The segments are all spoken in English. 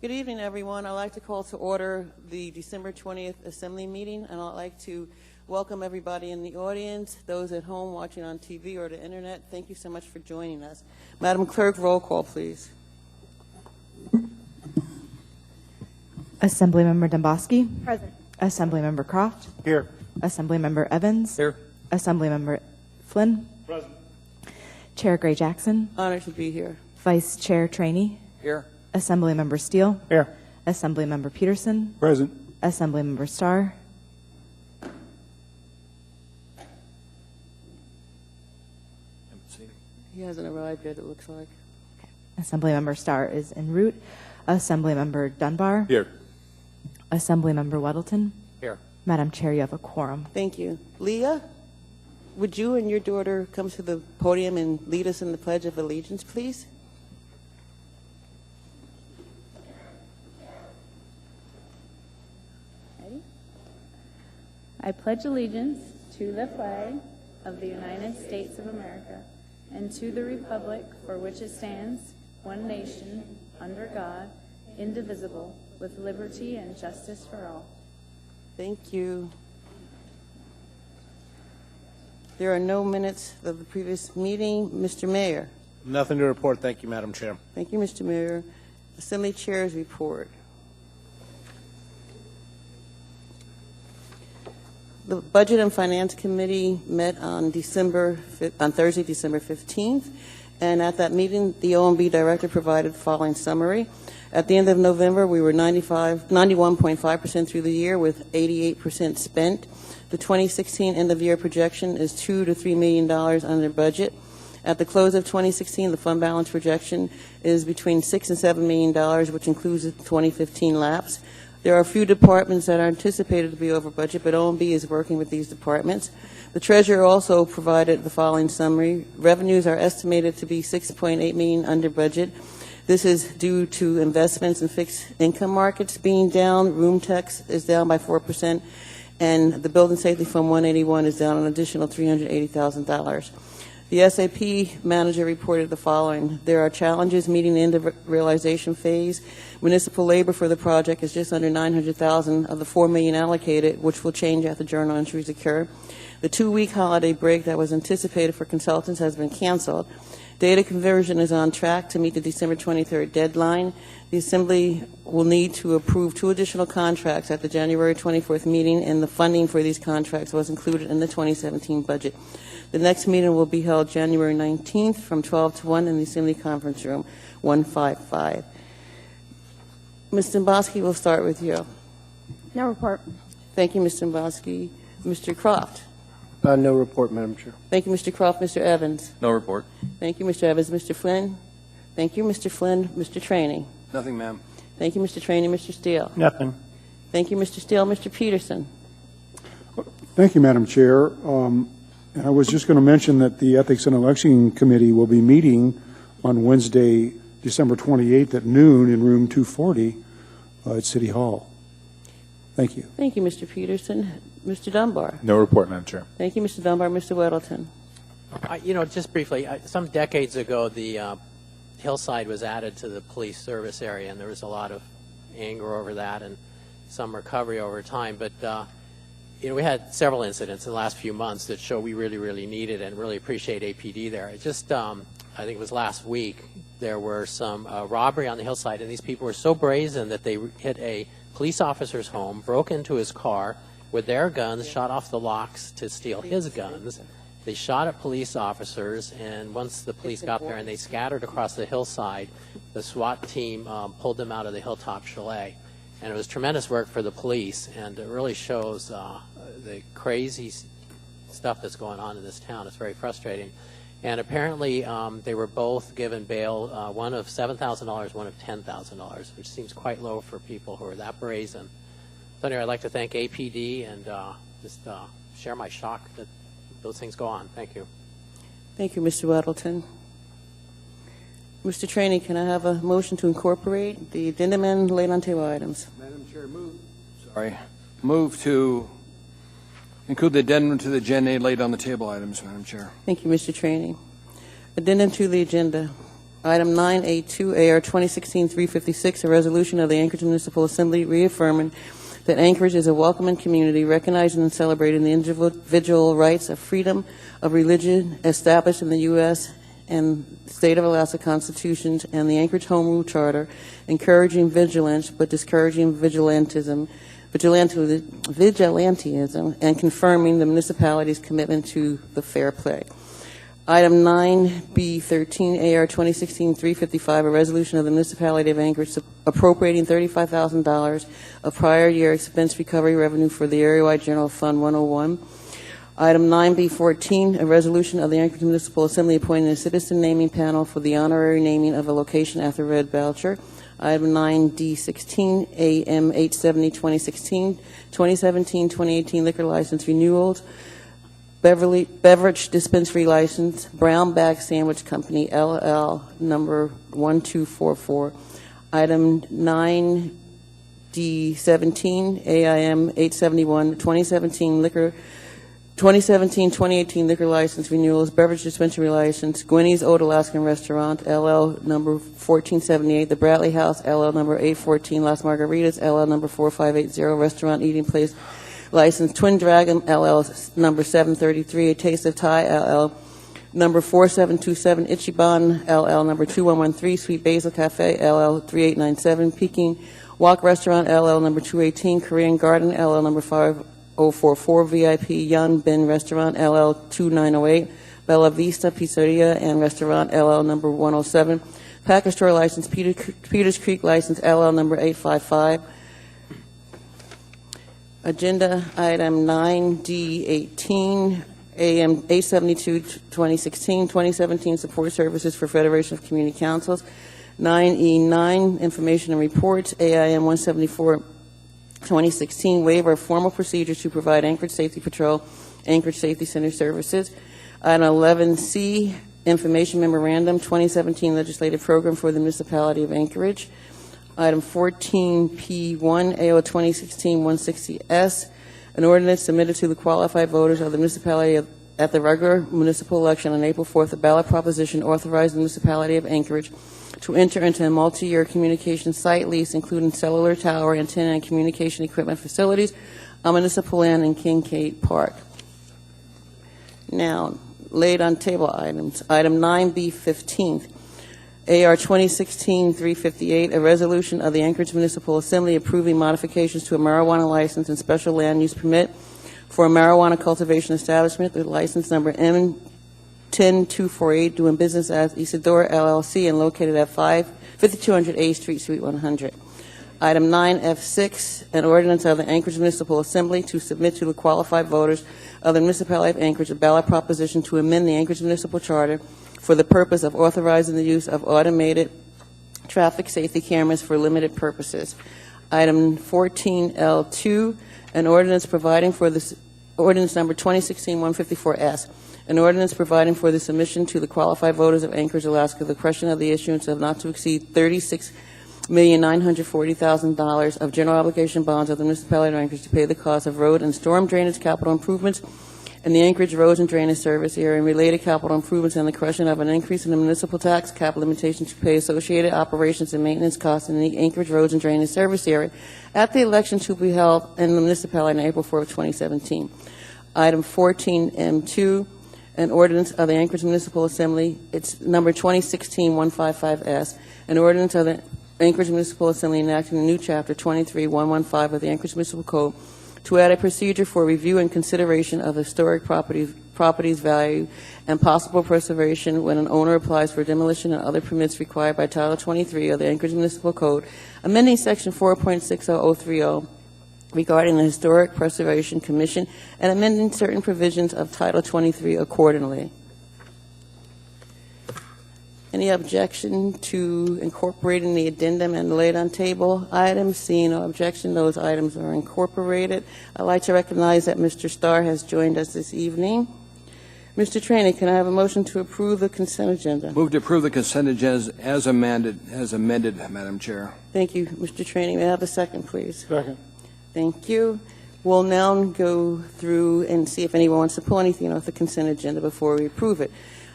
Good evening, everyone. I'd like to call to order the December 20th Assembly meeting, and I'd like to welcome everybody in the audience, those at home watching on TV or the internet. Thank you so much for joining us. Madam Clerk, roll call, please. Assemblymember Domboski. Present. Assemblymember Croft. Here. Assemblymember Evans. Here. Assemblymember Flynn. Present. Chair Gray Jackson. Honored to be here. Vice Chair Trainee. Here. Assemblymember Steele. Here. Assemblymember Peterson. Present. Assemblymember Starr. He hasn't arrived yet, it looks like. Assemblymember Starr is en route. Assemblymember Dunbar. Here. Assemblymember Weddleton. Here. Madam Chair, you have a quorum. Thank you. Leah, would you and your daughter come to the podium and lead us in the Pledge of Allegiance, please? Ready? I pledge allegiance to the flag of the United States of America and to the republic for which it stands, one nation, under God, indivisible, with liberty and justice for all. Thank you. There are no minutes of the previous meeting. Mr. Mayor. Nothing to report. Thank you, Madam Chair. Thank you, Mr. Mayor. Assembly Chair's report. The Budget and Finance Committee met on Thursday, December 15th, and at that meeting, the OMB Director provided the following summary. At the end of November, we were 91.5% through the year with 88% spent. The 2016 end-of-year projection is $2 to $3 million under budget. At the close of 2016, the fund balance projection is between $6 and $7 million, which includes the 2015 lapse. There are a few departments that are anticipated to be over budget, but OMB is working with these departments. The Treasurer also provided the following summary. Revenues are estimated to be $6.8 million under budget. This is due to investments in fixed income markets being down. Room tax is down by 4%, and the Building Safety Fund 181 is down an additional $380,000. The SAP manager reported the following. There are challenges meeting the end of realization phase. Municipal labor for the project is just under $900,000 of the $4 million allocated, which will change after journal entries occur. The 2-week holiday break that was anticipated for consultants has been canceled. Data conversion is on track to meet the December 23rd deadline. The Assembly will need to approve 2 additional contracts at the January 24th meeting, and the funding for these contracts was included in the 2017 budget. The next meeting will be held January 19th from 12 to 1 in the Assembly Conference Room 155. Ms. Domboski, we'll start with you. No report. Thank you, Mr. Domboski. Mr. Croft. No report, Madam Chair. Thank you, Mr. Croft. Mr. Evans. No report. Thank you, Mr. Evans. Mr. Flynn. Thank you, Mr. Flynn. Mr. Trainee. Nothing, ma'am. Thank you, Mr. Trainee. Mr. Steele. Nothing. Thank you, Mr. Steele. Mr. Peterson. Thank you, Madam Chair. I was just going to mention that the Ethics and Election Committee will be meeting on Wednesday, December 28th at noon in room 240 at City Hall. Thank you. Thank you, Mr. Peterson. Mr. Dunbar. No report, Madam Chair. Thank you, Mr. Dunbar. Mr. Weddleton. Just briefly, some decades ago, the hillside was added to the police service area, and there was a lot of anger over that and some recovery over time. But we had several incidents in the last few months that show we really, really need it and really appreciate APD there. It just, I think it was last week, there were some robbery on the hillside, and these people were so brazen that they hit a police officer's home, broke into his car with their guns, shot off the locks to steal his guns. They shot at police officers, and once the police got there and they scattered across the hillside, the SWAT team pulled them out of the Hilltop Chalet. And it was tremendous work for the police, and it really shows the crazy stuff that's going on in this town. It's very frustrating. And apparently they were both given bail, one of $7,000, one of $10,000, which seems quite low for people who are that brazen. So anyway, I'd like to thank APD and just share my shock that those things go on. Thank you. Thank you, Mr. Weddleton. Mr. Trainee, can I have a motion to incorporate the addendum and laid on table items? Madam Chair, move to include the addendum to the agenda laid on the table items, Madam Chair. Thank you, Mr. Trainee. Addendum to the agenda. Item 9A2, AR 2016-356, a resolution of the Anchorage Municipal Assembly reaffirming that Anchorage is a welcoming community, recognizing and celebrating the individual rights of freedom of religion established in the U.S. and State of Alaska constitutions and the Anchorage Home Rule Charter, encouraging vigilance but discouraging vigilantism, and confirming the municipality's commitment to the fair play. Item 9B13, AR 2016-355, a resolution of the Municipality of Anchorage appropriating $35,000 of prior year expense recovery revenue for the Area-wide General Fund 101. Item 9B14, a resolution of the Anchorage Municipal Assembly appointing a citizen naming panel for the honorary naming of a location after Red Boucher. Item 9D16, AM 870 2016, 2017-2018 liquor license renewals. Beverage Dispensary License, Brown Bag Sandwich Company, LL, number 1244. Item 9D17, AIM 871, 2017-2018 liquor license renewals, Beverage Dispensary License, Gwinnie's Old Alaskan Restaurant, LL, number 1478, The Bradley House, LL, number 814, Las Margaritas, LL, number 4580, Restaurant Eating Place, License Twin Dragon LL number 733, A Taste of Thai LL number 4727, Ichiban LL number 2113, Sweet Basil Cafe LL 3897, Peking Walk Restaurant LL number 218, Korean Garden LL number 5044, VIP Yan Bin Restaurant LL 2908, Bella Vista Pizzeria and Restaurant LL number 107, Package Store License Peters Creek License LL number 855. Agenda item 9D18, AM 872, 2016, 2017 support services for Federation of Community Councils. 9E9, information and reports, AIM 174, 2016, waiver of formal procedures to provide Anchorage Safety Patrol, Anchorage Safety Center services. Item 11C, information memorandum, 2017 legislative program for the municipality of Anchorage. Item 14P1, AO 2016-160S, an ordinance submitted to the qualified voters of the municipality at the regular municipal election on April 4th, a ballot proposition authorizing the municipality of Anchorage to enter into a multi-year communication site lease, including cellular tower, antenna, and communication equipment facilities on municipal land in Kincaid Park. Now, laid on table items. Item 9B15. AR 2016-358, a resolution of the Anchorage Municipal Assembly approving modifications to a marijuana license and special land use permit for a marijuana cultivation establishment with license number M10248, doing business as Isidore LLC and located at 5200 A Street, Suite 100. Item 9F6, an ordinance of the Anchorage Municipal Assembly to submit to the qualified voters of the municipality of Anchorage a ballot proposition to amend the Anchorage Municipal Charter for the purpose of authorizing the use of automated traffic safety cameras for limited purposes. Item 14L2, an ordinance providing for this, ordinance number 2016-154S, an ordinance providing for the submission to the qualified voters of Anchorage, Alaska, the question of the issuance of not to exceed $36,940,000 of general obligation bonds of the municipality of Anchorage to pay the cost of road and storm drainage capital improvements in the Anchorage Roads and Drainage Service area and related capital improvements, and the question of an increase in the municipal tax cap limitation to pay associated operations and maintenance costs in the Anchorage Roads and Drainage Service area at the election to be held in the municipality on April 4, 2017. Item 14M2, an ordinance of the Anchorage Municipal Assembly, it's number 2016-155S, an ordinance of the Anchorage Municipal Assembly enacting a new chapter 23-115 of the Anchorage Municipal Code to add a procedure for review and consideration of historic properties value and possible preservation when an owner applies for demolition and other permits required by Title 23 of the Anchorage Municipal Code, amending Section 4.60030 regarding the Historic Preservation Commission and amending certain provisions of Title 23 accordingly. Any objection to incorporating the addendum and laid on table items? Seeing no objection, those items are incorporated. I'd like to recognize that Mr. Starr has joined us this evening. Mr. Trainee, can I have a motion to approve the consent agenda? Move to approve the consent agenda as amended, Madam Chair. Thank you, Mr. Trainee. May I have a second, please? Second. Thank you. We'll now go through and see if anyone wants to pull anything off the consent agenda before we approve it.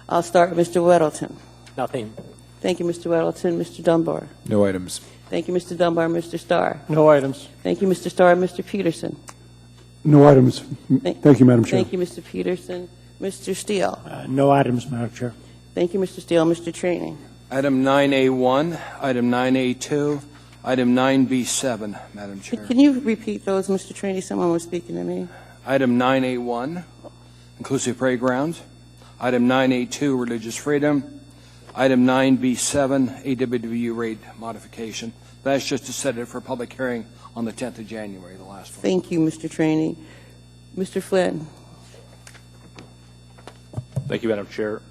I'll start with Mr. Weddleton. Nothing. Thank you, Mr. Weddleton. Mr. Dunbar. No items. Thank you, Mr. Dunbar. Mr. Starr. No items. Thank you, Mr. Starr. Mr. Peterson. No items. Thank you, Madam Chair. Thank you, Mr. Peterson. Mr. Steele. No items, Madam Chair. Thank you, Mr. Steele. Mr. Trainee. Item 9A1, item 9A2, item 9B7, Madam Chair. Can you repeat those, Mr. Trainee? Someone was speaking to me. Item 9A1, inclusive playgrounds. Item 9A2, religious freedom. Item 9B7, AWW rate modification. That's just to set it for public hearing on the 10th of January, the last one. Thank you, Mr. Trainee. Mr. Flynn. Thank you, Madam Chair.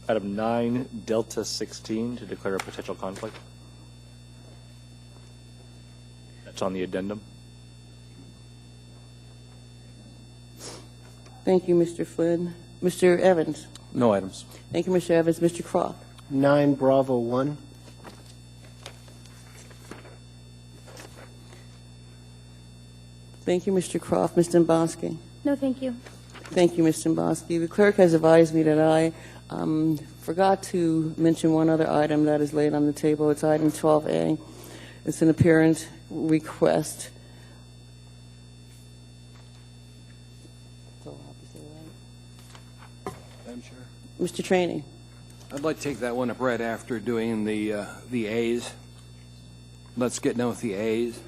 Item 9, Delta 16, to declare a potential conflict. That's on the addendum. Thank you, Mr. Flynn. Mr. Evans. No items. Thank you, Mr. Evans. Mr. Croft. 9 Bravo 1. Thank you, Mr. Croft. Ms. Dombrowski. No, thank you. Thank you, Ms. Dombrowski. The clerk has advised me that I forgot to mention one other item that is laid on the table. It's item 12A. It's an appearance request. That's all I have to say, right? Madam Chair. Mr. Trainee. I'd like to take that one up right after doing the A's. Let's get done with the A's,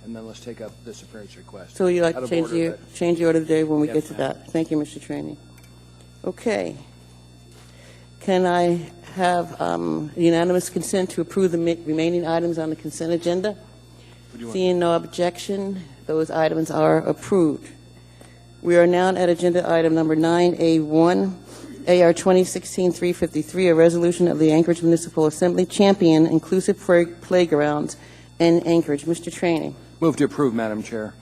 and then let's take up this appearance request. So you'd like Out to of change order, the order of the day when we Yes, get to ma'am. that? Thank you, Mr. Trainee. Okay. Can I have unanimous consent to approve the remaining items on the consent agenda? Seeing no objection, those items are approved. We are now at agenda item number 9A1, AR 2016-353, a resolution of the Anchorage Municipal Assembly champion inclusive playgrounds in Anchorage. Mr. Trainee. Move to approve, Madam Chair.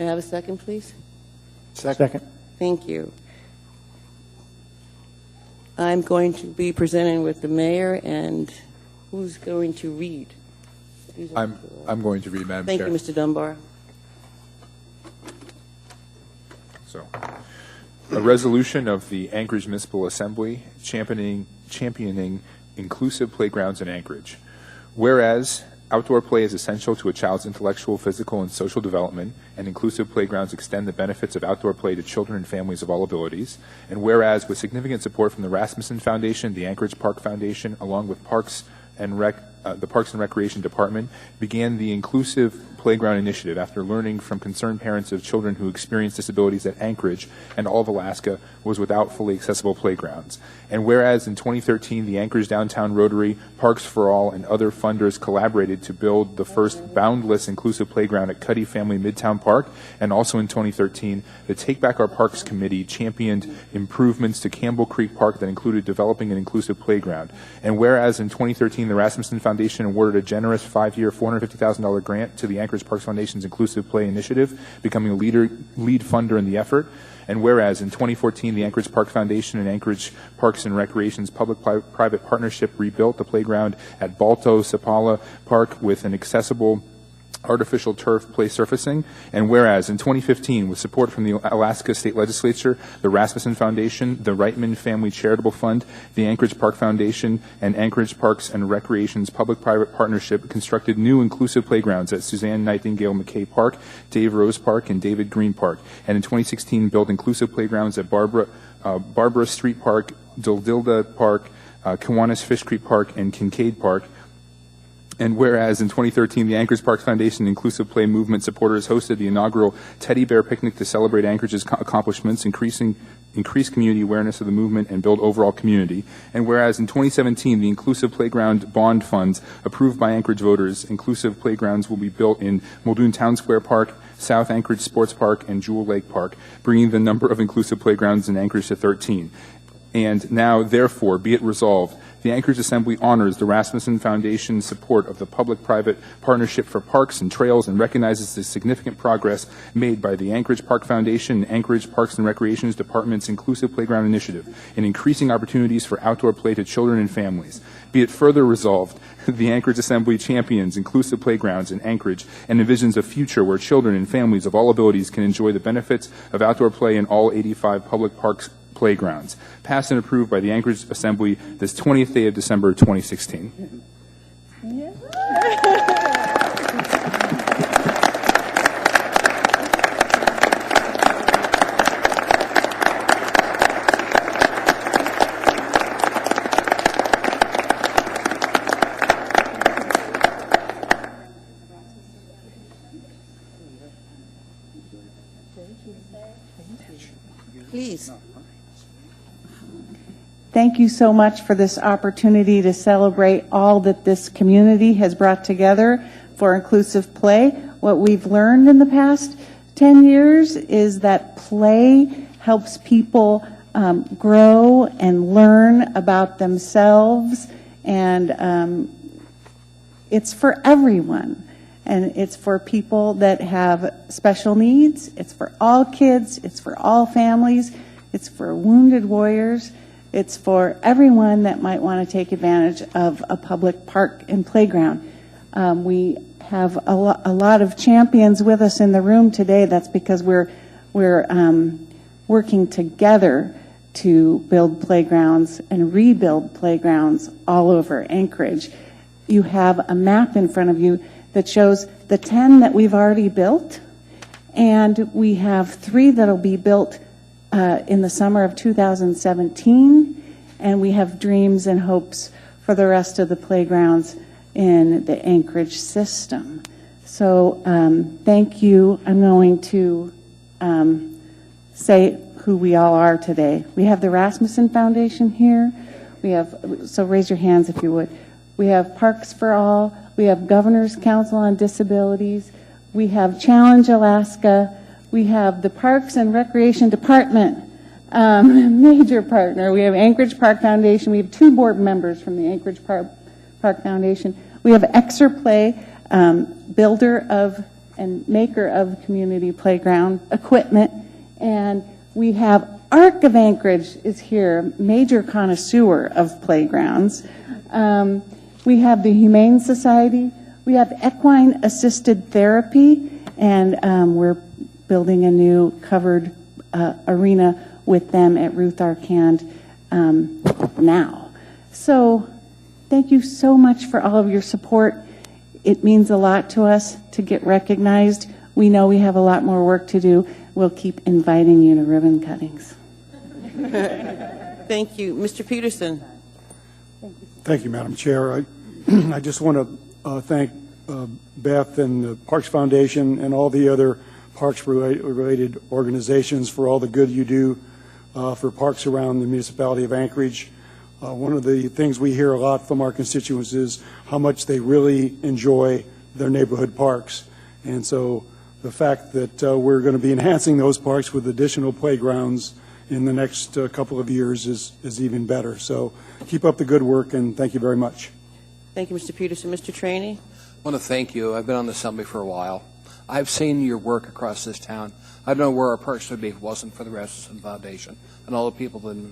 May I have a second, please? Second. Thank you. I'm going to be presenting with the mayor, and who's going to read? I'm going to read, Madam Thank Chair. you, Mr. Dunbar. So, a resolution of the Anchorage Municipal Assembly championing inclusive playgrounds in Anchorage. Whereas outdoor play is essential to a child's intellectual, physical, and social development, and inclusive playgrounds extend the benefits of outdoor play to children and families of all abilities. And whereas, with significant support from the Rasmussen Foundation, the Anchorage Park Foundation, along with the Parks and Recreation Department, began the Inclusive Playground Initiative after learning from concerned parents of children who experience disabilities that Anchorage and all of Alaska was without fully accessible playgrounds. And whereas in 2013, the Anchorage Downtown Rotary, Parks for All, and other funders collaborated to build the first boundless inclusive playground at Cuddy Family Midtown Park, and also in 2013, the Take Back Our Parks Committee championed improvements to Campbell Creek Park that included developing an inclusive playground. And whereas in 2013, the Rasmussen Foundation awarded a generous 5-year, $450,000 grant to the Anchorage Parks Foundation's Inclusive Play Initiative, becoming a lead funder in the effort. And whereas in 2014, the Anchorage Park Foundation and Anchorage Parks and Recreation's public-private partnership rebuilt the playground at Balto Sapala Park with an accessible artificial turf play surfacing. And whereas in 2015, with support from the Alaska State Legislature, the Rasmussen Foundation, the Reitman Family Charitable Fund, the Anchorage Park Foundation, and Anchorage Parks and Recreation's public-private partnership constructed new inclusive playgrounds at Suzanne Nightingale McKay Park, Dave Rose Park, and David Green Park. And in 2016, built inclusive playgrounds at Barbara Street Park, Dildilda Park, Kiwanis Fish Creek Park, and Kincaid Park. And whereas in 2013, the Anchorage Parks Foundation Inclusive Play Movement supporters hosted the inaugural Teddy Bear Picnic to celebrate Anchorage's accomplishments, increase community awareness of the movement, and build overall community. And whereas in 2017, the Inclusive Playground Bond Funds approved by Anchorage voters, inclusive playgrounds will be built in Muldoon Town Square Park, South Anchorage Sports Park, and Jewel Lake Park, bringing the number of inclusive playgrounds in Anchorage to 13. And now, therefore, be it resolved, the Anchorage Assembly honors the Rasmussen Foundation's support of the public-private partnership for parks and trails and recognizes the significant progress made by the Anchorage Park Foundation and Anchorage Parks and Recreation's Department's Inclusive Playground Initiative in increasing opportunities for outdoor play to children and families. Be it further resolved, the Anchorage Assembly champions inclusive playgrounds in Anchorage and envisions a future where children and families of all abilities can enjoy the benefits of outdoor play in all 85 public parks playgrounds, passed and approved by the Anchorage Assembly this 20th day of December 2016. Please. Thank you so much for this opportunity to celebrate all that this community has brought together for inclusive play. What we've learned in the past 10 years is that play helps people grow and learn about themselves, and it's for everyone. And it's for people that have special needs. It's for all kids. It's for all families. It's for wounded warriors. It's for everyone that might want to take advantage of a public park and playground. We have a lot of champions with us in the room today. That's because we're working together to build playgrounds and rebuild playgrounds all over Anchorage. You have a map in front of you that shows the 10 that we've already built, and we have 3 that'll be built in the summer of 2017, and we have dreams and hopes for the rest of the playgrounds in the Anchorage system. So thank you. I'm going to say who we all are today. We have the Rasmussen Foundation here. We have, so raise your hands if you would. We have Parks for All. We have Governor's Council on Disabilities. We have Challenge Alaska. We have the Parks and Recreation Department, major partner. We have Anchorage Park Foundation. We have 2 board members from the Anchorage Park Foundation. We have Exer Play, builder of and maker of community playground equipment. And we have Arc of Anchorage is here, major connoisseur of playgrounds. We have the Humane Society. We have Equine Assisted Therapy, and we're building a new covered arena with them at Ruth Arcand now. So thank you so much for all of your support. It means a lot to us to get recognized. We know we have a lot more work to do. We'll keep inviting you to ribbon cuttings. Thank you. Mr. Peterson. Thank you, Madam Chair. I just want to thank Beth and the Parks Foundation and all the other parks-related organizations for all the good you do for parks around the municipality of Anchorage. One of the things we hear a lot from our constituents is how much they really enjoy their neighborhood parks. And so the fact that we're going to be enhancing those parks with additional playgrounds in the next couple of years is even better. So keep up the good work, and thank you very much. Thank you, Mr. Peterson. Mr. Trainee? I want to thank you. I've been on the Assembly for a while. I've seen your work across this town. I don't know where our parks would be if it wasn't for the Rasmussen Foundation and all the people that are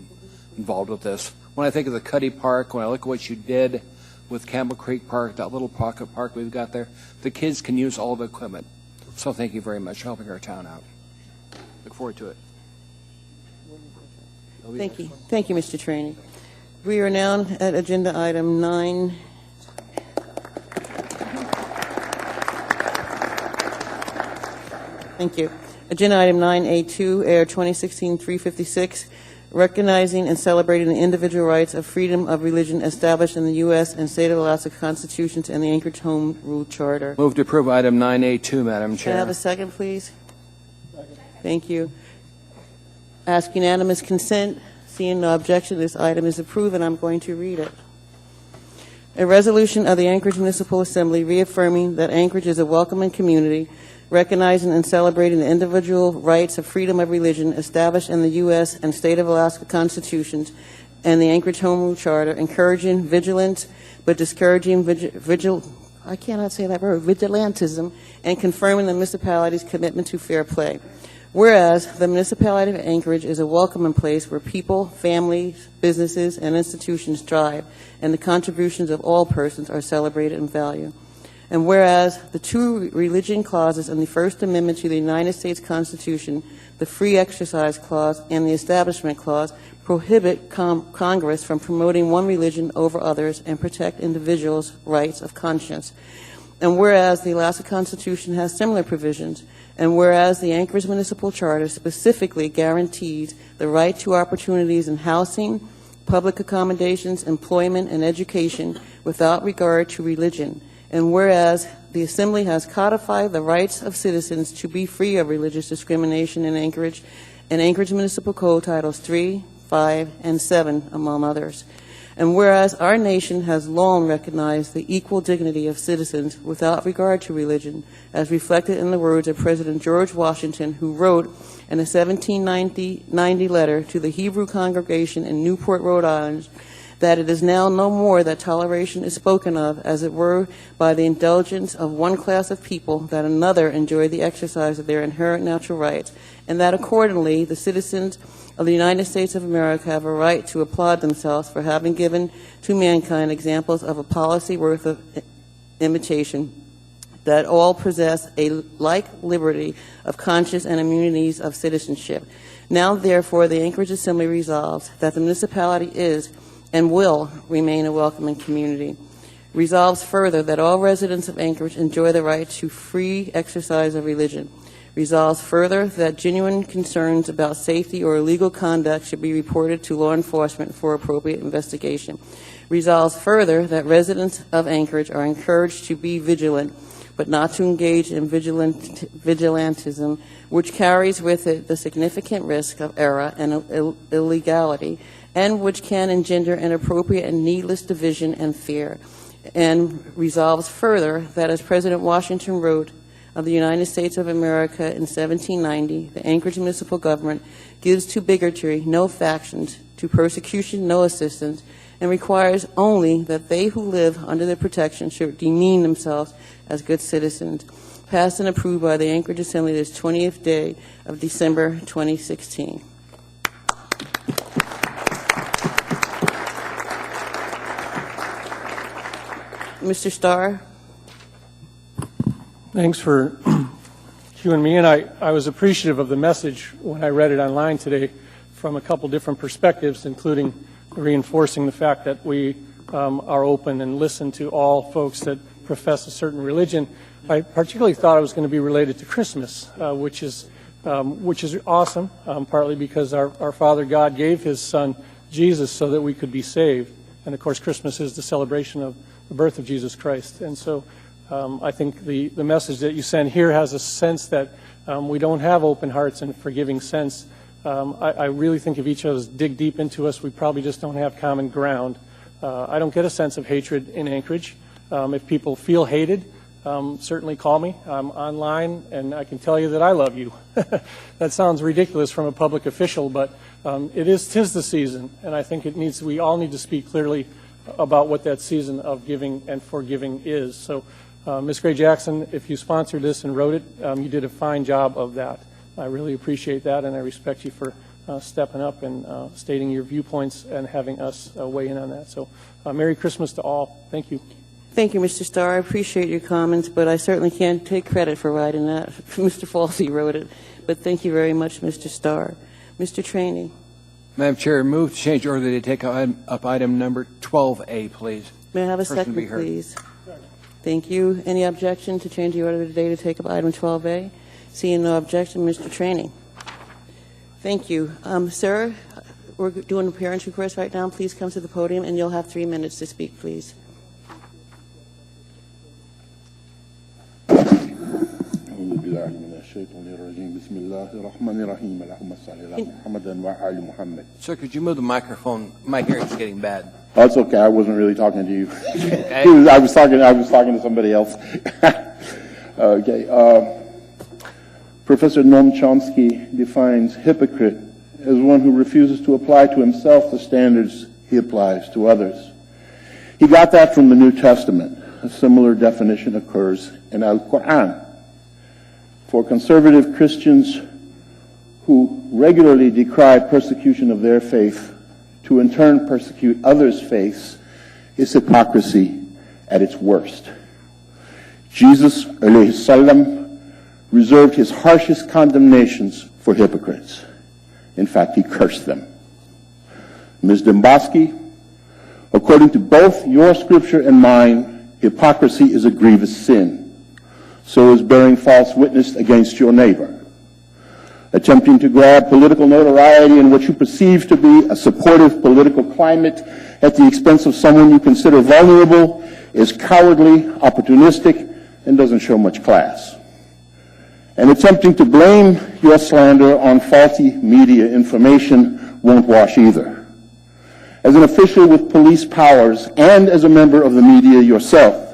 involved with this. When I think of the Cuddy Park, when I look at what you did with Campbell Creek Park, that little pocket park we've got there, the kids can use all the equipment. So thank you very much for helping our town out. Look forward to it. Thank you. Thank you, Mr. Trainee. We are now at agenda item 9. Thank you. Agenda item 9A2, Air 2016-356, recognizing and celebrating the individual rights of freedom of religion established in the U.S. and State of Alaska Constitutions and the Anchorage Home Rule Charter. Move to approve item 9A2, Madam Chair. Can I have a second, please? Thank you. Ask unanimous consent. Seeing no objection, this item is approved, and I'm going to read it. A resolution of the Anchorage Municipal Assembly reaffirming that Anchorage is a welcoming community, recognizing and celebrating the individual rights of freedom of religion established in the U.S. and State of Alaska Constitutions and the Anchorage Home Rule Charter, encouraging vigilance but discouraging vigilantism, and confirming the municipality's commitment to fair play. Whereas the municipality of Anchorage is a welcoming place where people, families, businesses, and institutions thrive, and the contributions of all persons are celebrated and valued. And whereas the two religion clauses in the First Amendment to the United States Constitution, the Free Exercise Clause and the Establishment Clause, prohibit Congress from promoting one religion over others and protect individuals' rights of conscience. And whereas the Alaska Constitution has similar provisions, and whereas the Anchorage Municipal Charter specifically guarantees the right to opportunities in housing, public accommodations, employment, and education without regard to religion, and whereas the Assembly has codified the rights of citizens to be free of religious discrimination in Anchorage Municipal Code Titles 3, 5, and 7, among others. And whereas our nation has long recognized the equal dignity of citizens without regard to religion, as reflected in the words of President George Washington, who wrote in a 1790 letter to the Hebrew congregation in Newport, Rhode Island, that it is now no more that toleration is spoken of, as it were, by the indulgence of one class of people, that another enjoy the exercise of their inherent natural rights, and that accordingly the citizens of the United States of America have a right to applaud themselves for having given to mankind examples of a policy worth of imitation, that all possess a like liberty of conscience and immunities of citizenship. Now, therefore, the Anchorage Assembly resolves that the municipality is and will remain a welcoming community. Resolves further that all residents of Anchorage enjoy the right to free exercise of religion. Resolves further that genuine concerns about safety or illegal conduct should be reported to law enforcement for appropriate investigation. Resolves further that residents of Anchorage are encouraged to be vigilant, but not to engage in vigilantism, which carries with it the significant risk of error and illegality, and which can engender inappropriate and needless division and fear. And resolves further that, as President Washington wrote of the United States of America in 1790, the Anchorage municipal government gives to bigotry no factions, to persecution no assistance, and requires only that they who live under their protection should demean themselves as good citizens. Passed and approved by the Anchorage Assembly this 20th day of December 2016. Mr. Starr. Thanks for cueing me in. I was appreciative of the message when I read it online today from a couple different perspectives, including reinforcing the fact that we are open and listen to all folks that profess a certain religion. I particularly thought it was going to be related to Christmas, which is awesome, partly because our Father God gave His Son Jesus so that we could be saved. And of course, Christmas is the celebration of the birth of Jesus Christ. And so I think the message that you send here has a sense that we don't have open hearts and forgiving sense. I really think if each of us dig deep into us, we probably just don't have common ground. I don't get a sense of hatred in Anchorage. If people feel hated, certainly call me. I'm online, and I can tell you that I love you. That sounds ridiculous from a public official, but tis the season, and I think we all need to speak clearly about what that season of giving and forgiving is. So, Ms. Gray Jackson, if you sponsored this and wrote it, you did a fine job of that. I really appreciate that, and I respect you for stepping up and stating your viewpoints and having us weigh in on that. So, Merry Christmas to all. Thank you. Thank you, Mr. Starr. I appreciate your comments, but I certainly can't take credit for writing that. Mr. Falsey wrote it. But thank you very much, Mr. Starr. Mr. Trainee. Madam Chair, move to change order to take up item number 12A, please. May I have a First to second, be heard. please? Thank you. Any objection to change the order today to take up item 12A? Seeing no objection, Mr. Trainee. Thank you. Sir, we're doing appearance requests right now. Please come to the podium, and you'll have 3 minutes to speak, please. Sir, could you move the microphone? My hearing's getting bad. Oh, it's okay. I wasn't really talking to you. Okay. I was talking to somebody else. Okay. Professor Noam Chomsky defines hypocrite as one who refuses to apply to himself the standards he applies to others. He got that from the New Testament. A similar definition occurs in Al-Quran. For conservative Christians who regularly decry persecution of their faith to in turn persecute others' faiths is hypocrisy at its worst. Jesus alayhi salam reserved his harshest condemnations for hypocrites. In fact, he cursed them. Ms. Demboski, according to both your scripture and mine, hypocrisy is a grievous sin. So is bearing false witness against your neighbor. Attempting to grab political notoriety in what you perceive to be a supportive political climate at the expense of someone you consider vulnerable is cowardly, opportunistic, and doesn't show much class. And attempting to blame your slander on faulty media information won't wash either. As an official with police powers and as a member of the media yourself,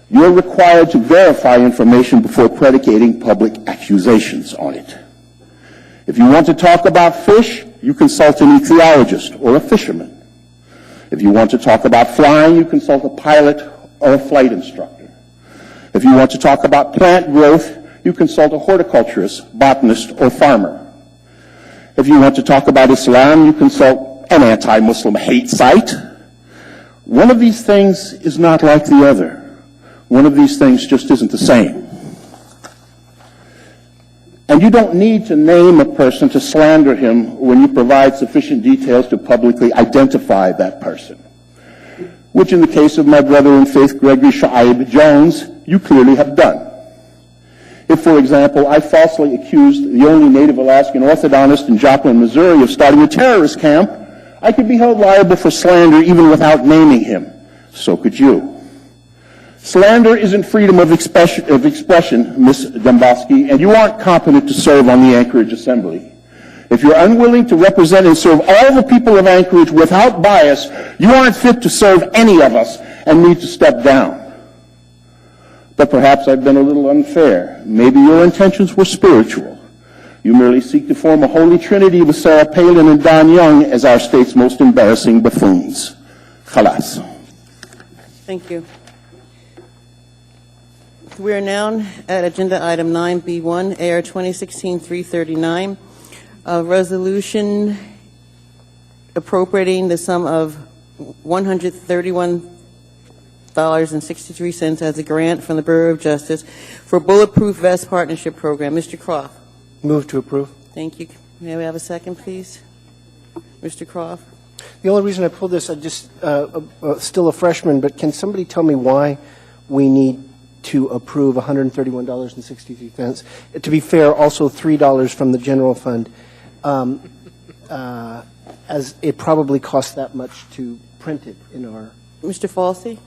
you're required to verify information before predicating public accusations on it. If you want to talk about fish, you consult an ichthyologist or a fisherman. If you want to talk about flying, you consult a pilot or a flight instructor. If you want to talk about plant growth, you consult a horticulturist, botanist, or farmer. If you want to talk about Islam, you consult an anti-Muslim hate site. One of these things is not like the other. One of these things just isn't the same. And you don't need to name a person to slander him when you provide sufficient details to publicly identify that person, which in the case of my brother in faith, Gregory Shaib Jones, you clearly have done. If, for example, I falsely accused the only Native Alaskan orthodontist in Joplin, Missouri of starting a terrorist camp, I could be held liable for slander even without naming him. So could you. Slander isn't freedom of expression, Ms. Demboski, and you aren't competent to serve on the Anchorage Assembly. If you're unwilling to represent and serve all the people of Anchorage without bias, you aren't fit to serve any of us and need to step down. But perhaps I've been a little unfair. Maybe your intentions were spiritual. You merely seek to form a holy trinity with Sarah Palin and Don Young as our state's most embarrassing buffoons. Khalas. Thank you. We are now at Agenda Item 9B1, AR 2016-339, a resolution appropriating the sum of $131.63 as a grant from the Bureau of Justice for Bulletproof Vest Partnership Program. Mr. Croft. Move to approve. Thank you. May we have a second, please? Mr. Croft. The only reason I pulled this, I just still a freshman, but can somebody tell me why we need to approve $131.63? To be fair, also $3 from the general fund, as it probably costs that much to print it in our. Mr. Falsey.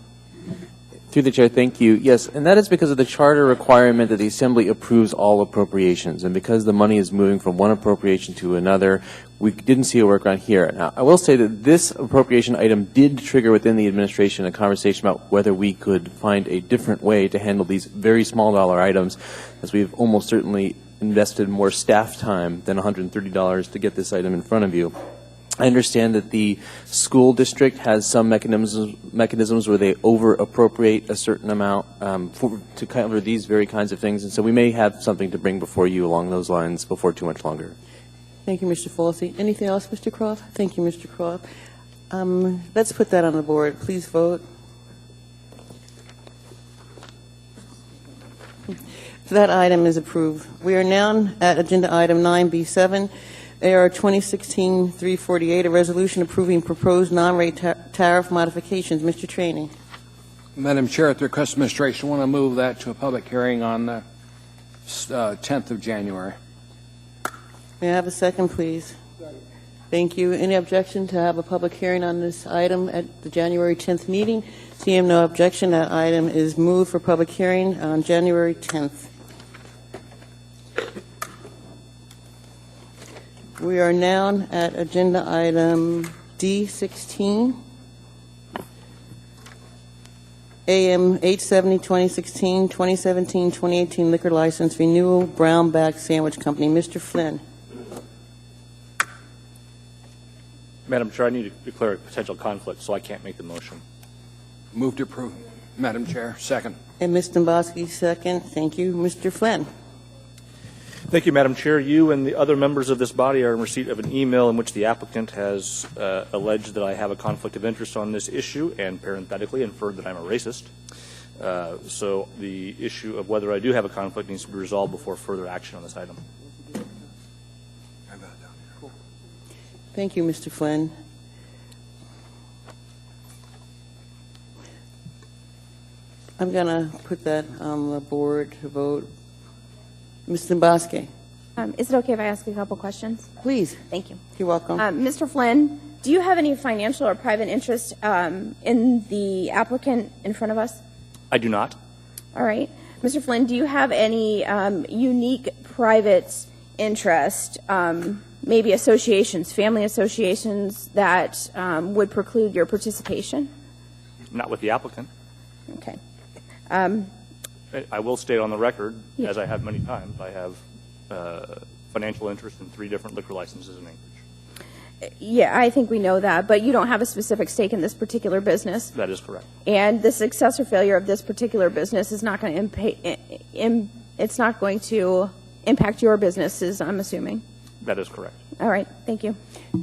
Through the chair, thank you. Yes, and that is because of the charter requirement that the Assembly approves all appropriations. And because the money is moving from one appropriation to another, we didn't see a workaround here. Now, I will say that this appropriation item did trigger within the administration a conversation about whether we could find a different way to handle these very small dollar items, as we've almost certainly invested more staff time than $130 to get this item in front of you. I understand that the school district has some mechanisms where they over-appropriate a certain amount to cover these very kinds of things, and so we may have something to bring before you along those lines before too much longer. Thank you, Mr. Falsey. Anything else, Mr. Croft? Thank you, Mr. Croft. Let's put that on the board. Please vote. That item is approved. We are now at Agenda Item 9B7. AR 2016-348, a resolution approving proposed non-rate tariff modifications. Mr. Trainee. Madam Chair, at the request of administration, I want to move that to a public hearing on the 10th of January. May I have a second, please? Thank you. Any objection to have a public hearing on this item at the January 10th meeting? Seeing no objection, that item is moved for public hearing on January 10th. We are now at Agenda Item D16, AM 870, 2016, 2017, 2018 liquor license renewal, Brown Bag Sandwich Company. Mr. Flynn. Madam Chair, I need to declare a potential conflict, so I can't make the motion. Move to approve, Madam Chair. Second. And Ms. Demboski, second. Thank you. Mr. Flynn. Thank you, Madam Chair. You and the other members of this body are in receipt of an email in which the applicant has alleged that I have a conflict of interest on this issue and parenthetically inferred that I'm a racist. So the issue of whether I do have a conflict needs to be resolved before further action on this item. Thank you, Mr. Flynn. I'm going to put that on the board to vote. Mr. Bosque, Is it okay if I ask a couple questions? please. Thank you. You're welcome. Mr. Flynn, do you have any financial or private interest in the applicant in front of us? I do not. All right. Mr. Flynn, do you have any unique private interest, maybe associations, family associations, that would preclude your participation? Not with the applicant. Okay. I will state on the record, Yeah. as I have many times, I have financial interest in 3 different liquor licenses in Anchorage. Yeah, I think we know that, but you don't have a specific stake in this particular business. That is correct. And the success or failure of this particular business is not going to it's not going to impact your businesses, I'm assuming. That is correct. All right, thank you.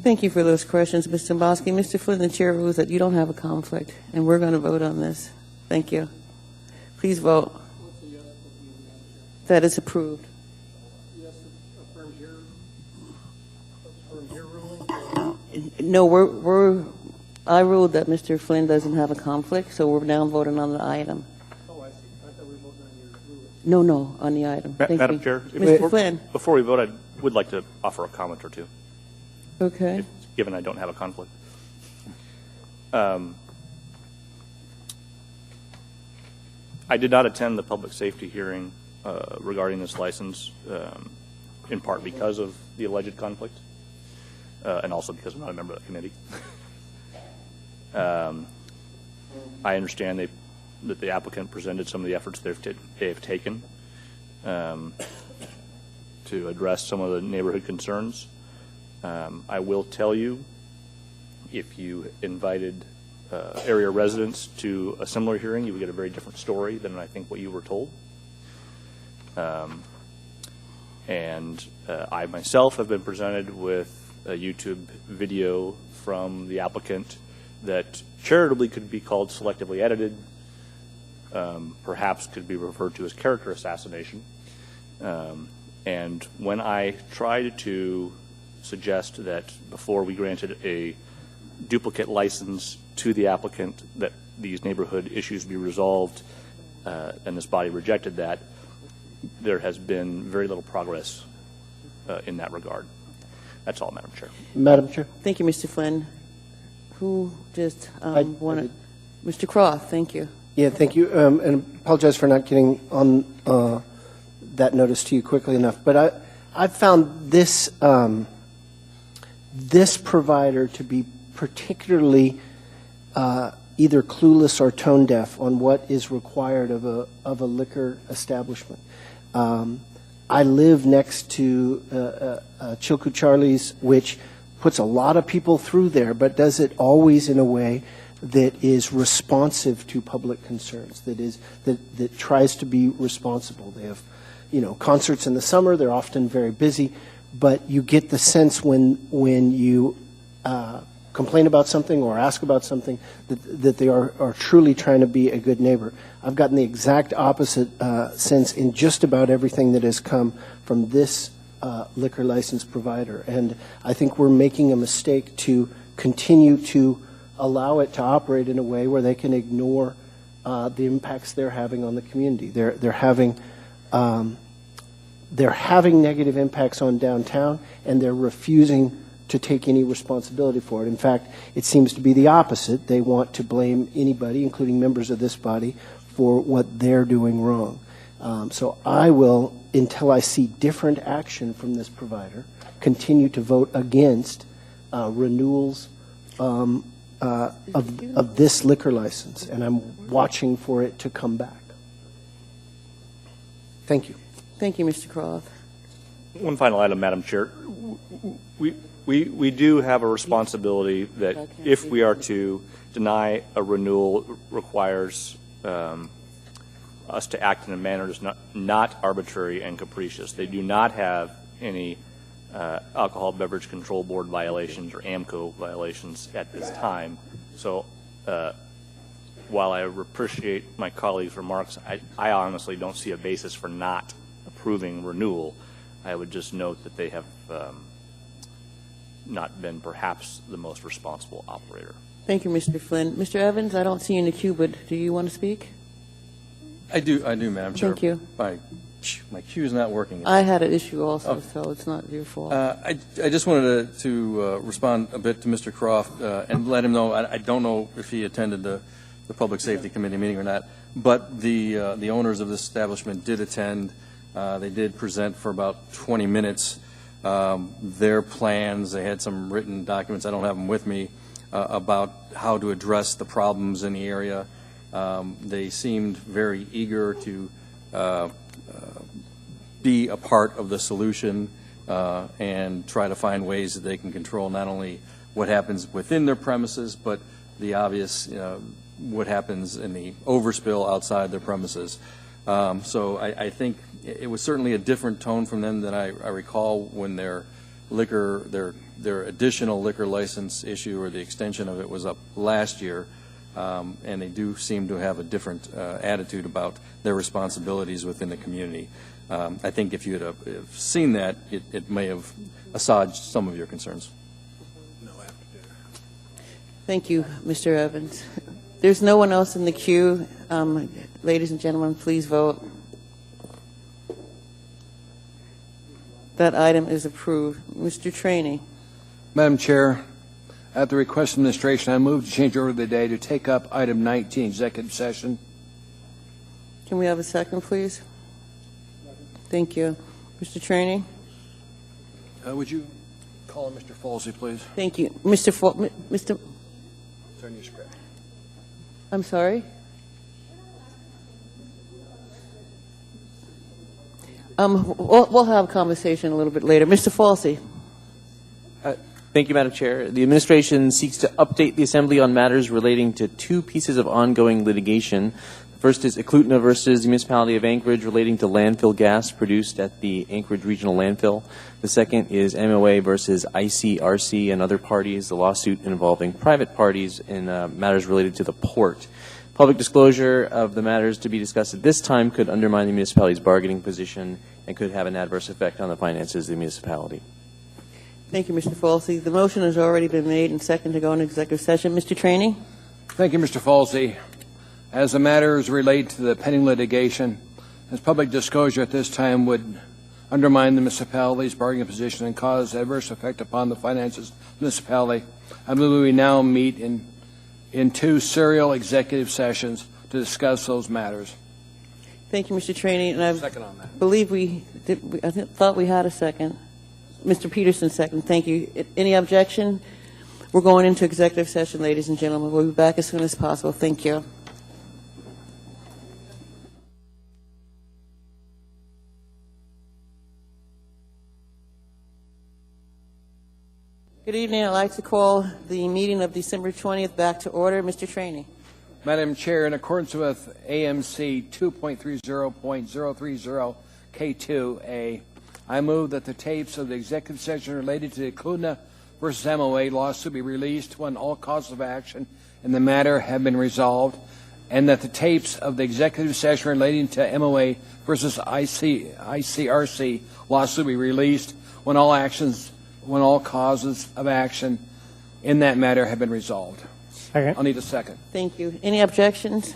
Thank you for those questions, Mr. Bosque. Mr. Flynn, the chair rules that you don't have a conflict, and we're going to vote on this. Thank you. Please vote. That is approved. No, I ruled that Mr. Flynn doesn't have a conflict, so we're now voting on the item. Oh, I see. I thought we were voting on your ruling. No, on the item. Thank Madam you. Chair, Mr. Flynn. before we vote, I would like to offer a comment or two, Okay. given I don't have a conflict. I did not attend the public safety hearing regarding this license, in part because of the alleged conflict, and also because I'm not a member of the committee. I understand that the applicant presented some of the efforts they have taken to address some of the neighborhood concerns. I will tell you, if you invited area residents to a similar hearing, you would get a very different story than I think what you were told. And I myself have been presented with a YouTube video from the applicant that charitably could be called selectively edited, perhaps could be referred to as character assassination. And when I tried to suggest that before we granted a duplicate license to the applicant that these neighborhood issues be resolved, and this body rejected that, there has been very little progress in that regard. That's all, Madam Chair. Madam Chair? Thank you, Mr. Flynn. Who just wanted? Mr. Croft, thank you. Yeah, thank you, and apologize for not getting on that notice to you quickly enough. But I found this this provider to be particularly either clueless or tone deaf on what is required of a liquor establishment. I live next to Chilkoot Charlie's, which puts a lot of people through there, but does it always in a way that is responsive to public concerns, that tries to be responsible. They have, concerts in the summer. They're often very busy, but you get the sense when you complain about something or ask about something that they are truly trying to be a good neighbor. I've gotten the exact opposite sense in just about everything that has come from this liquor license provider, and I think we're making a mistake to continue to allow it to operate in a way where they can ignore the impacts they're having on the community. They're having negative impacts on downtown, and they're refusing to take any responsibility for it. In fact, it seems to be the opposite. They want to blame anybody, including members of this body, for what they're doing wrong. So I will, until I see different action from this provider, continue to vote against renewals of this liquor license, and I'm watching for it to come back. Thank you. Thank you, Mr. Croft. One final item, Madam Chair. We do have a responsibility that if we are to deny a renewal, requires us to act in a manner that's not arbitrary and capricious. They do not have any Alcohol Beverage Control Board violations or AMCO violations at this time. So while I appreciate my colleagues' remarks, I honestly don't see a basis for not approving renewal. I would just note that they have not been perhaps the most responsible operator. Thank you, Mr. Flynn. Mr. Evans, I don't see you in the queue, but do you want to speak? I do, Madam Chair. Thank you. My cue is not working. I had an issue also, so it's not your fault. I just wanted to respond a bit to Mr. Croft and let him know, I don't know if he attended the Public Safety Committee meeting or not, but the owners of this establishment did attend. They did present for about 20 minutes their plans. They had some written documents, I don't have them with me, about how to address the problems in the area. They seemed very eager to be a part of the solution and try to find ways that they can control not only what happens within their premises, but the obvious, what happens in the overspill outside their premises. So I think it was certainly a different tone from them than I recall when their additional liquor license issue or the extension of it was up last year. And they do seem to have a different attitude about their responsibilities within the community. I think if you had seen that, it may have assuaged some of your concerns. Thank you, Mr. Evans. There's no one else in the queue. Ladies and gentlemen, please vote. That item is approved. Mr. Trainee. Madam Chair, at the request of administration, I move to change order of the day to take up item 19, executive session. Can we have a second, please? Thank you. Mr. Trainee? Would you call on Mr. Falsey, please? Thank you. Mr. Turn your script. I'm sorry? We'll have a conversation a little bit later. Mr. Falsey. Thank you, Madam Chair. The administration seeks to update the Assembly on matters relating to two pieces of ongoing litigation. First is Eklutna versus the Municipality of Anchorage relating to landfill gas produced at the Anchorage Regional Landfill. The second is MOA versus ICRC and other parties, the lawsuit involving private parties in matters related to the port. Public disclosure of the matters to be discussed at this time could undermine the municipality's bargaining position and could have an adverse effect on the finances of the municipality. Thank you, Mr. Falsey. The motion has already been made and seconded to go into executive session. Mr. Trainee? Thank you, Mr. Falsey. As the matters relate to the pending litigation, as public disclosure at this time would undermine the municipality's bargaining position and cause adverse effect upon the finances of the municipality, I believe we now meet in two serial executive sessions to discuss those matters. Thank you, Mr. Trainee. And I Second on that. believe I thought we had a second. Mr. Peterson, second. Thank you. Any objection? We're going into executive session, ladies and gentlemen. We'll be back as soon as possible. Thank you. Good evening. I'd like to call the meeting of December 20th back to order. Mr. Trainee. Madam Chair, in accordance with AMC 2.30.030 K2A, I move that the tapes of the executive session related to the Eklutna versus MOA lawsuit be released when all causes of action in the matter have been resolved, and that the tapes of the executive session relating to MOA versus ICRC lawsuit be released when all causes of action in that matter have been resolved. Second. I'll need a second. Thank you. Any objections?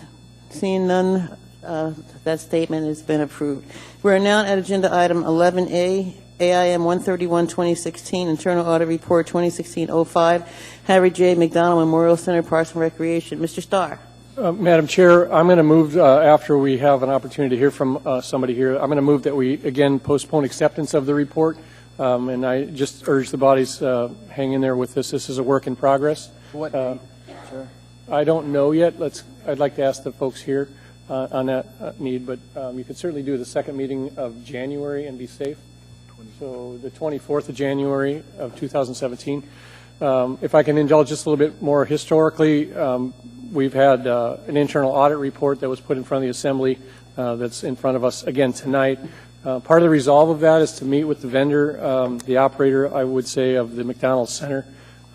Seeing none, that statement has been approved. We're now at agenda item 11A, AIM 131-2016, Internal Audit Report 2016-05, Harry J. McDonald Memorial Center, Parks and Recreation. Mr. Starr. Madam Chair, I'm going to move, after we have an opportunity to hear from somebody here, I'm going to move that we again postpone acceptance of the report. And I just urge the bodies hang in there with this. This is a work in progress. What date, sir? I don't know yet. I'd like to ask the folks here on that need, but you could certainly do the second meeting of January and be safe. So the 24th of January of 2017. If I can indulge just a little bit more historically, we've had an internal audit report that was put in front of the Assembly that's in front of us again tonight. Part of the resolve of that is to meet with the vendor, the operator, I would say, of the McDonald Center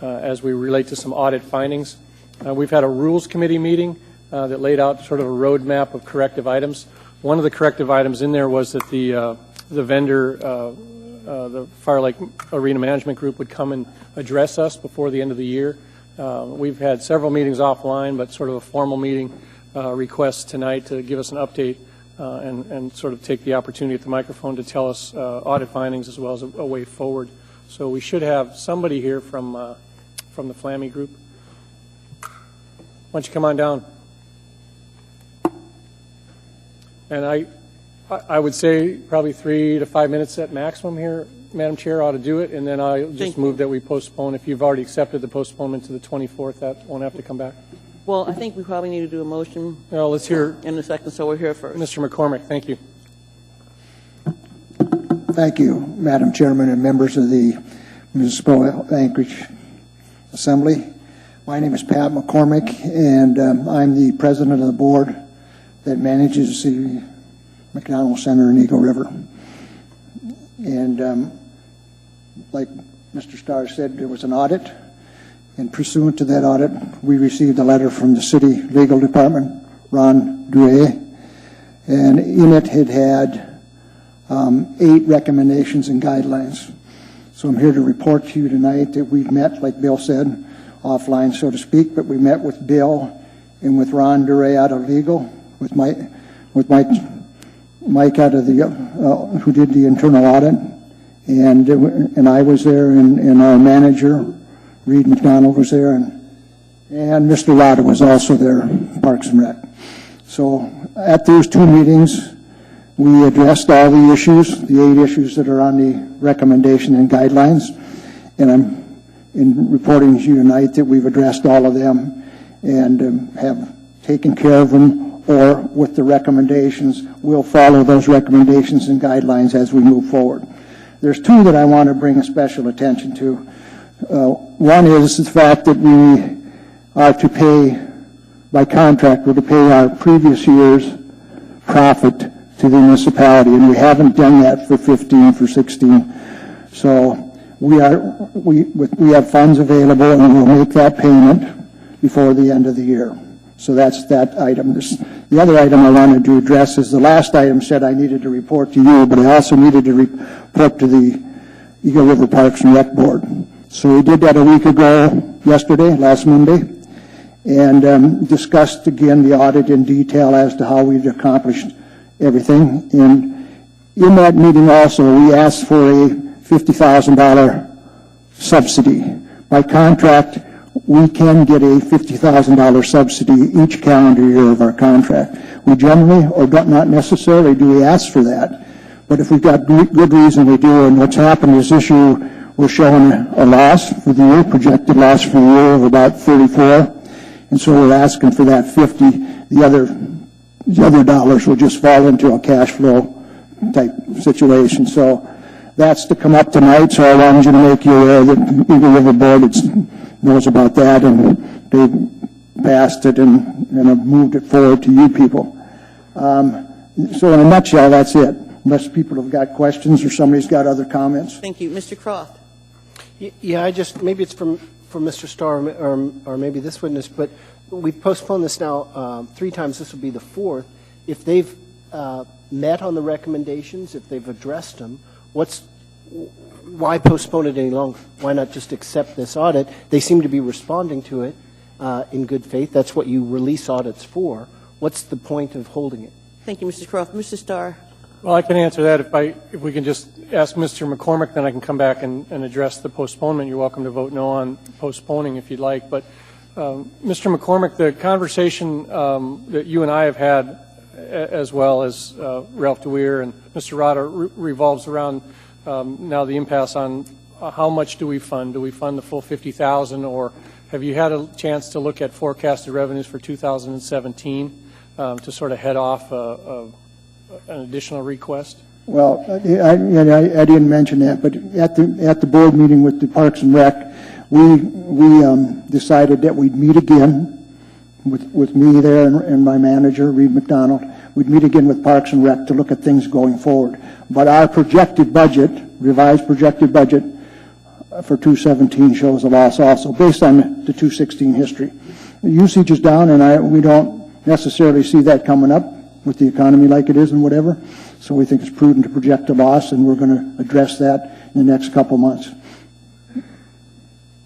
as we relate to some audit findings. We've had a Rules Committee meeting that laid out sort of a roadmap of corrective items. One of the corrective items in there was that the vendor, the Fire Lake Arena Management Group, would come and address us before the end of the year. We've had several meetings offline, but sort of a formal meeting request tonight to give us an update and sort of take the opportunity at the microphone to tell us audit findings as well as a way forward. So we should have somebody here from the Flammy Group. Why don't you come on down? And I would say probably 3 to 5 minutes at maximum here, Madam Chair, ought to do it, and then I'll just move that we postpone. If you've already accepted the postponement to the 24th, that won't have to come back. Well, I think we probably need to do a motion. No, let's hear in a second, so we're here first. Mr. McCormick. Thank you. Thank you, Madam Chairman and members of the Municipal Anchorage Assembly. My name is Pat McCormick, and I'm the president of the board that manages the McDonald Center in Eagle River. And like Mr. Starr said, there was an audit, and pursuant to that audit, we received a letter from the city legal department, Ron Duray, and in it had 8 recommendations and guidelines. So I'm here to report to you tonight that we've met, like Bill said, offline, so to speak, but we met with Bill and with Ron Duray out of legal, with Mike out of the who did the internal audit, and I was there, and our manager Reed McDonald was there, and Mr. Rada was also there, Parks and Rec. So at those 2 meetings, we addressed all the issues, the 8 issues that are on the recommendation and guidelines, and I'm reporting to you tonight that we've addressed all of them and have taken care of them, or with the recommendations, we'll follow those recommendations and guidelines as we move forward. There's 2 that I want to bring a special attention to. One is the fact that we are to pay, by contract, we're to pay our previous year's profit to the municipality, and we haven't done that for 15, for 16. So we have funds available, and we'll make that payment before the end of the year. So that's that item. The other item I wanted to address is the last item said I needed to report to you, but I also needed to report to the Eagle River Parks and Rec Board. So we did that a week ago, yesterday, last Monday, and discussed again the audit in detail as to how we've accomplished everything. And in that meeting also, we asked for a $50,000 subsidy. By contract, we can get a $50,000 subsidy each calendar year of our contract. We generally, or not necessarily, do we ask for that. But if we've got good reason we do, and what's happened is this year we're showing a loss for the year, projected loss for the year of about 34, and so we're asking for that 50. The other dollars will just fall into a cash flow type situation. So that's to come up tonight, so I wanted you to make you aware that Eagle River Board knows about that, and they passed it and have moved it forward to you people. So in a nutshell, that's it. Unless people have got questions or somebody's got other comments. Thank you. Mr. Croft. Yeah, maybe it's from Mr. Starr or maybe this witness, but we've postponed this now 3 times. This will be the 4th. If they've met on the recommendations, if they've addressed them, why postpone it any longer? Why not just accept this audit? They seem to be responding to it in good faith. That's what you release audits for. What's the point of holding it? Thank you, Mr. Croft. Mr. Starr. Well, I can answer that. If we can just ask Mr. McCormick, then I can come back and address the postponement. You're welcome to vote no on postponing if you'd like. But Mr. McCormick, the conversation that you and I have had, as well as Ralph DeWeer and Mr. Rada, revolves around now the impasse on how much do we fund? Do we fund the full $50,000, or have you had a chance to look at forecasted revenues for 2017 to sort of head off an additional request? Well, I didn't mention that, but at the board meeting with the Parks and Rec, we decided that we'd meet again with me there and my manager, Reed McDonald. We'd meet again with Parks and Rec to look at things going forward. But our projected budget, revised projected budget for 2017 shows a loss also, based on the 2016 history. The usage is down, and we don't necessarily see that coming up with the economy like it is and whatever. So we think it's prudent to project a loss, and we're going to address that in the next couple months.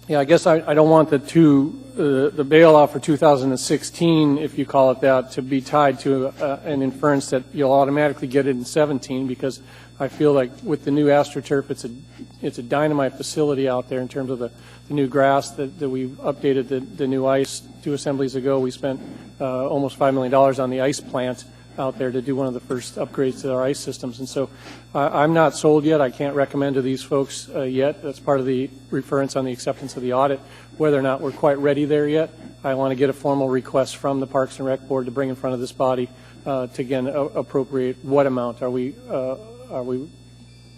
Yeah, I guess I don't want the bailout for 2016, if you call it that, to be tied to an inference that you'll automatically get it in 17, because I feel like with the new AstroTurf, it's a dynamite facility out there in terms of the new grass that we updated, the new ice 2 assemblies ago. We spent almost $5 million on the ice plant out there to do one of the first upgrades to our ice systems. And so I'm not sold yet. I can't recommend to these folks yet. That's part of the reference on the acceptance of the audit. Whether or not we're quite ready there yet, I want to get a formal request from the Parks and Rec Board to bring in front of this body to again appropriate what amount. Are we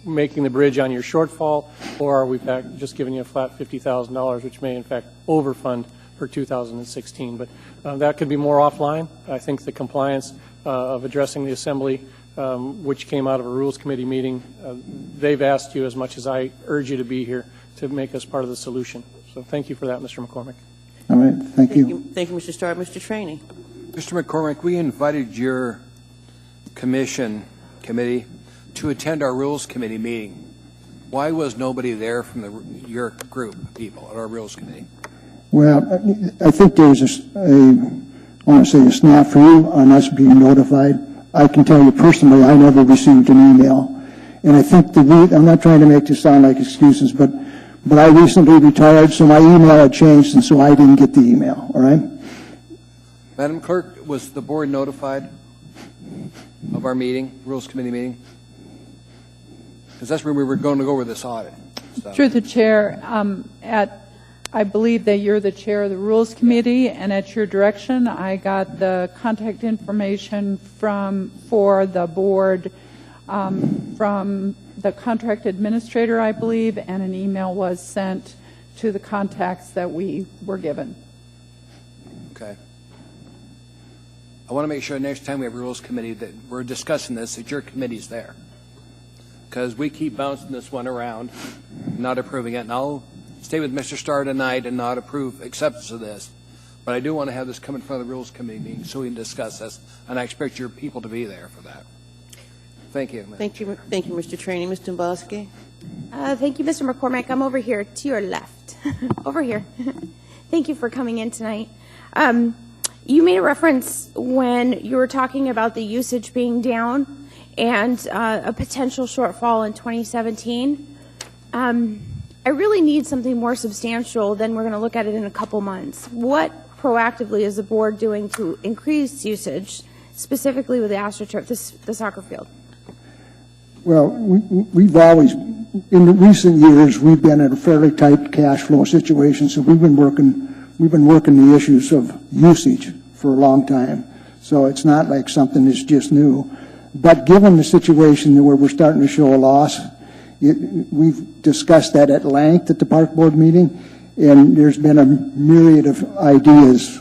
making the bridge on your shortfall, or are we just giving you a flat $50,000, which may in fact overfund for 2016? But that could be more offline. I think the compliance of addressing the assembly, which came out of a Rules Committee meeting, they've asked you as much as I urge you to be here to make us part of the solution. So thank you for that, Mr. McCormick. All right, thank you. Thank you, Mr. Starr. Mr. Trainee. Mr. McCormick, we invited your committee to attend our Rules Committee meeting. Why was nobody there from your group of people at our Rules Committee? Well, I think there's I want to say a snafu on us being notified. I can tell you personally, I never received an email. And I think I'm not trying to make this sound like excuses, but I recently retired, so my email had changed, and so I didn't get the email, all right? Madam Clerk, was the board notified of our meeting, Rules Committee meeting? Because that's where we were going to go over this audit. So. Through the chair, I believe that you're the chair of the Rules Committee, and at your direction, I got the contact information for the board from the contract administrator, I believe, and an email was sent to the contacts that we were given. Okay. I want to make sure next time we have a Rules Committee that we're discussing this, that your committee's there. Because we keep bouncing this one around, not approving it, and I'll stay with Mr. Starr tonight and not approve acceptance of this. But I do want to have this come in front of the Rules Committee meeting so we can discuss this, and I expect your people to be there for that. Thank you. Thank you, Mr. Trainee. Ms. Dombowski. Thank you, Mr. McCormick. I'm over here to your left. Over here. Thank you for coming in tonight. You made a reference when you were talking about the usage being down and a potential shortfall in 2017. I really need something more substantial than we're going to look at it in a couple months. What proactively is the board doing to increase usage, specifically with the AstroTurf, the soccer field? Well, we've always, in the recent years, we've been in a fairly tight cash flow situation, so we've been working the issues of usage for a long time. So it's not like something that's just new. But given the situation where we're starting to show a loss, we've discussed that at length at the Park Board meeting, and there's been a myriad of ideas,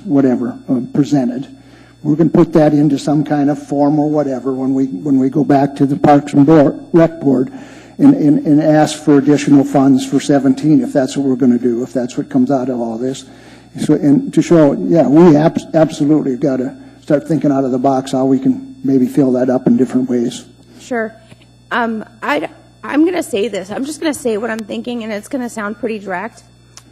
presented. We're going to put that into some kind of form or whatever when we go back to the Parks and Rec Board and ask for additional funds for 17, if that's what we're going to do, if that's what comes out of all this. So, and to show, yeah, we absolutely got to start thinking out of the box how we can maybe fill that up in different ways. Sure. I'm going to say this. I'm just going to say what I'm thinking, and it's going to sound pretty direct.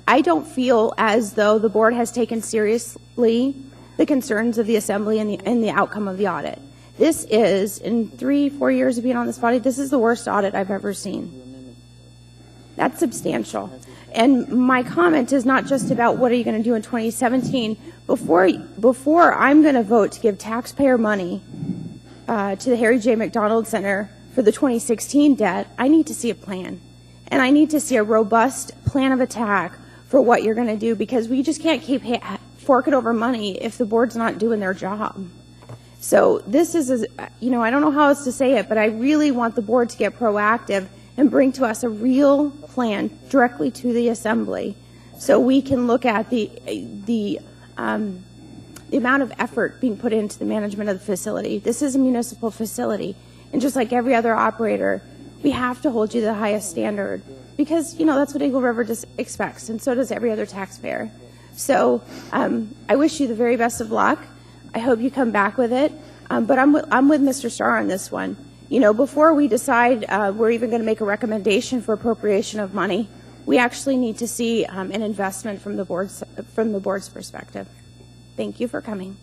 I don't feel as though the board has taken seriously the concerns of the Assembly and the outcome of the audit. This is, in 3-4 years of being on this body, this is the worst audit I've ever seen. That's substantial. And my comment is not just about what are you going to do in 2017. Before I'm going to vote to give taxpayer money to the Harry J. McDonald Center for the 2016 debt, I need to see a plan. And I need to see a robust plan of attack for what you're going to do, because we just can't keep forking over money if the board's not doing their job. So this is, I don't know how else to say it, but I really want the board to get proactive and bring to us a real plan directly to the Assembly so we can look at the amount of effort being put into the management of the facility. This is a municipal facility, and just like every other operator, we have to hold you to the highest standard because, that's what Eagle River just expects, and so does every other taxpayer. So I wish you the very best of luck. I hope you come back with it. But I'm with Mr. Starr on this one. You know, before we decide we're even going to make a recommendation for appropriation of money, we actually need to see an investment from the board's perspective. Thank you for coming.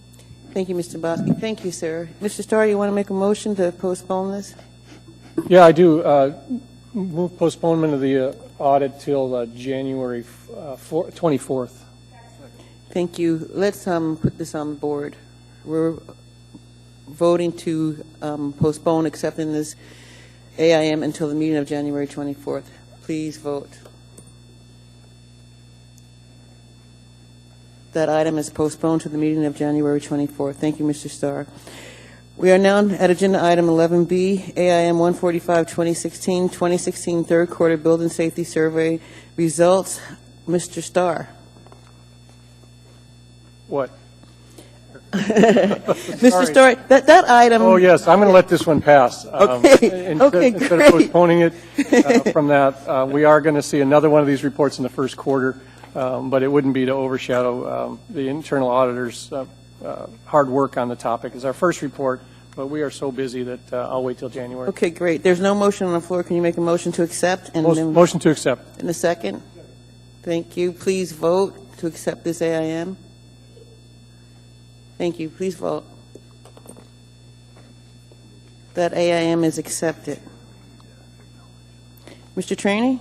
Thank you, Mr. Bosky. Thank you, sir. Mr. Starr, you want to make a motion to postpone this? Yeah, I do. Move postponement of the audit till January 24th. Thank you. Let's put this on the board. We're voting to postpone accepting this AIM until the meeting of January 24th. Please vote. That item is postponed to the meeting of January 24th. Thank you, Mr. Starr. We are now at agenda item 11B, AIM 145 2016 third quarter building safety survey results. Mr. Starr. What? Mr. Starr, that item. Oh, yes, I'm going to let this one pass. Okay, Instead of postponing it from that, we are going to see another one of these reports in the first quarter, but it wouldn't be to overshadow the internal auditor's hard work on the topic. It's our first report, but we are so busy that I'll wait till January. Okay, great. There's no motion on the floor. Can you make a motion to accept? And motion to accept. In a second. Thank you. Please vote to accept this AIM. Thank you. Please vote. That AIM is accepted. Mr. Trainee?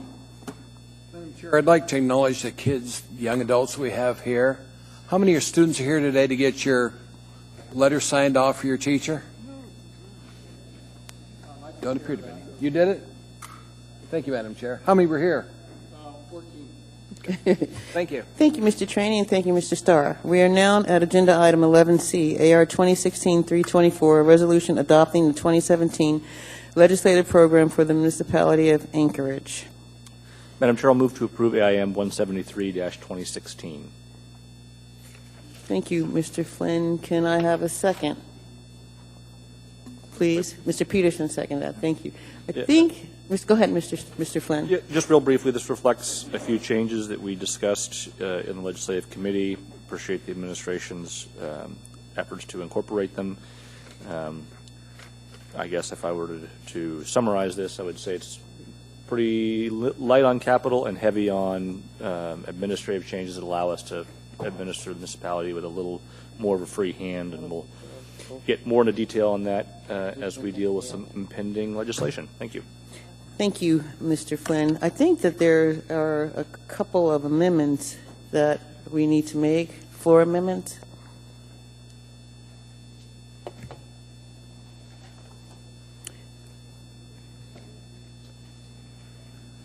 Madam Chair, I'd like to acknowledge the kids, young adults we have here. How many of your students are here today to get your letter signed off for your teacher? Don't appear to be. You did it? Thank you, Madam Chair. How many were here? 14. Thank you. Thank you, Mr. Trainee, and thank you, Mr. Starr. We are now at agenda item 11C, AR 2016-324, a resolution adopting the 2017 legislative program for the municipality of Anchorage. Madam Chair, I'll move to approve AIM 173-2016. Thank you, Mr. Flynn. Can I have a second? Please. Mr. Peterson, second that. Thank you. Go ahead, Mr. Flynn. Yeah, just real briefly, this reflects a few changes that we discussed in the legislative committee. Appreciate the administration's efforts to incorporate them. I guess if I were to summarize this, I would say it's pretty light on capital and heavy on administrative changes that allow us to administer the municipality with a little more of a free hand, and we'll get more into detail on that as we deal with some impending legislation. Thank you. Thank you, Mr. Flynn. I think that there are a couple of amendments that we need to make, floor amendments.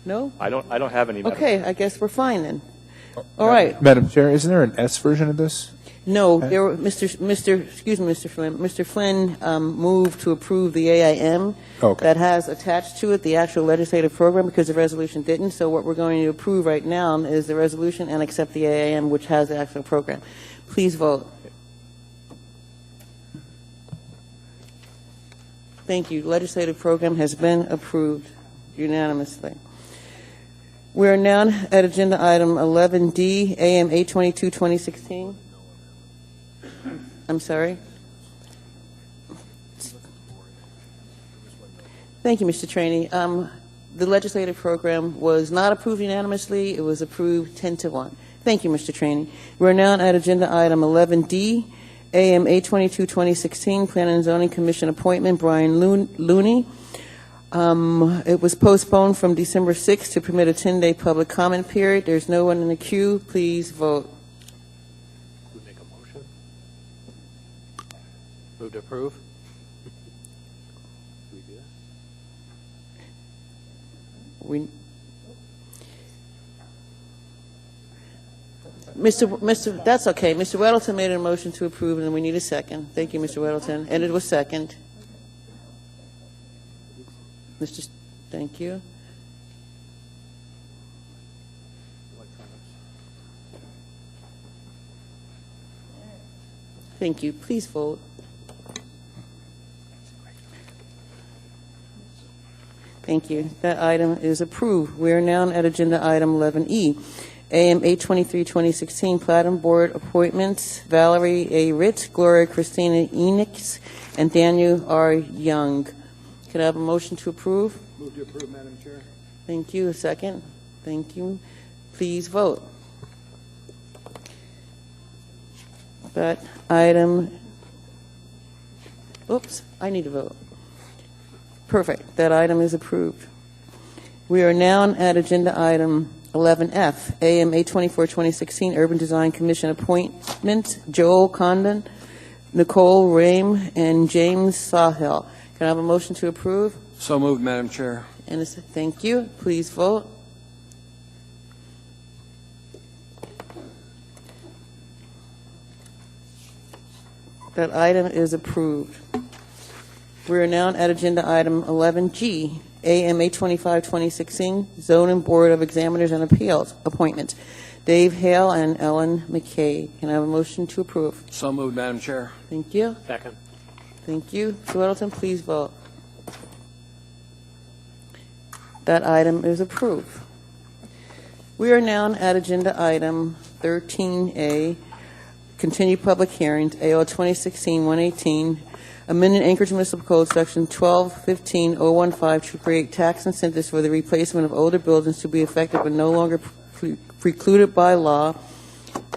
No? I don't have any. Okay, I guess we're fine then. All right. Madam Chair, isn't there an S version of this? No, there were, Mr. Flynn. Mr. Flynn moved to approve the AIM that has attached to it the actual legislative program because the resolution didn't. So what we're going to approve right now is the resolution and accept the AIM, which has the actual program. Please vote. Thank you. Legislative program has been approved unanimously. We are now at agenda item 11D, AM 822, 2016. I'm sorry. Thank you, Mr. Trainee. The legislative program was not approved unanimously. It was approved 10-1. Thank you, Mr. Trainee. We're now at agenda item 11D, AM 822, 2016, Planning and Zoning Commission appointment, Brian Looney. It was postponed from December 6th to permit a 10-day public comment period. There's no one in the queue. Please vote. Move to approve. That's okay. Mr. Weddleton made a motion to approve, and we need a second. Thank you, Mr. Weddleton. And it was second. Thank you. Thank you. Please vote. Thank you. That item is approved. We are now at agenda item 11E, AM 823, 2016, Platinum Board appointments, Valerie A. Ritz, Gloria Christina Enix, and Daniel R. Young. Can I have a motion to approve? Move to approve, Madam Chair. Thank you. A second? Thank you. Please vote. That item, oops, I need to vote. Perfect. That item is approved. We are now at agenda item 11F, AM 824, 2016, Urban Design Commission appointment, Joel Condon, Nicole Rame, and James Sahel. Can I have a motion to approve? So moved, Madam Chair. And thank you. Please vote. That item is approved. We are now at agenda item 11G, AM 825, 2016, Zoning Board of Examiners and Appeals appointments, Dave Hale and Ellen McKay. Can I have a motion to approve? So moved, Madam Chair. Thank you. Second. Thank you. Mr. Weddleton, please vote. That item is approved. We are now at agenda item 13A, continued public hearings, AO 2016-118, amending Anchorage Municipal Code Section 1215-015 to create tax incentives for the replacement of older buildings to be effective but no longer precluded by law.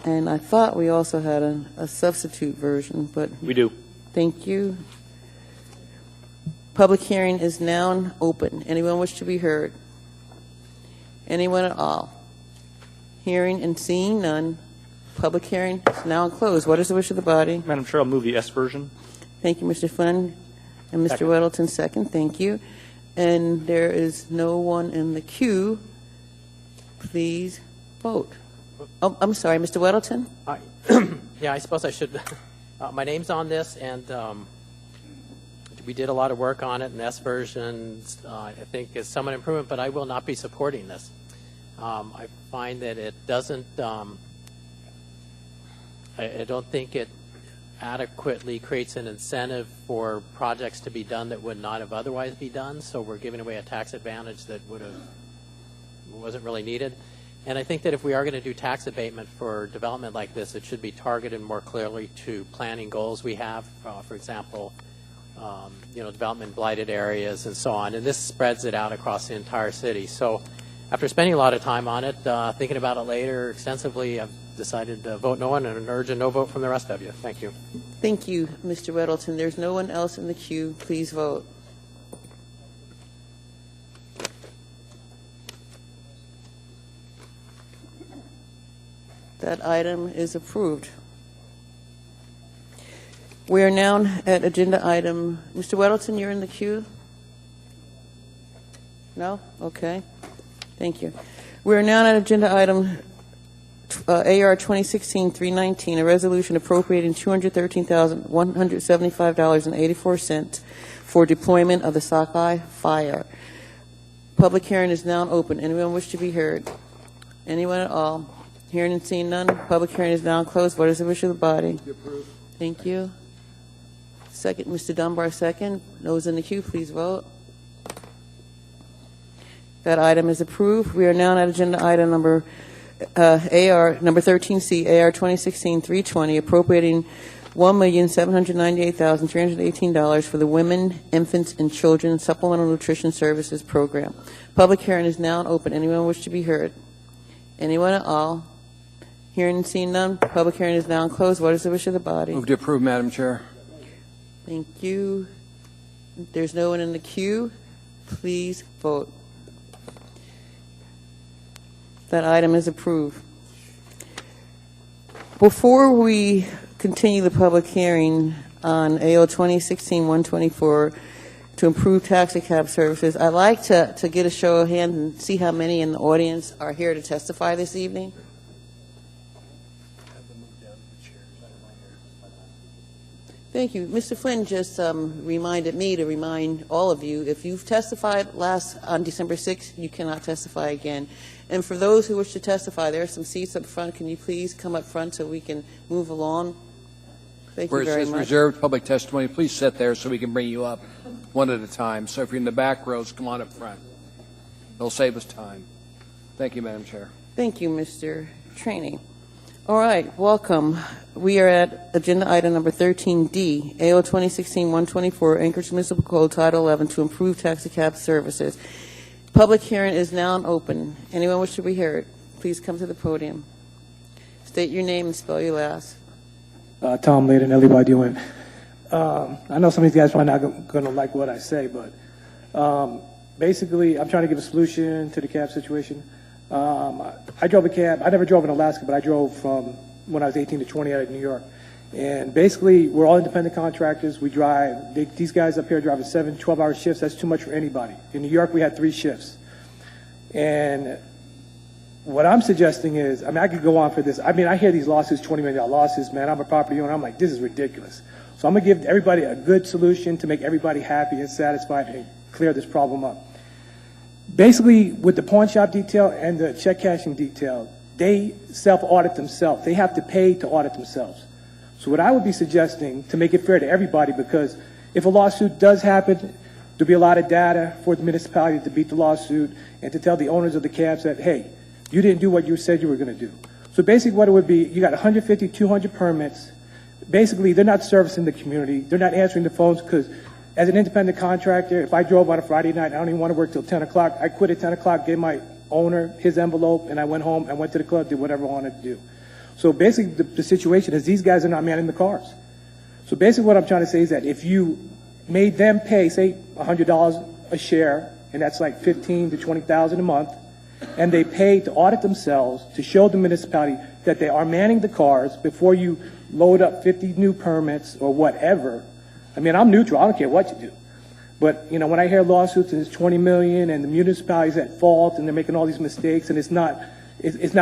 And I thought we also had a substitute version, but We do. thank you. Public hearing is now open. Anyone wish to be heard? Anyone at all? Hearing and seeing none. Public hearing is now closed. What is the wish of the body? Madam Chair, I'll move the S version. Thank you, Mr. Flynn. And Mr. Second. Weddleton, second. Thank you. And there is no one in the queue. Please vote. Oh, I'm sorry, Mr. Weddleton? Yeah, I suppose I should. My name's on this, and we did a lot of work on it, and S version, I think, is somewhat improvement, but I will not be supporting this. I find that it doesn't, I don't think it adequately creates an incentive for projects to be done that would not have otherwise be done, so we're giving away a tax advantage that wasn't really needed. And I think that if we are going to do tax abatement for development like this, it should be targeted more clearly to planning goals we have, for example, development in blighted areas and so on. And this spreads it out across the entire city. So after spending a lot of time on it, thinking about it later extensively, I've decided to vote no, and urge a no vote from the rest of you. Thank you. Thank you, Mr. Weddleton. There's no one else in the queue. Please vote. That item is approved. We are now at agenda item. Mr. Weddleton, you're in the queue? No? Okay. Thank you. We are now at agenda item AR 2016-319, a resolution appropriating $213,175.84 for deployment of the Sockeye Fire. Public hearing is now open. Anyone wish to be heard? Anyone at all? Hearing and seeing none. Public hearing is now closed. What is the wish of the body? Thank you. Second, Mr. Dunbar, second. Those in the queue, please vote. That item is approved. We are now at agenda item number 13C, AR 2016-320, appropriating $1,798,318 for the Women, Infants, and Children Supplemental Nutrition Services Program. Public hearing is now open. Anyone wish to be heard? Anyone at all? Hearing and seeing none. Public hearing is now closed. What is the wish of the body? Move to approve, Madam Chair. Thank you. There's no one in the queue. Please vote. That item is approved. Before we continue the public hearing on AO 2016-124 to improve taxi cab services, I'd like to get a show of hands and see how many in the audience are here to testify this evening. Thank you. Mr. Flynn just reminded me to remind all of you, if you've testified on December 6th, you cannot testify again. And for those who wish to testify, there are some seats up front. Can you please come up front so we can move along? Thank you very much. Where it says reserved public testimony, please sit there so we can bring you up one at a time. So if you're in the back rows, come on up front. It'll save us time. Thank you, Madam Chair. Thank you, Mr. Trainee. All right, welcome. We are at agenda item number 13D, AO 2016-124, Anchorage Municipal Code Title 11 to improve taxi cab services. Public hearing is now open. Anyone wish to be heard, please come to the podium. State your name and spell your last. Tom Layden, LEYDON. I know some of these guys are probably not going to like what I say, but basically, I'm trying to give a solution to the cab situation. I drove a cab. I never drove in Alaska, but I drove from when I was 18 to 20 out of New York. And basically, we're all independent contractors. We drive. These guys up here driving 7, 12-hour shifts. That's too much for anybody. In New York, we had 3 shifts. And what I'm suggesting is, I mean, I could go on for this. I mean, I hear these lawsuits, $20 million lawsuits, man. I'm a property owner. I'm like, this is ridiculous. So I'm going to give everybody a good solution to make everybody happy and satisfied and clear this problem up. Basically, with the pawn shop detail and the check cashing detail, they self-audit themselves. They have to pay to audit themselves. So what I would be suggesting, to make it fair to everybody, because if a lawsuit does happen, there'll be a lot of data for the municipality to beat the lawsuit and to tell the owners of the cabs that, hey, you didn't do what you said you were going to do. So basically what it would be, you got 150, 200 permits. Basically, they're not servicing the community. They're not answering the phones because as an independent contractor, if I drove on a Friday night, I don't even want to work till 10 o'clock. I quit at 10 o'clock, gave my owner his envelope, and I went home and went to the club, did whatever I wanted to do. So basically, the situation is these guys are not manning the cars. So basically what I'm trying to say is that if you made them pay, say, $100 a share, and that's like $15,000 to $20,000 a month, and they pay to audit themselves to show the municipality that they are manning the cars before you load up 50 new permits or whatever. I mean, I'm neutral. I don't care what you do. But, you know, when I hear lawsuits and it's $20 million and the municipality's at fault and they're making all these mistakes and it's not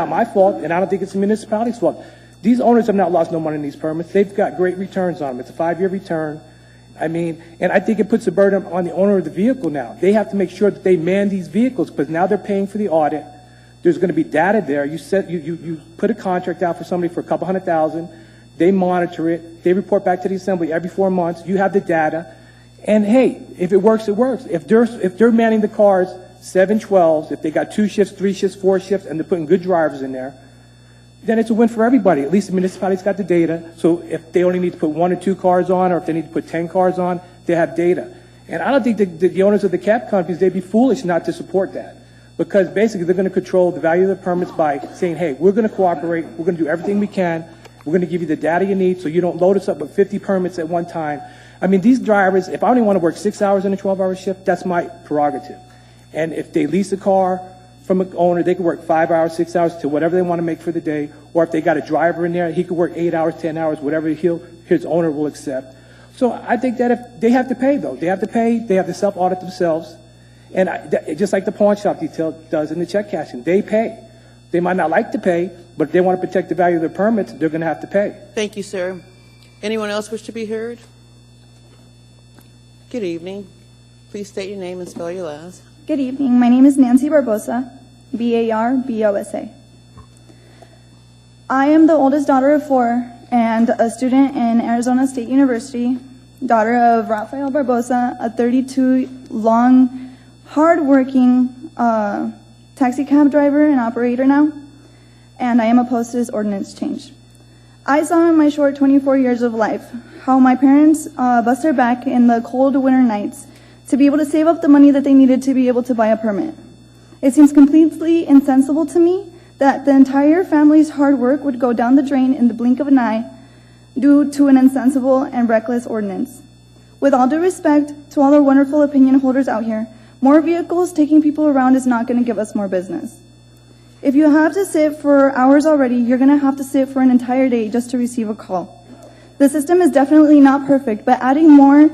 my fault and I don't think it's the municipality's fault. These owners have not lost no money in these permits. They've got great returns on them. It's a 5-year return. I mean, and I think it puts a burden on the owner of the vehicle now. They have to make sure that they man these vehicles because now they're paying for the audit. There's going to be data there. You put a contract out for somebody for a couple $100,000. They monitor it. They report back to the assembly every 4 months. You have the data. And hey, if it works, it works. If they're manning the cars 7/12s, if they got 2 shifts, 3 shifts, 4 shifts, and they're putting good drivers in there, then it's a win for everybody. At least the municipality's got the data. So if they only need to put 1 or 2 cars on, or if they need to put 10 cars on, they have data. And I don't think the owners of the cab companies, they'd be foolish not to support that. Because basically they're going to control the value of the permits by saying, hey, we're going to cooperate. We're going to do everything we can. We're going to give you the data you need so you don't load us up with 50 permits at one time. I mean, these drivers, if I only want to work 6 hours in a 12-hour shift, that's my prerogative. And if they lease a car from an owner, they can work 5 hours, 6 hours to whatever they want to make for the day. Or if they got a driver in there, he could work 8 hours, 10 hours, whatever his owner will accept. So I think that if they have to pay, though. They have to pay. They have to self-audit themselves. And just like the pawn shop detail does in the check cashing, they pay. They might not like to pay, but if they want to protect the value of their permits, they're going to have to pay. Thank you, sir. Anyone else wish to be heard? Good evening. Please state your name and spell your last. Good evening. My name is Nancy Barbosa, B-A-R-B-O-S-A. I am the oldest daughter of 4 and a student in Arizona State University, daughter of Rafael Barbosa, a 32-long, hard-working taxi cab driver and operator now, and I am opposed to this ordinance change. I saw in my short 24 years of life how my parents bust their back in the cold winter nights to be able to save up the money that they needed to be able to buy a permit. It seems completely insensible to me that the entire family's hard work would go down the drain in the blink of an eye due to an insensible and reckless ordinance. With all due respect to all the wonderful opinion holders out here, more vehicles taking people around is not going to give us more business. If you have to sit for hours already, you're going to have to sit for an entire day just to receive a call. The system is definitely not perfect, but adding more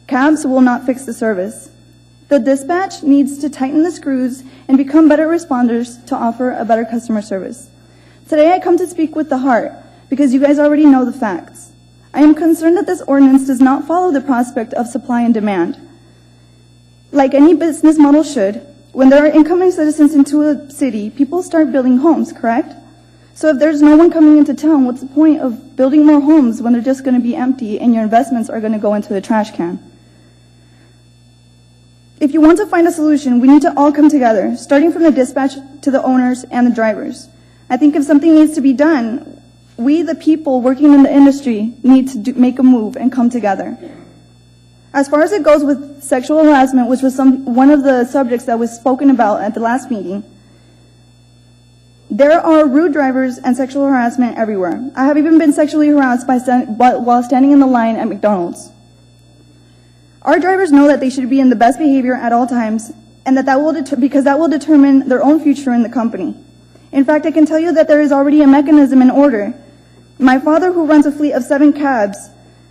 cabs will not fix the service. The dispatch needs to tighten the screws and become better responders to offer a better customer service. Today I come to speak with the heart because you guys already know the facts. I am concerned that this ordinance does not follow the prospect of supply and demand. Like any business model should, when there are incoming citizens into a city, people start building homes, correct? So if there's no one coming into town, what's the point of building more homes when they're just going to be empty and your investments are going to go into the trash can? If you want to find a solution, we need to all come together, starting from the dispatch to the owners and the drivers. I think if something needs to be done, we, the people working in the industry, need to make a move and come together. As far as it goes with sexual harassment, which was one of the subjects that was spoken about at the last meeting, there are rude drivers and sexual harassment everywhere. I have even been sexually harassed while standing in the line at McDonald's. Our drivers know that they should be in the best behavior at all times, and because that will determine their own future in the company. In fact, I can tell you that there is already a mechanism in order. My father, who runs a fleet of 7 cabs,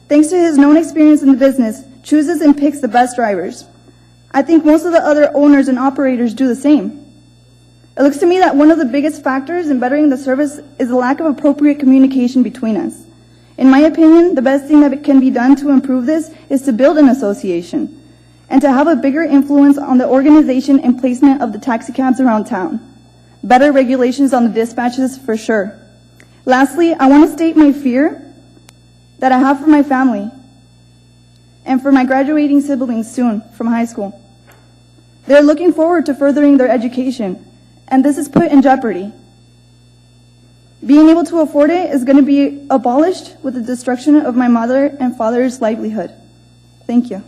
thanks to his known experience in the business, chooses and picks the best drivers. I think most of the other owners and operators do the same. It looks to me that one of the biggest factors in bettering the service is the lack of appropriate communication between us. In my opinion, the best thing that can be done to improve this is to build an association and to have a bigger influence on the organization and placement of the taxi cabs around town. Better regulations on the dispatches for sure. Lastly, I want to state my fear that I have for my family and for my graduating siblings soon from high school. They're looking forward to furthering their education, and this is put in jeopardy. Being able to afford it is going to be abolished with the destruction of my mother and father's livelihood. Thank you.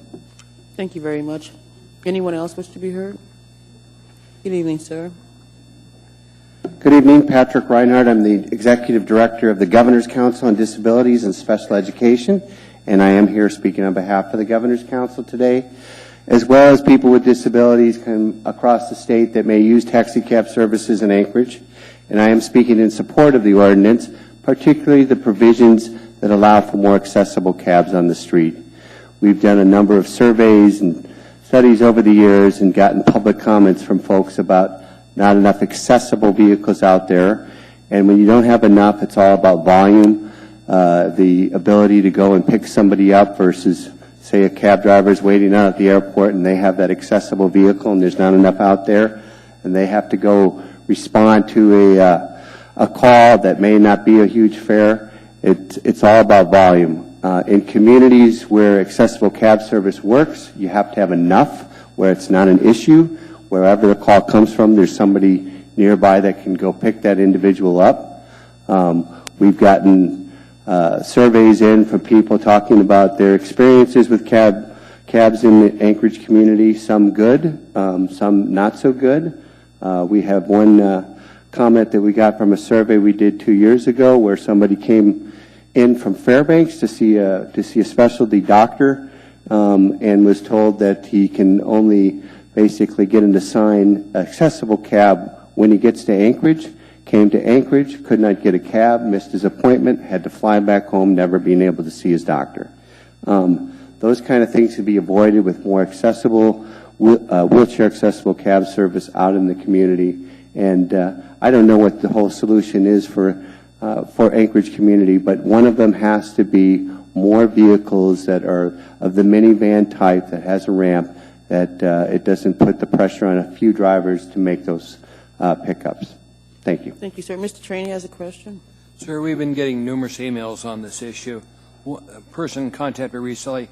Thank you very much. Anyone else wish to be heard? Good evening, sir. Good evening, Patrick Reinhardt. I'm the Executive Director of the Governor's Council on Disabilities and Special Education, and I am here speaking on behalf of the Governor's Council today, as well as people with disabilities across the state that may use taxi cab services in Anchorage. And I am speaking in support of the ordinance, particularly the provisions that allow for more accessible cabs on the street. We've done a number of surveys and studies over the years and gotten public comments from folks about not enough accessible vehicles out there. And when you don't have enough, it's all about volume, the ability to go and pick somebody up versus, say, a cab driver is waiting out at the airport and they have that accessible vehicle and there's not enough out there, and they have to go respond to a call that may not be a huge fare. It's all about volume. In communities where accessible cab service works, you have to have enough where it's not an issue. Wherever the call comes from, there's somebody nearby that can go pick that individual up. We've gotten surveys in from people talking about their experiences with cabs in the Anchorage community, some good, some not so good. We have one comment that we got from a survey we did 2 years ago where somebody came in from Fairbanks to see a specialty doctor and was told that he can only basically get an assigned accessible cab when he gets to Anchorage. Came to Anchorage, could not get a cab, missed his appointment, had to fly back home, never being able to see his doctor. Those kind of things could be avoided with more accessible, wheelchair accessible cab service out in the community. And I don't know what the whole solution is for Anchorage community, but one of them has to be more vehicles that are of the minivan type that has a ramp, that it doesn't put the pressure on a few drivers to make those pickups. Thank you. Thank you, sir. Mr. Trainee has a question. Sir, we've been getting numerous emails on this issue. A person contacted me recently,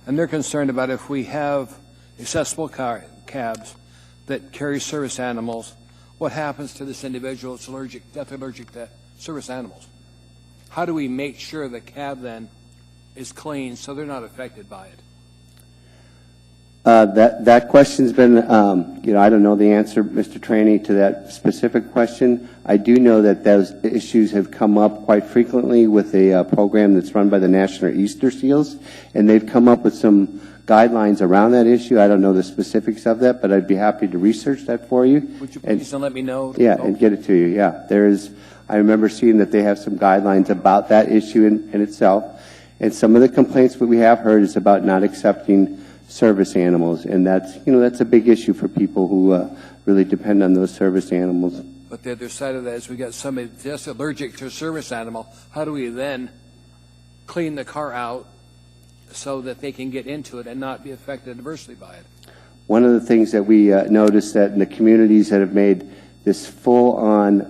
and they're concerned about if we have accessible cabs that carry service animals, what happens to this individual that's deathly allergic to service animals? How do we make sure the cab then is clean so they're not affected by it? That question's been, I don't know the answer, Mr. Trainee, to that specific question. I do know that those issues have come up quite frequently with a program that's run by the National Easter Seals, and they've come up with some guidelines around that issue. I don't know the specifics of that, but I'd be happy to research that for you. Would you please let me know? Yeah, and get it to you, yeah. I remember seeing that they have some guidelines about that issue in itself, and some of the complaints that we have heard is about not accepting service animals, and that's a big issue for people who really depend on those service animals. But the other side of that is we got somebody just allergic to a service animal. How do we then clean the car out so that they can get into it and not be affected adversely by it? One of the things that we noticed that in the communities that have made this full-on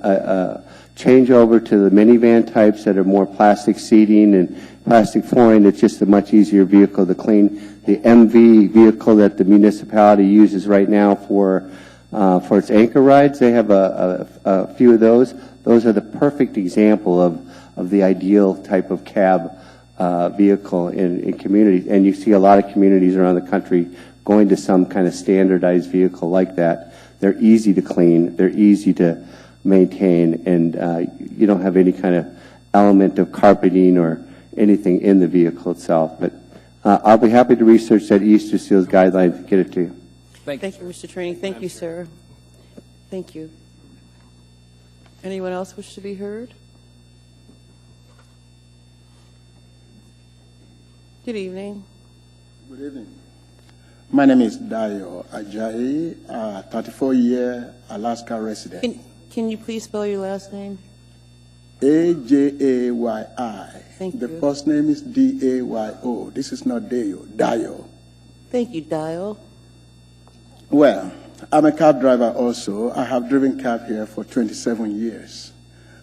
change over to the minivan types that are more plastic seating and plastic flooring. It's just a much easier vehicle to clean. The MV vehicle that the municipality uses right now for its anchor rides, they have a few of those. Those are the perfect example of the ideal type of cab vehicle in communities. And you see a lot of communities around the country going to some kind of standardized vehicle like that. They're easy to clean, they're easy to maintain, and you don't have any kind of element of carpeting or anything in the vehicle itself. But I'll be happy to research that Easter Seals guidelines and get it to you. Thank you, Mr. Trini. Thank you, sir. Thank you. Anyone else wish to be heard? Good evening. Good evening. My name is Dayo Ajayi, 34-year Alaska resident. Can you please spell your last name? A-J-A-Y-I. Thank The you. first name is D-A-Y-O. This is not Dayo, Dayo. Thank you, Dial. Well, I'm a cab driver also. I have driven cab here for 27 years.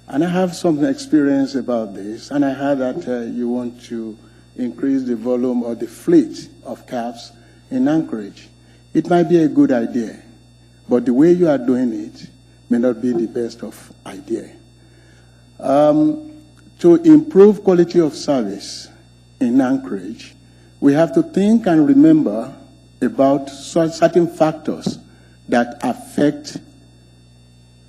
And I have some experience about this, and I heard that you want to increase the volume or the fleet of cabs in Anchorage. It might be a good idea, but the way you are doing it may not be the best of idea. To improve quality of service in Anchorage, we have to think and remember about certain factors that affect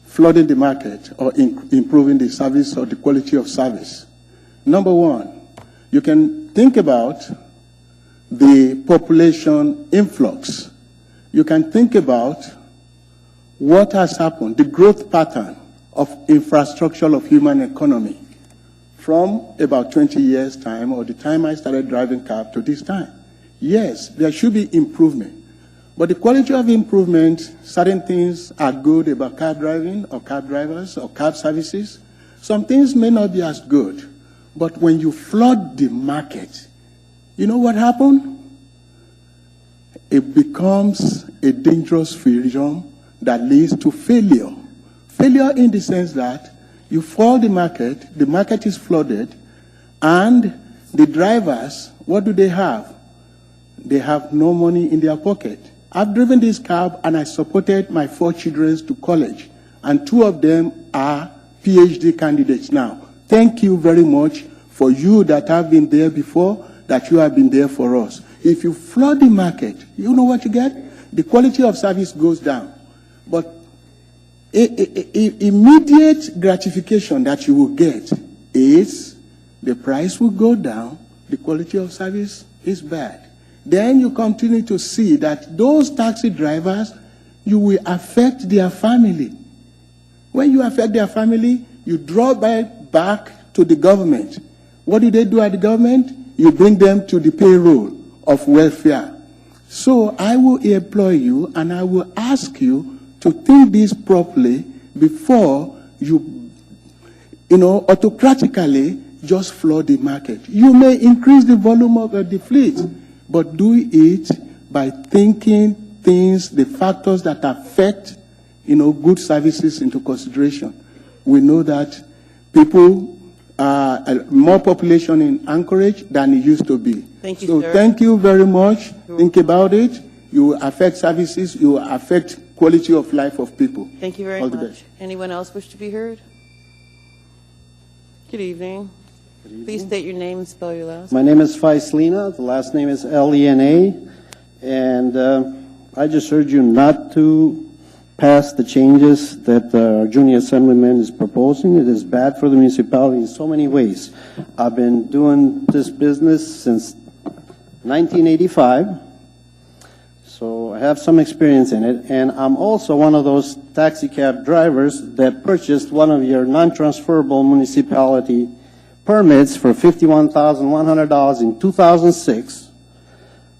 flooding the market or improving the service or the quality of service. Number one, you can think about the population influx. You can think about what has happened, the growth pattern of infrastructure of human economy from about 20 years' time, or the time I started driving cab to this time. Yes, there should be improvement. But the quality of improvement, certain things are good about cab driving or cab drivers or cab services. Some things may not be as good. But when you flood the market, you know what happened? It becomes a dangerous fusion that leads to failure. Failure in the sense that you flood the market is flooded, and the drivers, what do they have? They have no money in their pocket. I've driven this cab and I supported my 4 children to college, and 2 of them are PhD candidates now. Thank you very much for you that have been there before, that you have been there for us. If you flood the market, you know what you get? The quality of service goes down. But immediate gratification that you will get is the price will go down, the quality of service is bad. Then you continue to see that those taxi drivers, you will affect their family. When you affect their family, you draw back to the government. What do they do at the government? You bring them to the payroll of welfare. So I will employ you and I will ask you to think this properly before you autocratically just flood the market. You may increase the volume of the fleet, but do it by thinking things, the factors that affect, good services into consideration. We know that people more population in Anchorage than it used to be. Thank you, so sir. thank you very much. Think about it. You will affect services. You will affect quality of life of people. Thank you very All much. the best. Anyone else wish to be heard? Good evening. Please state your name and spell your last. My name is Faislina. The last name is Lena. And I just urge you not to pass the changes that our junior assemblyman is proposing. It is bad for the municipality in so many ways. I've been doing this business since 1985, so I have some experience in it. And I'm also one of those taxi cab drivers that purchased one of your non-transferable municipality permits for $51,100 in 2006.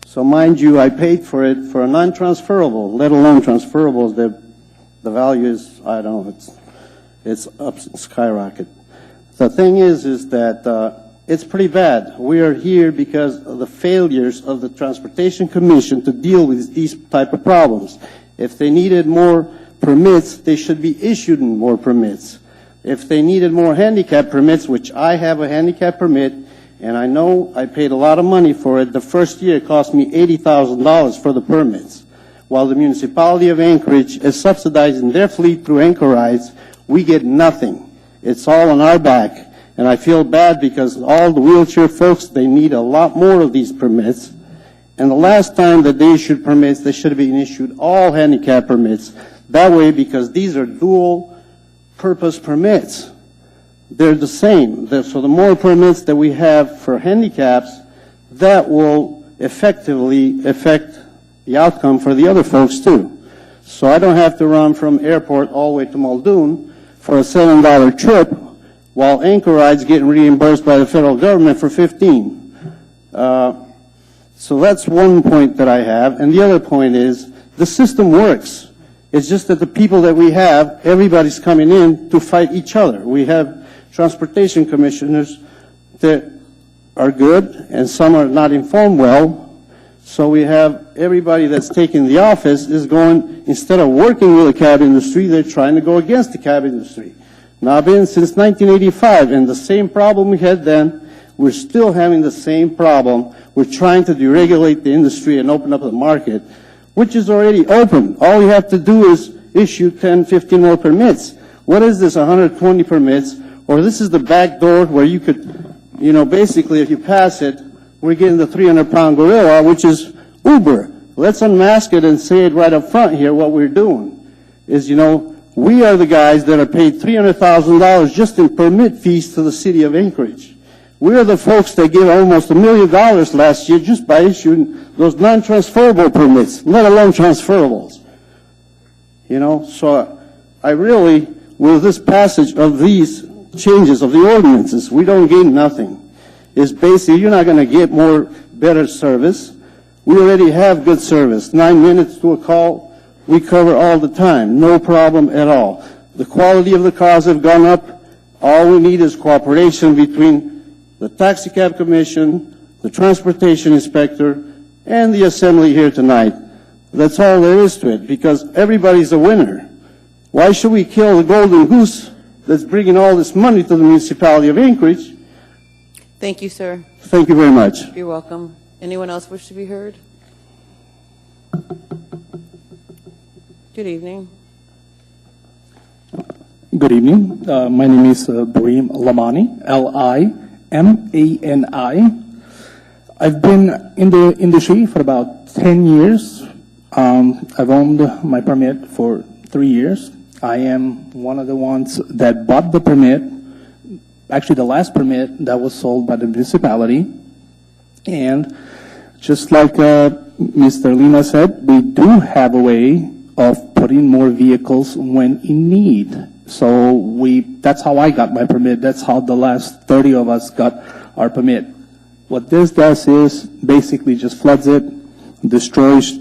So mind you, I paid for it for a non-transferable, let alone transferables. The value is, I don't know, it's up, skyrocket. The thing is that it's pretty bad. We are here because of the failures of the Transportation Commission to deal with these type of problems. If they needed more permits, they should be issued more permits. If they needed more handicap permits, which I have a handicap permit, and I know I paid a lot of money for it, the first year it cost me $80,000 for the permits. While the municipality of Anchorage is subsidizing their fleet through Anchor Rides, we get nothing. It's all on our back. And I feel bad because all the wheelchair folks, they need a lot more of these permits. And the last time that they issued permits, they should have been issued all handicap permits. That way, because these are dual purpose permits. They're the same. So the more permits that we have for handicaps, that will effectively affect the outcome for the other folks too. So I don't have to run from airport all the way to Muldoon for a $7 trip, while Anchor Ride's getting reimbursed by the federal government for $15. So that's one point that I have. And the other point is, the system works. It's just that the people that we have, everybody's coming in to fight each other. We have transportation commissioners that are good, and some are not informed well. So we have everybody that's taking the office is going, instead of working with the cab industry, they're trying to go against the cab industry. Now, I've been since 1985, and the same problem we had then, we're still having the same problem. We're trying to deregulate the industry and open up the market, which is already open. All you have to do is issue 10, 15 more permits. What is this, 120 permits? Or this is the back door where you could, basically if you pass it, we're getting the 300-pound gorilla, which is Uber. Let's unmask it and say it right up front here. What we're doing is, we are the guys that are paid $300,000 just in permit fees to the city of Anchorage. We are the folks that gave almost $1 million last year just by issuing those non-transferable permits, let alone transferables. So I really, with this passage of these changes of the ordinances, we don't gain nothing. It's basically, you're not going to get better service. We already have good service. 9 minutes to a call, we cover all the time. No problem at all. The quality of the cars have gone up. All we need is cooperation between the Taxi Cab Commission, the Transportation Inspector, and the Assembly here tonight. That's all there is to it, because everybody's a winner. Why should we kill the golden goose that's bringing all this money to the municipality of Anchorage? Thank you, sir. Thank you very much. You're welcome. Anyone else wish to be heard? Good evening. Good evening. My name is Barim Lamani, L-I-M-A-N-I. I've been in the industry for about 10 years. I've owned my permit for 3 years. I am one of the ones that bought the permit, actually the last permit that was sold by the municipality. And just like Mr. Lima said, we do have a way of putting more vehicles when in need. So that's how I got my permit. That's how the last 30 of us got our permit. What this does is basically just floods it, destroys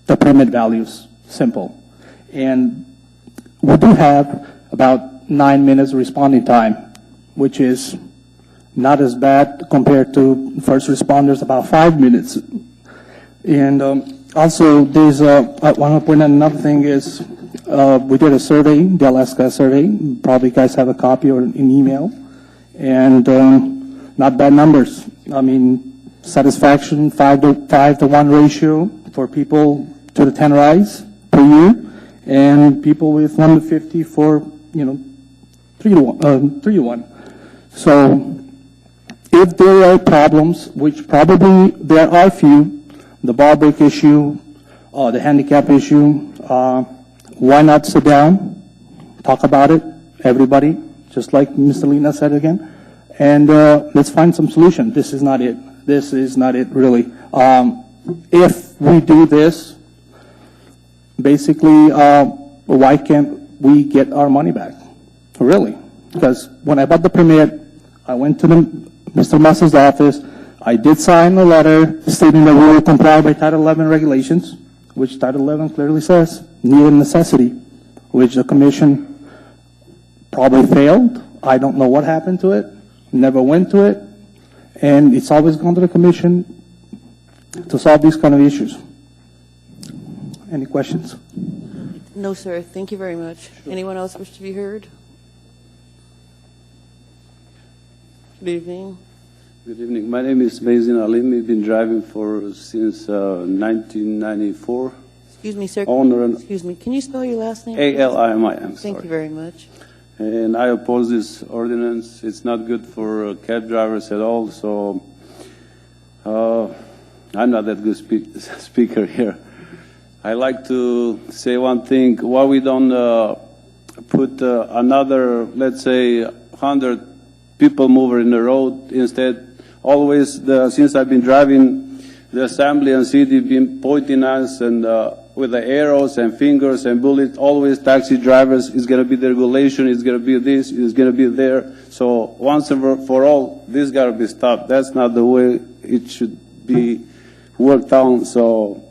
the permit values. Simple. And we do have about 9 minutes responding time, which is not as bad compared to first responders, about 5 minutes. And also, I want to point out another thing is we did a survey, the Alaska survey. Probably you guys have a copy or an email. And not bad numbers. I mean, satisfaction, 5 to 1 ratio for people to the 10 rides per year. And people with 1 to 50 for, 3 to 1. So if there are problems, which probably there are few, the bar break issue, the handicap issue, why not sit down, talk about it, everybody, just like Mr. Lina said again, and let's find some solution. This is not it. This is not it, really. If we do this, basically, why can't we get our money back? Really? Because when I bought the permit, I went to Mr. Massa's office. I did sign a letter stating that we will comply by Title 11 regulations, which Title 11 clearly says, need a necessity, which the commission probably failed. I don't know what happened to it, never went to it, and it's always gone to the commission to solve these kind of issues. Any questions? No, sir. Thank you very much. Anyone else wish to be heard? Good evening. Good evening. My name is Mazin Alim. I've been driving since 1994. Excuse me, sir. Owner and Excuse me. Can you spell your last name? please? ALIMI. I'm sorry. Thank you very much. And I oppose this ordinance. It's not good for cab drivers at all. So I'm not that good speaker here. I like to say one thing. Why we don't put another, let's say, 100 people mover in the road instead? Always, since I've been driving, the assembly and city been pointing us and with the arrows and fingers and bullets. Always taxi drivers is going to be the regulation. It's going to be this. It's going to be there. So once and for all, this got to be stopped. That's not the way it should be worked on. So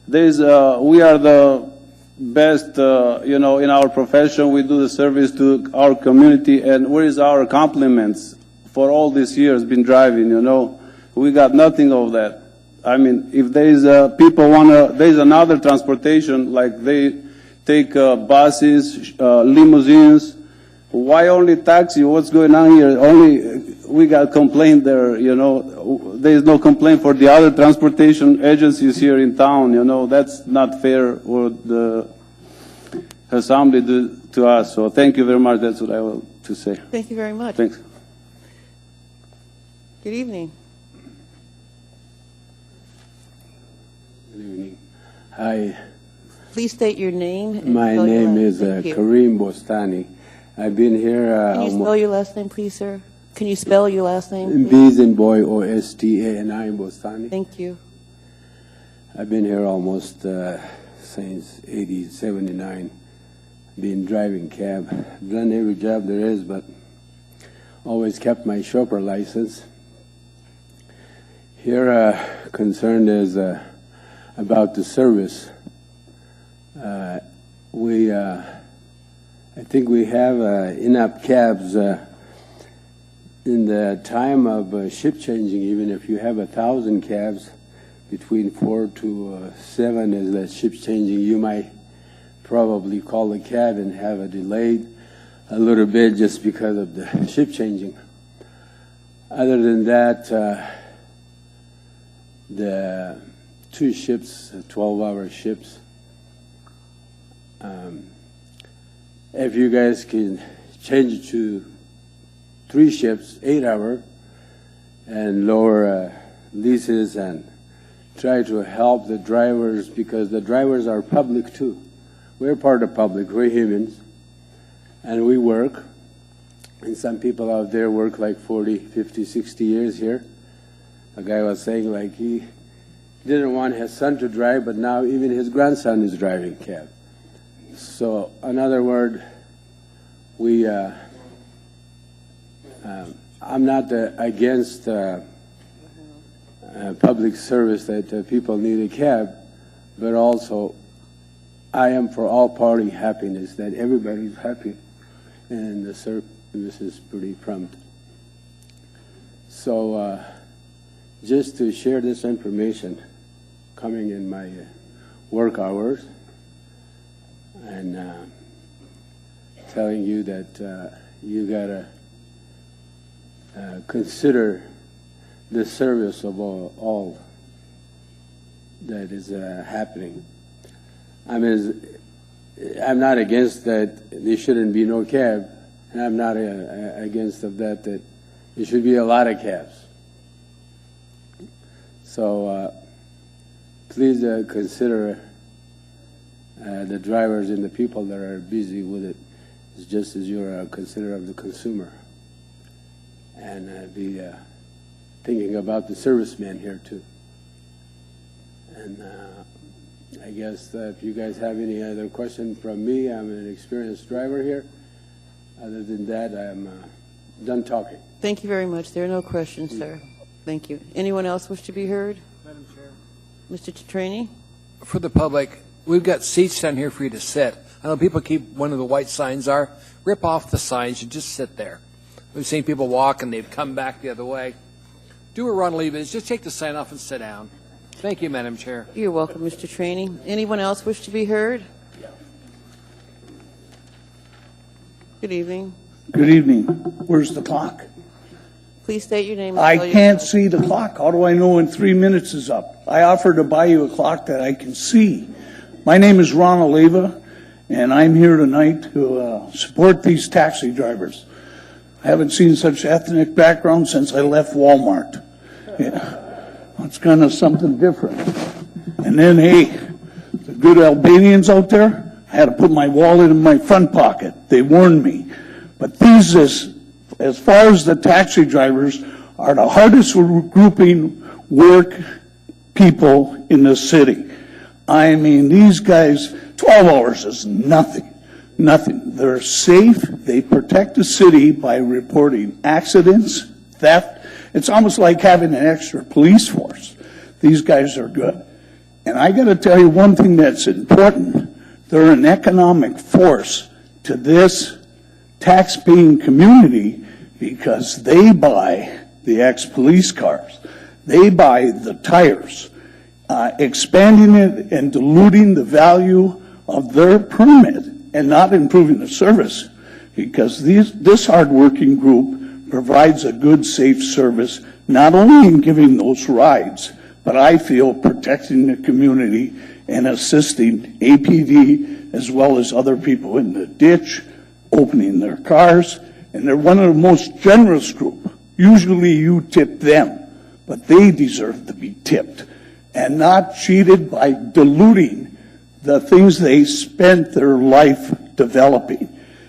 we are the best, in our profession. We do the service to our community, and where is our compliments for all these years been driving? We got nothing of that. I mean, if there's there's another transportation, like they take buses, limousines. Why only taxi? What's going on here? We got complaint there. There's no complaint for the other transportation agencies here in town. That's not fair what the assembly do to us. So thank you very much. That's what I want to say. Thank you very much. Thanks. Good evening. Good evening. Hi. Please state your name. And My spell your name last- is Thank you. Kareem Bostani. I've been here. Can you spell your last name, please, sir? Can you spell your last name? please? B's and boy, Ostani Bostani. Thank you. I've been here almost since 79. Been driving cab. Done every job there is, but always kept my chauffeur license. Here, concern is about the service. I think we have enough cabs in the time of ship changing. Even if you have 1,000 cabs, between 4 to 7 is that ship changing, you might probably call a cab and have a delayed a little bit just because of the ship changing. Other than that, the 2 ships, 12-hour ships, if you guys can change it to 3 ships, 8-hour, and lower leases and try to help the drivers, because the drivers are public too. We're part of public, we're humans, and we work. And some people out there work like 40, 50, 60 years here. A guy was saying like he didn't want his son to drive, but now even his grandson is driving cab. So, in other words, I'm not against public service that people need a cab, but also I am for all party happiness, that everybody's happy, and the service is pretty prompt. So, just to share this information coming in my work hours, and telling you that you gotta consider the service of all that is happening. I'm not against that there shouldn't be no cab, and I'm not against of that there should be a lot of cabs. So please consider the drivers and the people that are busy with it, is just as you're considerate of the consumer, and be thinking about the servicemen here too. And I guess if you guys have any other question from me, I'm an experienced driver here. Other than that, I'm done talking. Thank you very much. There are no questions, sir. Thank you. Anyone else wish to be heard? Madam Chair. Mr. Tetrini? For the public, we've got seats down here for you to sit. I know people keep one of the white signs are. Rip off the signs and just sit there. We've seen people walk and they've come back the other way. Do a run, leave it. Just take the sign off and sit down. Thank you, Madam Chair. You're welcome, Mr. Trainee. Anyone else wish to be heard? Good evening. Good evening. Where's the clock? Please state your name. And I spell your can't last. see the clock. How do I know when 3 minutes is up? I offer to buy you a clock that I can see. My name is Ron Oliva, and I'm here tonight to support these taxi drivers. I haven't seen such ethnic background since I left Walmart. Yeah, it's kind of something different. And then, hey, the good Albanians out there, I had to put my wallet in my front pocket. They warned me. But these, as far as the taxi drivers, are the hardest grouping work people in the city. I mean, these guys, 12 hours is nothing. Nothing. They're safe. They protect the city by reporting accidents, theft. It's almost like having an extra police force. These guys are good. And I got to tell you one thing that's important. They're an economic force to this tax-paying community because they buy the ex-police cars. They buy the tires, expanding it and diluting the value of their permit and not improving the service, because this hardworking group provides a good, safe service, not only in giving those rides, but I feel protecting the community and assisting APD as well as other people in the ditch, opening their cars, and they're one of the most generous group. Usually you tip them, but they deserve to be tipped and not cheated by diluting the things they spent their life developing.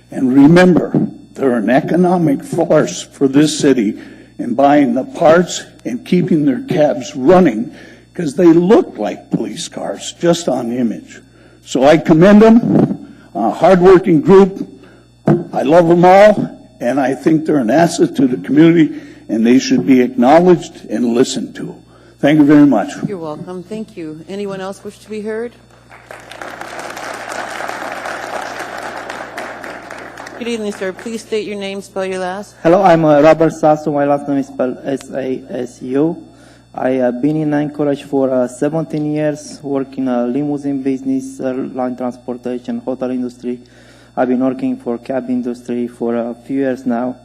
And remember, they're an economic force for this city in buying the parts and keeping their cabs running because they look like police cars just on image. So I commend them, a hardworking group. I love them all, and I think they're an asset to the community, and they should be acknowledged and listened to. Thank you very much. You're welcome. Thank you. Anyone else wish to be heard? Good evening, sir. Please state your name, spell your last. Hello, I'm Robert Sasso. My last name is spelled S-A-S-U. I have been in Anchorage for 17 years, working limousine business, line transportation, hotel industry. I've been working for cab industry for a few years now.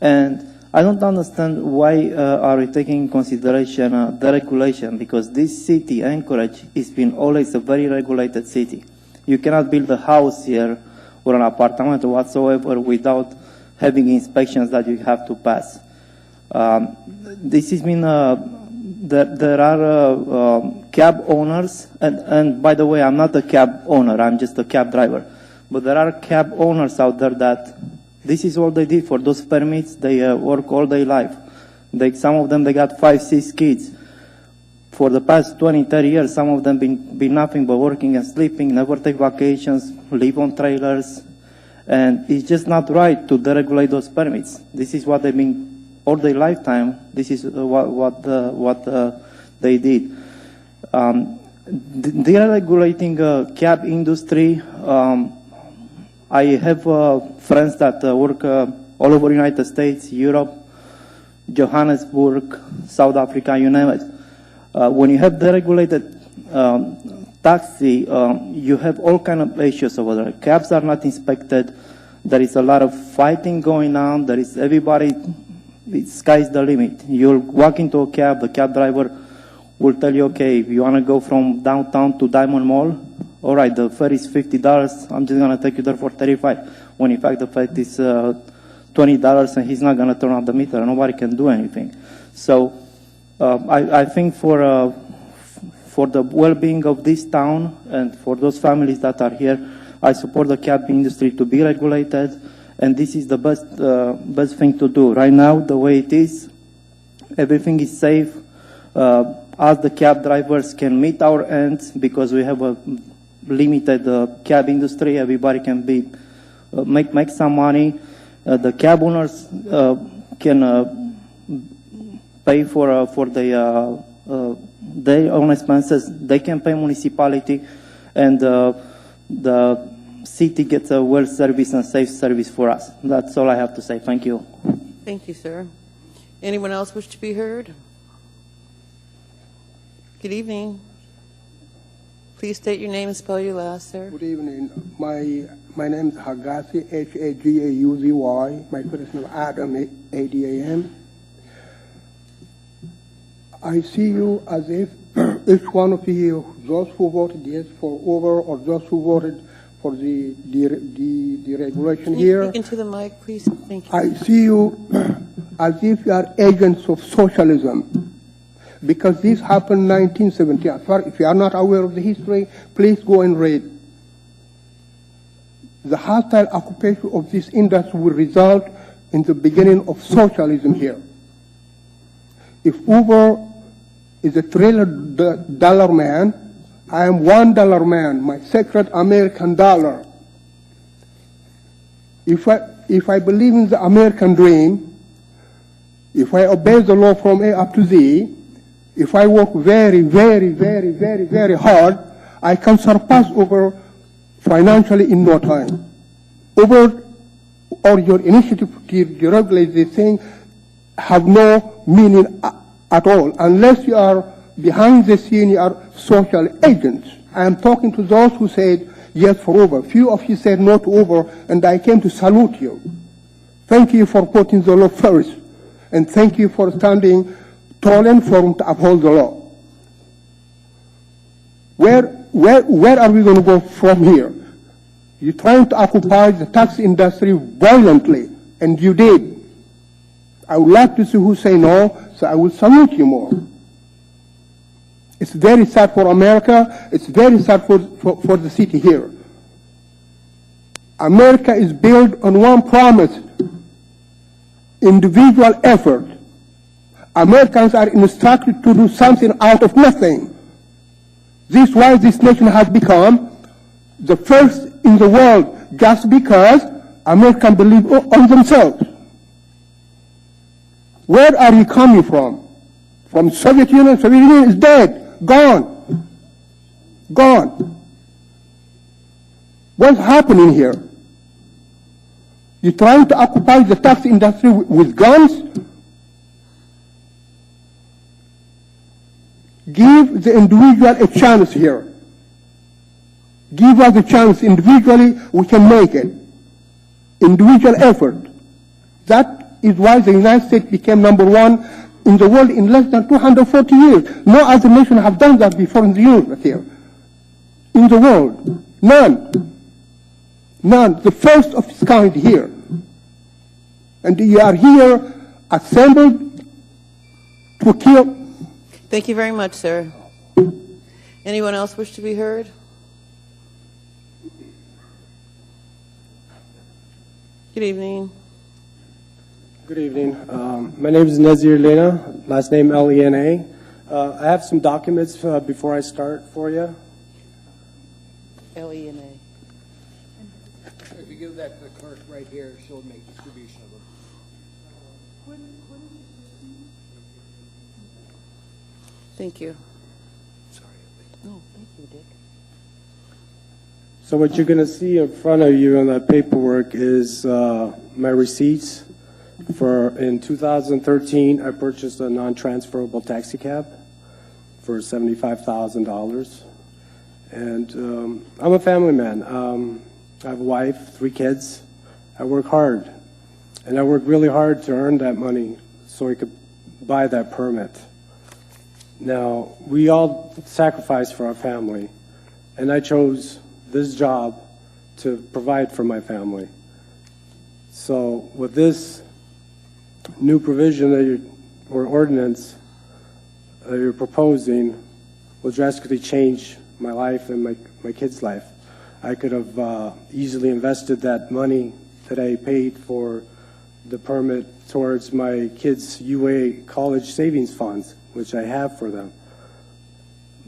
And I don't understand why are we taking in consideration the regulation, because this city, Anchorage, has been always a very regulated city. You cannot build a house here or an apartment whatsoever without having inspections that you have to pass. This has been, there are cab owners, and by the way, I'm not a cab owner, I'm just a cab driver. But there are cab owners out there that this is all they did for those permits. They work all day life. Some of them, they got 5, 6 kids. For the past 20, 30 years, some of them been nothing but working and sleeping, never take vacations, live on trailers. And it's just not right to deregulate those permits. This is what they've been all their lifetime. This is what they did. Deregulating cab industry, I have friends that work all over the United States, Europe, Johannesburg, South Africa, you name it. When you have deregulated taxi, you have all kind of issues over there. Cabs are not inspected. There is a lot of fighting going on. There is everybody, the sky's the limit. You'll walk into a cab, the cab driver will tell you, okay, if you want to go from downtown to Diamond Mall, all right, the fare is $50. I'm just going to take you there for $35. When in fact the fare is $20 and he's not going to turn on the meter. Nobody can do anything. So I think for the well-being of this town and for those families that are here, I support the cab industry to be regulated, and this is the best thing to do. Right now, the way it is, everything is safe. Us, the cab drivers, can meet our ends because we have a limited cab industry. Everybody can make some money. The cab owners can pay for their own expenses. They can pay municipality, and the city gets a well service and safe service for us. That's all I have to say. Thank you. Thank you, sir. Anyone else wish to be heard? Good evening. Please state your name and spell your last, sir. Good evening. My name is Hagauzy, Hagauzy. My first name is Adam, A-D-A-M. I see you as if each one of you, those who voted yes for over or those who voted for the regulation Can you here, speak into the mic, please? Thank you. I see you as if you are agents of socialism, because this happened in 1970. If you are not aware of the history, please go and read. The hostile occupation of this industry will result in the beginning of socialism here. If Uber is a $1 trillion man, I am $1 man, my sacred American dollar. If I believe in the American dream, if I obey the law from A up to Z, if I work very, very, very, very, very hard, I can surpass Uber financially in no time. Uber or your initiative to deregulate this thing have no meaning at all, unless you are behind the scene, you are social agents. I am talking to those who said yes for Uber. Few of you said no to Uber, and I came to salute you. Thank you for putting the law first, and thank you for standing tall and firm to uphold the law. Where are we going to go from here? You're trying to occupy the taxi industry violently, and you did. I would like to see who say no, so I will salute you more. It's very sad for America. It's very sad for the city here. America is built on one promise: individual effort. Americans are instructed to do something out of nothing. This is why this nation has become the first in the world, just because Americans believe on themselves. Where are you coming from? From Soviet Union? Soviet Union is dead, gone, gone. What's happening here? You're trying to occupy the taxi industry with guns? Give the individual a chance here. Give us a chance individually, we can make it. Individual effort. That is why the United States became #1 in the world in less than 240 years. No other nation have done that before in the universe here. In the world. None. None. The first of its kind here. And you are here assembled to kill. Thank you very much, sir. Anyone else wish to be heard? Good evening. Good evening. My name is Nazir Lena, last name Lena. I have some documents before I start for you. Lena. If you give that to the clerk right here, she'll make distribution of them. Thank you. Sorry. No, thank you, Dick. So what you're going to see in front of you on that paperwork is my receipts. In 2013, I purchased a non-transferable taxi cab for $75,000. And I'm a family man. I have a wife, 3 kids. I work hard. And I work really hard to earn that money so I could buy that permit. Now, we all sacrifice for our family. And I chose this job to provide for my family. So with this new provision or ordinance that you're proposing will drastically change my life and my kids' life. I could have easily invested that money that I paid for the permit towards my kids' UA college savings funds, which I have for them.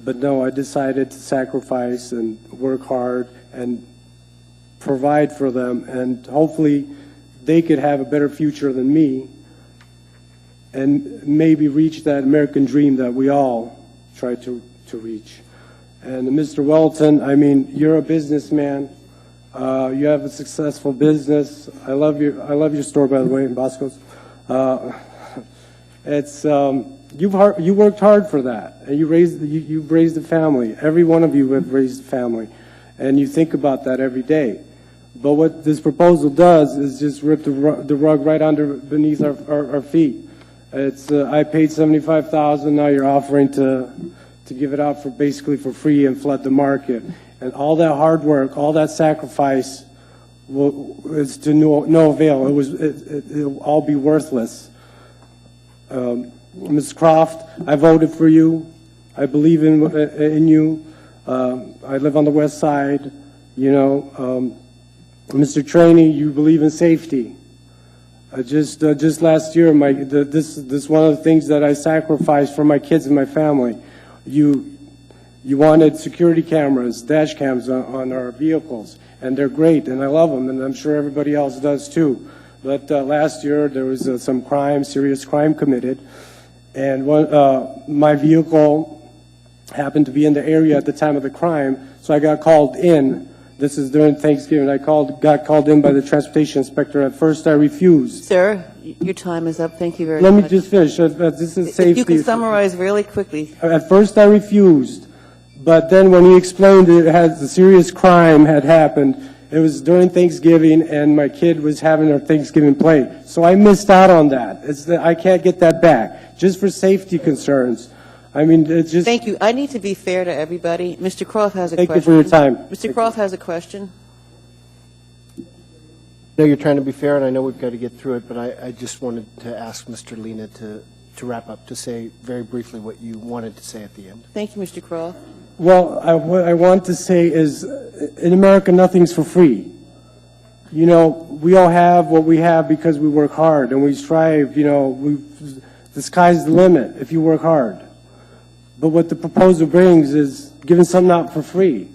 But no, I decided to sacrifice and work hard and provide for them, and hopefully they could have a better future than me and maybe reach that American dream that we all try to reach. And Mr. Welton, I mean, you're a businessman. You have a successful business. I love your store, by the way, in Bosco's. You worked hard for that, and you've raised a family. Every one of you have raised a family, and you think about that every day. But what this proposal does is just rip the rug right beneath our feet. It's I paid $75,000. Now you're offering to give it out for basically for free and flood the market. And all that hard work, all that sacrifice, is to no avail. It'll all be worthless. Ms. Croft, I voted for you. I believe in you. I live on the west side. You know, Mr. Trainee, you believe in safety. Just last year, this one of the things that I sacrificed for my kids and my family. You wanted security cameras, dash cams on our vehicles, and they're great, and I love them, and I'm sure everybody else does too. But last year there was some serious crime committed, and my vehicle happened to be in the area at the time of the crime, so I got called in. This is during Thanksgiving. I got called in by the transportation inspector. At first, I refused. Sir, your time is up. Thank you very much. Let me just finish. This is safety. If you can summarize really quickly. At first, I refused, but then when he explained the serious crime had happened, it was during Thanksgiving, and my kid was having her Thanksgiving play. So I missed out on that. I can't get that back, just for safety concerns. I mean, it's just... Thank you. I need to be fair to everybody. Mr. Croft has a Thank question. you for your time. Mr. Croft has a question. I know you're trying to be fair, and I know we've got to get through it, but I just wanted to ask Mr. Lina to wrap up, to say very briefly what you wanted to say at the end. Thank you, Mr. Croft. Well, what I want to say is, in America, nothing's for free. You know, we all have what we have because we work hard, and we strive, you know, the sky's the limit if you work hard. But what the proposal brings is giving something out for free.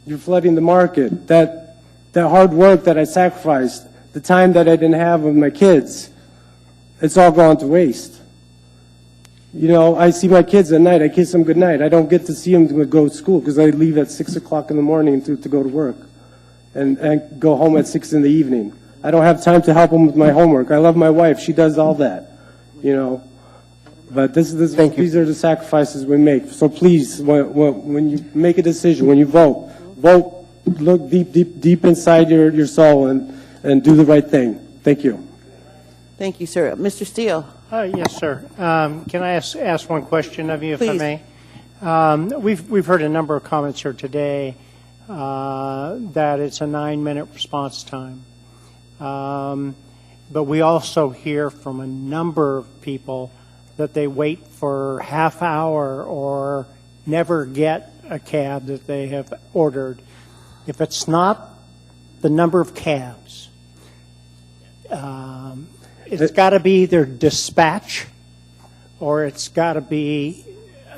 You're flooding the market. That hard work that I sacrificed, the time that I didn't have with my kids, it's all gone to waste. You know, I see my kids at night. I kiss them goodnight. I don't get to see them go to school because I leave at 6 o'clock in the morning to go to work and go home at 6 in the evening. I don't have time to help them with my homework. I love my wife. She does all that, you know. But these are the sacrifices we make. So please, when you make a decision, when you vote, look deep inside your soul and do the right thing. Thank you. Thank you, sir. Mr. Steele. Yes, sir. Can I ask one question of you, if Please. I may? We've heard a number of comments here today that it's a 9-minute response time. But we also hear from a number of people that they wait for half hour or never get a cab that they have ordered. If it's not the number of cabs, it's got to be either dispatch or it's got to be,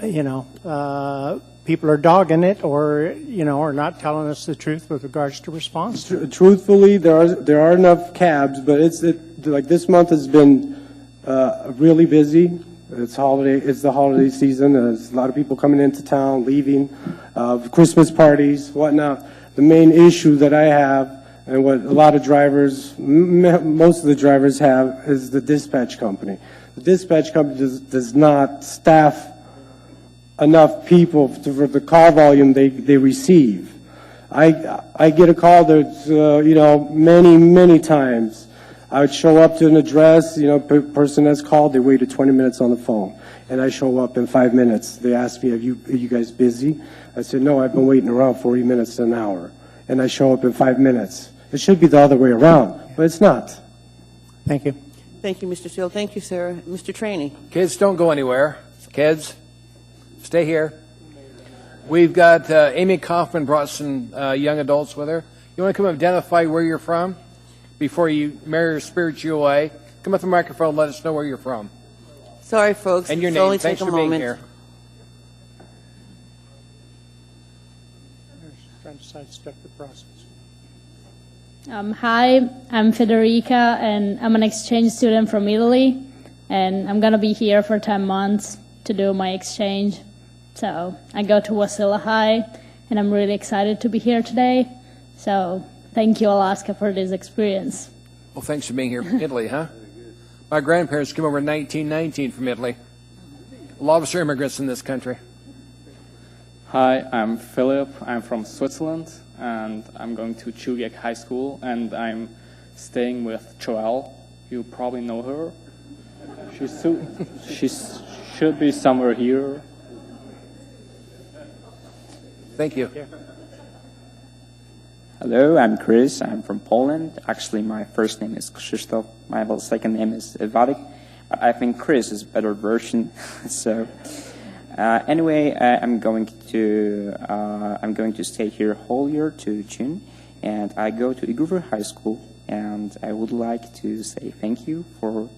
you know, people are dogging it or, you know, are not telling us the truth with regards to response. Truthfully, there are enough cabs, but like this month has been really busy. It's the holiday season. There's a lot of people coming into town, leaving, Christmas parties, whatnot. The main issue that I have, and what a lot of drivers, most of the drivers have, is the dispatch company. The dispatch company does not staff enough people for the call volume they receive. I get a call that's, you know, many times. I would show up to an address, you know, person that's called, they waited 20 minutes on the phone, and I show up in 5 minutes. They ask me, are you guys busy? I said, no, I've been waiting around 40 minutes to an hour, and I show up in 5 minutes. It should be the other way around, but it's not. Thank you. Thank you, Mr. Steele. Thank you, sir. Mr. Trainee. Kids, don't go anywhere. Kids, stay here. We've got Amy Kaufman brought some young adults with her. You want to come identify where you're from before you marry or spirit you away? Come up to the microphone and let us know where you're from. Sorry, folks. And your It's name. only Thanks take a for being moment. here. Trying to sidestep the process. Hi, I'm Federica, and I'm an exchange student from Italy, and I'm going to be here for 10 months to do my exchange. So I go to Wasilla High, and I'm really excited to be here today. So thank you, Alaska, for this experience. Well, thanks for being here from Italy, huh? My grandparents came over in 1919 from Italy. A lot of us are immigrants in this country. Hi, I'm Philip. I'm from Switzerland, and I'm going to Chugach High School, and I'm staying with Joelle. You probably know her. She should be somewhere here. Thank you. Hello, I'm Chris. I'm from Poland. Actually, my first name is Krzysztof. My second name is Ivadik. I think Chris is a better version. So, anyway, I'm going to stay here whole year to June, and I go to Igor High School. And I would like to say thank you for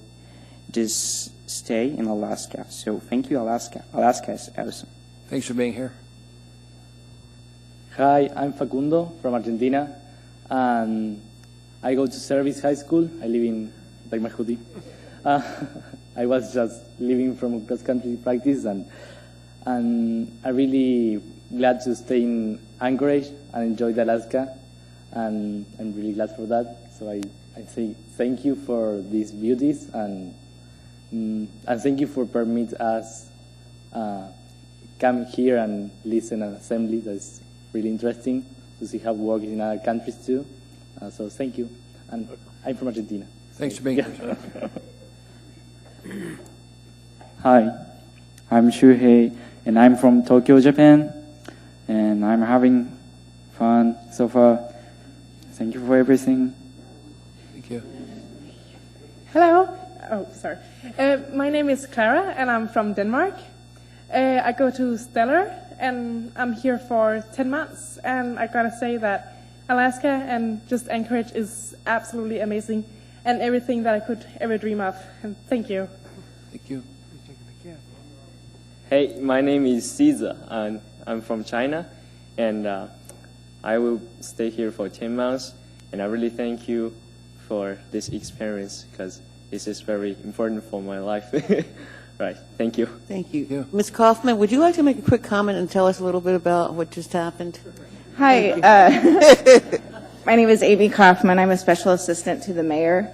this stay in Alaska. So, thank you, Alaska. Alaska is awesome. Thanks for being here. Hi, I'm Facundo from Argentina, and I go to Service High School. I live in Tecmajudi. I was just leaving from cross-country practice, and I'm really glad to stay in Anchorage and enjoy Alaska, and I'm really glad for that. So I say thank you for these beauties, and thank you for permit us come here and listen an assembly. That's really interesting to see how it works in other countries too. So thank you, and I'm from Argentina. Thanks for being here. Hi, I'm Shuhei, and I'm from Tokyo, Japan, and I'm having fun so far. Thank you for everything. Thank you. Hello. Oh, sorry. My name is Clara, and I'm from Denmark. I go to Stellar, and I'm here for 10 months. And I gotta say that Alaska and just Anchorage is absolutely amazing, and everything that I could ever dream of. And thank you. Thank you. Hey, my name is Caesar, and I'm from China, and I will stay here for 10 months, and I really thank you for this experience, because this is very important for my life. Right, thank you. Thank you. Ms. Kaufman, would you like to make a quick comment and tell us a little bit about what just happened? Hi, my name is Amy Kaufman. I'm a special assistant to the mayor.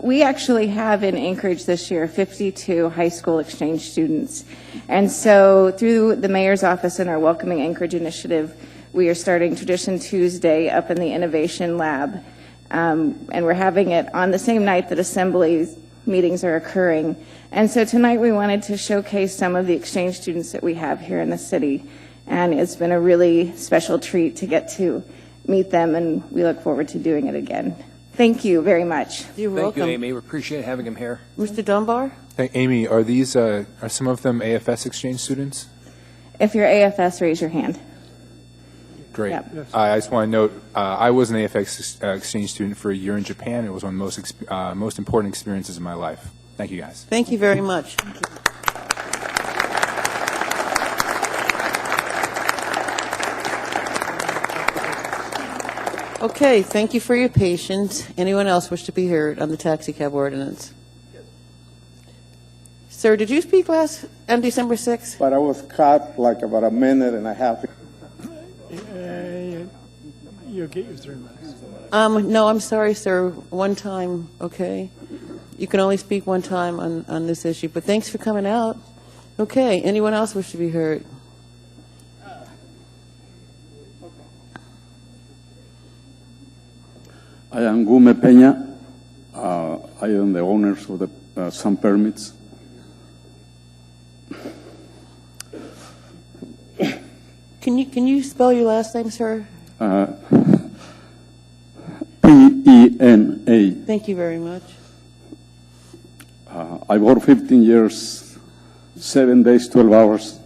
We actually have in Anchorage this year 52 high school exchange students. And so through the mayor's office and our Welcoming Anchorage initiative, we are starting Tradition Tuesday up in the Innovation Lab. And we're having it on the same night that assembly meetings are occurring. And so tonight we wanted to showcase some of the exchange students that we have here in the city. And it's been a really special treat to get to meet them, and we look forward to doing it again. Thank you very much. You're Thank welcome. you, Amy. We appreciate having him here. Mr. Dunbar? Hey, Amy, are these are some of them AFS exchange students? If you're AFS, raise your hand. Great. Yep. I just want to note, I was an AFS exchange student for a year in Japan. It was one of the most important experiences of my life. Thank you, guys. Thank you very much. Okay, thank you for your patience. Anyone else wish to be heard on the taxi cab ordinance? Sir, did you speak on December 6th? But I was cut like about a minute and a half. You'll get your 3 minutes. No, I'm sorry, sir. One time, okay? You can only speak one time on this issue, but thanks for coming out. Okay, anyone else wish to be heard? I am Gume Peña. I am the owner of the some permits. Can you spell your last name, sir? P-E-N-A. Thank you very much. I worked 15 years, 7 days, 12 hours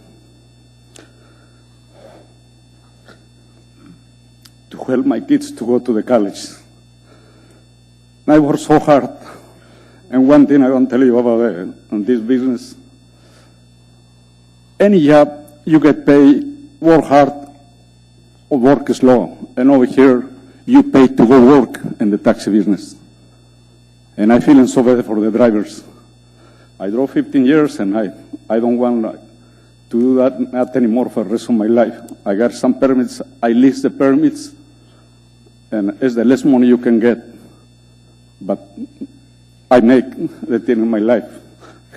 to help my kids to go to the college. I worked so hard. And one thing I want to tell you about this business, any job you get paid, work hard or work slow. And over here, you pay to go work in the taxi business. And I feel so bad for the drivers. I drove 15 years and I don't want to do that not anymore for the rest of my life. I got some permits, I list the permits, and it's the less money you can get. But I make the thing in my life,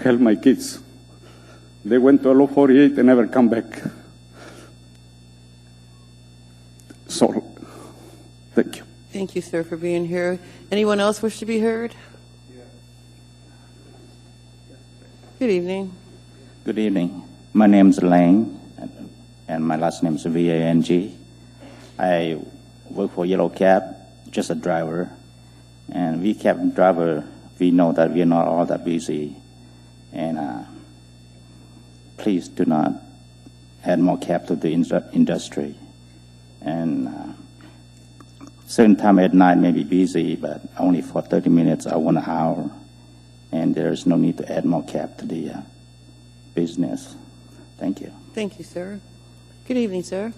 help my kids. They went to Law 48 and never come back. So, thank you. Thank you, sir, for being here. Anyone else wish to be heard? Good evening. Good evening. My name is Lang, and my last name is Vang. I work for Yellow Cab, just a driver. And we cab driver, we know that we are not all that busy. And please do not add more cab to the industry. And certain time at night may be busy, but only for 30 minutes or 1 hour. And there is no need to add more cab to the business. Thank you. Thank you, sir. Good evening, sir.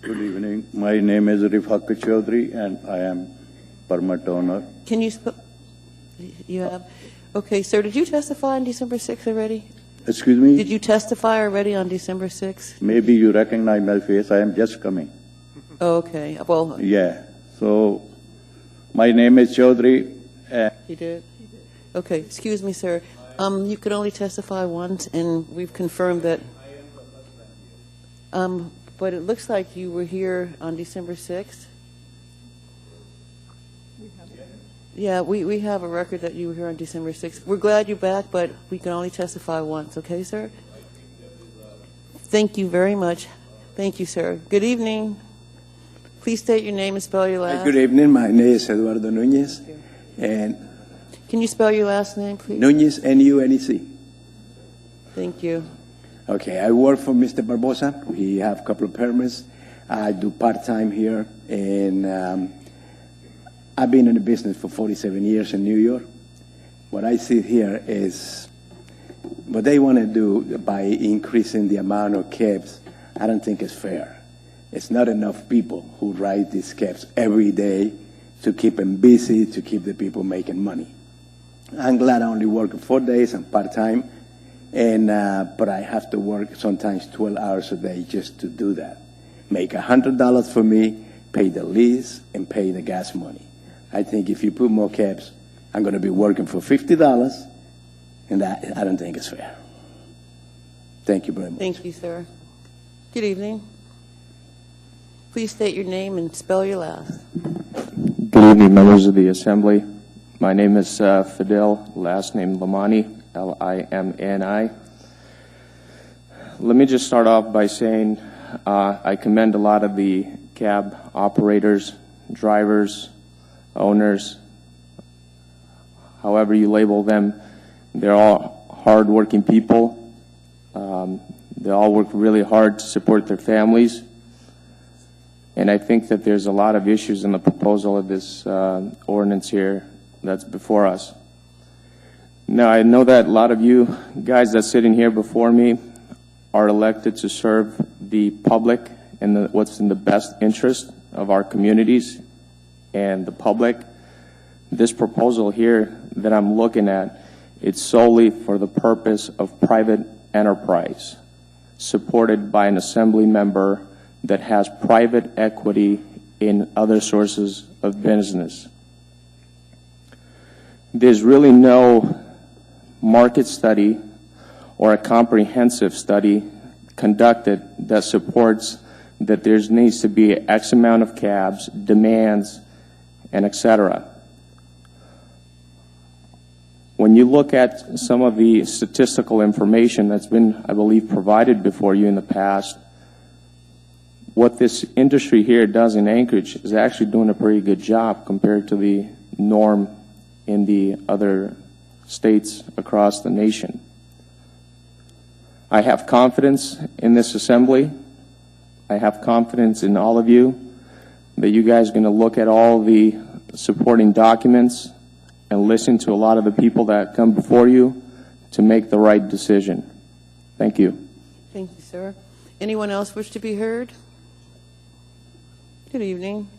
Good evening. My name is Rifaq Chaudhry, and I am permit owner. Can you you have? Okay, sir, did you testify on December 6th already? Excuse me? Did you testify already on December 6th? Maybe you recognize my face. I am just coming. Oh, okay. Well, Yeah. So, my name is Chaudhry. you did? Okay, excuse me, sir. You could only testify once, and we've confirmed that. But it looks like you were here on December 6th. Yeah, we have a record that you were here on December 6th. We're glad you're back, but we can only testify once, okay, sir? Thank you very much. Thank you, sir. Good evening. Please state your name and spell your last. Good evening. My name is Eduardo Núñez. And Can you spell your last name, please? Núñez, N-U-N-E-C. Thank you. Okay, I work for Mr. Barbosa. We have a couple of permits. I do part-time here, and I've been in the business for 47 years in New York. What I see here is what they want to do by increasing the amount of cabs. I don't think it's fair. It's not enough people who ride these cabs every day to keep them busy, to keep the people making money. I'm glad I only work 4 days. I'm part-time. But I have to work sometimes 12 hours a day just to do that. Make $100 for me, pay the lease, and pay the gas money. I think if you put more cabs, I'm going to be working for $50, and that I don't think it's fair. Thank you very much. Thank you, sir. Good evening. Please state your name and spell your last. Good evening, members of the Assembly. My name is Fidel, last name Limani, L-I-M-N-I. Let me just start off by saying I commend a lot of the cab operators, drivers, owners, however you label them. They're all hard-working people. They all work really hard to support their families. And I think that there's a lot of issues in the proposal of this ordinance here that's before us. Now, I know that a lot of you guys that's sitting here before me are elected to serve the public and what's in the best interest of our communities and the public. This proposal here that I'm looking at, it's solely for the purpose of private enterprise, supported by an assembly member that has private equity in other sources of business. There's really no market study or a comprehensive study conducted that supports that there needs to be X amount of cabs, demands, and et cetera. When you look at some of the statistical information that's been, I believe, provided before you in the past, what this industry here does in Anchorage is actually doing a pretty good job compared to the norm in the other states across the nation. I have confidence in this assembly. I have confidence in all of you that you guys are going to look at all the supporting documents and listen to a lot of the people that come before you to make the right decision. Thank you. Thank you, sir. Anyone else wish to be heard? Good evening.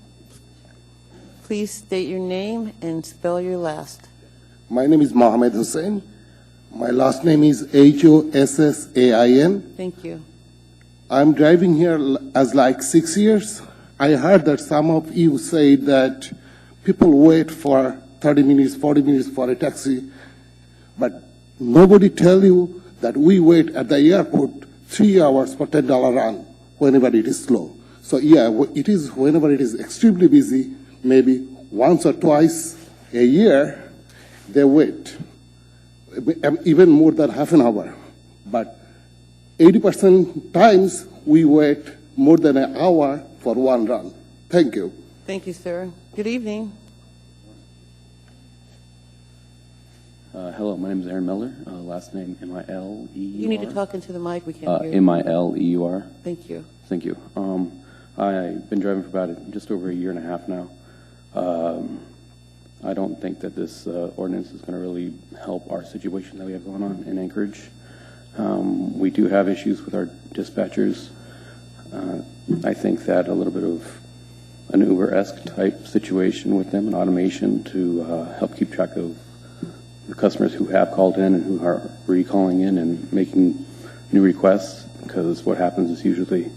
Please state your name and spell your last. My name is Mohammed Hussain. My last name is Hossain. Thank you. I'm driving here as like 6 years. I heard that some of you say that people wait for 30 minutes, 40 minutes for a taxi, but nobody tell you that we wait at the airport 3 hours for $10 run whenever it is slow. So yeah, it is whenever it is extremely busy, maybe once or twice a year, they wait even more than half an hour. But 80% times we wait more than an hour for one run. Thank you. Thank you, sir. Good evening. Hello, my name is Aaron Miller. Last name Mileur. You need to talk into the mic. We can't hear you. Mileur. Thank you. Thank you. I've been driving for about just over a year and a half now. I don't think that this ordinance is going to really help our situation that we have going on in Anchorage. We do have issues with our dispatchers. I think that a little bit of an Uber-esque type situation with them, an automation to help keep track of the customers who have called in and who are recalling in and making new requests, because what happens is usually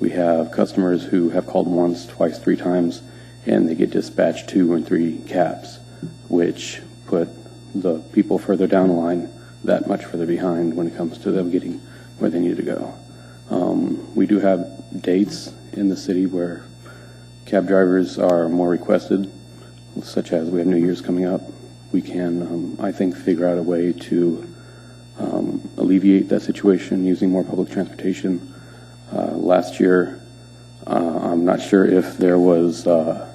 we have customers who have called once, twice, 3 times, and they get dispatched 2 and 3 cabs, which put the people further down the line that much further behind when it comes to them getting where they need to go. We do have dates in the city where cab drivers are more requested, such as we have New Year's coming up. We can, I think, figure out a way to alleviate that situation using more public transportation. Last year, I'm not sure if there was a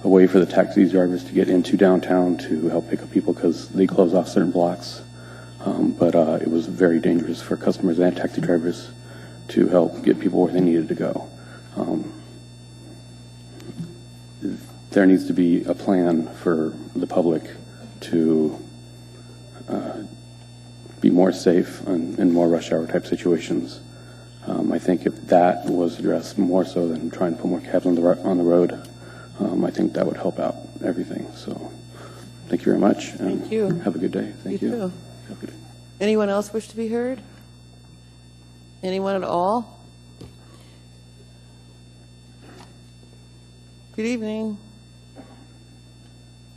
way for the taxi drivers to get into downtown to help pick up people because they close off certain blocks. But it was very dangerous for customers and taxi drivers to help get people where they needed to go. There needs to be a plan for the public to be more safe in more rush hour type situations. I think if that was addressed more so than trying to put more cabs on the road, I think that would help out everything. So thank you very much. And Thank you. Have a good day. Thank you. You too. Have a good day. Anyone else wish to be heard? Anyone at all? Good evening.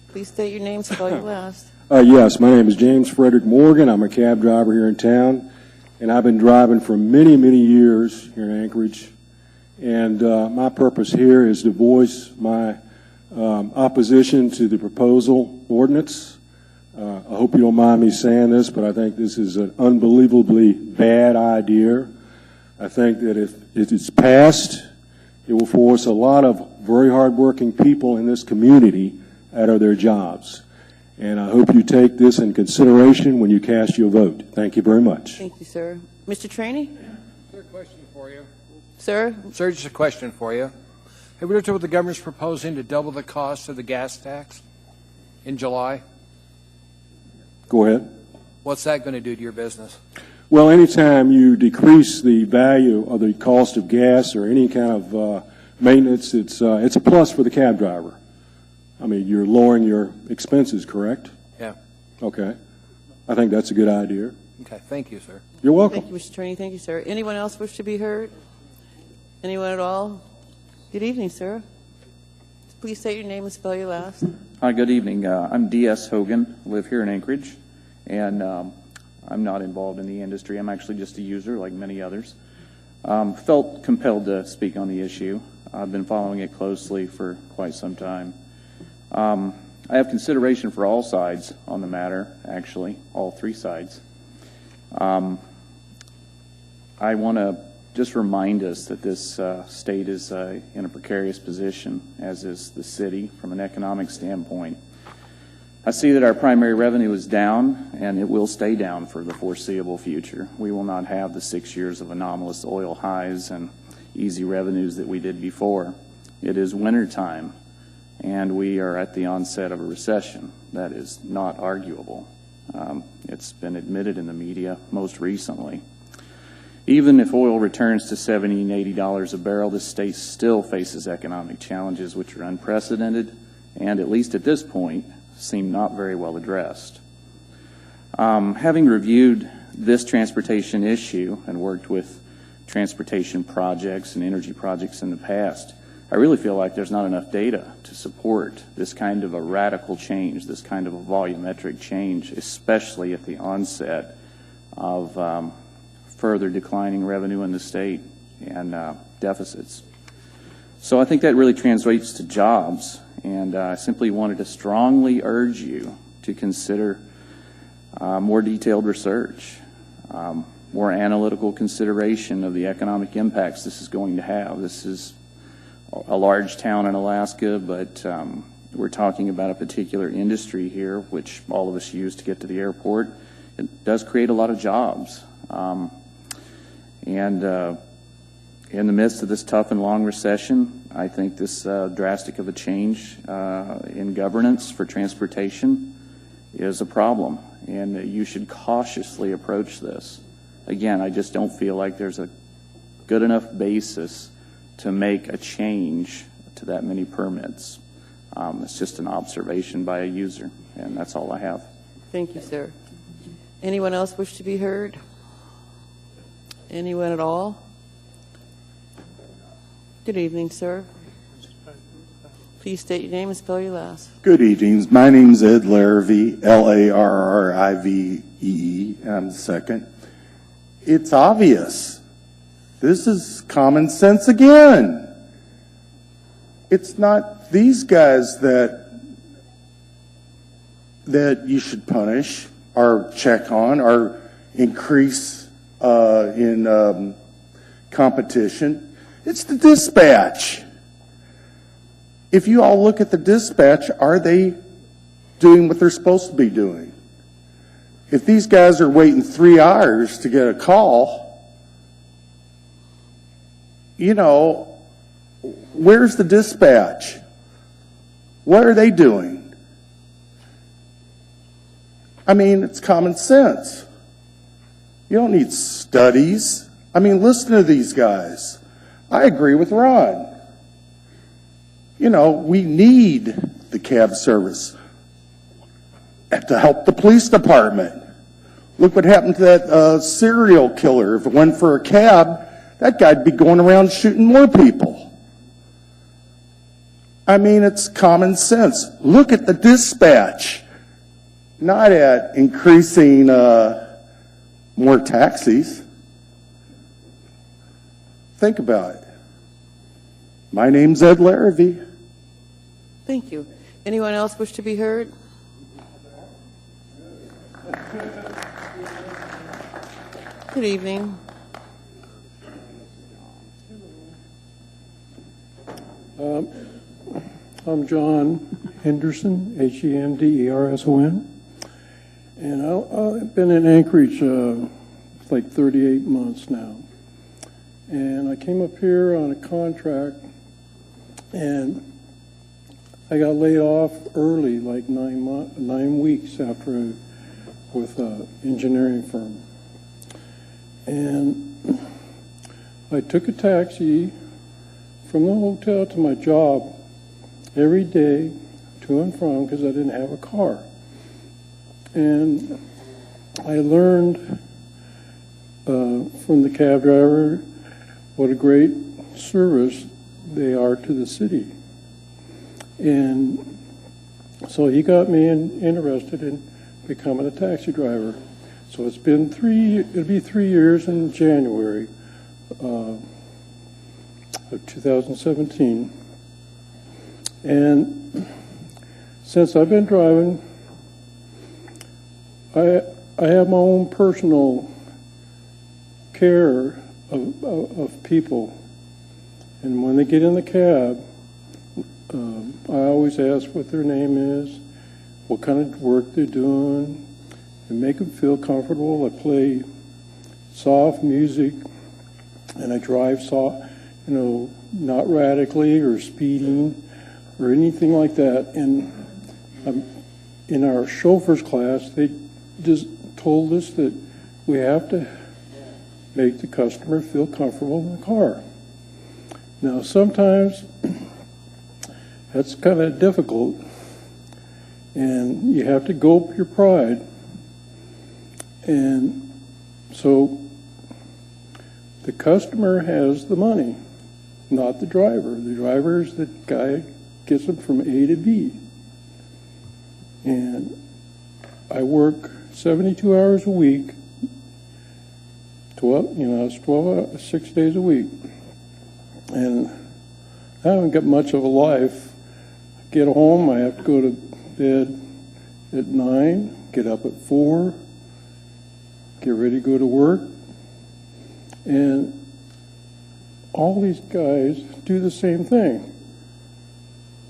Please state your name, spell your last. Yes, my name is James Frederick Morgan. I'm a cab driver here in town, and I've been driving for many, many years here in Anchorage. And my purpose here is to voice my opposition to the proposal ordinance. I hope you don't mind me saying this, but I think this is an unbelievably bad idea. I think that if it's passed, it will force a lot of very hardworking people in this community out of their jobs. And I hope you take this in consideration when you cast your vote. Thank you very much. Thank you, sir. Mr. Trainee? Sir, question for you. Sir? Sir, just a question for you. Have we looked at what the governor's proposing to double the cost of the gas tax in July? Go ahead. What's that going to do to your business? Well, anytime you decrease the value of the cost of gas or any kind of maintenance, it's a plus for the cab driver. I mean, you're lowering your expenses, correct? Yeah. Okay. I think that's a good idea. Okay. Thank you, sir. You're welcome. Thank you, Mr. Trainee. Thank you, sir. Anyone else wish to be heard? Anyone at all? Good evening, sir. Please state your name and spell your last. Hi, good evening. I'm D.S. Hogan, live here in Anchorage, and I'm not involved in the industry. I'm actually just a user like many others. Felt compelled to speak on the issue. I've been following it closely for quite some time. I have consideration for all sides on the matter, actually, all 3 sides. I want to just remind us that this state is in a precarious position, as is the city from an economic standpoint. I see that our primary revenue is down, and it will stay down for the foreseeable future. We will not have the 6 years of anomalous oil highs and easy revenues that we did before. It is winter time, and we are at the onset of a recession. That is not arguable. It's been admitted in the media most recently. Even if oil returns to $70 and $80 a barrel, the state still faces economic challenges which are unprecedented and, at least at this point, seem not very well addressed. Having reviewed this transportation issue and worked with transportation projects and energy projects in the past, I really feel like there's not enough data to support this kind of a radical change, this kind of a volumetric change, especially at the onset of further declining revenue in the state and deficits. So I think that really translates to jobs, and I simply wanted to strongly urge you to consider more detailed research, more analytical consideration of the economic impacts this is going to have. This is a large town in Alaska, but we're talking about a particular industry here, which all of us use to get to the airport. It does create a lot of jobs. And in the midst of this tough and long recession, I think this drastic of a change in governance for transportation is a problem, and you should cautiously approach this. Again, I just don't feel like there's a good enough basis to make a change to that many permits. It's just an observation by a user, and that's all I have. Thank you, sir. Anyone else wish to be heard? Anyone at all? Good evening, sir. Please state your name and spell your last. Good evenings. My name's Ed Larrivee, L-A-R-R-I-V-E-E, and I'm the second. It's obvious. This is common sense again. It's not these guys that you should punish or check on or increase in competition. It's the dispatch. If you all look at the dispatch, are they doing what they're supposed to be doing? If these guys are waiting 3 hours to get a call, you know, where's the dispatch? What are they doing? I mean, it's common sense. You don't need studies. I mean, listen to these guys. I agree with Ron. You know, we need the cab service to help the police department. Look what happened to that serial killer. If it went for a cab, that guy'd be going around shooting more people. I mean, it's common sense. Look at the dispatch, not at increasing more taxis. Think about it. My name's Ed Larrivee. Thank you. Anyone else wish to be heard? Good evening. I'm John Henderson, Henderson, and I've been in Anchorage like 38 months now. And I came up here on a contract, and I got laid off early, like 9 weeks after with an engineering firm. And I took a taxi from the hotel to my job every day, to and from, because I didn't have a car. And I learned from the cab driver what a great service they are to the city. And so he got me interested in becoming a taxi driver. So it's been it'll be 3 years in January of 2017. And since I've been driving, I have my own personal care of people. And when they get in the cab, I always ask what their name is, what kind of work they're doing, and make them feel comfortable. I play soft music, and I drive soft, you know, not radically or speeding or anything like that. And in our chauffeur's class, they just told us that we have to make the customer feel comfortable in the car. Now, sometimes that's kind of difficult, and you have to gulp your pride. And so the customer has the money, not the driver. The driver is the guy who gets them from A to B. And I work 72 hours a week, 6 days a week. And I haven't got much of a life. I get home, I have to go to bed at 9, get up at 4, get ready to go to work, and all these guys do the same thing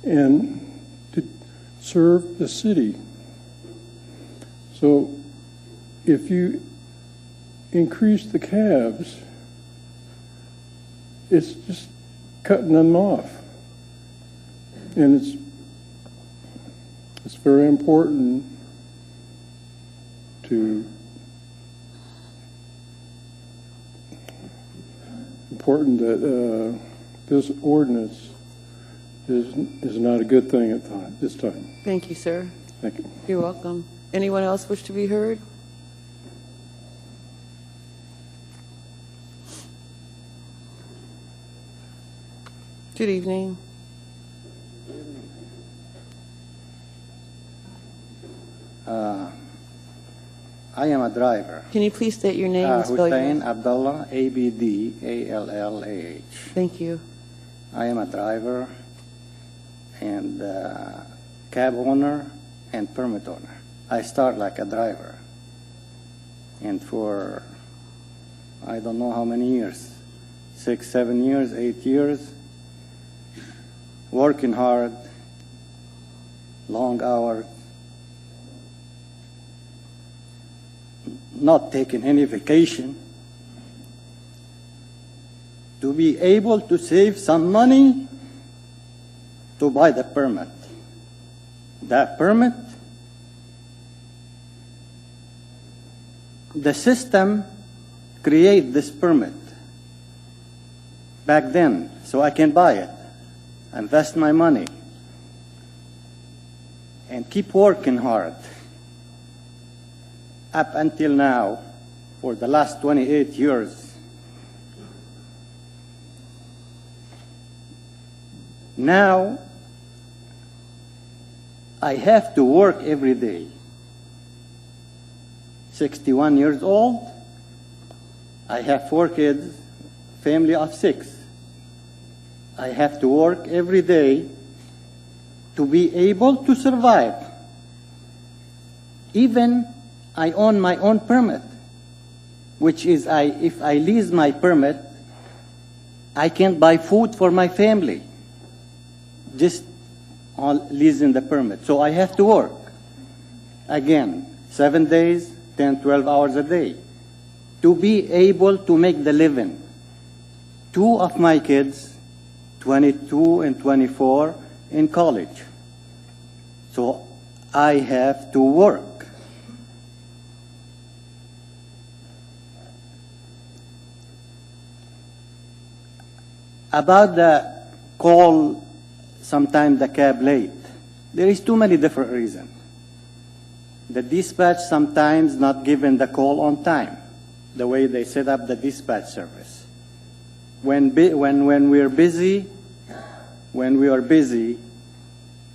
and to serve the city. So if you increase the cabs, it's just cutting them off. And it's very important that this ordinance is not a good thing at this time. Thank you, sir. Thank you. You're welcome. Anyone else wish to be heard? Good evening. I am a driver. Can you please state your name and spell your Hussein name? Abdullah, Abdallah. Thank you. I am a driver and cab owner and permit owner. I start like a driver. And for, I don't know how many years, 6, 7 years, 8 years, working hard, long hours, not taking any vacation, to be able to save some money to buy the permit. That permit, the system create this permit back then, so I can buy it, invest my money, and keep working hard. Up until now, for the last 28 years, now I have to work every day. 61 years old, I have 4 kids, family of 6. I have to work every day to be able to survive. Even I own my own permit, which is if I lease my permit, I can't buy food for my family, just on leasing the permit. So I have to work, again, 7 days, 10, 12 hours a day, to be able to make the living. 2 of my kids, 22 and 24, in college. So I have to work. About the call, sometimes the cab late, there is too many different reasons. The dispatch sometimes not giving the call on time, the way they set up the dispatch service. When we are busy,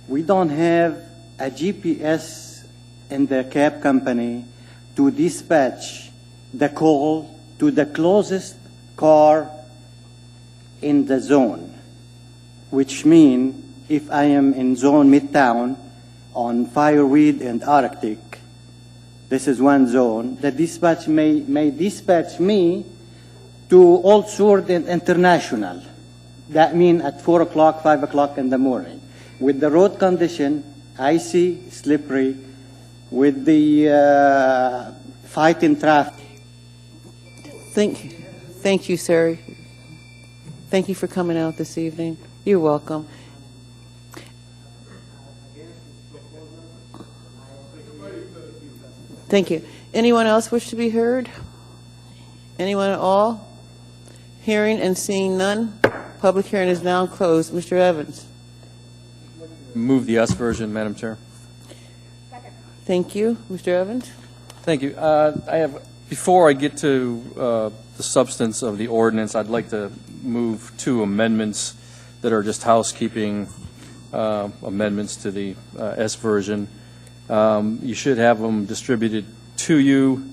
we don't have a GPS in the cab company to dispatch the call to the closest car in the zone, which means if I am in zone Midtown on Fireweed and Arctic, this is one zone, the dispatch may dispatch me to Old Sword and International. That means at 4 o'clock, 5 o'clock in the morning. With the road condition, icy, slippery, with the fighting traffic. Thank you, sir. Thank you for coming out this evening. You're welcome. Thank you. Anyone else wish to be heard? Anyone at all? Hearing and seeing none, public hearing is now closed. Mr. Evans. Move the S version, Madam Chair. Thank you. Mr. Evans? Thank you. Before I get to the substance of the ordinance, I'd like to move 2 amendments that are just housekeeping amendments to the S version. You should have them distributed to you,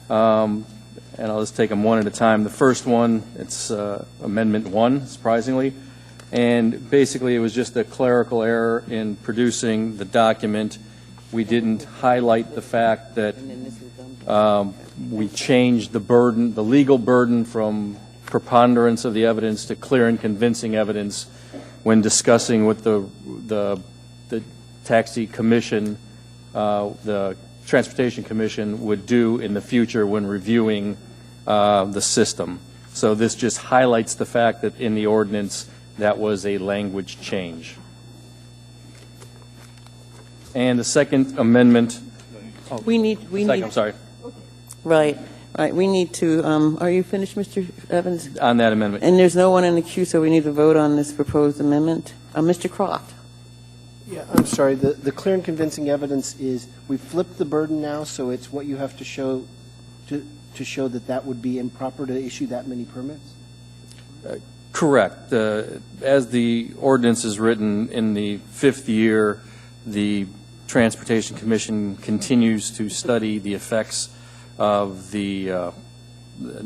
and I'll just take them one at a time. The first one, it's Amendment 1, surprisingly, and basically it was just a clerical error in producing the document we didn't highlight the fact that we changed the burden, the legal burden, from preponderance of the evidence to clear and convincing evidence when discussing what the taxi commission, the Transportation Commission would do in the future when reviewing the system. So this just highlights the fact that in the ordinance that was a language change. And the second amendment. Oh, We need. I'm sorry. Right. We need to, are you finished, Mr. Evans? On that amendment. And there's no one in the queue, so we need to vote on this proposed amendment. Mr. Croft. Yeah, I'm sorry. The clear and convincing evidence is we flipped the burden now, so it's what you have to show to show that that would be improper to issue that many permits? Correct. As the ordinance is written, in the 5th year, the Transportation Commission continues to study the effects of the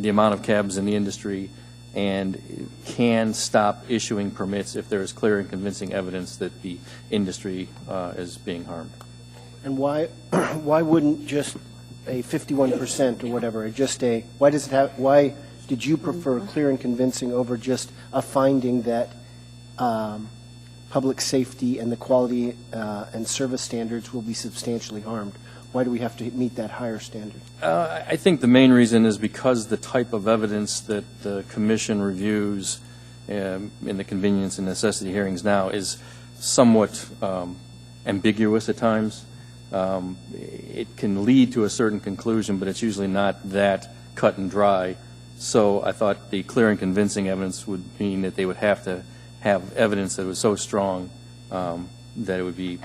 amount of cabs in the industry and can stop issuing permits if there is clear and convincing evidence that the industry is being harmed. And why wouldn't just a 51% or whatever, why did you prefer clear and convincing over just a finding that public safety and the quality and service standards will be substantially harmed? Why do we have to meet that higher standard? I think the main reason is because the type of evidence that the Commission reviews in the convenience and necessity hearings now is somewhat ambiguous at times. It can lead to a certain conclusion, but it's usually not that cut and dry. So I thought the clear and convincing evidence would mean that they would have to have evidence that was so strong that it would be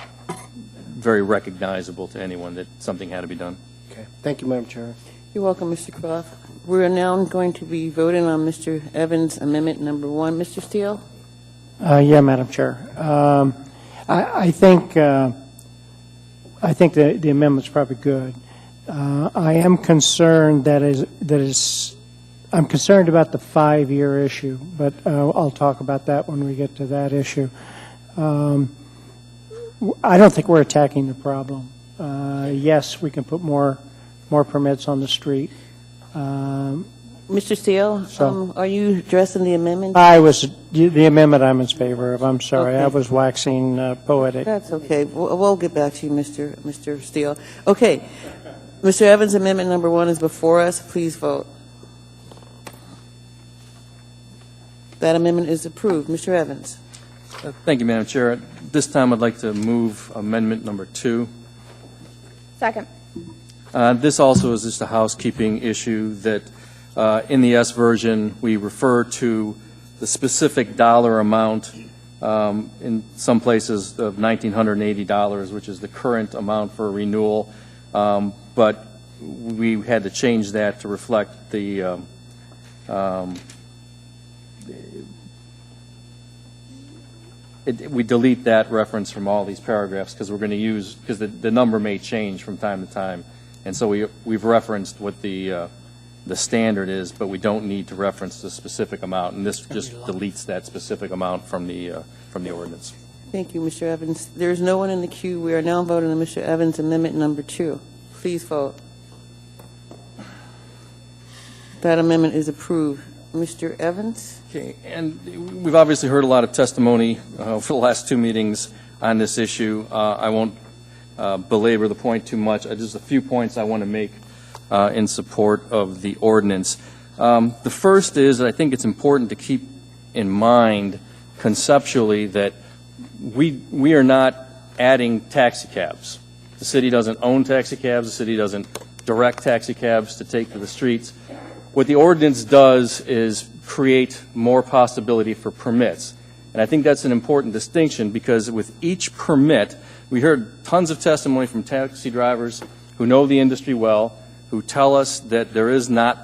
very recognizable to anyone that something had to be done. Okay. Thank you, Madam Chair. You're welcome, Mr. Croft. We're now going to be voting on Mr. Evans' amendment number 1. Mr. Steele? Yeah, Madam Chair. I think the amendment's probably good. I am concerned I'm concerned about the 5-year issue, but I'll talk about that when we get to that issue. I don't think we're attacking the problem. Yes, we can put more permits on the street. Mr. Steele, are you addressing the amendment? The amendment I'm in favor of. I'm sorry, Okay. I was waxing poetic. That's okay. We'll get back to you, Mr. Steele. Okay. Mr. Evans' amendment number 1 is before us. Please vote. That amendment is approved. Mr. Evans? Thank you, Madam Chair. At this time, I'd like to move amendment number 2. Second. This also is just a housekeeping issue that in the S version, we refer to the specific dollar amount in some places of $1,980, which is the current amount for renewal. But we had to change that to reflect the we delete that reference from all these paragraphs because we're going to use, because the number may change from time to time. And so we've referenced what the standard is, but we don't need to reference the specific amount. And this just deletes that specific amount from the ordinance. Thank you, Mr. Evans. There is no one in the queue. We are now voting on Mr. Evans' amendment number 2. Please vote. That amendment is approved. Mr. Evans? Okay, and we've obviously heard a lot of testimony for the last 2 meetings on this issue. I won't belabor the point too much. Just a few points I want to make in support of the ordinance. The first is that I think it's important to keep in mind conceptually that we are not adding taxi cabs. The city doesn't own taxi cabs. The city doesn't direct taxi cabs to take to the streets. What the ordinance does is create more possibility for permits. And I think that's an important distinction because with each permit, we heard tons of testimony from taxi drivers who know the industry well, who tell us that there is not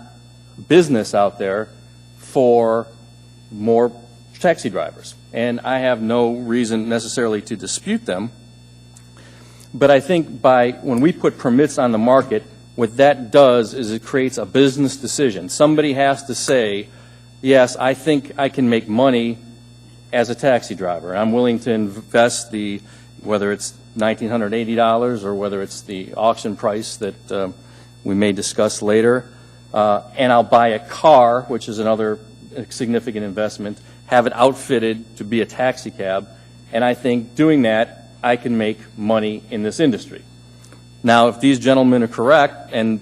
business out there for more taxi drivers. And I have no reason necessarily to dispute them. But I think when we put permits on the market, what that does is it creates a business decision. Somebody has to say, yes, I think I can make money as a taxi driver. I'm willing to invest whether it's $1,980 or whether it's the auction price that we may discuss later, and I'll buy a car, which is another significant investment, have it outfitted to be a taxi cab, and I think doing that, I can make money in this industry. Now, if these gentlemen are correct and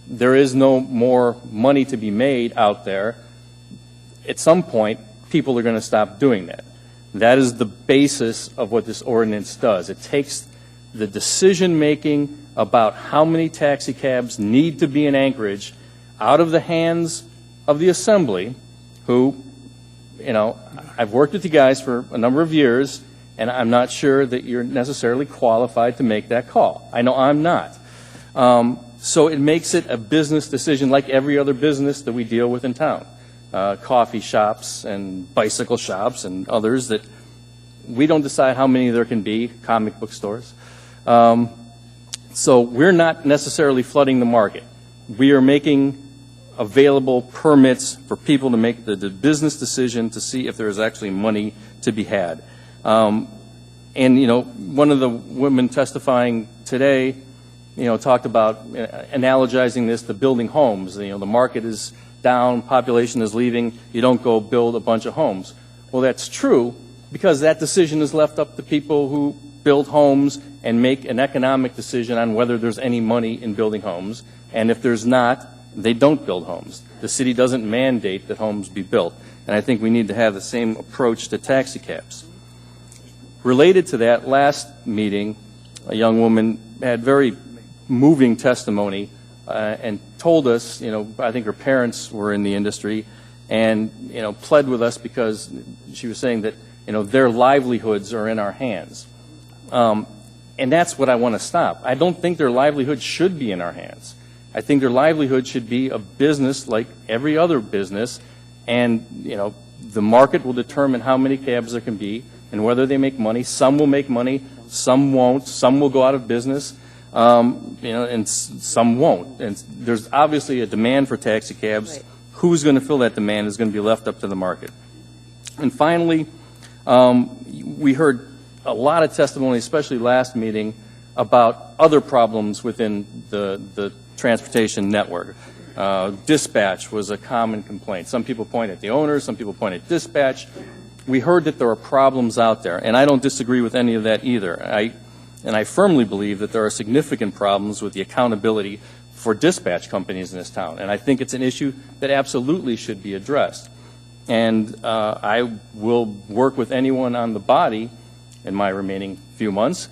there is no more money to be made out there, at some point, people are going to stop doing that. That is the basis of what this ordinance does. It takes the decision-making about how many taxi cabs need to be in Anchorage out of the hands of the Assembly, who, you know, I've worked with you guys for a number of years, and I'm not sure that you're necessarily qualified to make that call. I know I'm not. So it makes it a business decision like every other business that we deal with in town. Coffee shops and bicycle shops and others that we don't decide how many there can be, comic book stores. So we're not necessarily flooding the market. We are making available permits for people to make the business decision to see if there is actually money to be had. And, you know, one of the women testifying today, you know, talked about analogizing this to building homes. You know, the market is down, population is leaving, you don't go build a bunch of homes. Well, that's true because that decision is left up to people who build homes and make an economic decision on whether there's any money in building homes. And if there's not, they don't build homes. The city doesn't mandate that homes be built. And I think we need to have the same approach to taxi cabs. Related to that, last meeting, a young woman had very moving testimony and told us, you know, I think her parents were in the industry and, you know, pled with us because she was saying that, you know, their livelihoods are in our hands. And that's what I want to stop. I don't think their livelihood should be in our hands. I think their livelihood should be a business like every other business, and, you know, the market will determine how many cabs there can be and whether they make money. Some will make money, some won't, some will go out of business, you know, and some won't. And there's obviously a demand for taxi cabs. Right. Who's going to fill that demand is going to be left up to the market. And finally, we heard a lot of testimony, especially last meeting, about other problems within the transportation network. Dispatch was a common complaint. Some people point at the owners, some people point at dispatch. We heard that there are problems out there, and I don't disagree with any of that either. I firmly believe that there are significant problems with the accountability for dispatch companies in this town, and I think it's an issue that absolutely should be addressed. And I will work with anyone on the body in my remaining few months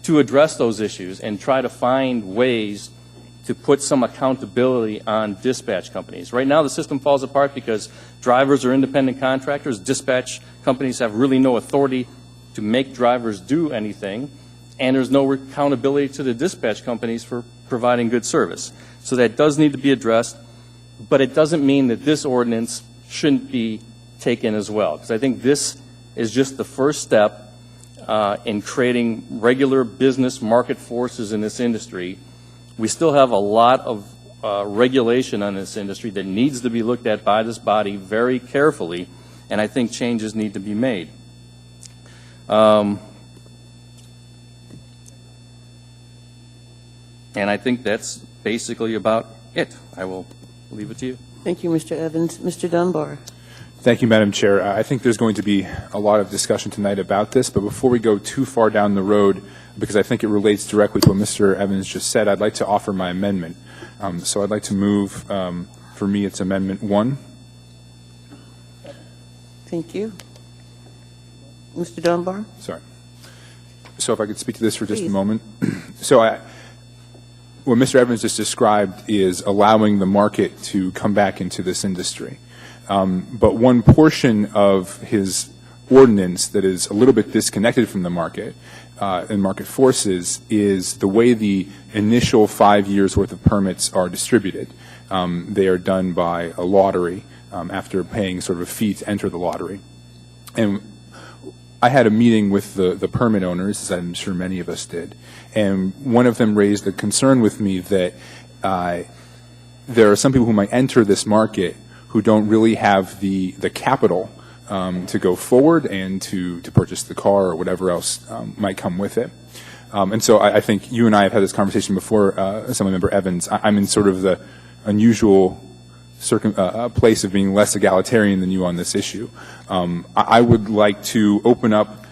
to address those issues and try to find ways to put some accountability on dispatch companies. Right now the system falls apart because drivers are independent contractors. Dispatch companies have really no authority to make drivers do anything, and there's no accountability to the dispatch companies for providing good service. So that does need to be addressed, but it doesn't mean that this ordinance shouldn't be taken as well, because I think this is just the first step in creating regular business market forces in this industry. We still have a lot of regulation on this industry that needs to be looked at by this body very carefully, and I think changes need to be made. And I think that's basically about it. I will leave it to you. Thank you, Mr. Evans. Mr. Dunbar. Thank you, Madam Chair. I think there's going to be a lot of discussion tonight about this, but before we go too far down the road, because I think it relates directly to what Mr. Evans just said, I'd like to offer my amendment. So I'd like to move, for me, it's Amendment 1. Thank you. Mr. Dunbar? Sorry. So if I could speak to this for just Please. a moment. So what Mr. Evans just described is allowing the market to come back into this industry. But one portion of his ordinance that is a little bit disconnected from the market and market forces is the way the initial 5 years worth of permits are distributed. They are done by a lottery after paying sort of a fee to enter the lottery. And I had a meeting with the permit owners, as I'm sure many of us did, and one of them raised a concern with me that there are some people who might enter this market who don't really have the capital to go forward and to purchase the car or whatever else might come with it. And so I think you and I have had this conversation before, Assemblymember Evans. I'm in sort of the unusual place of being less egalitarian than you on this issue. I would like to open up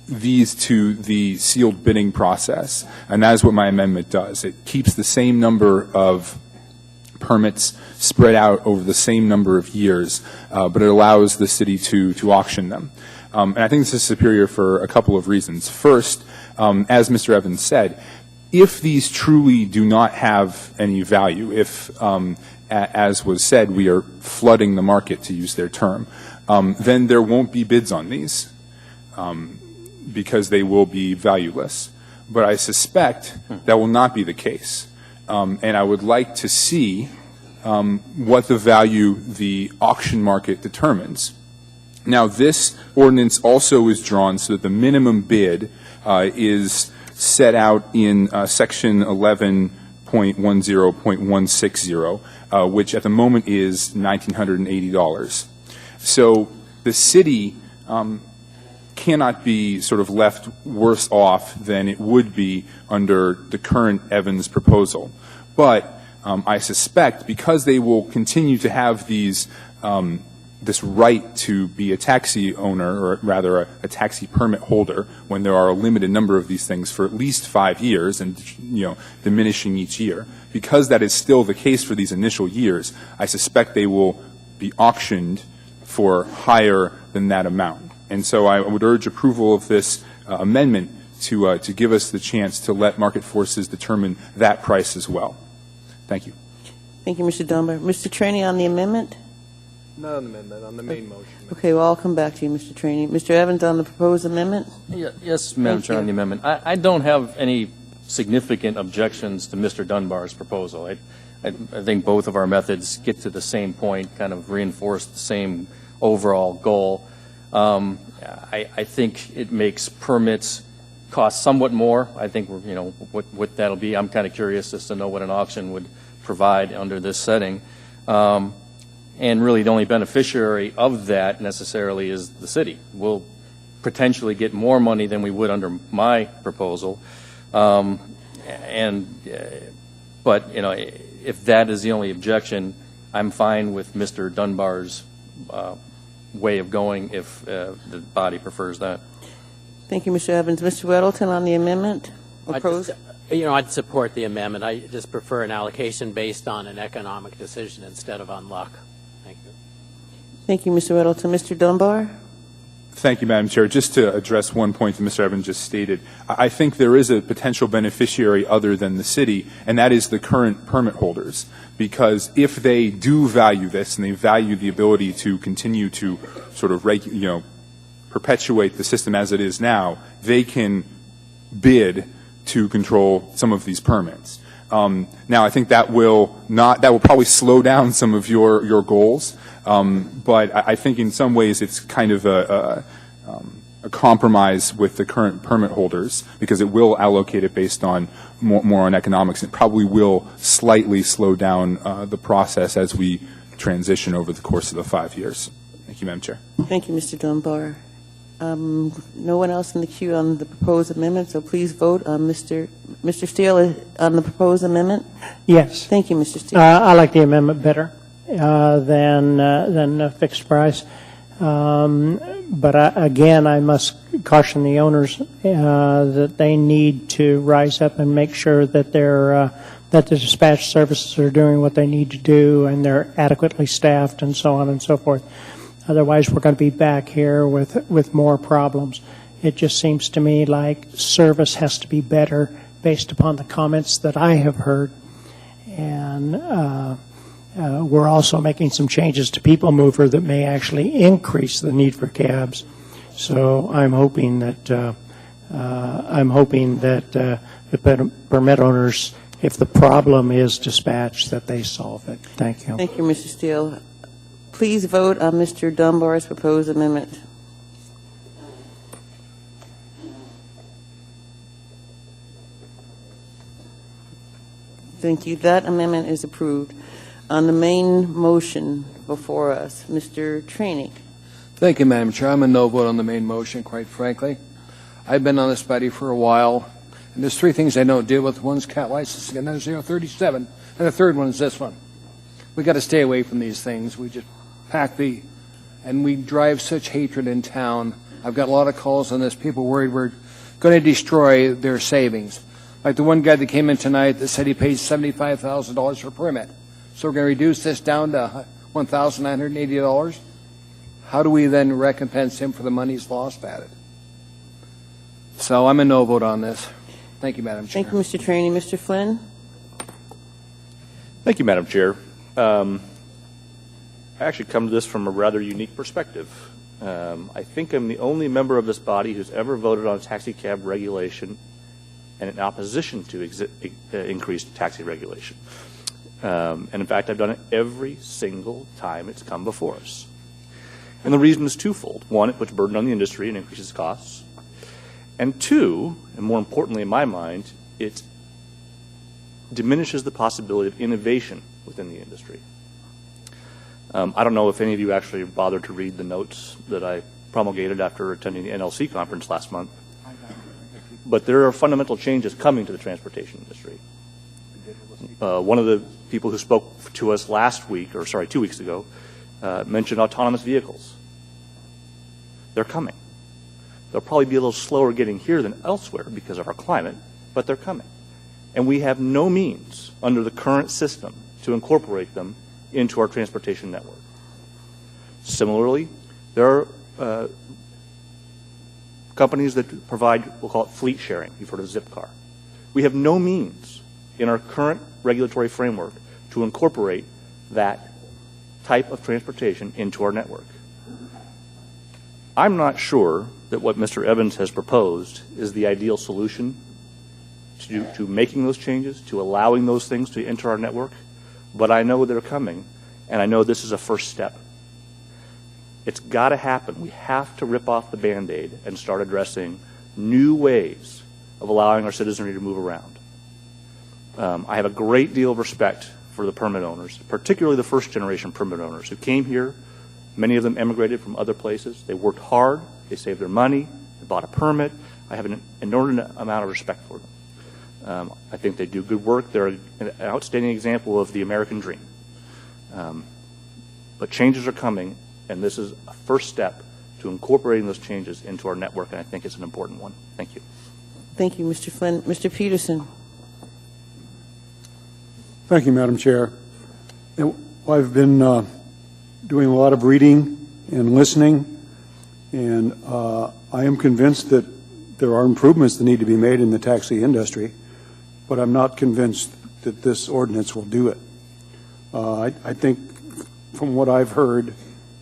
these to the sealed bidding process, and that is what my amendment does. It keeps the same number of permits spread out over the same number of years, but it allows the city to auction them. And I think this is superior for a couple of reasons. First, as Mr. Evans said, if these truly do not have any value, if, as was said, we are flooding the market, to use their term, then there won't be bids on these because they will be valueless. But I suspect that will not be the case. And I would like to see what the value the auction market determines. Now, this ordinance also is drawn so that the minimum bid is set out in Section 11.10.160, which at the moment is $1,980. So the city cannot be sort of left worse off than it would be under the current Evans proposal. But I suspect because they will continue to have these this right to be a taxi owner, or rather a taxi permit holder, when there are a limited number of these things for at least 5 years and, diminishing each year. Because that is still the case for these initial years, I suspect they will be auctioned for higher than that amount. And so I would urge approval of this amendment to give us the chance to let market forces determine that price as well. Thank you. Thank you, Mr. Dunbar. Mr. Trainee on the amendment? Not an amendment, on the main motion. Okay, well, I'll come back to you, Mr. Trainee. Mr. Evans on the proposed amendment? Yes, Madam Chair, on the amendment. I don't have any significant objections to Mr. Dunbar's proposal. I think both of our methods get to the same point, kind of reinforce the same overall goal. I think it makes permits cost somewhat more. I think, what that'll be. I'm kind of curious as to know what an auction would provide under this setting. And really the only beneficiary of that necessarily is the city. We'll potentially get more money than we would under my proposal. But if that is the only objection, I'm fine with Mr. Dunbar's way of going if the body prefers that. Thank you, Mr. Evans. Mr. Weddleton on the amendment? I'd support the amendment. I just prefer an allocation based on an economic decision instead of on luck. Thank you. Thank you, Mr. Weddleton. Mr. Dunbar? Thank you, Madam Chair. Just to address one point that Mr. Evans just stated, I think there is a potential beneficiary other than the city, and that is the current permit holders. Because if they do value this and they value the ability to continue to sort of perpetuate the system as it is now, they can bid to control some of these permits. Now, I think that will probably slow down some of your goals, but I think in some ways it's kind of a compromise with the current permit holders because it will allocate it based on more on economics. It probably will slightly slow down the process as we transition over the course of the 5 years. Thank you, Madam Chair. Thank you, Mr. Dunbar. No one else in the queue on the proposed amendment, so please vote on Mr. Steele on the proposed amendment. Yes. Thank you, Mr. Steele. I like the amendment better than a fixed price. But again, I must caution the owners that they need to rise up and make sure that that the dispatch services are doing what they need to do and they're adequately staffed and so on and so forth. Otherwise, we're going to be back here with more problems. It just seems to me like service has to be better based upon the comments that I have heard. And we're also making some changes to People Mover that may actually increase the need for cabs. So I'm hoping that the permit owners, if the problem is dispatch, that they solve it. Thank you. Thank you, Mr. Steele. Please vote on Mr. Dunbar's proposed amendment. Thank you. That amendment is approved. On the main motion before us, Mr. Trainee. Thank you, Madam Chair. I'm a no vote on the main motion, quite frankly. I've been on this body for a while, and there's three things I don't deal with. One's cat licensing, another 037, and the third one is this one. We got to stay away from these things. We just and we drive such hatred in town. I've got a lot of calls on this. People worried we're going to destroy their savings. Like the one guy that came in tonight that said he pays $75,000 for a permit. So we're going to reduce this down to $1,980. How do we then recompense him for the money he's lost at it? So I'm a no vote on this. Thank you, Madam Chair. Thank you, Mr. Trainee. Mr. Flynn? Thank you, Madam Chair. I actually come to this from a rather unique perspective. I think I'm the only member of this body who's ever voted on taxi cab regulation and in opposition to increased taxi regulation. And in fact, I've done it every single time it's come before us. And the reason is twofold. One, it puts burden on the industry and increases costs. And two, and more importantly in my mind, it diminishes the possibility of innovation within the industry. I don't know if any of you actually bothered to read the notes that I promulgated after attending the NLC conference last month, but there are fundamental changes coming to the transportation industry. One of the people who spoke to us 2 weeks ago, mentioned autonomous vehicles. They're coming. They'll probably be a little slower getting here than elsewhere because of our climate, but they're coming. And we have no means under the current system to incorporate them into our transportation network. Similarly, there are companies that provide, we'll call it fleet sharing. You've heard of Zipcar. We have no means in our current regulatory framework to incorporate that type of transportation into our network. I'm not sure that what Mr. Evans has proposed is the ideal solution to making those changes, to allowing those things to enter our network, but I know they're coming, and I know this is a first step. It's got to happen. We have to rip off the Band-Aid and start addressing new ways of allowing our citizenry to move around. I have a great deal of respect for the permit owners, particularly the first-generation permit owners who came here. Many of them emigrated from other places. They worked hard. They saved their money. They bought a permit. I have an inordinate amount of respect for them. I think they do good work. They're an outstanding example of the American dream. But changes are coming, and this is a first step to incorporating those changes into our network, and I think it's an important one. Thank you. Thank you, Mr. Flynn. Mr. Peterson? Thank you, Madam Chair. I've been doing a lot of reading and listening, and I am convinced that there are improvements that need to be made in the taxi industry, but I'm not convinced that this ordinance will do it. I think from what I've heard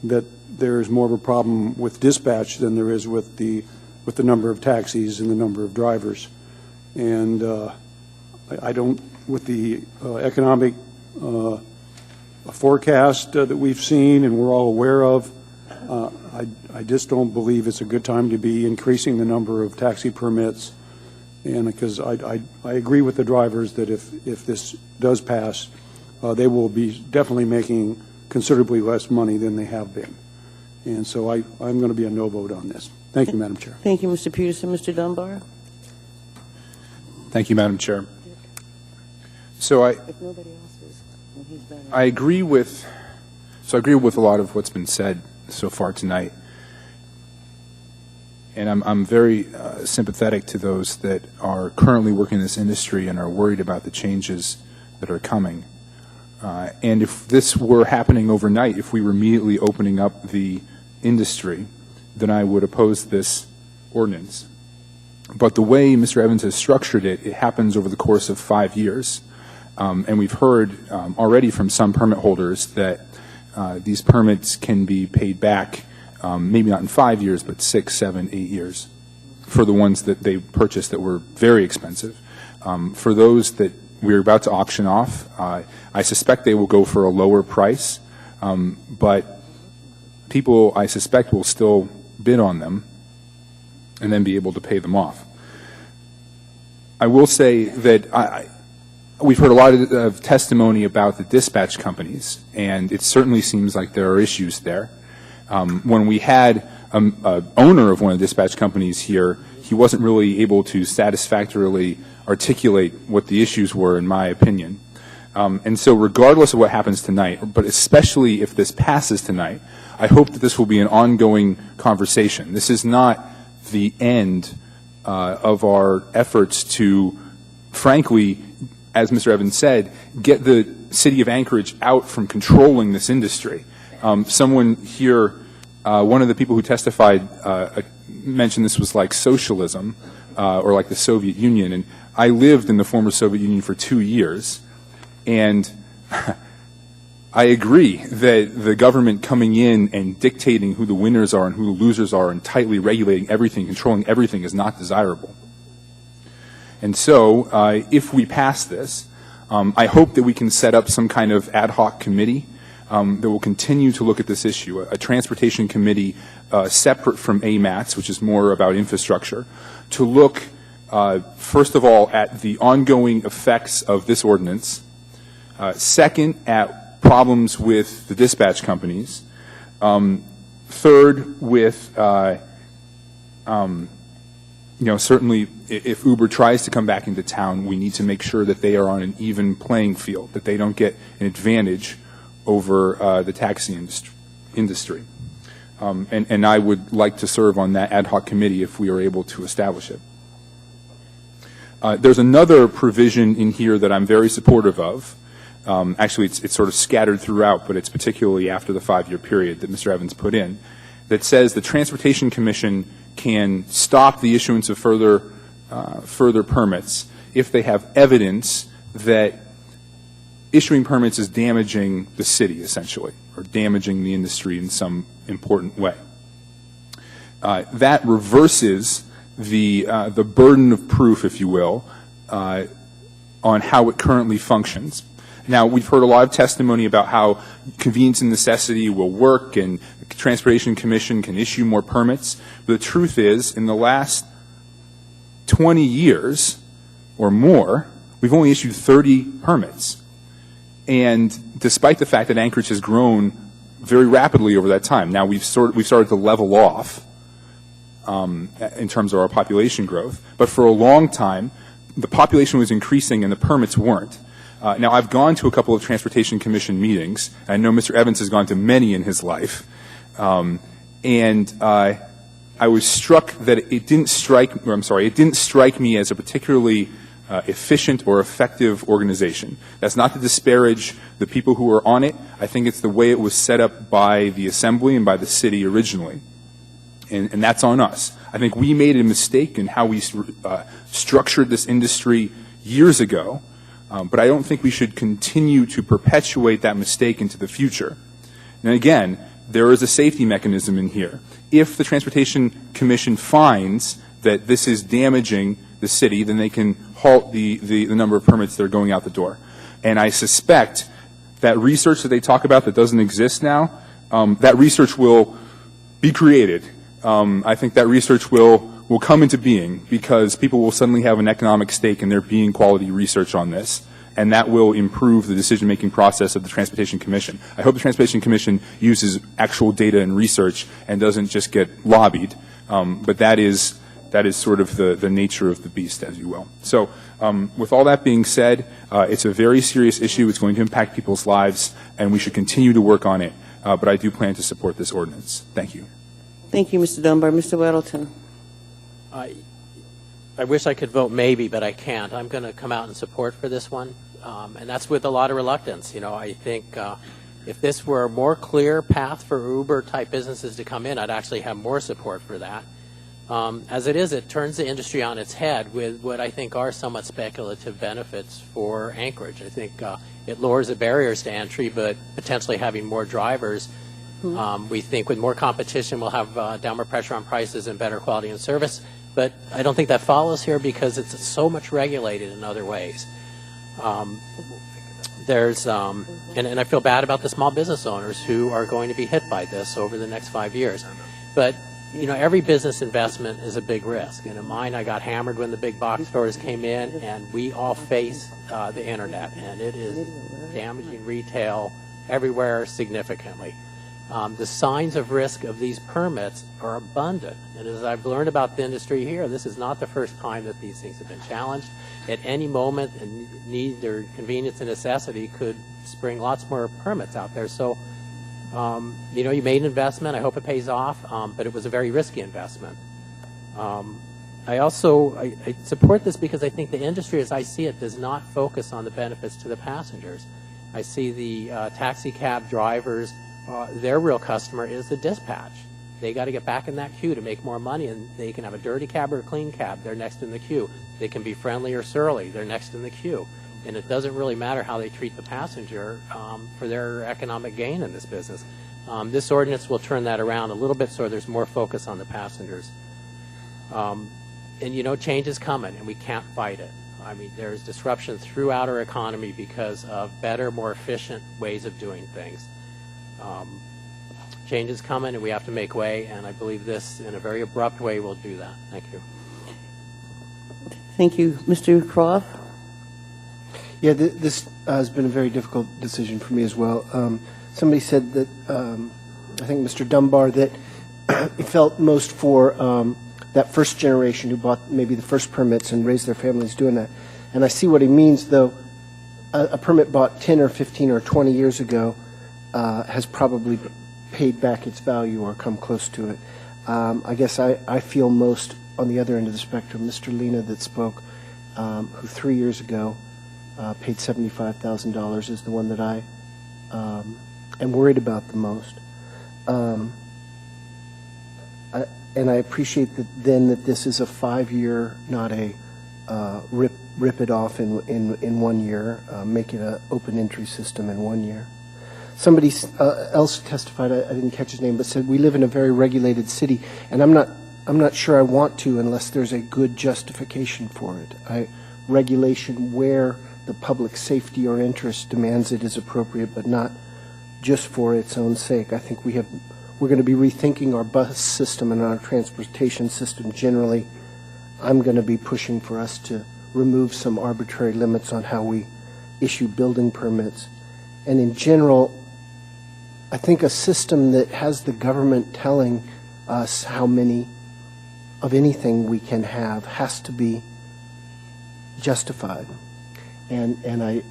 that there's more of a problem with dispatch than there is with the number of taxis and the number of drivers. And I don't, with the economic forecast that we've seen and we're all aware of, I just don't believe it's a good time to be increasing the number of taxi permits. And because I agree with the drivers that if this does pass, they will be definitely making considerably less money than they have been. And so I'm going to be a no vote on this. Thank you, Madam Chair. Thank you, Mr. Peterson. Mr. Dunbar? Thank you, Madam Chair. So I agree with a lot of what's been said so far tonight. And I'm very sympathetic to those that are currently working in this industry and are worried about the changes that are coming. And if this were happening overnight, if we were immediately opening up the industry, then I would oppose this ordinance. But the way Mr. Evans has structured it, it happens over the course of 5 years. And we've heard already from some permit holders that these permits can be paid back, maybe not in 5 years, but 6, 7, 8 years for the ones that they purchased that were very expensive. For those that we're about to auction off, I suspect they will go for a lower price, but people, I suspect, will still bid on them and then be able to pay them off. I will say that we've heard a lot of testimony about the dispatch companies, and it certainly seems like there are issues there. When we had an owner of one of the dispatch companies here, he wasn't really able to satisfactorily articulate what the issues were, in my opinion. And so regardless of what happens tonight, but especially if this passes tonight, I hope that this will be an ongoing conversation. This is not the end of our efforts to, frankly, as Mr. Evans said, get the city of Anchorage out from controlling this industry. Someone here, one of the people who testified mentioned this was like socialism or like the Soviet Union. And I lived in the former Soviet Union for 2 years. And I agree that the government coming in and dictating who the winners are and who the losers are and tightly regulating everything, controlling everything is not desirable. And so if we pass this, I hope that we can set up some kind of ad hoc committee that will continue to look at this issue, a transportation committee separate from AMATS, which is more about infrastructure, to look, first of all, at the ongoing effects of this ordinance, second, at problems with the dispatch companies, third, with certainly if Uber tries to come back into town, we need to make sure that they are on an even playing field, that they don't get an advantage over the taxi industry. And I would like to serve on that ad hoc committee if we are able to establish it. There's another provision in here that I'm very supportive of. Actually, it's sort of scattered throughout, but it's particularly after the 5-year period that Mr. Evans put in, that says the Transportation Commission can stop the issuance of further permits if they have evidence that issuing permits is damaging the city, essentially, or damaging the industry in some important way. That reverses the burden of proof, if you will, on how it currently functions. Now, we've heard a lot of testimony about how convenience and necessity will work and the Transportation Commission can issue more permits. But the truth is, in the last 20 years or more, we've only issued 30 permits. And despite the fact that Anchorage has grown very rapidly over that time, now we've started to level off in terms of our population growth. But for a long time, the population was increasing and the permits weren't. Now, I've gone to a couple of Transportation Commission meetings. I know Mr. Evans has gone to many in his life. And I was struck that it didn't strike me as a particularly efficient or effective organization. That's not to disparage the people who are on it. I think it's the way it was set up by the Assembly and by the city originally. And that's on us. I think we made a mistake in how we structured this industry years ago. But I don't think we should continue to perpetuate that mistake into the future. And again, there is a safety mechanism in here. If the Transportation Commission finds that this is damaging the city, then they can halt the number of permits that are going out the door. And I suspect that research that they talk about that doesn't exist now, that research will be created. I think that research will come into being because people will suddenly have an economic stake in there being quality research on this, and that will improve the decision-making process of the Transportation Commission. I hope the Transportation Commission uses actual data and research and doesn't just get lobbied, but that is sort of the nature of the beast, as you will. So with all that being said, it's a very serious issue. It's going to impact people's lives, and we should continue to work on it, but I do plan to support this ordinance. Thank you. Thank you, Mr. Dunbar. Mr. Weddleton. I wish I could vote maybe, but I can't. I'm going to come out in support for this one, and that's with a lot of reluctance. You know, I think if this were a more clear path for Uber-type businesses to come in, I'd actually have more support for that. As it is, it turns the industry on its head with what I think are somewhat speculative benefits for Anchorage. I think it lowers the barriers to entry, but potentially having more drivers. We think with more competition, we'll have downward pressure on prices and better quality and service. But I don't think that follows here because it's so much regulated in other ways. And I feel bad about the small business owners who are going to be hit by this over the next 5 years. But, you know, every business investment is a big risk. And in mine, I got hammered when the big box stores came in, and we all face the internet. And it is damaging retail everywhere significantly. The signs of risk of these permits are abundant. And as I've learned about the industry here, this is not the first time that these things have been challenged. At any moment, a need or convenience and necessity could spring lots more permits out there. So, you know, you made an investment. I hope it pays off, but it was a very risky investment. I support this because I think the industry, as I see it, does not focus on the benefits to the passengers. I see the taxi cab drivers, their real customer is the dispatch. They got to get back in that queue to make more money, and they can have a dirty cab or a clean cab. They're next in the queue. They can be friendly or surly. They're next in the queue. And it doesn't really matter how they treat the passenger for their economic gain in this business. This ordinance will turn that around a little bit so there's more focus on the passengers. And, you know, change is coming, and we can't fight it. I mean, there's disruption throughout our economy because of better, more efficient ways of doing things. Change is coming, and we have to make way, and I believe this, in a very abrupt way, will do that. Thank you. Thank you. Mr. Croft? Yeah, this has been a very difficult decision for me as well. Somebody said that, I think Mr. Dunbar, that he felt most for that first generation who bought maybe the first permits and raised their families doing that. And I see what he means, though. A permit bought 10 or 15 or 20 years ago has probably paid back its value or come close to it. I guess I feel most on the other end of the spectrum. Mr. Lena that spoke, who 3 years ago paid $75,000, is the one that I am worried about the most. And I appreciate that this is a 5-year, not a rip it off in 1 year, make it an open entry system in 1 year. Somebody else testified, I didn't catch his name, but said we live in a very regulated city, and I'm not sure I want to unless there's a good justification for it. Regulation where the public safety or interest demands it is appropriate, but not just for its own sake. I think we're going to be rethinking our bus system and our transportation system generally. I'm going to be pushing for us to remove some arbitrary limits on how we issue building permits. And in general, I think a system that has the government telling us how many of anything we can have has to be justified. And I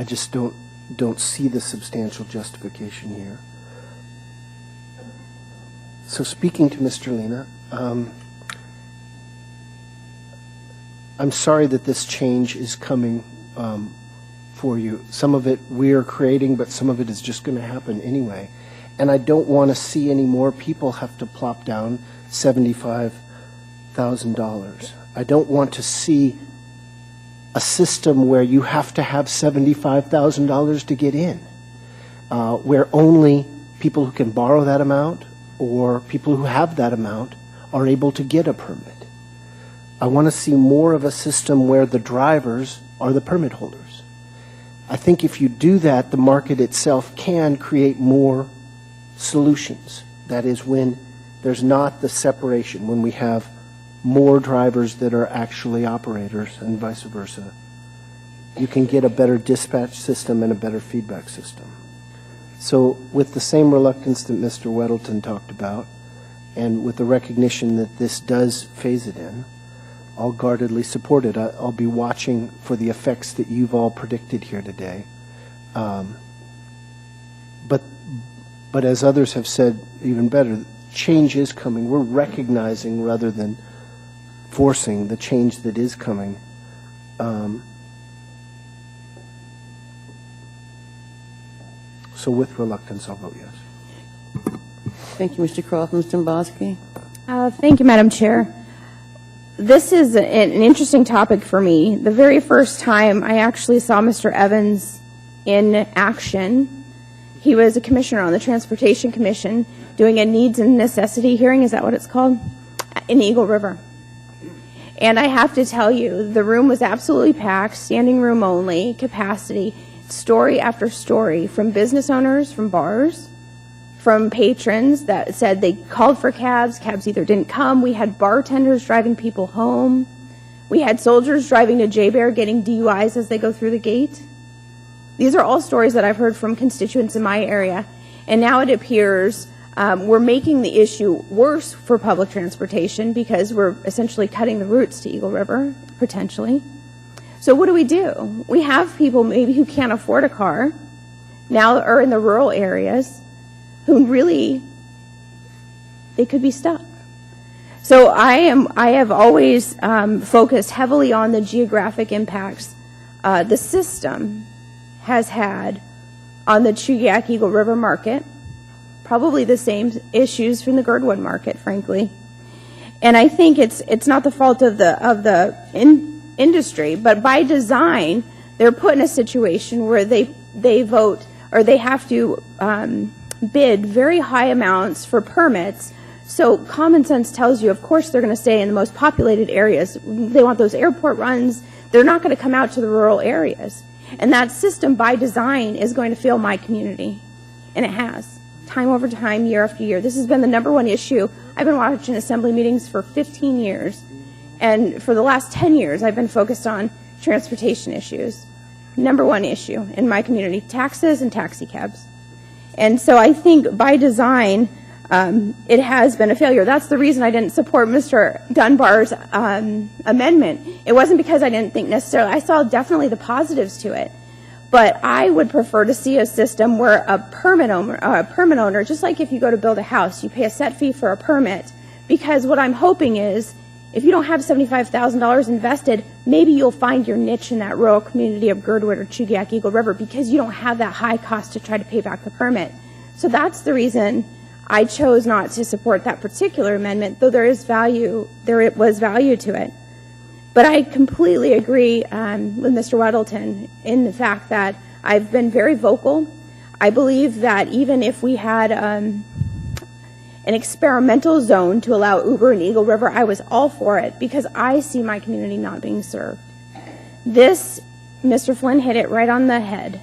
just don't see the substantial justification here. So speaking to Mr. Lena, I'm sorry that this change is coming for you. Some of it we are creating, but some of it is just going to happen anyway. And I don't want to see any more people have to plop down $75,000. I don't want to see a system where you have to have $75,000 to get in, where only people who can borrow that amount or people who have that amount are able to get a permit. I want to see more of a system where the drivers are the permit holders. I think if you do that, the market itself can create more solutions. That is, when there's not the separation, when we have more drivers that are actually operators and vice versa, you can get a better dispatch system and a better feedback system. So with the same reluctance that Mr. Weddleton talked about, and with the recognition that this does phase it in, I'll guardedly support it. I'll be watching for the effects that you've all predicted here today. But as others have said even better, change is coming. We're recognizing rather than forcing the change that is coming. So with reluctance, I'll vote yes. Thank you, Mr. Croft. Ms. Dombosky? Thank you, Madam Chair. This is an interesting topic for me. The very first time I actually saw Mr. Evans in action, he was a commissioner on the Transportation Commission doing a needs and necessity hearing, is that what it's called, in Eagle River. And I have to tell you, the room was absolutely packed, standing room only, capacity, story after story from business owners, from bars, from patrons that said they called for cabs, cabs either didn't come. We had bartenders driving people home. We had soldiers driving to J-Bear getting DUIs as they go through the gate. These are all stories that I've heard from constituents in my area. And now it appears we're making the issue worse for public transportation because we're essentially cutting the routes to Eagle River, potentially. So what do? We have people maybe who can't afford a car now are in the rural areas who really, they could be stuck. So I have always focused heavily on the geographic impacts the system has had on the Chugiak Eagle River market, probably the same issues from the Girdwood market, frankly. And I think it's not the fault of the industry, but by design, they're put in a situation where they vote or they have to bid very high amounts for permits. So common sense tells you, of course, they're going to stay in the most populated areas. They want those airport runs. They're not going to come out to the rural areas. And that system, by design, is going to fail my community. And it has, time over time, year after year. This has been the number one issue. I've been watching assembly meetings for 15 years. And for the last 10 years, I've been focused on transportation issues. Number one issue in my community, taxes and taxi cabs. And so I think by design, it has been a failure. That's the reason I didn't support Mr. Dunbar's amendment. It wasn't because I didn't think necessarily, I saw definitely the positives to it. But I would prefer to see a system where a permit owner, just like if you go to build a house, you pay a set fee for a permit. Because what I'm hoping is, if you don't have $75,000 invested, maybe you'll find your niche in that rural community of Girdwood or Chugiak Eagle River because you don't have that high cost to try to pay back the permit. So that's the reason I chose not to support that particular amendment, though there was value to it. But I completely agree with Mr. Weddleton in the fact that I've been very vocal. I believe that even if we had an experimental zone to allow Uber in Eagle River, I was all for it because I see my community not being served. This, Mr. Flynn hit it right on the head.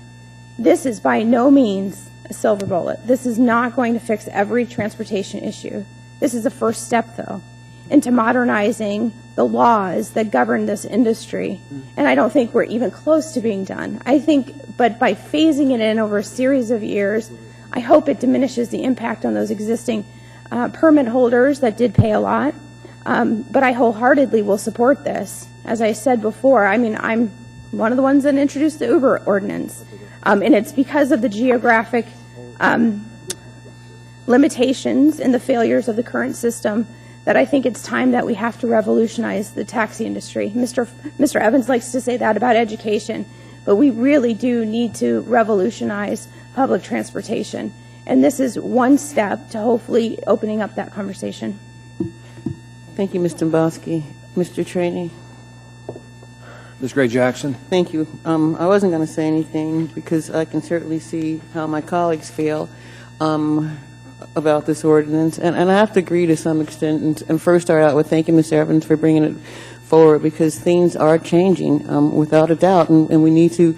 This is by no means a silver bullet. This is not going to fix every transportation issue. This is a first step, though, into modernizing the laws that govern this industry. And I don't think we're even close to being done. I think, but by phasing it in over a series of years, I hope it diminishes the impact on those existing permit holders that did pay a lot. But I wholeheartedly will support this. As I said before, I mean, I'm one of the ones that introduced the Uber ordinance. And it's because of the geographic limitations and the failures of the current system that I think it's time that we have to revolutionize the taxi industry. Mr. Evans likes to say that about education, but we really do need to revolutionize public transportation. And this is one step to hopefully opening up that conversation. Thank you, Mr. Dombrowski. Mr. Trainee. Ms. Gray Jackson. Thank you. I wasn't going to say anything because I can certainly see how my colleagues feel about this ordinance. And I have to agree to some extent and first start out with thanking Mr. Evans for bringing it forward because things are changing without a doubt, and we need to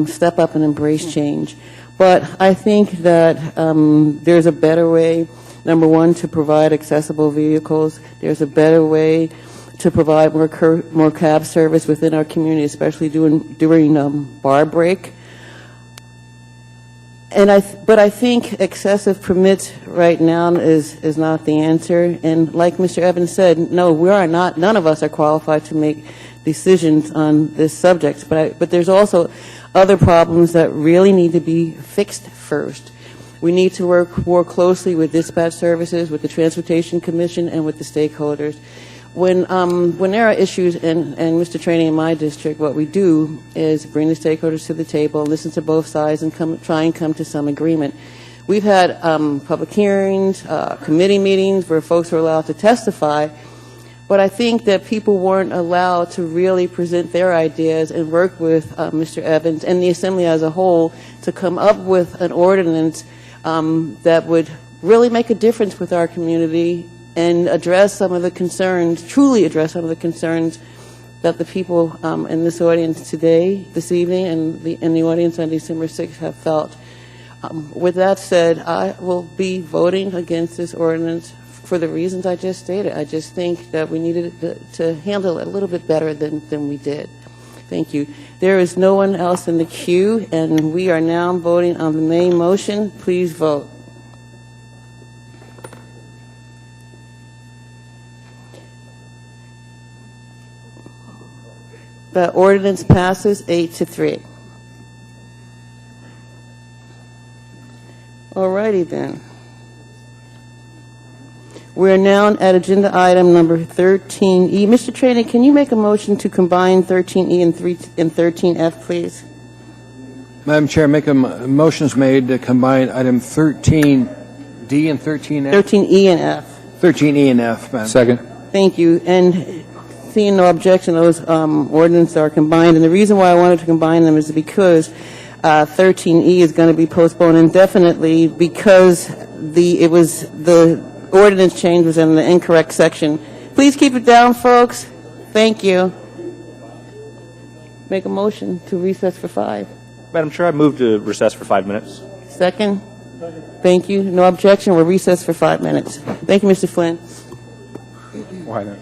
step up and embrace change. But I think that there's a better way, number one, to provide accessible vehicles. There's a better way to provide more cab service within our community, especially during bar break. But I think excessive permits right now is not the answer. And like Mr. Evans said, no, we are not. None of us are qualified to make decisions on this subject. But there's also other problems that really need to be fixed first. We need to work more closely with dispatch services, with the Transportation Commission, and with the stakeholders. When there are issues, and Mr. Trainee, in my district, what we do is bring the stakeholders to the table, listen to both sides, and try and come to some agreement. We've had public hearings, committee meetings where folks were allowed to testify, but I think that people weren't allowed to really present their ideas and work with Mr. Evans and the Assembly as a whole to come up with an ordinance that would really make a difference with our community and address some of the concerns, truly address some of the concerns that the people in this audience today, this evening, and in the audience on December 6th have felt. With that said, I will be voting against this ordinance for the reasons I just stated. I just think that we needed to handle it a little bit better than we did. Thank you. There is no one else in the queue, and we are now voting on the main motion. Please vote. The ordinance passes 8-3. All righty then. We're now at agenda item number 13E. Mr. Trainer, can you make a motion to combine 13E and 13F, please? Madam Chair, make a motion's made to combine item 13D and 13F. 13E and F. 13E and F, Madam. Second. Thank you. And seeing no objection, those ordinances are combined. And the reason why I wanted to combine them is because 13E is going to be postponed indefinitely because the ordinance change was in the incorrect section. Please keep it down, folks. Thank you. Make a motion to recess for 5. Madam Chair, I move to recess for 5 minutes. Second? Thank you. No objection. We'll recess for 5 minutes. Thank you, Mr. Flynn. Why not?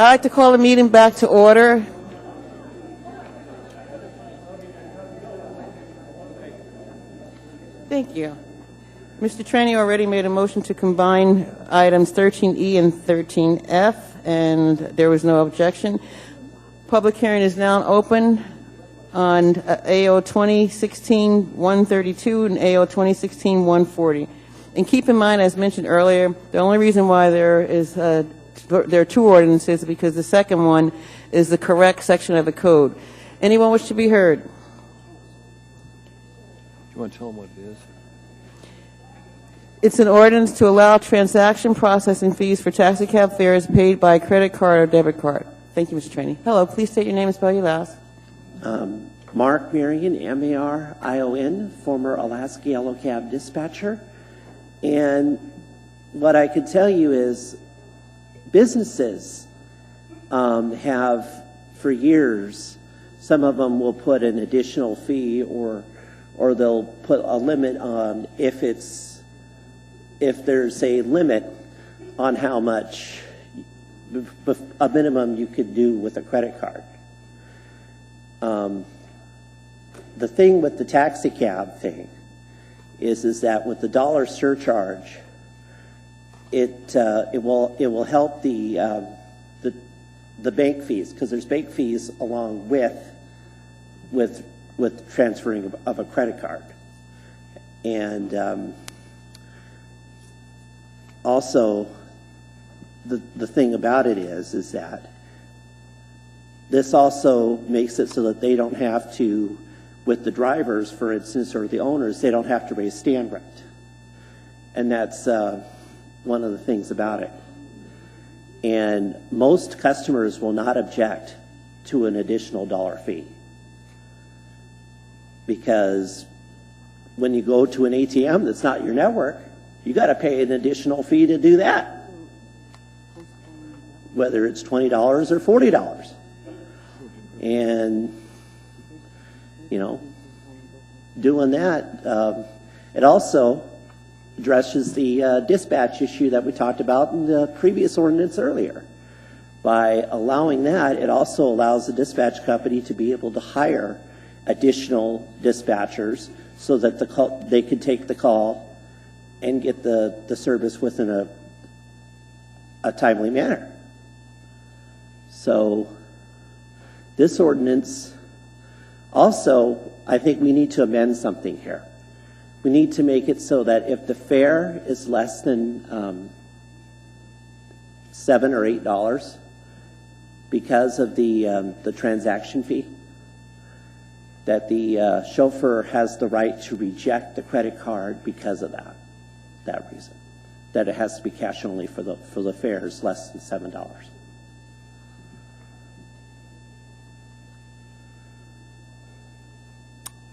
I'd like to call the meeting back to order. Thank you. Mr. Traney already made a motion to combine items 13E and 13F, and there was no objection. Public hearing is now open on AO 2016-132 and AO 2016-140. And keep in mind, as mentioned earlier, the only reason why there are two ordinances is because the second one is the correct section of the code. Anyone wish to be heard? Do you want to tell them what it is? It's an ordinance to allow transaction processing fees for taxi cab fares paid by credit card or debit card. Thank you, Mr. Traney. Hello, please state your name and spell your last. Mark Marion, M-A-R-I-O-N, former Alaska Yellow Cab dispatcher. And what I could tell you is businesses have, for years, some of them will put an additional fee or they'll put a limit on if there's a limit on how much, a minimum you could do with a credit card. The thing with the taxi cab thing is that with the dollar surcharge, it will help the bank fees, because there's bank fees along with transferring of a credit card. And also the thing about it is that this also makes it so that they don't have to, with the drivers, for instance, or the owners, they don't have to raise stand rent. And that's one of the things about it. And most customers will not object to an additional dollar fee, because when you go to an ATM that's not your network, you got to pay an additional fee to do that, whether it's $20 or $40. And, you know, doing that, it also addresses the dispatch issue that we talked about in the previous ordinance earlier. By allowing that, it also allows the dispatch company to be able to hire additional dispatchers so that they can take the call and get the service within a timely manner. So this ordinance also, I think we need to amend something here. We need to make it so that if the fare is less than $7 or $8 because of the transaction fee, that the chauffeur has the right to reject the credit card because of that reason. That it has to be cash only for the fares less than $7.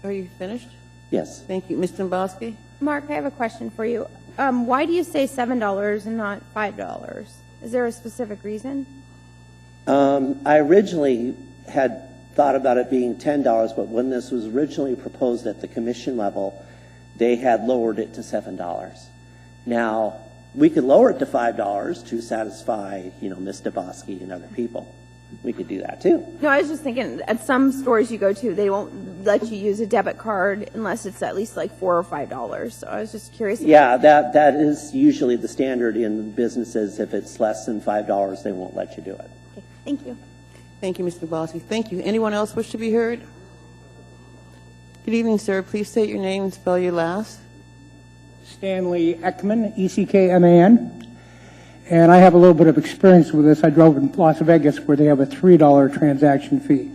Are you finished? Yes. Thank you. Mr. Dombrowski? Mark, I have a question for you. Why do you say $7 and not $5? Is there a specific reason? I originally had thought about it being $10, but when this was originally proposed at the commission level, they had lowered it to $7. Now, we could lower it to $5 to satisfy, Ms. Dombrowski and other people. We could do that too. No, I was just thinking, at some stores you go to, they won't let you use a debit card unless it's at least like $4 or $5. So I was just curious. Yeah, that is usually the standard in businesses. If it's less than $5, they won't let you do it. Okay, thank you. Thank you, Mr. Dombrowski. Thank you. Anyone else wish to be heard? Good evening, sir. Please state your name and spell your last. Stanley Ekman, E-C-K-M-A-N. And I have a little bit of experience with this. I drove in Las Vegas where they have a $3 transaction fee,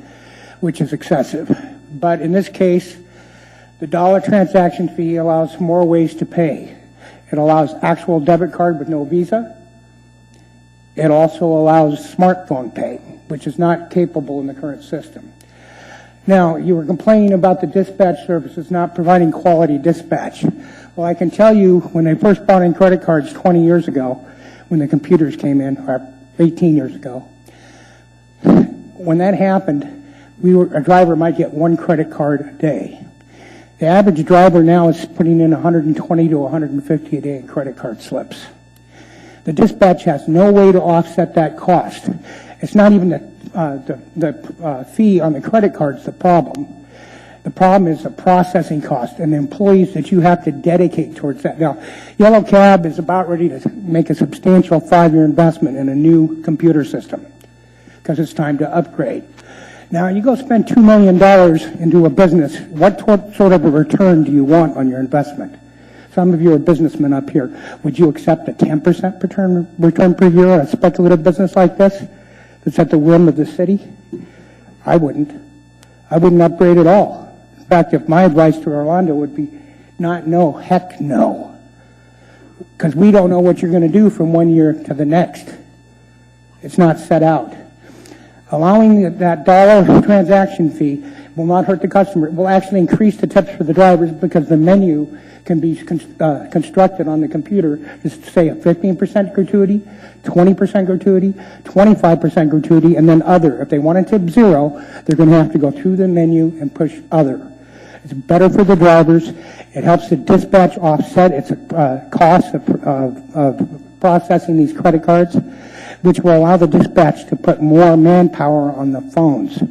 which is excessive. But in this case, the dollar transaction fee allows more ways to pay. It allows actual debit card with no Visa. It also allows smartphone pay, which is not capable in the current system. Now, you were complaining about the dispatch services not providing quality dispatch. Well, I can tell you, when they first brought in credit cards 20 years ago, when the computers came in, or 18 years ago, when that happened, a driver might get one credit card a day. The average driver now is putting in 120 to 150 a day in credit card slips. The dispatch has no way to offset that cost. It's not even the fee on the credit card's the problem. The problem is the processing cost and the employees that you have to dedicate towards that. Now, Yellow Cab is about ready to make a substantial 5-year investment in a new computer system because it's time to upgrade. Now, you go spend $2 million into a business, what sort of a return do you want on your investment? Some of you are businessmen up here. Would you accept a 10% return per year on a speculative business like this that's at the whim of the city? I wouldn't. I wouldn't upgrade at all. In fact, if my advice to Orlando would be not no, heck no. Because we don't know what you're going to do from 1 year to the next. It's not set out. Allowing that dollar transaction fee will not hurt the customer. It will actually increase the tips for the drivers because the menu can be constructed on the computer to say a 15% gratuity, 20% gratuity, 25% gratuity, and then other. If they want to tip 0, they're going to have to go through the menu and push other. It's better for the drivers. It helps the dispatch offset its cost of processing these credit cards, which will allow the dispatch to put more manpower on the phones.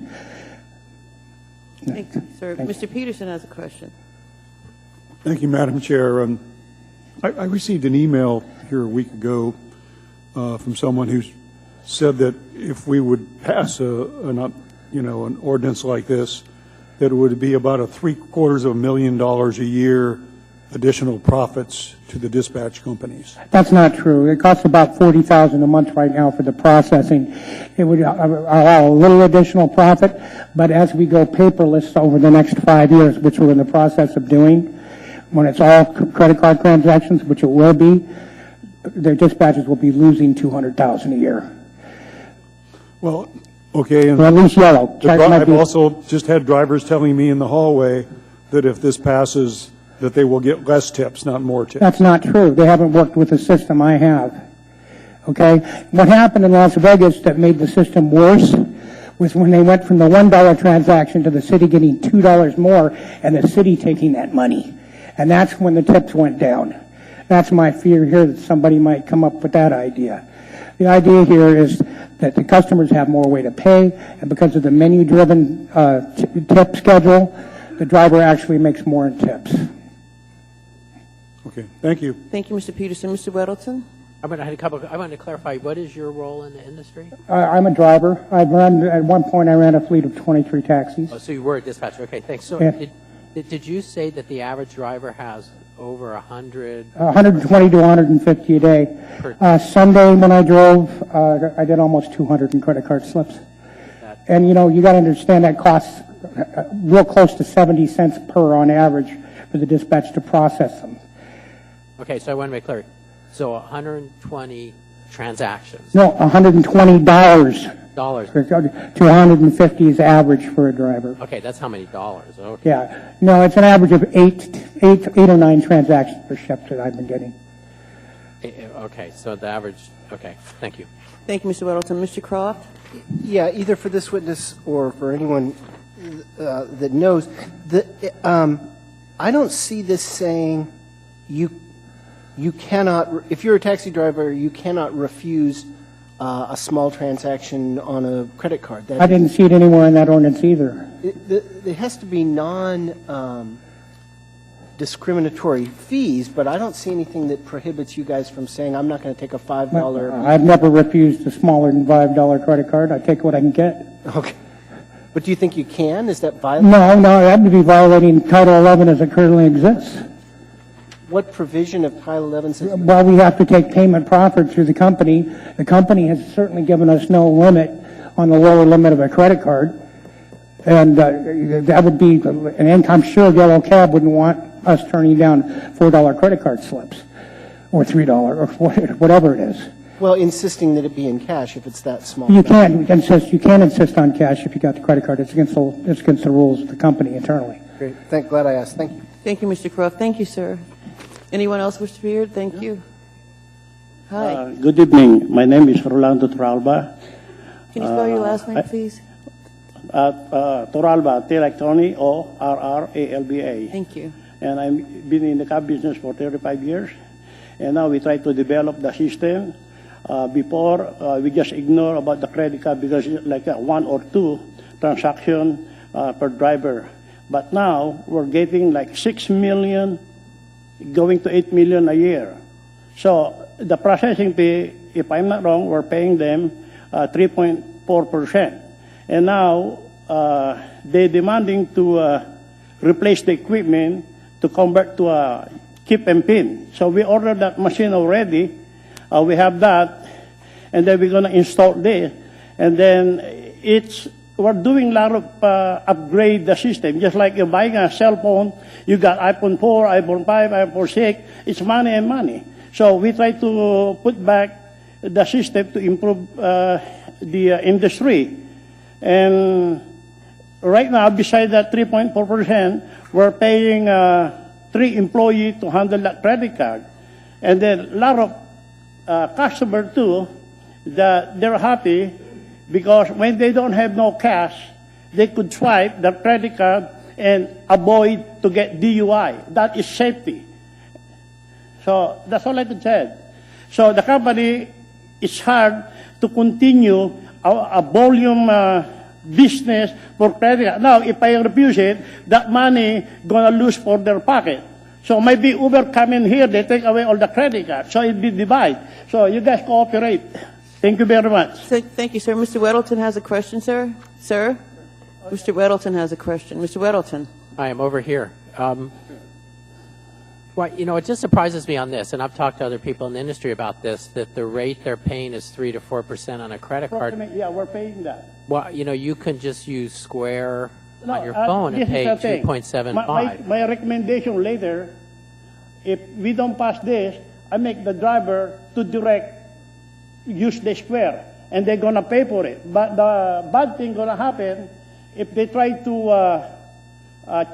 Thank you, sir. Mr. Peterson has a question. Thank you, Madam Chair. I received an email here a week ago from someone who said that if we would pass an ordinance like this, that it would be about $750,000 a year additional profits to the dispatch companies. That's not true. It costs about $40,000 a month right now for the processing. It would allow a little additional profit, but as we go paperless over the next 5 years, which we're in the process of doing, when it's all credit card transactions, which it will be, their dispatchers will be losing $200,000 a year. Well, okay. And or at least Yellow. I've also just had drivers telling me in the hallway that if this passes, that they will get less tips, not more tips. That's not true. They haven't worked with the system I have. Okay? What happened in Las Vegas that made the system worse was when they went from the $1 transaction to the city getting $2 more and the city taking that money. And that's when the tips went down. That's my fear here, that somebody might come up with that idea. The idea here is that the customers have more way to pay, and because of the menu-driven tip schedule, the driver actually makes more in tips. Okay, thank you. Thank you, Mr. Peterson. Mr. Weddleton? I want to clarify, what is your role in the industry? I'm a driver. At one point I ran a fleet of 23 taxis. Oh, so you were a dispatcher. Okay, thanks. So Yeah. did you say that the average driver has over 100? 120 to 150 a day. Sunday when I drove, I did almost 200 in credit card slips. And you got to understand that costs real close to 70 cents per on average for the dispatch to process them. Okay, so I want to make clear. So 120 transactions. No, $120 Dollars. to 150 is average for a driver. Okay, that's how many dollars. Okay. Yeah. No, it's an average of eight or 9 transactions per shift that I've been getting. Okay, so the average. Okay, thank you. Thank you, Mr. Weddleton. Mr. Croft? Yeah, either for this witness or for anyone that knows, I don't see this saying you cannot, if you're a taxi driver, you cannot refuse a small transaction on a credit card. I didn't see it anywhere in that ordinance either. It has to be discriminatory fees, but I don't see anything that prohibits you guys from saying, I'm not going to take a $5. I've never refused a smaller than $5 credit card. I take what I can get. Okay. But do you think you can? Is that violent? No, that would be violating Title 11 as it currently exists. What provision of Title 11 says? Well, we have to take payment profit through the company. The company has certainly given us no limit on the lower limit of a credit card. And that would be, and I'm sure Yellow Cab wouldn't want us turning down $4 credit card slips or $3 or whatever it is. Well, insisting that it be in cash if it's that small. You can insist on cash if you got the credit card. It's against the rules of the company internally. Great. Glad I asked. Thank you. Thank you, Mr. Croft. Thank you, sir. Anyone else wish to be heard? Thank you. Hi. Good evening. My name is Rolando Toralba. Can you spell your last name, please? Toralba, T like Tony, O-R-R-A-L-B-A. Thank you. And I've been in the cab business for 35 years. And now we try to develop the system Before, we just ignore about the credit card because it's like one or two transaction per driver. But now we're getting like 6 million, going to 8 million a year. So the processing fee, if I'm not wrong, we're paying them 3.4%. And now they're demanding to replace the equipment to convert to a keep and pin. So we ordered that machine already. We have that, and then we're going to install this. And then we're doing a lot of upgrade the system. Just like you're buying a cell phone, you got iPhone 4, iPhone 5, iPhone 6. It's money and money. So we try to put back the system to improve the industry. And right now, besides that 3.4%, we're paying 3 employees to handle that credit card. And then a lot of customers too, that they're happy because when they don't have no cash, they could swipe their credit card and avoid to get DUI. That is safety. So that's all I could say. So the company, it's hard to continue a volume business for credit card. Now, if I refuse it, that money gonna lose for their pocket. So maybe Uber come in here, they take away all the credit cards. So it be divide. So you guys cooperate. Thank you very much. Thank you, sir. Mr. Weddleton has a question, sir. Sir? Mr. Weddleton has a question. Mr. Weddleton. I am over here. Well, you know, it just surprises me on this, and I've talked to other people in the industry about this, that the rate they're paying is 3 to 4% on a credit card. Yeah, we're paying that. Well, you know, you can just use Square No, on your phone and this is pay the thing. 2.75. My recommendation later, if we don't pass this, I make the driver to direct use the Square, and they're gonna pay for it. But the bad thing gonna happen if they try to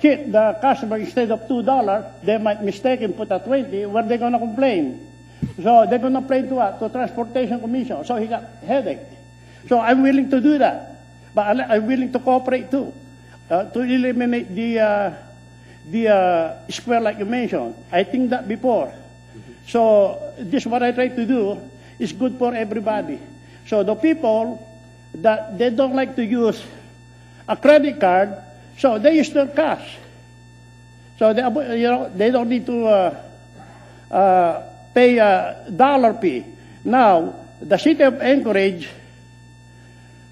cheat the customer. Instead of $2, they might mistake and put a 20. Where they gonna complain? So they're gonna complain to what? To Transportation Commission. So he got headache. So I'm willing to do that, but I'm willing to cooperate too, to eliminate the Square like you mentioned. I think that before. So this what I try to do is good for everybody. So the people that they don't like to use a credit card, so they use their cash. So they, they don't need to pay a dollar fee. Now, the city of Anchorage,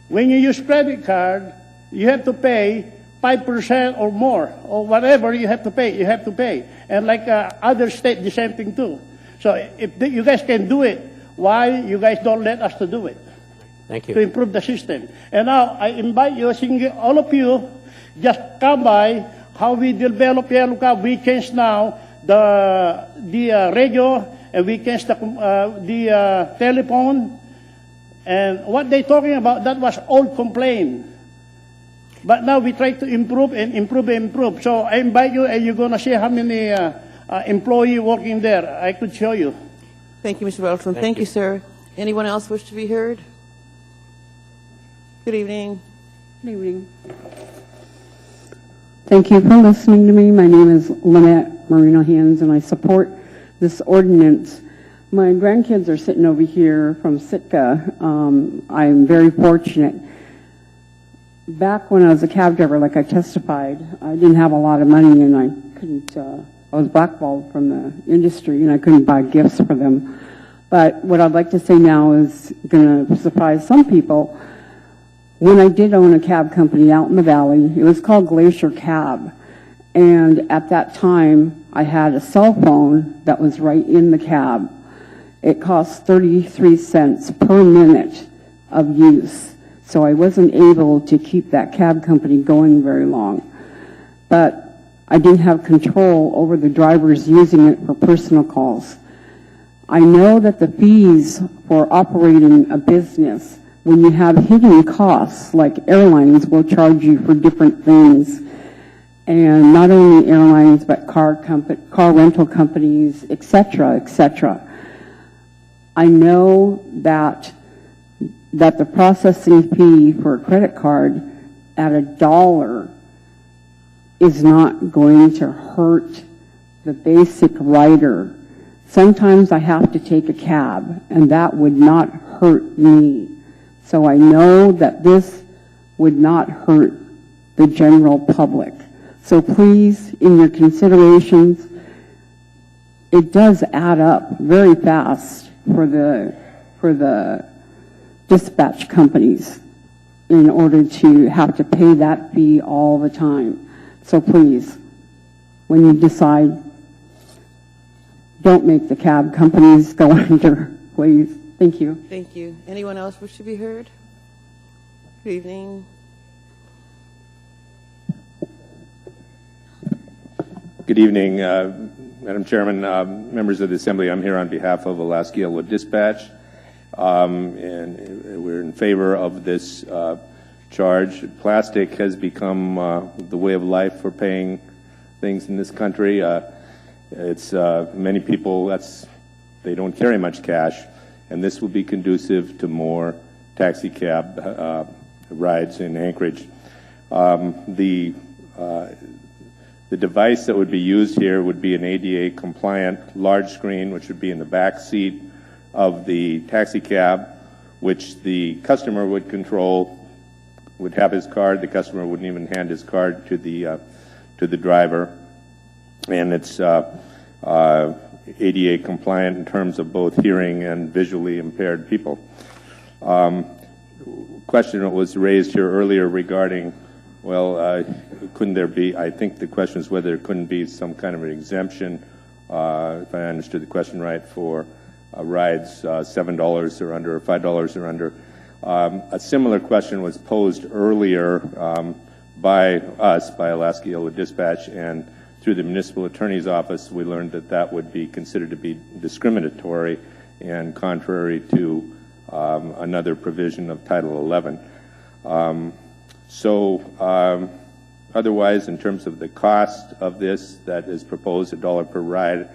when you use credit card, you have to pay 5% or more, or whatever you have to pay, you have to pay. And like other states, the same thing too. So if you guys can do it, why you guys don't let us to do it? Thank you. To improve the system. And now I invite you, all of you, just come by how we develop Yellow Cab. We change now the radio, and we change the telephone. And what they talking about, that was old complaint. But now we try to improve and improve and improve. So I invite you, and you're going to see how many employees working there. I could show you. Thank you, Mr. Weddleton. Thank you, sir. Anyone else wish to be heard? Good evening. Good evening. Thank you for listening to me. My name is Lynette Marino-Hands, and I support this ordinance. My grandkids are sitting over here from Sitka. I'm very fortunate. Back when I was a cab driver, like I testified, I didn't have a lot of money, and I couldn't, I was blackballed from the industry, and I couldn't buy gifts for them. But what I'd like to say now is going to surprise some people. When I did own a cab company out in the valley, it was called Glacier Cab. And at that time, I had a cell phone that was right in the cab. It cost 33 cents per minute of use. So I wasn't able to keep that cab company going very long. But I didn't have control over the drivers using it for personal calls. I know that the fees for operating a business, when you have hidden costs, like airlines will charge you for different things, and not only airlines, but car rental companies, et cetera, et cetera. I know that the processing fee for a credit card at $1 is not going to hurt the basic rider. Sometimes I have to take a cab, and that would not hurt me. So I know that this would not hurt the general public. So please, in your considerations, it does add up very fast for the dispatch companies in order to have to pay that fee all the time. So please, when you decide, don't make the cab companies go under, please. Thank you. Thank you. Anyone else wish to be heard? Good evening. Good evening, Madam Chairman, members of the Assembly. I'm here on behalf of Alaska Dispatch, and we're in favor of this charge. Plastic has become the way of life for paying things in this country. It's many people, they don't carry much cash, and this will be conducive to more taxi cab rides in Anchorage. The device that would be used here would be an ADA compliant large screen, which would be in the back seat of the taxi cab, which the customer would control, would have his card. The customer wouldn't even hand his card to the driver. And it's ADA compliant in terms of both hearing and visually impaired people. Question that was raised here earlier regarding, well, couldn't there be, I think the question is whether there couldn't be some kind of an exemption, if I understood the question right, for rides $7 or under, or $5 or under. A similar question was posed earlier by us, by Alaska Dispatch, and through the municipal attorney's office, we learned that that would be considered to be discriminatory and contrary to another provision of Title 11. Otherwise, in terms of the cost of this that is proposed, $1 per ride,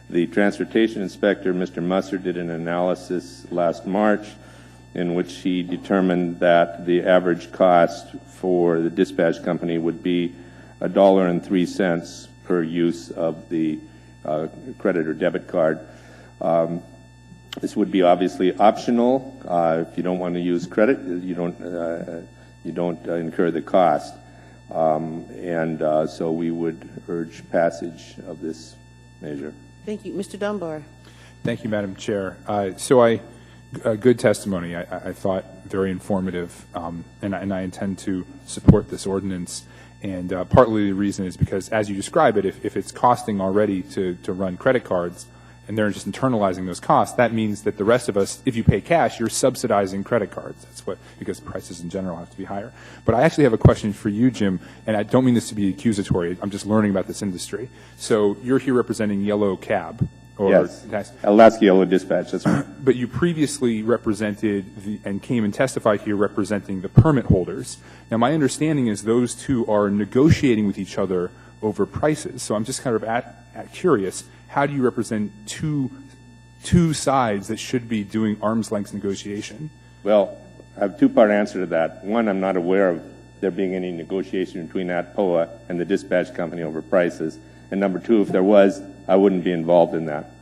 the transportation inspector, Mr. Musser, did an analysis last March in which he determined that the average cost for the dispatch company would be $1.03 per use of the credit or debit card. This would be obviously optional. If you don't want to use credit, you don't incur the cost. So we would urge passage of this measure. Thank you. Mr. Dunbar. Thank you, Madam Chair. Good testimony. I thought very informative, and I intend to support this ordinance. And partly the reason is because, as you describe it, if it's costing already to run credit cards, and they're just internalizing those costs, that means that the rest of us, if you pay cash, you're subsidizing credit cards. That's what, because prices in general have to be higher. But I actually have a question for you, Jim, and I don't mean this to be accusatory. I'm just learning about this industry. So you're here representing Yellow Cab. Yes, Alaska Yellow Dispatch, that's right. But you previously represented and came and testified here representing the permit holders. Now, my understanding is those two are negotiating with each other over prices. So I'm just kind of curious, how do you represent two sides that should be doing arm's length negotiation? Well, I have a two-part answer to that. One, I'm not aware of there being any negotiation between ATPOA and the dispatch company over prices. And number two, if there was, I wouldn't be involved in that.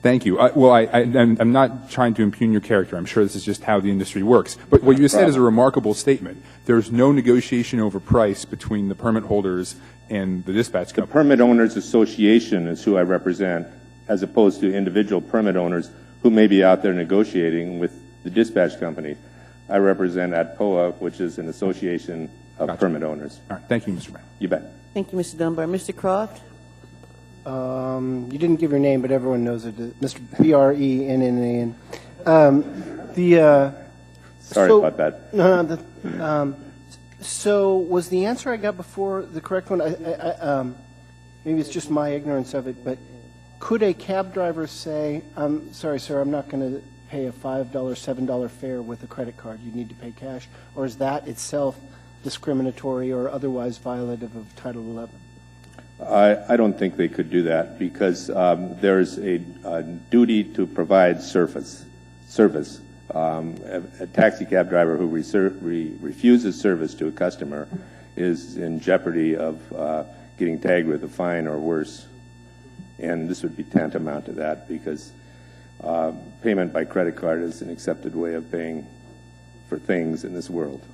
Thank you. I'm not trying to impugn your character. I'm sure this is just how the industry works. But what you just said is a remarkable statement. There's no negotiation over price between the permit holders and the dispatch company. The Permit Owners Association is who I represent, as opposed to individual permit owners who may be out there negotiating with the dispatch company. I represent ATPOA, which is an association of permit owners. All right. Thank you, Mr. Mayor. You bet. Thank you, Mr. Dunbar. Mr. Croft? You didn't give your name, but everyone knows it. Mr. Brennan. Sorry about that. So was the answer I got before the correct one? Maybe it's just my ignorance of it, but could a cab driver say, "I'm sorry, sir, I'm not going to pay a $5, $7 fare with a credit card. You need to pay cash," or is that itself discriminatory or otherwise violative of Title 11? I don't think they could do that because there's a duty to provide service. A taxi cab driver who refuses service to a customer is in jeopardy of getting tagged with a fine or worse. And this would be tantamount to that because payment by credit card is an accepted way of paying for things in this world.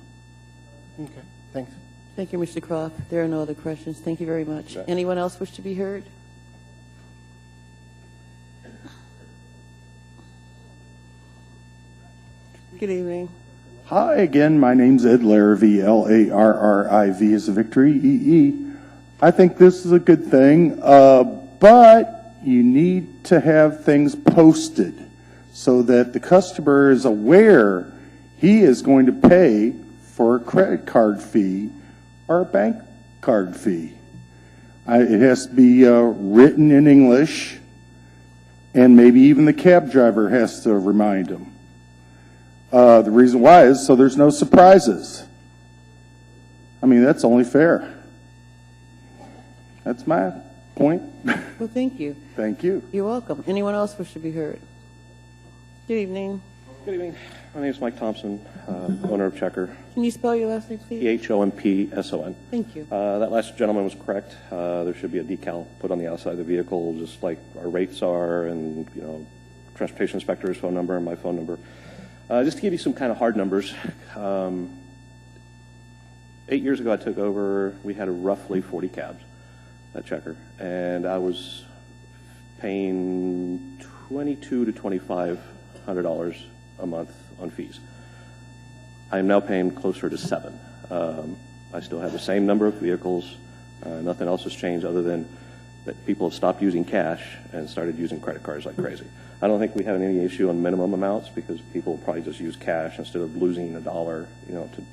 Okay, thanks. Thank you, Mr. Croft. There are no other questions. Thank you very much. Anyone else wish to be heard? Good evening. Hi again, my name's Ed Larrivee, L-A-R-R-I-V is a victory, E-E. I think this is a good thing, but you need to have things posted so that the customer is aware he is going to pay for a credit card fee or a bank card fee. It has to be written in English, and maybe even the cab driver has to remind him. The reason why is so there's no surprises. I mean, that's only fair. That's my point. Well, thank you. Thank you. You're welcome. Anyone else wish to be heard? Good evening. Good evening. My name is Mike Thompson, owner of Checker. Can you spell your last name, please? Thompson. Thank you. That last gentleman was correct. There should be a decal put on the outside of the vehicle, just like our rates are, and transportation inspector's phone number and my phone number. Just to give you some kind of hard numbers, 8 years ago I took over, we had roughly 40 cabs at Checker, and I was paying $2,200 to $2,500 a month on fees. I am now paying closer to $7,000. I still have the same number of vehicles. Nothing else has changed other than that people have stopped using cash and started using credit cards like crazy. I don't think we have any issue on minimum amounts because people will probably just use cash instead of losing $1,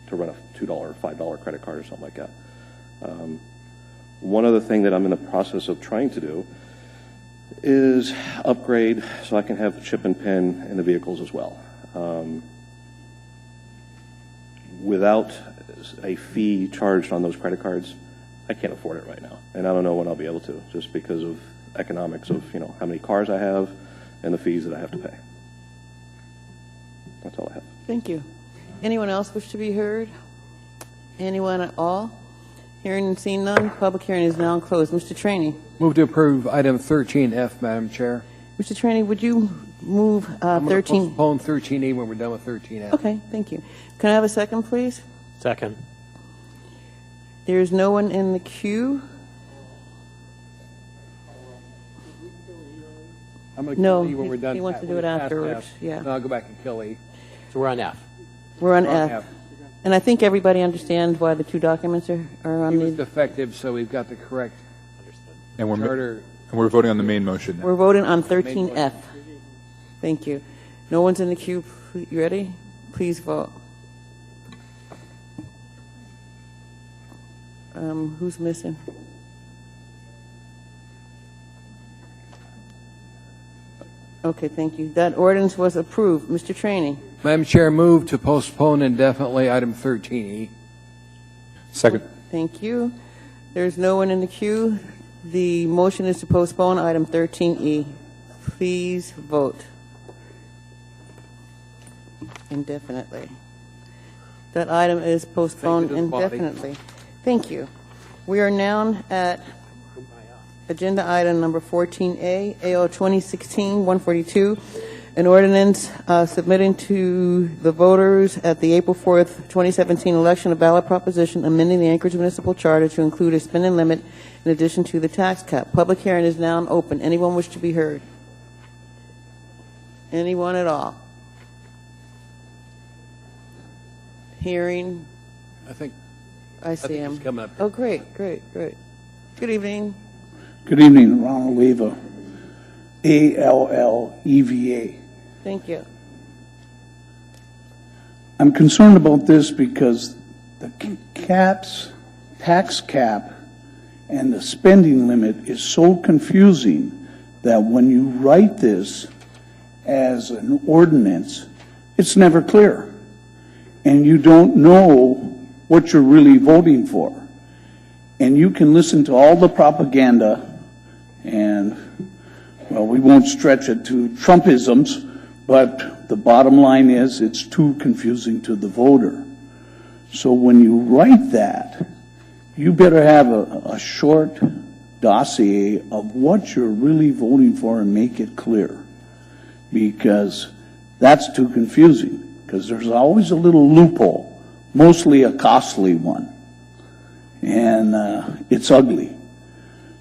to run a $2 or $5 credit card or something like that. One other thing that I'm in the process of trying to do is upgrade so I can have chip and pin in the vehicles as well. Without a fee charged on those credit cards, I can't afford it right now, and I don't know when I'll be able to, just because of economics of how many cars I have and the fees that I have to pay. That's all I have. Thank you. Anyone else wish to be heard? Anyone at all? Hearing and seeing none, public hearing is now closed. Mr. Trainee. Move to approve item 13F, Madam Chair. Mr. Trainee, would you move I'm going to 13? postpone 13E when we're done with 13F. Okay, thank you. Can I have a second, please? Second. There is no one in the queue. I'm going to No, kill E when we're done. he wants to do when it we pass afterwards, F. yeah. No, I'll go back and kill E. So we're on F. We're on We're on F. F. And I think everybody understands why the two documents are on He was the... defective, so we've got the correct And charter. we're voting on the main motion now. We're voting on 13F. Thank you. No one's in the queue. You ready? Please vote. Who's missing? Okay, thank you. That ordinance was approved. Mr. Trainee. Madam Chair, move to postpone indefinitely item 13E. Second. Thank you. There's no one in the queue. The motion is to postpone item 13E. Please vote. Indefinitely. That item is postponed Thank you to the body. indefinitely. Thank you. We are now at agenda item number 14A, AO 2016-142, an ordinance submitting to the voters at the April 4th, 2017 election a ballot proposition amending the Anchorage Municipal Charter to include a spending limit in addition to the tax cap. Public hearing is now open. Anyone wish to be heard? Anyone at all? Hearing. I think I see him. he's coming up. Oh, great, great, great. Good evening. Good evening, Ronald Leva, A-L-L-E-V-A. Thank you. I'm concerned about this because the tax cap and the spending limit is so confusing that when you write this as an ordinance, it's never clear. And you don't know what you're really voting for. And you can listen to all the propaganda and, well, we won't stretch it to Trumpisms, but the bottom line is it's too confusing to the voter. So when you write that, you better have a short dossier of what you're really voting for and make it clear, because that's too confusing, because there's always a little loophole, mostly a costly one, and it's ugly.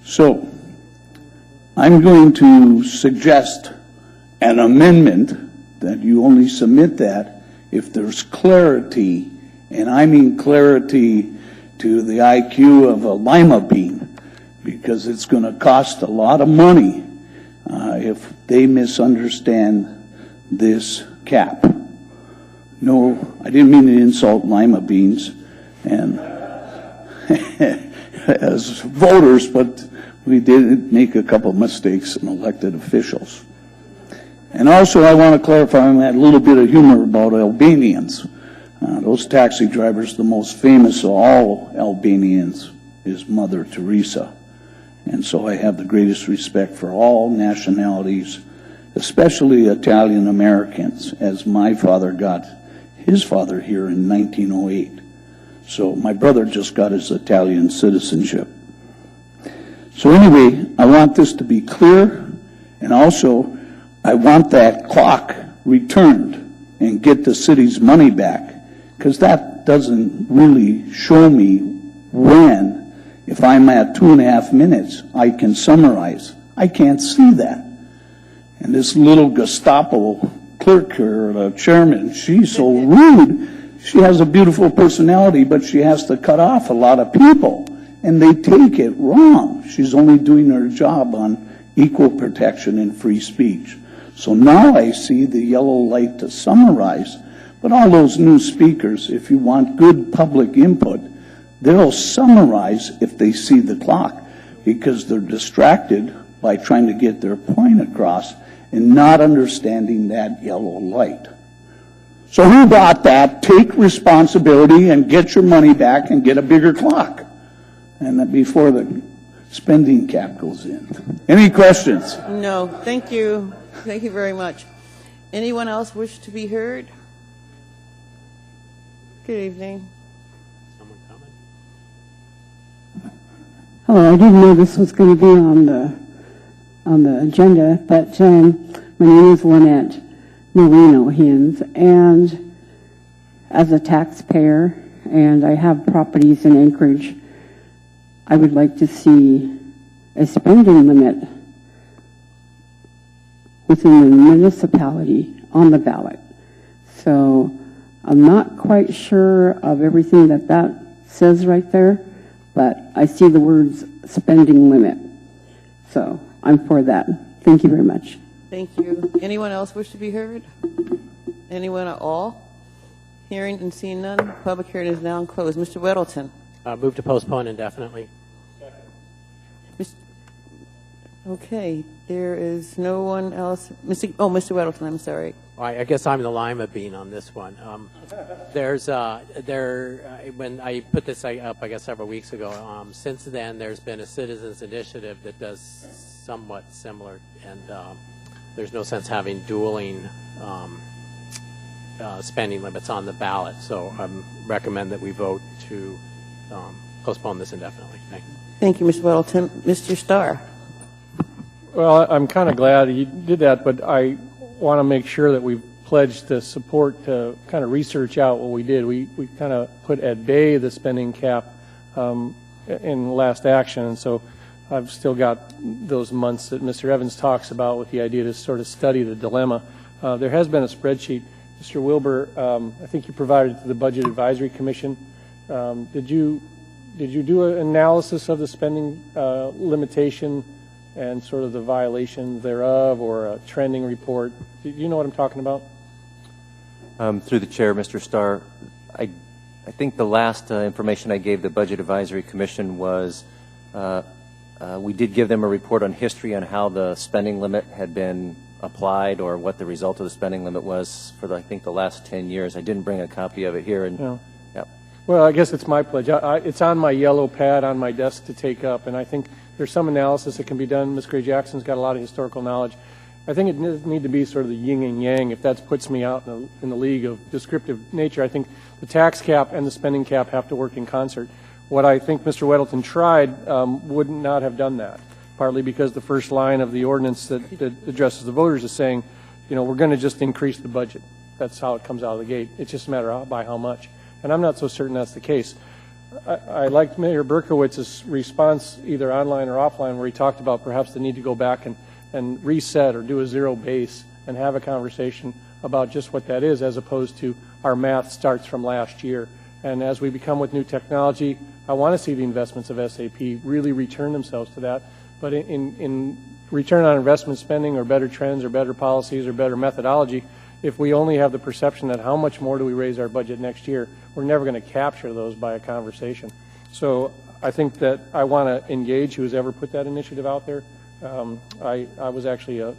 So I'm going to suggest an amendment that you only submit that if there's clarity, and I mean clarity to the IQ of a lima bean, because it's going to cost a lot of money if they misunderstand this cap. No, I didn't mean to insult lima beans and as voters, but we did make a couple of mistakes in elected officials. And also I want to clarify on that little bit of humor about Albanians. Those taxi drivers, the most famous of all Albanians is Mother Teresa. And so I have the greatest respect for all nationalities, especially Italian Americans, as my father got his father here in 1908. So my brother just got his Italian citizenship. So anyway, I want this to be clear, and also I want that clock returned and get the city's money back, because that doesn't really show me when, if I'm at 2.5 minutes, I can summarize. I can't see that. And this little Gestapo clerk here, the chairman, she's so rude. She has a beautiful personality, but she has to cut off a lot of people, and they take it wrong. She's only doing her job on equal protection and free speech. So now I see the yellow light to summarize. But all those new speakers, if you want good public input, they'll summarize if they see the clock, because they're distracted by trying to get their point across and not understanding that yellow light. So who bought that? Take responsibility and get your money back and get a bigger clock. And that before the spending cap goes in. Any questions? No, thank you. Thank you very much. Anyone else wish to be heard? Good evening. Hello, I didn't know this was going to be on the agenda, but my name is Lynette Marino Hins, and as a taxpayer, and I have properties in Anchorage, I would like to see a spending limit within the municipality on the ballot. So I'm not quite sure of everything that says right there, but I see the words spending limit. So I'm for that. Thank you very much. Thank you. Anyone else wish to be heard? Anyone at all? Hearing and seeing none, public hearing is now closed. Mr. Weddleton. Move to postpone indefinitely. Okay, there is no one else. Mr. Weddleton, I'm sorry. I guess I'm the lima bean on this one. When I put this up, I guess several weeks ago, since then there's been a citizens initiative that does somewhat similar, and there's no sense having dueling spending limits on the ballot. So I recommend that we vote to postpone this indefinitely. Thank you. Thank you, Mr. Weddleton. Mr. Starr. Well, I'm kind of glad he did that, but I want to make sure that we've pledged the support to kind of research out what we did. We kind of put at bay the spending cap in last action, and so I've still got those months that Mr. Evans talks about with the idea to sort of study the dilemma. There has been a spreadsheet. Mr. Wilbur, I think you provided to the Budget Advisory Commission. Did you do an analysis of the spending limitation and sort of the violations thereof, or a trending report? Do you know what I'm talking about? Through the chair, Mr. Starr, I think the last information I gave the Budget Advisory Commission was we did give them a report on history on how the spending limit had been applied, or what the result of the spending limit was for I think the last 10 years. I didn't bring a copy of it here. And No. Yep. Well, I guess it's my pledge. It's on my yellow pad on my desk to take up, and I think there's some analysis that can be done. Ms. Gray-Jackson's got a lot of historical knowledge. I think it need to be sort of the yin and yang. If that puts me out in the league of descriptive nature, I think the tax cap and the spending cap have to work in concert. What I think Mr. Weddleton tried would not have done that, partly because the first line of the ordinance that addresses the voters is saying, you know, we're going to just increase the budget. That's how it comes out of the gate. It's just a matter of by how much. And I'm not so certain that's the case. I liked Mayor Berkowitz's response, either online or offline, where he talked about perhaps the need to go back and reset or do a zero base and have a conversation about just what that is, as opposed to our math starts from last year. And as we become with new technology, I want to see the investments of SAP really return themselves to that. But in return on investment spending or better trends or better policies or better methodology, if we only have the perception that how much more do we raise our budget next year, we're never going to capture those by a conversation. So I think that I want to engage who's ever put that initiative out there. I was actually a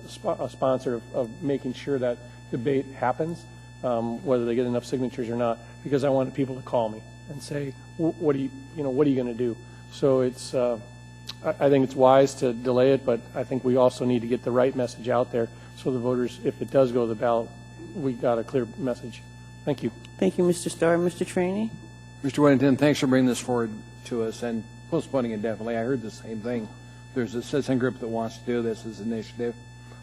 sponsor of making sure that debate happens, whether they get enough signatures or not, because I wanted people to call me and say, what are you going to do? So it's, I think it's wise to delay it, but I think we also need to get the right message out there so the voters, if it does go to the ballot, we got a clear message. Thank you. Thank you, Mr. Starr. Mr. Trainee? Mr. Whittington, thanks for bringing this forward to us and postponing it definitely. I heard the same thing. There's a citizen group that wants to do this as an initiative.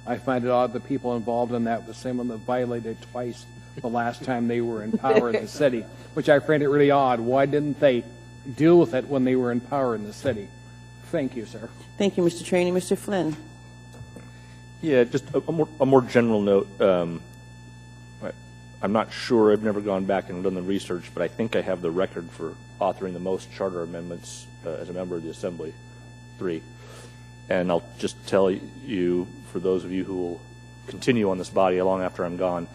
I find it odd that people involved in that were the same one that violated twice the last time they were in power in the city, which I find it really odd. Why didn't they deal with it when they were in power in the city? Thank you, sir. Thank you, Mr. Trainee. Mr. Flynn? Yeah, just a more general note. I'm not sure. I've never gone back and done the research, but I think I have the record for authoring the most charter amendments as a member of the Assembly, 3. And I'll just tell you, for those of you who will continue on this body long after I'm gone,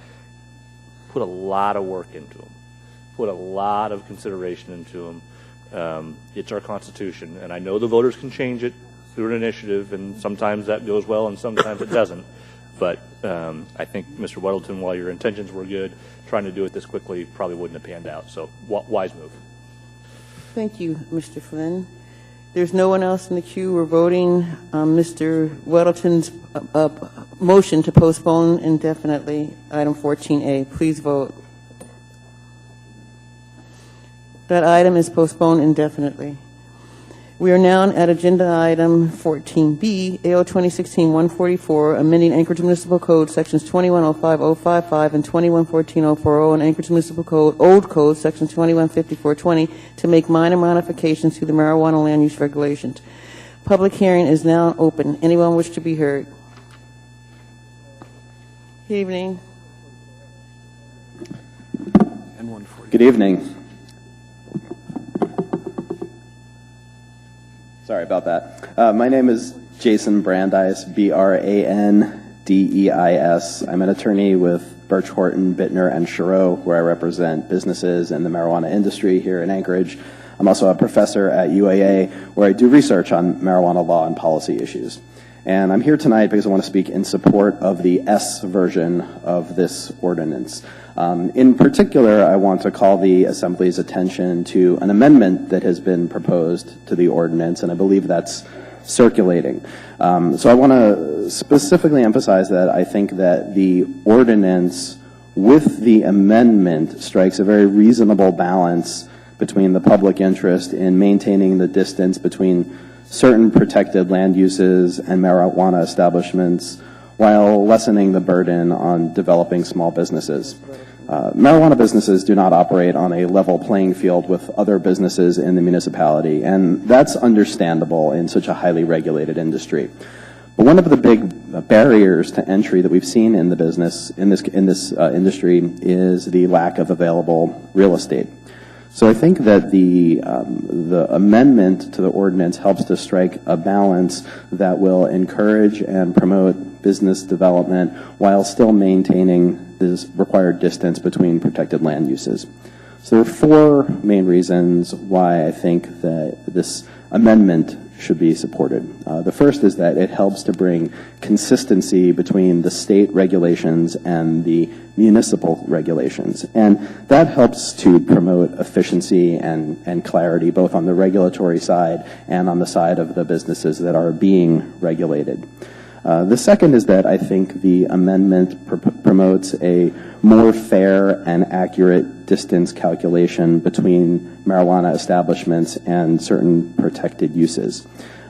put a lot of work into them, put a lot of consideration into them. It's our Constitution, and I know the voters can change it through an initiative, and sometimes that goes well and sometimes it doesn't. But I think, Mr. Weddleton, while your intentions were good, trying to do it this quickly probably wouldn't have panned out. So wise move. Thank you, Mr. Flynn. There's no one else in the queue. We're voting on Mr. Weddleton's motion to postpone indefinitely, item 14A. Please vote. That item is postponed indefinitely. We are now at agenda item 14B, AO 2016-144, amending Anchorage Municipal Code sections 2105-055 and 2114-040 and Anchorage Municipal Code, Old Code, section 2154-20, to make minor modifications to the marijuana land use regulations. Public hearing is now open. Anyone wish to be heard? Good evening. Good evening. Sorry about that. My name is Jason Brandeis, B-R-A-N-D-E-I-S. I'm an attorney with Birch Horton, Bittner, and Chereau, where I represent businesses in the marijuana industry here in Anchorage. I'm also a professor at UAA, where I do research on marijuana law and policy issues. And I'm here tonight because I want to speak in support of the S version of this ordinance. In particular, I want to call the Assembly's attention to an amendment that has been proposed to the ordinance, and I believe that's circulating. So I want to specifically emphasize that I think that the ordinance with the amendment strikes a very reasonable balance between the public interest in maintaining the distance between certain protected land uses and marijuana establishments while lessening the burden on developing small businesses. Marijuana businesses do not operate on a level playing field with other businesses in the municipality, and that's understandable in such a highly regulated industry. But one of the big barriers to entry that we've seen in the business in this industry is the lack of available real estate. So I think that the amendment to the ordinance helps to strike a balance that will encourage and promote business development while still maintaining this required distance between protected land uses. So there are 4 main reasons why I think that this amendment should be supported. The first is that it helps to bring consistency between the state regulations and the municipal regulations. And that helps to promote efficiency and clarity, both on the regulatory side and on the side of the businesses that are being regulated. The second is that I think the amendment promotes a more fair and accurate distance calculation between marijuana establishments and certain protected uses.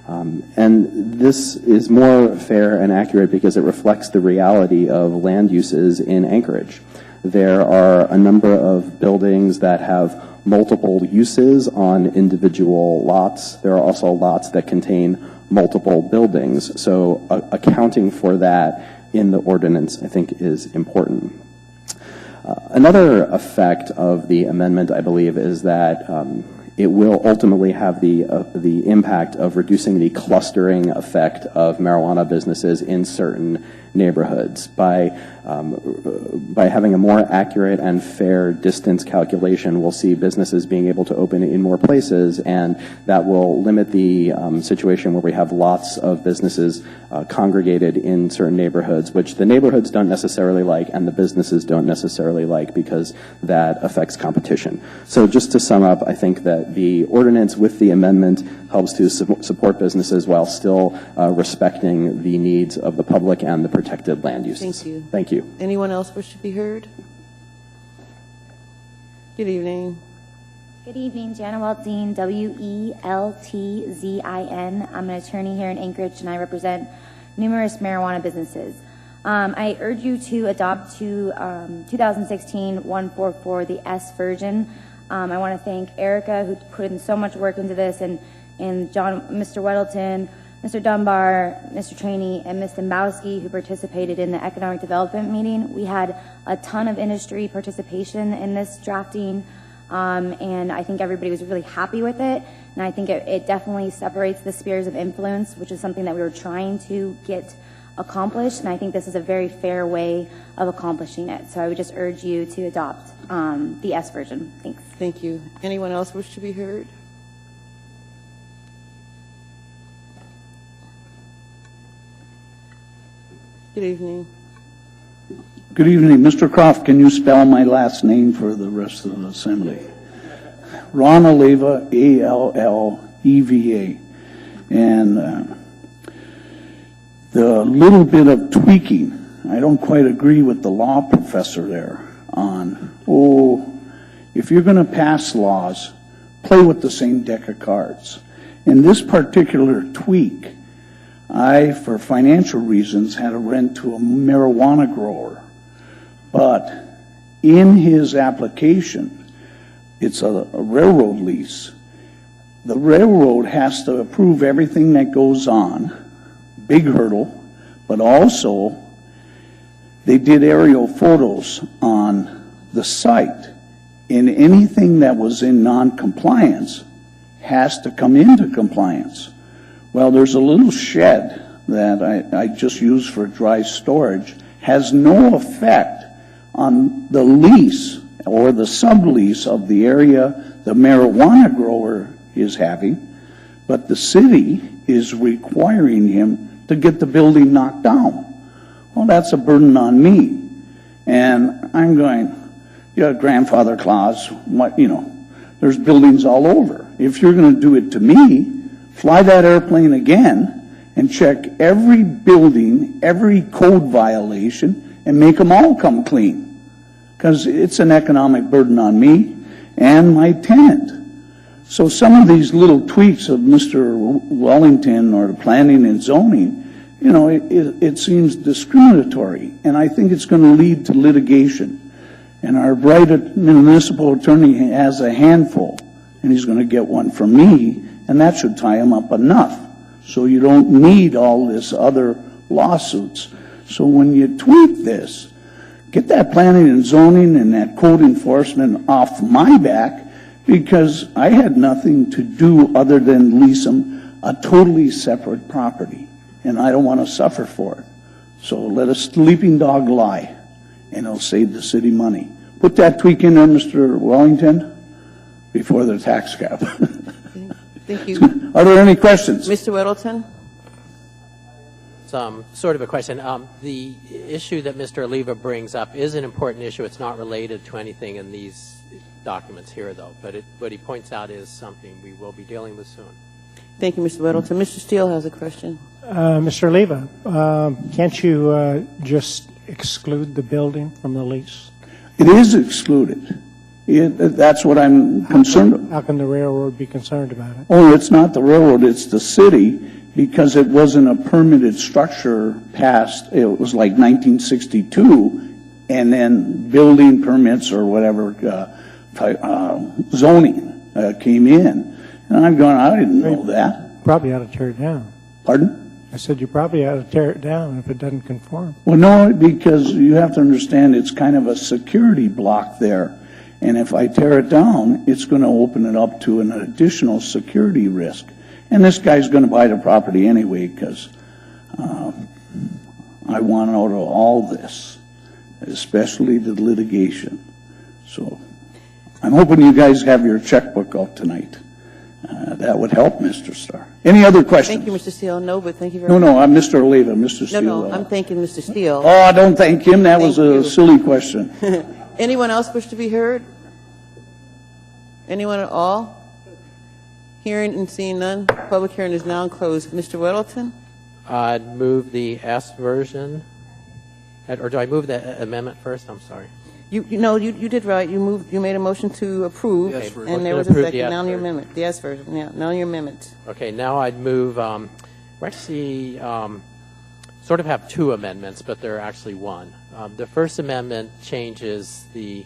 And this is more fair and accurate because it reflects the reality of land uses in Anchorage. There are a number of buildings that have multiple uses on individual lots. There are also lots that contain multiple buildings. So accounting for that in the ordinance, I think, is important. Another effect of the amendment, I believe, is that it will ultimately have the impact of reducing the clustering effect of marijuana businesses in certain neighborhoods by having a more accurate and fair distance calculation. We'll see businesses being able to open in more places, and that will limit the situation where we have lots of businesses congregated in certain neighborhoods, which the neighborhoods don't necessarily like and the businesses don't necessarily like, because that affects competition. So just to sum up, I think that the ordinance with the amendment helps to support businesses while still respecting the needs of the public and the protected land uses. Thank you. Thank you. Anyone else wish to be heard? Good evening. Good evening, Jana Weltzine, W-E-L-T-Z-I-N. I'm an attorney here in Anchorage, and I represent numerous marijuana businesses. I urge you to adopt 2016-144, the S version. I want to thank Erica, who put in so much work into this, and Mr. Weddleton, Mr. Dunbar, Mr. Trainee, and Ms. Dembowski, who participated in the economic development meeting. We had a ton of industry participation in this drafting, and I think everybody was really happy with it. And I think it definitely separates the spheres of influence, which is something that we were trying to get accomplished. And I think this is a very fair way of accomplishing it. So I would just urge you to adopt the S version. Thanks. Thank you. Anyone else wish to be heard? Good evening. Good evening. Mr. Croft, can you spell my last name for the rest of the assembly? Ron Alleva, A-L-L-E-V-A. And the little bit of tweaking, I don't quite agree with the law professor there on, if you're going to pass laws, play with the same deck of cards. In this particular tweak, I, for financial reasons, had to rent to a marijuana grower. But in his application, it's a railroad lease. The railroad has to approve everything that goes on, big hurdle, but also they did aerial photos on the site, and anything that was in non-compliance has to come into compliance. Well, there's a little shed that I just use for dry storage, has no effect on the lease or the sublease of the area the marijuana grower is having, but the city is requiring him to get the building knocked down. Well, that's a burden on me. And I'm going, grandfather clause, there's buildings all over. If you're going to do it to me, fly that airplane again and check every building, every code violation, and make them all come clean. Because it's an economic burden on me and my tenant. So some of these little tweaks of Mr. Wellington or the planning and zoning, it seems discriminatory. And I think it's going to lead to litigation. And our bright municipal attorney has a handful, and he's going to get one from me, and that should tie him up enough. So you don't need all this other lawsuits. So when you tweak this, get that planning and zoning and that code enforcement off my back, because I had nothing to do other than lease them a totally separate property, and I don't want to suffer for it. So let a sleeping dog lie, and it'll save the city money. Put that tweak in there, Mr. Wellington, before the tax cap. Thank you. Are there any questions? Mr. Weddleton? Sort of a question. The issue that Mr. Alleva brings up is an important issue. It's not related to anything in these documents here, though. But what he points out is something we will be dealing with soon. Thank you, Mr. Weddleton. Mr. Steele has a question. Mr. Alleva, can't you just exclude the building from the lease? It is excluded. That's what I'm concerned about. How can the railroad be concerned about it? Oh, it's not the railroad, it's the city, because it wasn't a permitted structure passed, it was like 1962, and then building permits or whatever, zoning came in. And I'm going, I didn't know that. Probably ought to tear it down. Pardon? I said you probably ought to tear it down if it doesn't conform. Well, no, because you have to understand it's kind of a security block there. And if I tear it down, it's going to open it up to an additional security risk. And this guy's going to buy the property anyway because I want out of all this, especially the litigation. So I'm hoping you guys have your checkbook out tonight. That would help, Mr. Starr. Any other questions? Thank you, Mr. Steele. No, but thank you very No, much. no, I'm Mr. Oliva, Mr. Steele. No, I'm thanking Mr. Steele. Oh, don't thank him. That was Thank a you. silly question. Anyone else wish to be heard? Anyone at all? Hearing and seeing none, public hearing is now closed. Mr. Weddleton? I'd move the S version. Or do I move the amendment first? I'm sorry. You did right. You made a motion to approve, The S version. and there Motion was to a approve the second. S Now your version. amendment, the S version. Yeah, now your amendment. Okay, now I'd move, we actually sort of have two amendments, but they're actually one. The first amendment changes the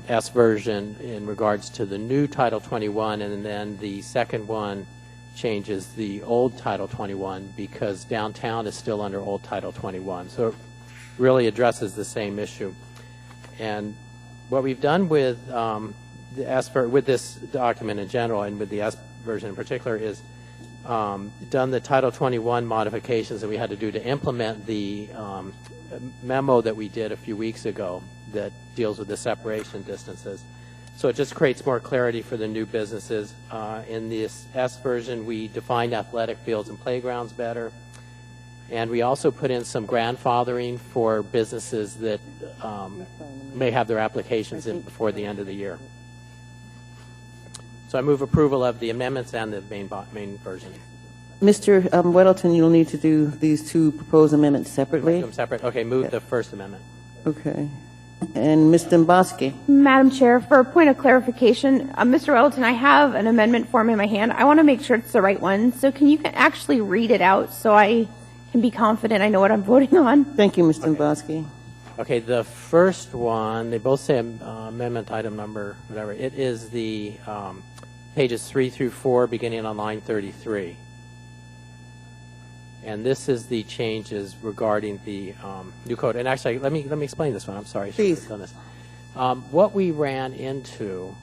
S version in regards to the new Title 21, and then the second one changes the old Title 21 because downtown is still under old Title 21. So it really addresses the same issue. And what we've done with with this document in general and with the S version in particular is done the Title 21 modifications that we had to do to implement the memo that we did a few weeks ago that deals with the separation distances. So it just creates more clarity for the new businesses. In this S version, we defined athletic fields and playgrounds better. And we also put in some grandfathering for businesses that may have their applications in before the end of the year. So I move approval of the amendments and the main version. Mr. Weddleton, you'll need to do these two proposed amendments separately. Make them separate. Okay, move the first amendment. Okay. And Ms. Domboski? Madam Chair, for a point of clarification, Mr. Weddleton, I have an amendment form in my hand. I want to make sure it's the right one. So can you actually read it out so I can be confident I know what I'm voting on? Thank you, Ms. Domboski. Okay, the first one, they both say amendment item number, whatever. It is the pages 3 through 4, beginning on line 33. And this is the changes regarding the new code. And actually, let me explain this one. I'm sorry. I should have done this. What we ran into,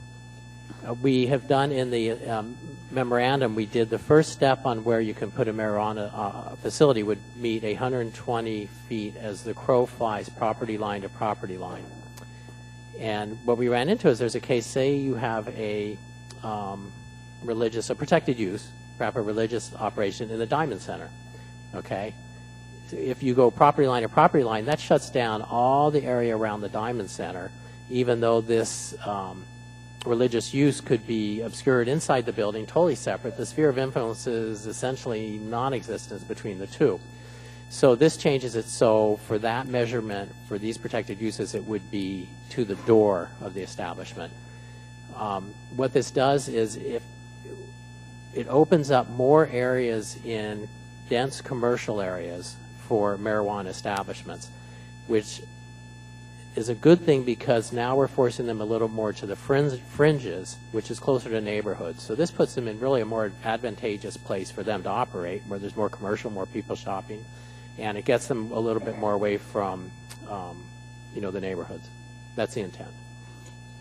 we have done in the memorandum, we did the first step on where you can put a marijuana facility would meet 120 feet as the crow flies property line to property line. And what we ran into is there's a case, say you have a protected use, perhaps a religious operation in the Diamond Center. Okay, so if you go property line to property line, that shuts down all the area around the Diamond Center, even though this religious use could be obscured inside the building, totally separate. The sphere of influence is essentially non-existent between the two. So this changes it so for that measurement, for these protected uses, it would be to the door of the establishment. What this does is if it opens up more areas in dense commercial areas for marijuana establishments, which is a good thing because now we're forcing them a little more to the fringes, which is closer to neighborhoods. So this puts them in really a more advantageous place for them to operate, where there's more commercial, more people shopping, and it gets them a little bit more away from, the neighborhoods. That's the intent.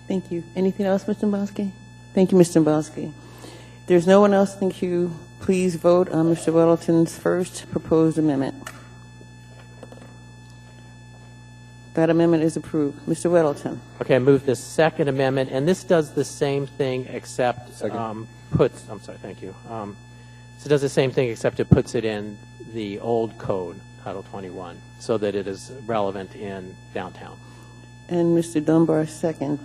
Thank you. Anything else, Mr. Domboski? Thank you, Mr. Domboski. There's no one else. Thank you. Please vote on Mr. Weddleton's first proposed amendment. That amendment is approved. Mr. Weddleton. Okay, I move the second amendment, and this does the same thing except I'm sorry, thank you. So it does the same thing except it puts it in the old code, Title 21, so that it is relevant in downtown. And Mr. Dunbar, second.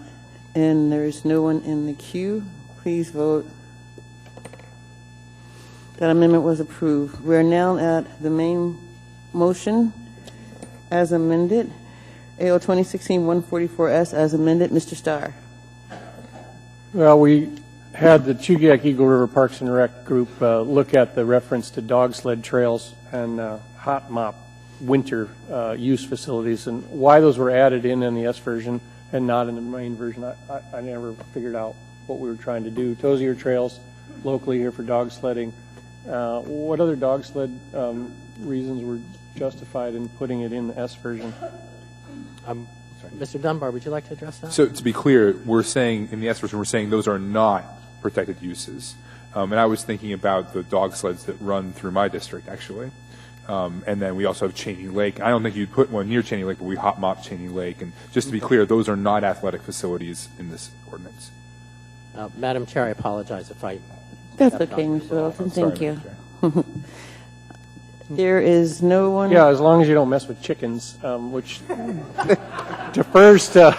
And there is no one in the queue. Please vote. That amendment was approved. We're now at the main motion as amended. AO 2016-144S as amended. Mr. Starr. Well, we had the Chugiak Eagle River Parks and Rec group look at the reference to dog sled trails and hot mop winter use facilities, and why those were added in the S version and not in the main version. I never figured out what we were trying to do. Tozier trails locally here for dog sledding. What other dog sled reasons were justified in putting it in the S version? Mr. Dunbar, would you like to address that? So to be clear, we're saying in the S version, we're saying those are not protected uses. And I was thinking about the dog sleds that run through my district, actually. And then we also have Cheney Lake. I don't think you'd put one near Cheney Lake, but we hot mop Cheney Lake. And just to be clear, those are not athletic facilities in this ordinance. Madam Chair, I apologize if I... That's okay, Mr. Littleton. Thank you. There is no one... Yeah, as long as you don't mess with chickens, which defers to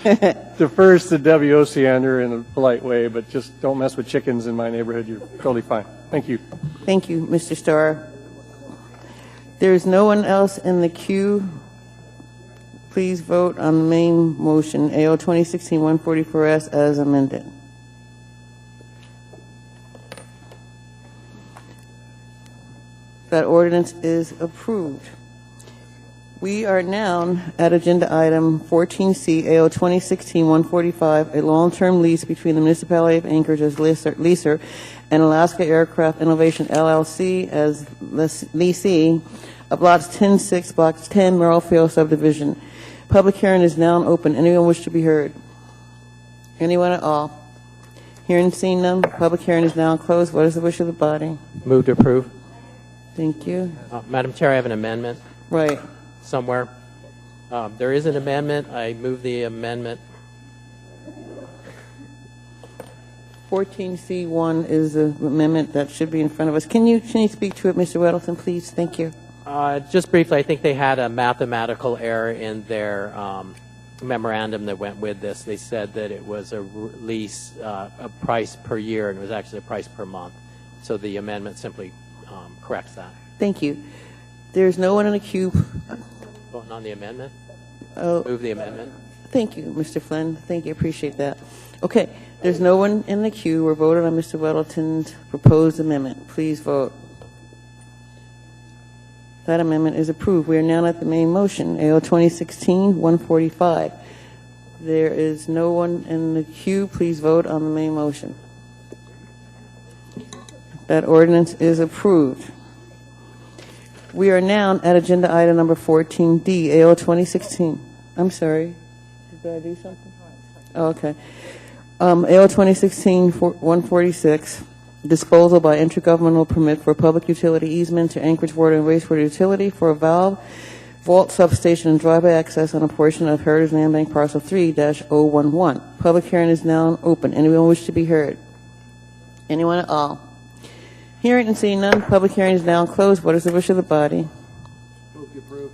Debbie Osiander in a polite way, but just don't mess with chickens in my neighborhood. You're totally fine. Thank you. Thank you, Mr. Starr. There is no one else in the queue. Please vote on the main motion, AO 2016-144S, as amended. That ordinance is approved. We are now at agenda item 14C, AO 2016-145, a long-term lease between the municipality of Anchorage as leaser and Alaska Aircraft Innovation LLC as leasee of lots 10-6, blocks 10, Merrillfield subdivision. Public hearing is now open. Anyone wish to be heard? Anyone at all? Hearing and seeing none, public hearing is now closed. What is the wish of the body? Move to approve. Thank you. Madam Chair, I have an amendment. Right. Somewhere. There is an amendment. I move the amendment. 14C1 is an amendment that should be in front of us. Can you speak to it, Mr. Weddleton, please? Thank you. Just briefly, I think they had a mathematical error in their memorandum that went with this. They said that it was a lease, a price per year, and it was actually a price per month. So the amendment simply corrects that. Thank you. There's no one in the queue. Voting on the amendment? Oh, move the amendment. Thank you, Mr. Flynn. Thank you. Appreciate that. Okay. There's no one in the queue. We're voting on Mr. Weddleton's proposed amendment. Please vote. That amendment is approved. We are now at the main motion, AO 2016-145. There is no one in the queue. Please vote on the main motion. That ordinance is approved. We are now at agenda item number 14D, AO 2016. I'm sorry. Did I do something? Oh, okay. AO 2016-146, disposal by intergovernmental permit for public utility easement to Anchorage Water and Wastewater Utility for a valve, vault substation and driveway access on a portion of Heritage Land Bank Parcel 3-011. Public hearing is now open. Anyone wish to be heard? Anyone at all? Hearing and seeing none, public hearing is now closed. What is the wish of the body? Move to approve.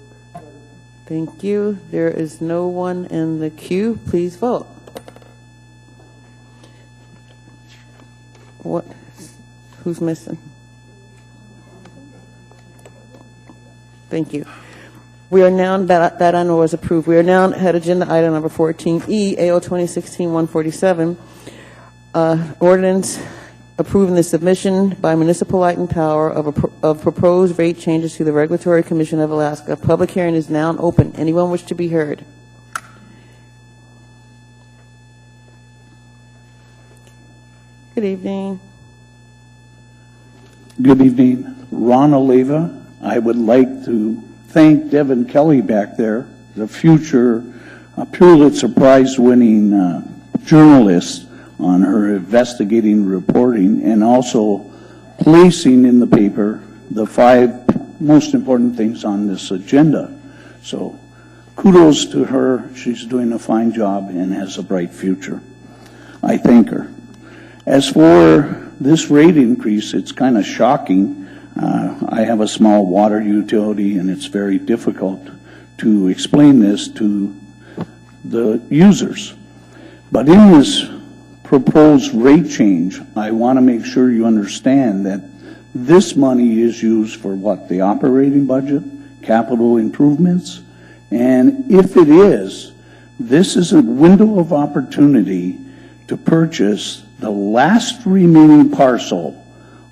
Thank you. There is no one in the queue. Please vote. What? Who's missing? Thank you. We are now, that item was approved. We are now at agenda item number 14E, AO 2016-147, ordinance approving the submission by Municipal Light and Power of proposed rate changes to the Regulatory Commission of Alaska. Public hearing is now open. Anyone wish to be heard? Good evening. Good evening. Ron Oliva. I would like to thank Devin Kelly back there, the future Pulitzer Prize winning journalist, on her investigating reporting and also placing in the paper the 5 most important things on this agenda. So kudos to her. She's doing a fine job and has a bright future. I thank her. As for this rate increase, it's kind of shocking. I have a small water utility and it's very difficult to explain this to the users. But in this proposed rate change, I want to make sure you understand that this money is used for what? The operating budget, capital improvements, and if it is, this is a window of opportunity to purchase the last remaining parcel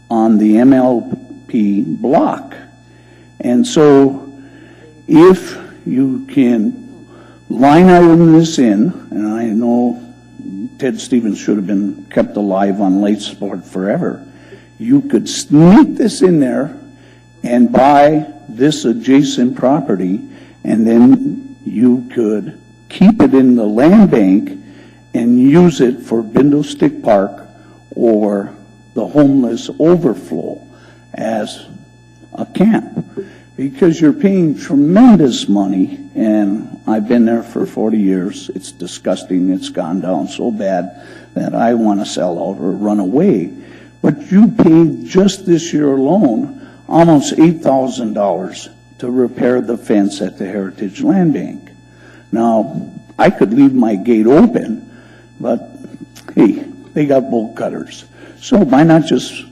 on the MLP block. And so if you can line item this in, and I know Ted Stevens should have been kept alive on light support forever, you could sneak this in there and buy this adjacent property, and then you could keep it in the land bank and use it for Bindlestick Park or the homeless overflow as a camp. Because you're paying tremendous money, and I've been there for 40 years. It's disgusting. It's gone down so bad that I want to sell out or run away. But you paid just this year alone almost $8,000 to repair the fence at the Heritage Land Bank. Now, I could leave my gate open, but hey, they got bolt cutters. So why not just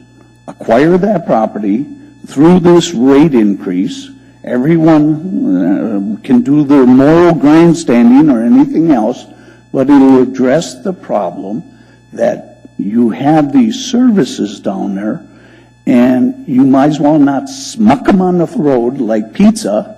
acquire that property through this rate increase? Everyone can do their moral grandstanding or anything else, but it'll address the problem that you have these services down there, and you might as well not smuck them on the road like pizza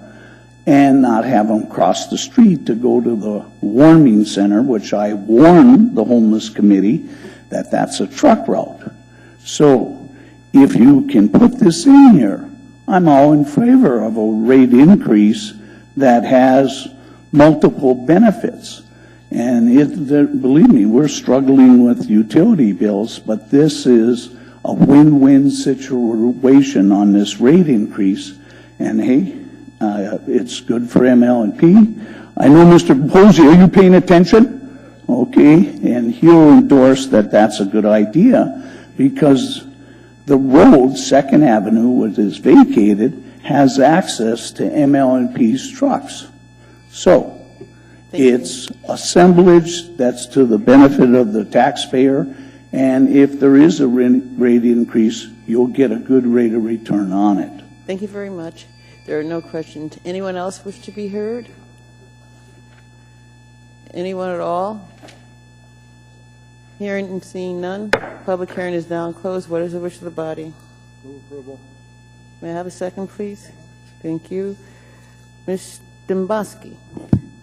and not have them cross the street to go to the warming center, which I warned the homeless committee that that's a truck route. So if you can put this in here, I'm all in favor of a rate increase that has multiple benefits. And believe me, we're struggling with utility bills, but this is a win-win situation on this rate increase. And hey, it's good for ML&P. I know Mr. Posey, are you paying attention? Okay, and he'll endorse that that's a good idea, because the road, 2nd Avenue, which is vacated, has access to ML&P's trucks. So it's assemblage that's to the benefit of the taxpayer, and if there is a rate increase, you'll get a good rate of return on it. Thank you very much. There are no questions. Anyone else wish to be heard? Anyone at all? Hearing and seeing none, public hearing is now closed. What is the wish of the body? Move approval. May I have a second, please? Thank you. Ms. Domboski.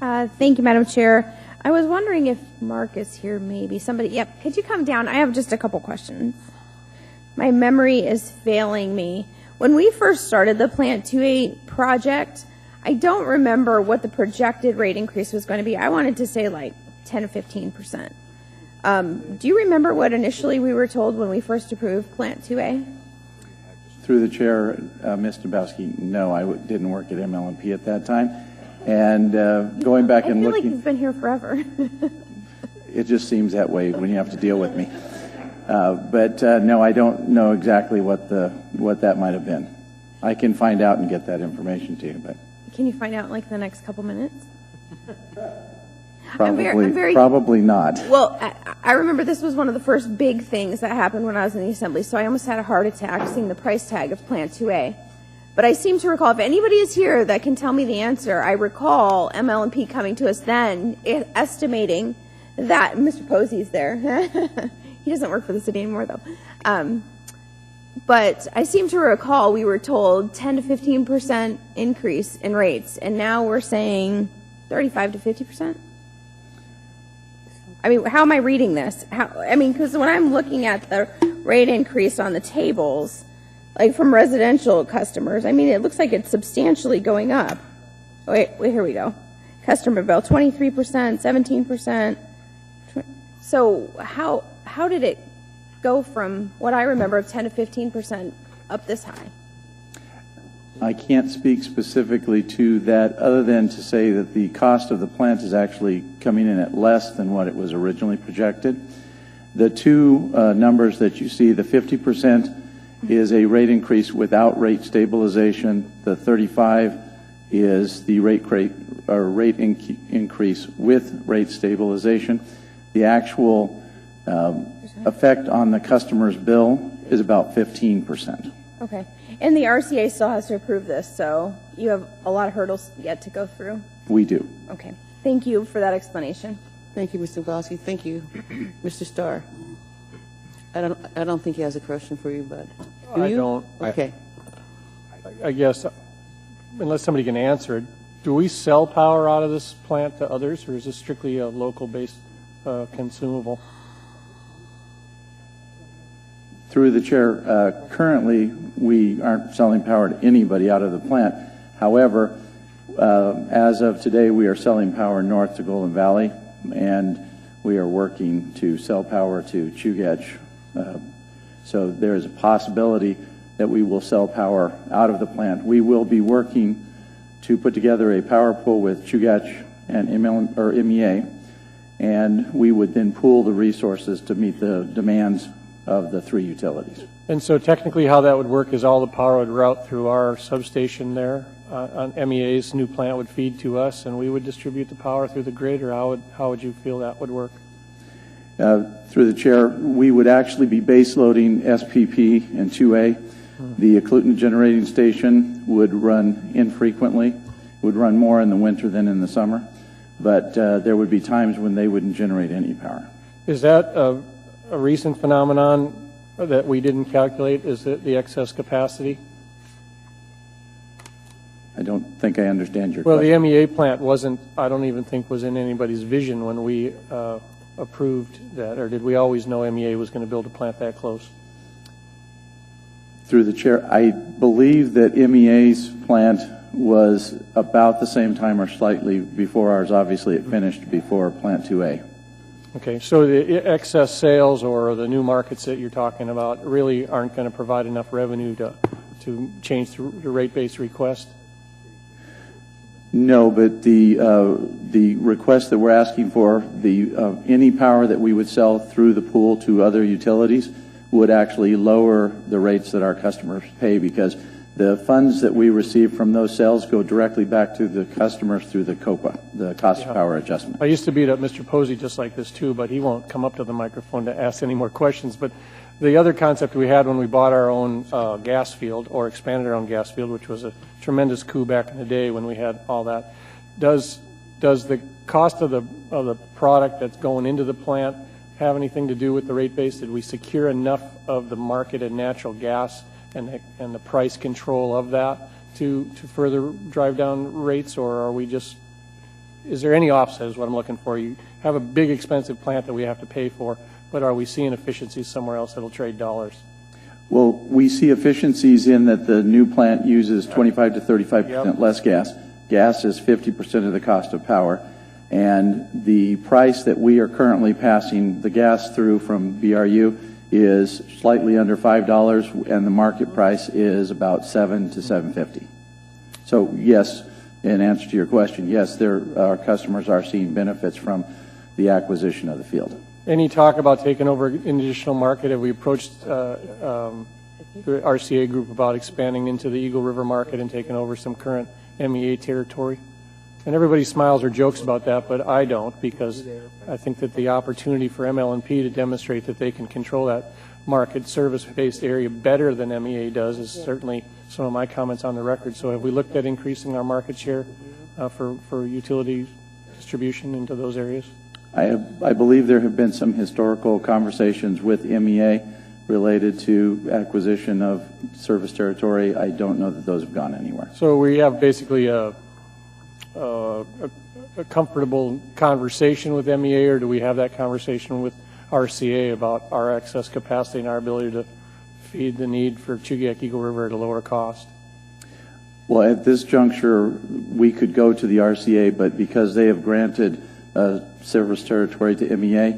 Thank you, Madam Chair. I was wondering if Mark is here, maybe. Somebody, yep, could you come down? I have just a couple questions. My memory is failing me. When we first started the Plant 2A project, I don't remember what the projected rate increase was going to be. I wanted to say like 10 to 15%. Do you remember what initially we were told when we first approved Plant 2A? Through the chair, Ms. Domboski, no, I didn't work at ML&P at that time. And going back and looking... I feel like you've been here forever. It just seems that way when you have to deal with me. But no, I don't know exactly what that might have been. I can find out and get that information to you. But can you find out in like the next couple minutes? Probably not. Well, I remember this was one of the first big things that happened when I was in the Assembly, so I almost had a heart attack seeing the price tag of Plant 2A. But I seem to recall, if anybody is here that can tell me the answer, I recall ML&P coming to us then, estimating that, Mr. Posey's there. He doesn't work for the city anymore, though. But I seem to recall we were told 10 to 15% increase in rates, and now we're saying 35 to 50%? I mean, how am I reading this? Because when I'm looking at the rate increase on the tables, like from residential customers, I mean, it looks like it's substantially going up. Wait, here we go. Customer bill, 23%, 17%. So how did it go from what I remember of 10 to 15% up this high? I can't speak specifically to that other than to say that the cost of the plant is actually coming in at less than what it was originally projected. The two numbers that you see, the 50% is a rate increase without rate stabilization. The 35 is the rate increase with rate stabilization. The actual effect on the customer's bill is about 15%. Okay. And the RCA still has to approve this, so you have a lot of hurdles yet to go through. We do. Okay. Thank you for that explanation. Thank you, Mr. Bosky. Thank you, Mr. Starr. I don't think he has a question for you, bud. Do I you? don't. Okay. I guess, unless somebody can answer it, do we sell power out of this plant to others, or is this strictly a local-based consumable? Through the chair, currently, we aren't selling power to anybody out of the plant. However, as of today, we are selling power north to Golden Valley, and we are working to sell power to Chugach. So there is a possibility that we will sell power out of the plant. We will be working to put together a power pool with Chugach and MEA, and we would then pool the resources to meet the demands of the three utilities. And so technically how that would work is all the power would route through our substation there. On MEA's new plant would feed to us, and we would distribute the power through the grid, or how would you feel that would work? Through the chair, we would actually be base loading SPP and 2A. The Eklutna generating station would run infrequently, would run more in the winter than in the summer, but there would be times when they wouldn't generate any power. Is that a recent phenomenon that we didn't calculate? Is it the excess capacity? I don't think I understand your Well, question. the MEA plant wasn't, I don't even think was in anybody's vision when we approved that, or did we always know MEA was going to build a plant that close? Through the chair, I believe that MEA's plant was about the same time or slightly before ours. Obviously, it finished before Plant 2A. Okay, so the excess sales or the new markets that you're talking about really aren't going to provide enough revenue to change the rate-based request? No, but the request that we're asking for, any power that we would sell through the pool to other utilities would actually lower the rates that our customers pay, because the funds that we receive from those sales go directly back to the customers through the COPA, the cost of power adjustment. I used to beat up Mr. Posey just like this too, but he won't come up to the microphone to ask any more questions. But the other concept we had when we bought our own gas field or expanded our own gas field, which was a tremendous coup back in the day when we had all that, does the cost of the product that's going into the plant have anything to do with the rate base? Did we secure enough of the market and natural gas and the price control of that to further drive down rates, or are we just, is there any offset is what I'm looking for? You have a big expensive plant that we have to pay for, but are we seeing efficiencies somewhere else that'll trade dollars? Well, we see efficiencies in that the new plant uses 25 to 35% less gas. Gas is 50% of the cost of power. And the price that we are currently passing the gas through from BRU is slightly under $5, and the market price is about $7 to $7.50. So yes, in answer to your question, yes, our customers are seeing benefits from the acquisition of the field. Any talk about taking over an additional market? Have we approached the RCA group about expanding into the Eagle River market and taking over some current MEA territory? And everybody smiles or jokes about that, but I don't, because I think that the opportunity for ML&P to demonstrate that they can control that market service-based area better than MEA does is certainly some of my comments on the record. So have we looked at increasing our market share for utility distribution into those areas? I believe there have been some historical conversations with MEA related to acquisition of service territory. I don't know that those have gone anywhere. So we have basically a comfortable conversation with MEA, or do we have that conversation with RCA about our excess capacity and our ability to feed the need for Chugach Eagle River at a lower cost? Well, at this juncture, we could go to the RCA, but because they have granted service territory to MEA,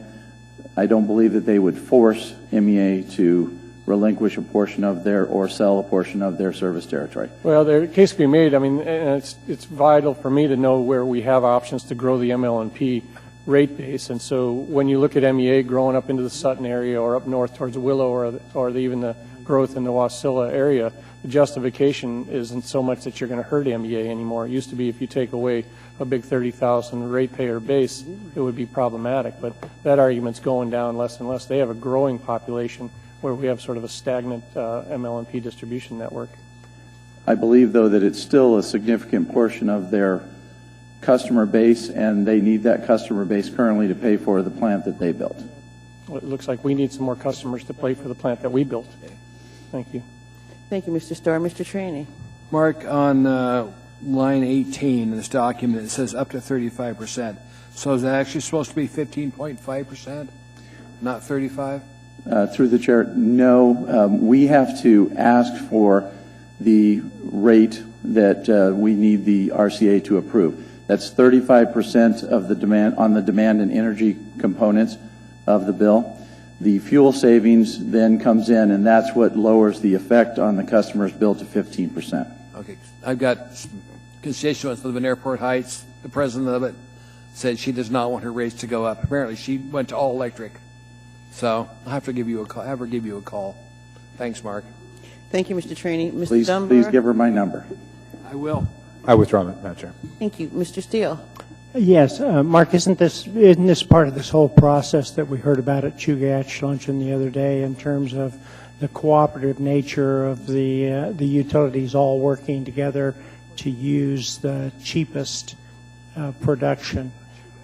I don't believe that they would force MEA to relinquish a portion of their or sell a portion of their service territory. Well, the case can be made. I mean, and it's vital for me to know where we have options to grow the ML&P rate base. And so when you look at MEA growing up into the Sutton area or up north towards Willow or even the growth in the Wasilla area, the justification isn't so much that you're going to hurt MEA anymore. It used to be if you take away a big 30,000 ratepayer base, it would be problematic. But that argument's going down less and less. They have a growing population where we have sort of a stagnant ML&P distribution network. I believe, though, that it's still a significant portion of their customer base, and they need that customer base currently to pay for the plant that they built. Well, it looks like we need some more customers to pay for the plant that we built. Thank you. Thank you, Mr. Starr. Mr. Trainee. Mark, on line 18 in this document, it says up to 35%. So is that actually supposed to be 15.5%, not 35? Through the chair, no. We have to ask for the rate that we need the RCA to approve. That's 35% of the demand on the demand and energy components of the bill. The fuel savings then comes in, and that's what lowers the effect on the customer's bill to 15%. Okay. I've got constituents that live in Airport Heights. The president of it said she does not want her rates to go up. Apparently, she went to all electric. So I'll have to give you a call. Have her give you a call. Thanks, Mark. Thank you, Mr. Trainee. Mr. Please Dunbar. give her my number. I will. I withdraw, Madam Chair. Thank you. Mr. Steele. Yes, Mark, isn't this part of this whole process that we heard about at Chugach luncheon the other day in terms of the cooperative nature of the utilities all working together to use the cheapest production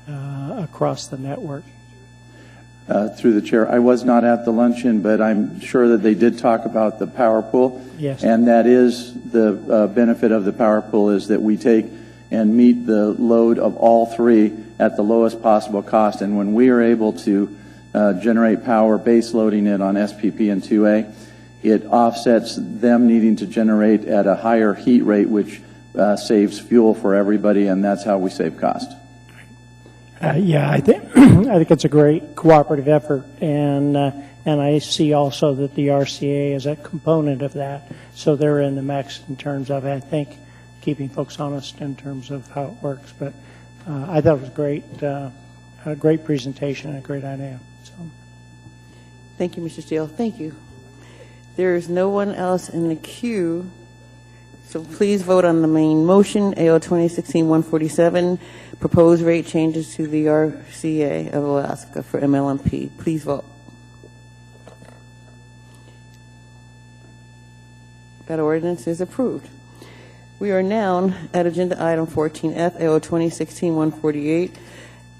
across the network? Through the chair, I was not at the luncheon, but I'm sure that they did talk about the power pool. Yes. And that is the benefit of the power pool, is that we take and meet the load of all three at the lowest possible cost. And when we are able to generate power base loading it on SPP and 2A, it offsets them needing to generate at a higher heat rate, which saves fuel for everybody, and that's how we save cost. Yeah, I think it's a great cooperative effort, and I see also that the RCA is a component of that. So they're in the mix in terms of, I think, keeping folks honest in terms of how it works. But I thought it was great, a great presentation and a great idea. So. Thank you, Mr. Steele. Thank you. There is no one else in the queue, so please vote on the main motion, AO 2016-147, proposed rate changes to the RCA of Alaska for MLMP. Please vote. That ordinance is approved. We are now at agenda item 14F, AO 2016-148,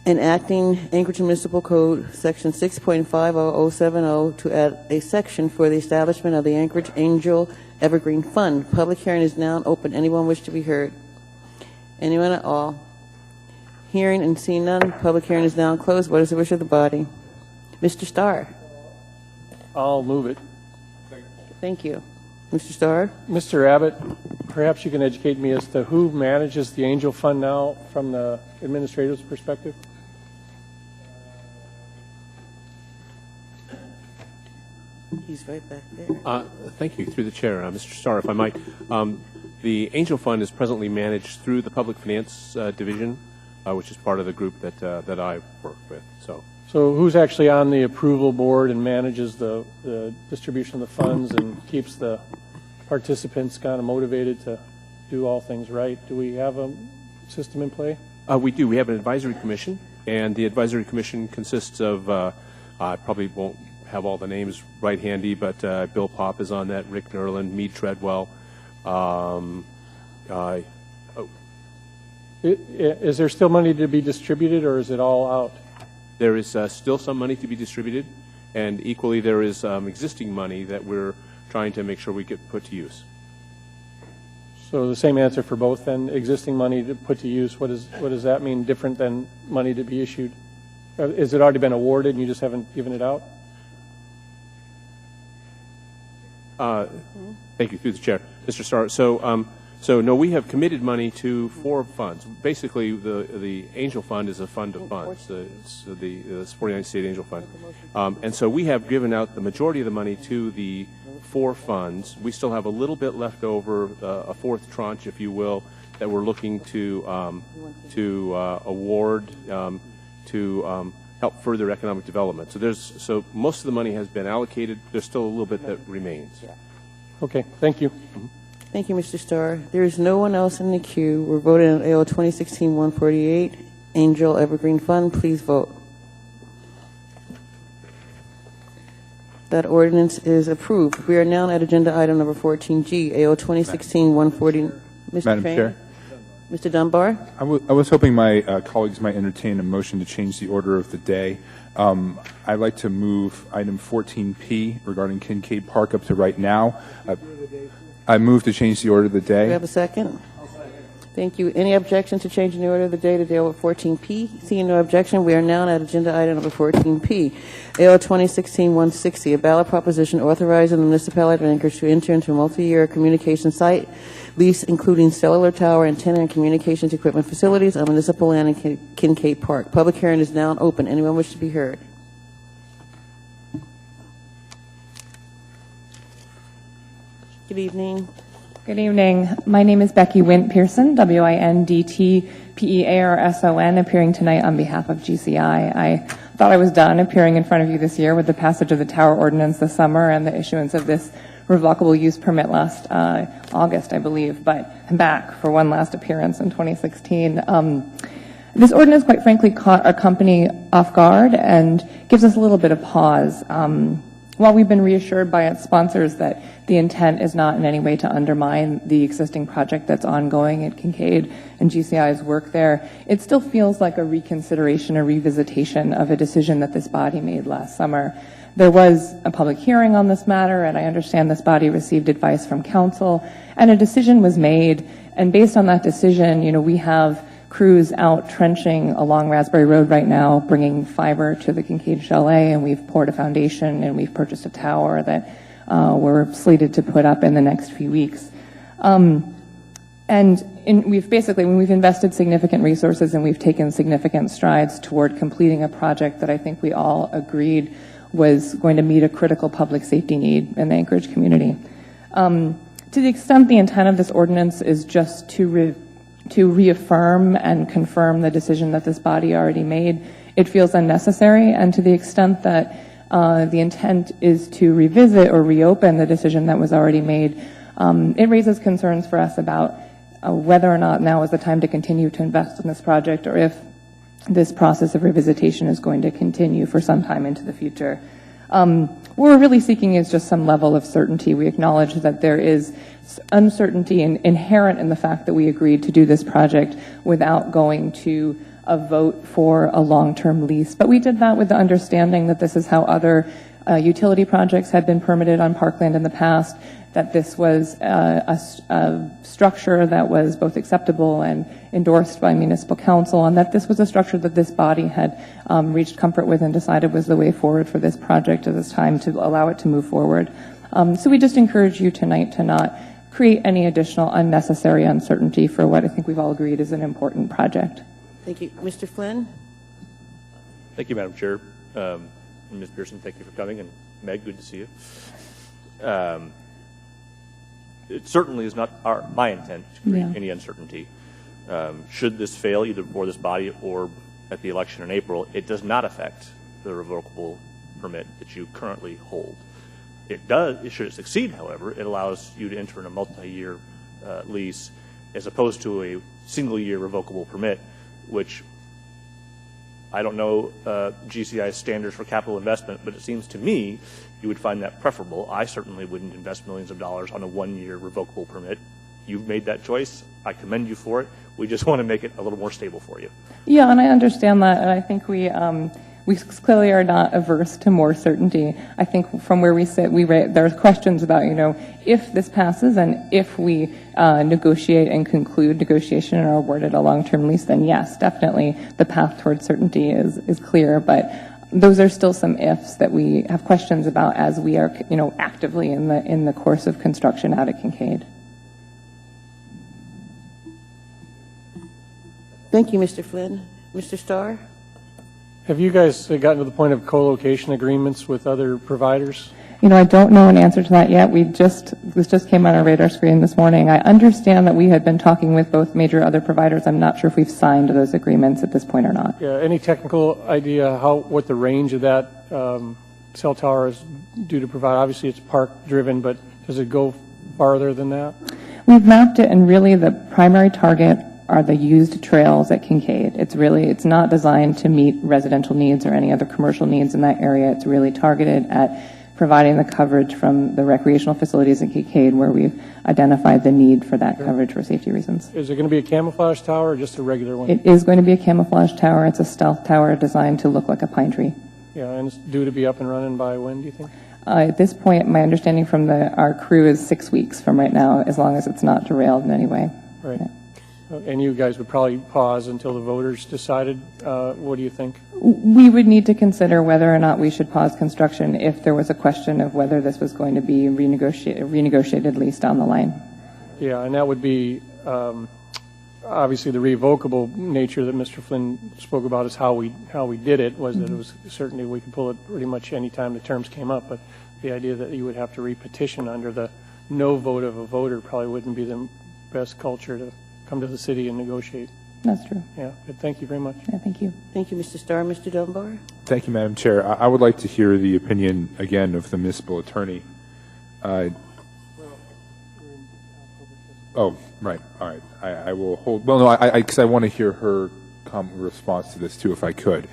enacting Anchorage Municipal Code Section 6.50070 to add a section for the establishment of the Anchorage Angel Evergreen Fund. Public hearing is now open. Anyone wish to be heard? Anyone at all? Hearing and seeing none, public hearing is now closed. What is the wish of the body? Mr. Starr. I'll move it. Thank you. Mr. Starr? Mr. Abbott, perhaps you can educate me as to who manages the Angel Fund now from the administrator's perspective? He's right back there. Thank you. Through the chair, Mr. Starr, if I might. The Angel Fund is presently managed through the Public Finance Division, which is part of the group that I work with. So who's actually on the approval board and manages the distribution of the funds and keeps the participants kind of motivated to do all things right? Do we have a system in play? We do. We have an advisory commission, and the advisory commission consists of, I probably won't have all the names right handy, but Bill Pop is on that, Rick Nerlin, Meade Treadwell. Is there still money to be distributed, or is it all out? There is still some money to be distributed, and equally there is existing money that we're trying to make sure we get put to use. So the same answer for both then, existing money to put to use. What does that mean different than money to be issued? Has it already been awarded and you just haven't given it out? Thank you, through the chair. Mr. Starr, so no, we have committed money to 4 funds. Basically, the Angel Fund is a fund of funds. It's the 49th State Angel Fund. And so we have given out the majority of the money to the 4 funds. We still have a little bit left over, a 4th tranche, if you will, that we're looking to award to help further economic development. So most of the money has been allocated. There's still a little bit that remains. Okay, thank you. Thank you, Mr. Starr. There is no one else in the queue. We're voting on AO 2016-148, Angel Evergreen Fund. Please vote. That ordinance is approved. We are now at agenda item number 14G, AO 2016-140. Mr. Madam Trainee? Chair, Mr. Dunbar? I was hoping my colleagues might entertain a motion to change the order of the day. I'd like to move item 14P regarding Kincaid Park up to right now. I move to change the order of the Do day. we have a second? Thank you. Any objection to changing the order of the day to deal with 14P? Seeing no objection, we are now at agenda item number 14P. AO 2016-160, a ballot proposition authorizing the municipality of Anchorage to enter into a multi-year communication site lease including cellular tower, antenna, and communications equipment facilities on municipal land in Kincaid Park. Public hearing is now open. Anyone wish to be heard? Good evening. Good evening. My name is Becky Wint Pearson, WINDTPEARSON, appearing tonight on behalf of GCI. I thought I was done appearing in front of you this year with the passage of the tower ordinance this summer and the issuance of this revocable use permit last August, I believe, but I'm back for one last appearance in 2016. This ordinance, quite frankly, caught our company off guard and gives us a little bit of pause. While we've been reassured by its sponsors that the intent is not in any way to undermine the existing project that's ongoing at Kincaid and GCI's work there, it still feels like a reconsideration, a revisitation of a decision that this body made last summer. There was a public hearing on this matter, and I understand this body received advice from council, and a decision was made. And based on that decision, we have crews out trenching along Raspberry Road right now, bringing fiber to the Kincaid Chalet, and we've poured a foundation, and we've purchased a tower that we're slated to put up in the next few weeks. We've invested significant resources, and we've taken significant strides toward completing a project that I think we all agreed was going to meet a critical public safety need in the Anchorage community. To the extent the intent of this ordinance is just to reaffirm and confirm the decision that this body already made, it feels unnecessary. And to the extent that the intent is to revisit or reopen the decision that was already made, it raises concerns for us about whether or not now is the time to continue to invest in this project, or if this process of revisitation is going to continue for some time into the future. What we're really seeking is just some level of certainty. We acknowledge that there is uncertainty inherent in the fact that we agreed to do this project without going to a vote for a long-term lease. But we did that with the understanding that this is how other utility projects had been permitted on parkland in the past, that this was a structure that was both acceptable and endorsed by municipal council, and that this was a structure that this body had reached comfort with and decided was the way forward for this project at this time to allow it to move forward. So we just encourage you tonight to not create any additional unnecessary uncertainty for what I think we've all agreed is an important project. Thank you. Mr. Flynn? Thank you, Madam Chair. Ms. Pearson, thank you for coming, and Meg, good to see you. It certainly is not my intent to create any uncertainty. Should this fail, either before this body or at the election in April, it does not affect the revocable permit that you currently hold. It does, should it succeed, however, it allows you to enter in a multi-year lease as opposed to a single-year revocable permit, which I don't know GCI's standards for capital investment, but it seems to me you would find that preferable. I certainly wouldn't invest millions of dollars on a one-year revocable permit. You've made that choice. I commend you for it. We just want to make it a little more stable for you. Yeah, and I understand that, and I think we clearly are not averse to more certainty. I think from where we sit, there's questions about, if this passes and if we negotiate and conclude negotiation and are awarded a long-term lease, then yes, definitely the path towards certainty is clear. But those are still some ifs that we have questions about as we are, actively in the course of construction out at Kincaid. Thank you, Mr. Flynn. Mr. Starr? Have you guys gotten to the point of co-location agreements with other providers? I don't know an answer to that yet. This just came on our radar screen this morning. I understand that we had been talking with both major other providers. I'm not sure if we've signed those agreements at this point or not. Yeah, any technical idea what the range of that cell tower is due to provide? Obviously, it's park driven, but does it go farther than that? We've mapped it, and really the primary target are the used trails at Kincaid. It's not designed to meet residential needs or any other commercial needs in that area. It's really targeted at providing the coverage from the recreational facilities in Kincaid where we've identified the need for that coverage for safety reasons. Is it going to be a camouflage tower or just a regular one? It is going to be a camouflage tower. It's a stealth tower designed to look like a pine tree. Yeah, and it's due to be up and running by when, do you think? At this point, my understanding from our crew is 6 weeks from right now, as long as it's not derailed in any way. Right. And you guys would probably pause until the voters decided. What do you think? We would need to consider whether or not we should pause construction if there was a question of whether this was going to be renegotiated lease down the line. Yeah, and that would be obviously the revocable nature that Mr. Flynn spoke about is how we did it, was that it was certainly we could pull it pretty much any time the terms came up, but the idea that you would have to repetition under the no vote of a voter probably wouldn't be the best culture to come to the city and negotiate. That's true. Yeah, but thank you very much. Yeah, thank you. Thank you, Mr. Starr. Mr. Dunbar? Thank you, Madam Chair. I would like to hear the opinion again of the municipal attorney. Oh, right. All right. I will hold. Well, no, because I want to hear her response to this too, if I could.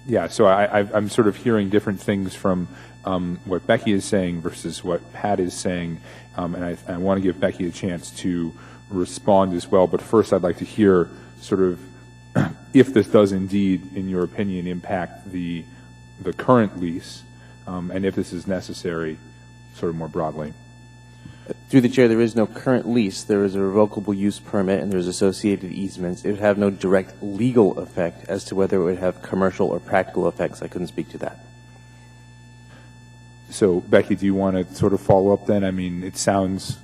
Yeah. So I'm sort of hearing different things from what Becky is saying versus what Pat is saying, and I want to give Becky a chance to respond as well. But first, I'd like to hear sort of if this does indeed, in your opinion, impact the current lease, and if this is necessary, sort of more broadly. Through the chair, there is no current lease. There is a revocable use permit, and there's associated easements. It would have no direct legal effect as to whether it would have commercial or practical effects. I couldn't speak to that. So, Becky, do you want to sort of follow up then? I mean, it sounds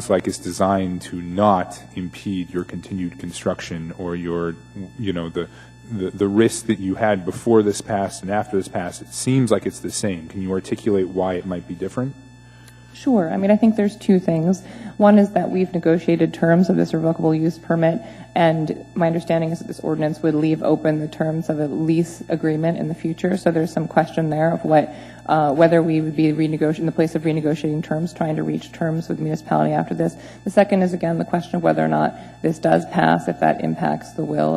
like it's designed to not impede your continued construction or your, the risk that you had before this passed and after this passed. It seems like it's the same. Can you articulate why it might be different? Sure. I mean, I think there's two things. One is that we've negotiated terms of this revocable use permit, and my understanding is that this ordinance would leave open the terms of a lease agreement in the future. So there's some question there of whether we would be in the place of renegotiating terms, trying to reach terms with the municipality after this. The second is, again, the question of whether or not this does pass, if that impacts the will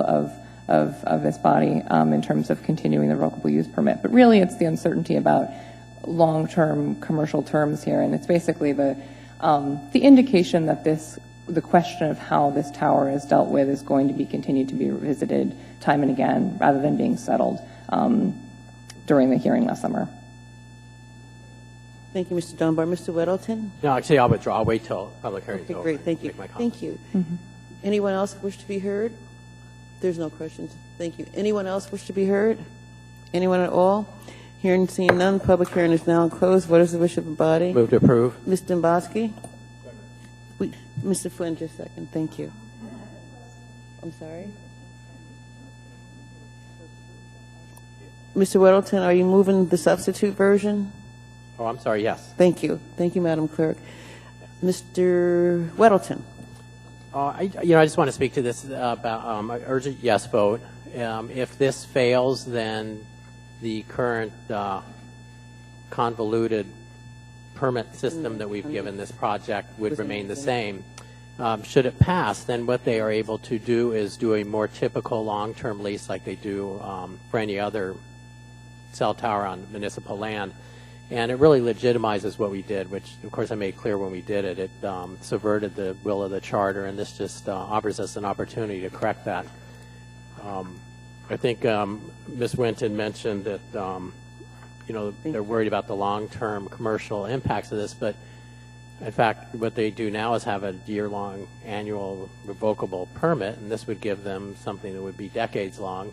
of this body in terms of continuing the revocable use permit. But really, it's the uncertainty about long-term commercial terms here, and it's basically the indication that the question of how this tower is dealt with is going to be continued to be revisited time and again, rather than being settled during the hearing last summer. Thank you, Mr. Dunbar. Mr. Weddleton? No, actually, I'll withdraw. I'll wait till public hearing is Okay, over. great. Thank you. Thank you. Anyone else wish to be heard? There's no questions. Thank you. Anyone else wish to be heard? Anyone at all? Hearing and seeing none, public hearing is now closed. What is the wish of the body? Move to approve. Ms. Dombowski? Mr. Flynn, just a second. Thank you. I'm sorry? Mr. Weddleton, are you moving the substitute version? Oh, I'm sorry, yes. Thank you. Thank you, Madam Clerk. Mr. Weddleton? I just want to speak to this about I urge a yes vote. If this fails, then the current convoluted permit system that we've given this project would remain the same. Should it pass, then what they are able to do is do a more typical long-term lease like they do for any other cell tower on municipal land. And it really legitimizes what we did, which, of course, I made clear when we did it. It subverted the will of the charter, and this just offers us an opportunity to correct that. I think Ms. Winton mentioned that, they're worried about the long-term commercial impacts of this, but in fact, what they do now is have a year-long annual revocable permit, and this would give them something that would be decades long,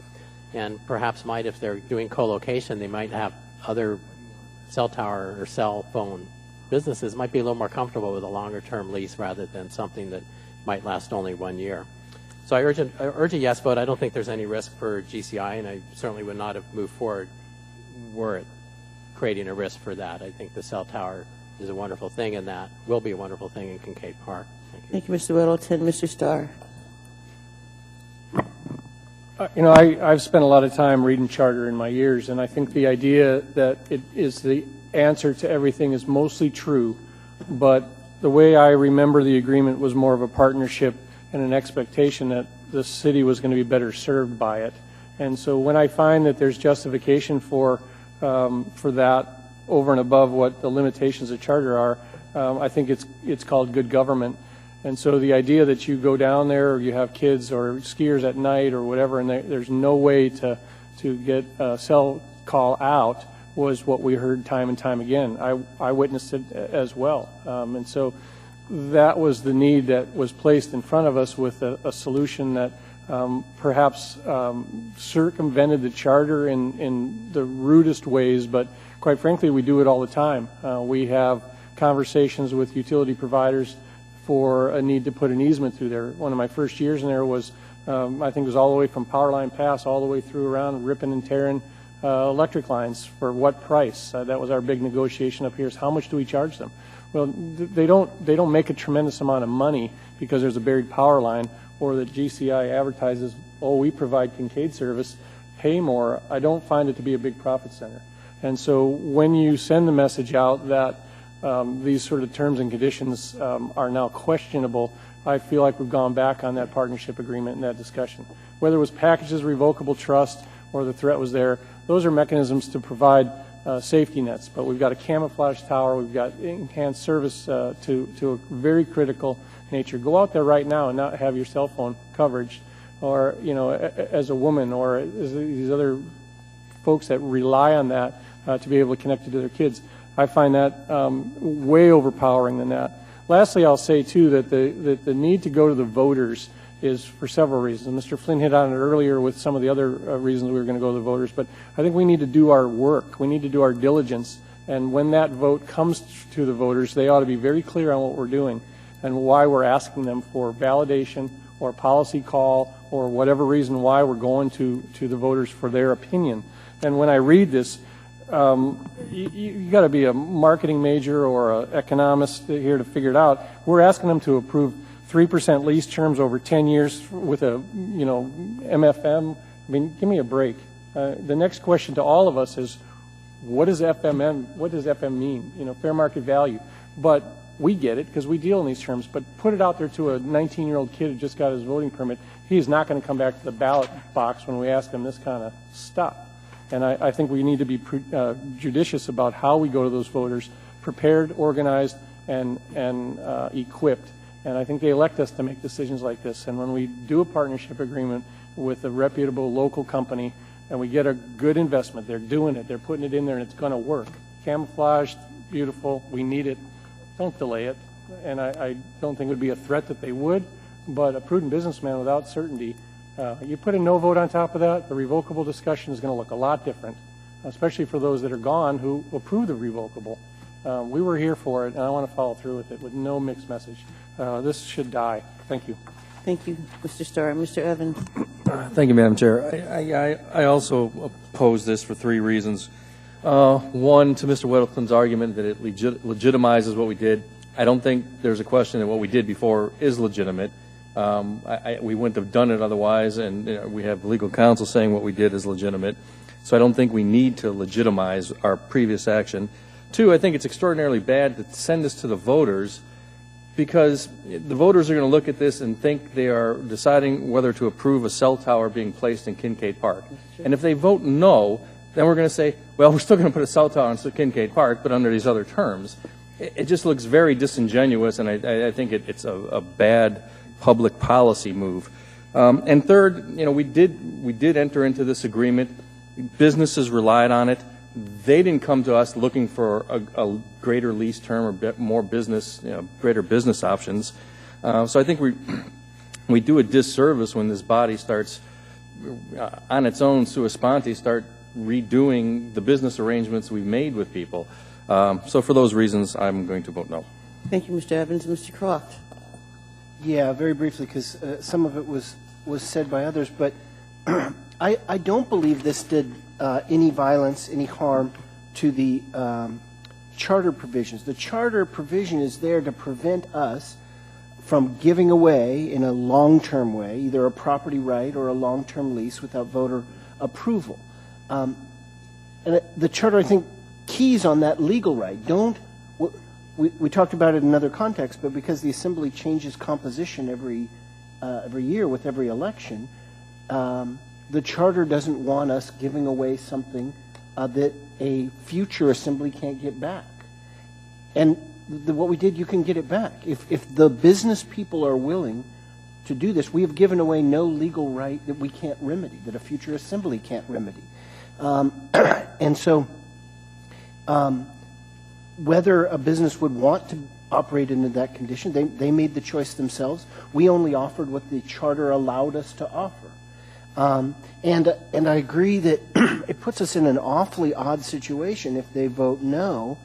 and perhaps might, if they're doing co-location, they might have other cell tower or cell phone businesses might be a little more comfortable with a longer-term lease rather than something that might last only 1 year. So I urge a yes vote. I don't think there's any risk for GCI, and I certainly would not have moved forward were it creating a risk for that. I think the cell tower is a wonderful thing, and that will be a wonderful thing in Kincaid Park. Thank you, Mr. Weddleton. Mr. Starr? I've spent a lot of time reading charter in my years, and I think the idea that it is the answer to everything is mostly true, but the way I remember the agreement was more of a partnership and an expectation that the city was going to be better served by it. And so when I find that there's justification for for that over and above what the limitations of charter are, I think it's called good government. And so the idea that you go down there or you have kids or skiers at night or whatever, and there's no way to get a cell call out was what we heard time and time again. I witnessed it as well. And so that was the need that was placed in front of us with a solution that perhaps circumvented the charter in the rudest ways, but quite frankly, we do it all the time. We have conversations with utility providers for a need to put an easement through there. One of my first years in there was, I think it was all the way from Powerline Pass all the way through around ripping and tearing electric lines. For what price? That was our big negotiation up here, is how much do we charge them? Well, they don't make a tremendous amount of money because there's a buried power line, or that GCI advertises, oh, we provide Kincade service, pay more. I don't find it to be a big profit center. And so when you send the message out that these sort of terms and conditions are now questionable, I feel like we've gone back on that partnership agreement and that discussion. Whether it was packages, revocable trust, or the threat was there, those are mechanisms to provide safety nets. But we've got a camouflage tower, we've got enhanced service to a very critical nature. Go out there right now and not have your cell phone coverage, or, you know, as a woman, or as these other folks that rely on that to be able to connect it to their kids. I find that way overpowering than that. Lastly, I'll say, too, that the need to go to the voters is for several reasons. Mr. Flynn hit on it earlier with some of the other reasons we were going to go to the voters, but I think we need to do our work. We need to do our diligence. And when that vote comes to the voters, they ought to be very clear on what we're doing and why we're asking them for validation or policy call or whatever reason why we're going to the voters for their opinion. And when I read this, you got to be a marketing major or an economist here to figure it out. We're asking them to approve 3% lease terms over 10 years with a, you know, MFM. I mean, give me a break. The next question to all of us is, what does FM mean? You know, fair market value. But we get it because we deal in these terms. But put it out there to a 19-year-old kid who just got his voting permit. He's not going to come back to the ballot box when we ask him this kind of stuff. And I think we need to be judicious about how we go to those voters, prepared, organized, and equipped. And I think they elect us to make decisions like this. And when we do a partnership agreement with a reputable local company and we get a good investment, they're doing it, they're putting it in there, and it's going to work. Camouflaged, beautiful, we need it. Don't delay it. And I don't think it would be a threat that they would, but a prudent businessman without certainty, you put a no vote on top of that, the revocable discussion is going to look a lot different, especially for those that are gone who approve the revocable. We were here for it, and I want to follow through with it with no mixed message. This should die. Thank you. Thank you, Mr. Starr. Mr. Evans. Thank you, Madam Chair. I also oppose this for three reasons. One, to Mr. Weddleton's argument that it legitimizes what we did. I don't think there's a question that what we did before is legitimate. We wouldn't have done it otherwise, and we have legal counsel saying what we did is legitimate. So I don't think we need to legitimize our previous action. Two, I think it's extraordinarily bad to send this to the voters, because the voters are going to look at this and think they are deciding whether to approve a cell tower being placed in Kincade Park. And if they vote no, then we're going to say, well, we're still going to put a cell tower in Kincade Park, but under these other terms. It just looks very disingenuous, and I think it's a bad public policy move. And third, you know, we did enter into this agreement. Businesses relied on it. They didn't come to us looking for a greater lease term or more business, greater business options. So I think we do a disservice when this body starts on its own, sua sponte, start redoing the business arrangements we've made with people. So for those reasons, I'm going to vote no. Thank you, Mr. Evans. Mr. Croft. Yeah, very briefly, because some of it was said by others, but I don't believe this did any violence, any harm to the charter provisions. The charter provision is there to prevent us from giving away in a long-term way either a property right or a long-term lease without voter approval. And the charter, I think, keys on that legal right. We talked about it in another context, but because the Assembly changes composition every year with every election, the charter doesn't want us giving away something that a future assembly can't get back. And what we did, you can get it back. If the business people are willing to do this, we have given away no legal right that we can't remedy, that a future assembly can't remedy. And so whether a business would want to operate into that condition, they made the choice themselves. We only offered what the charter allowed us to offer. And I agree that it puts us in an awfully odd situation if they vote no.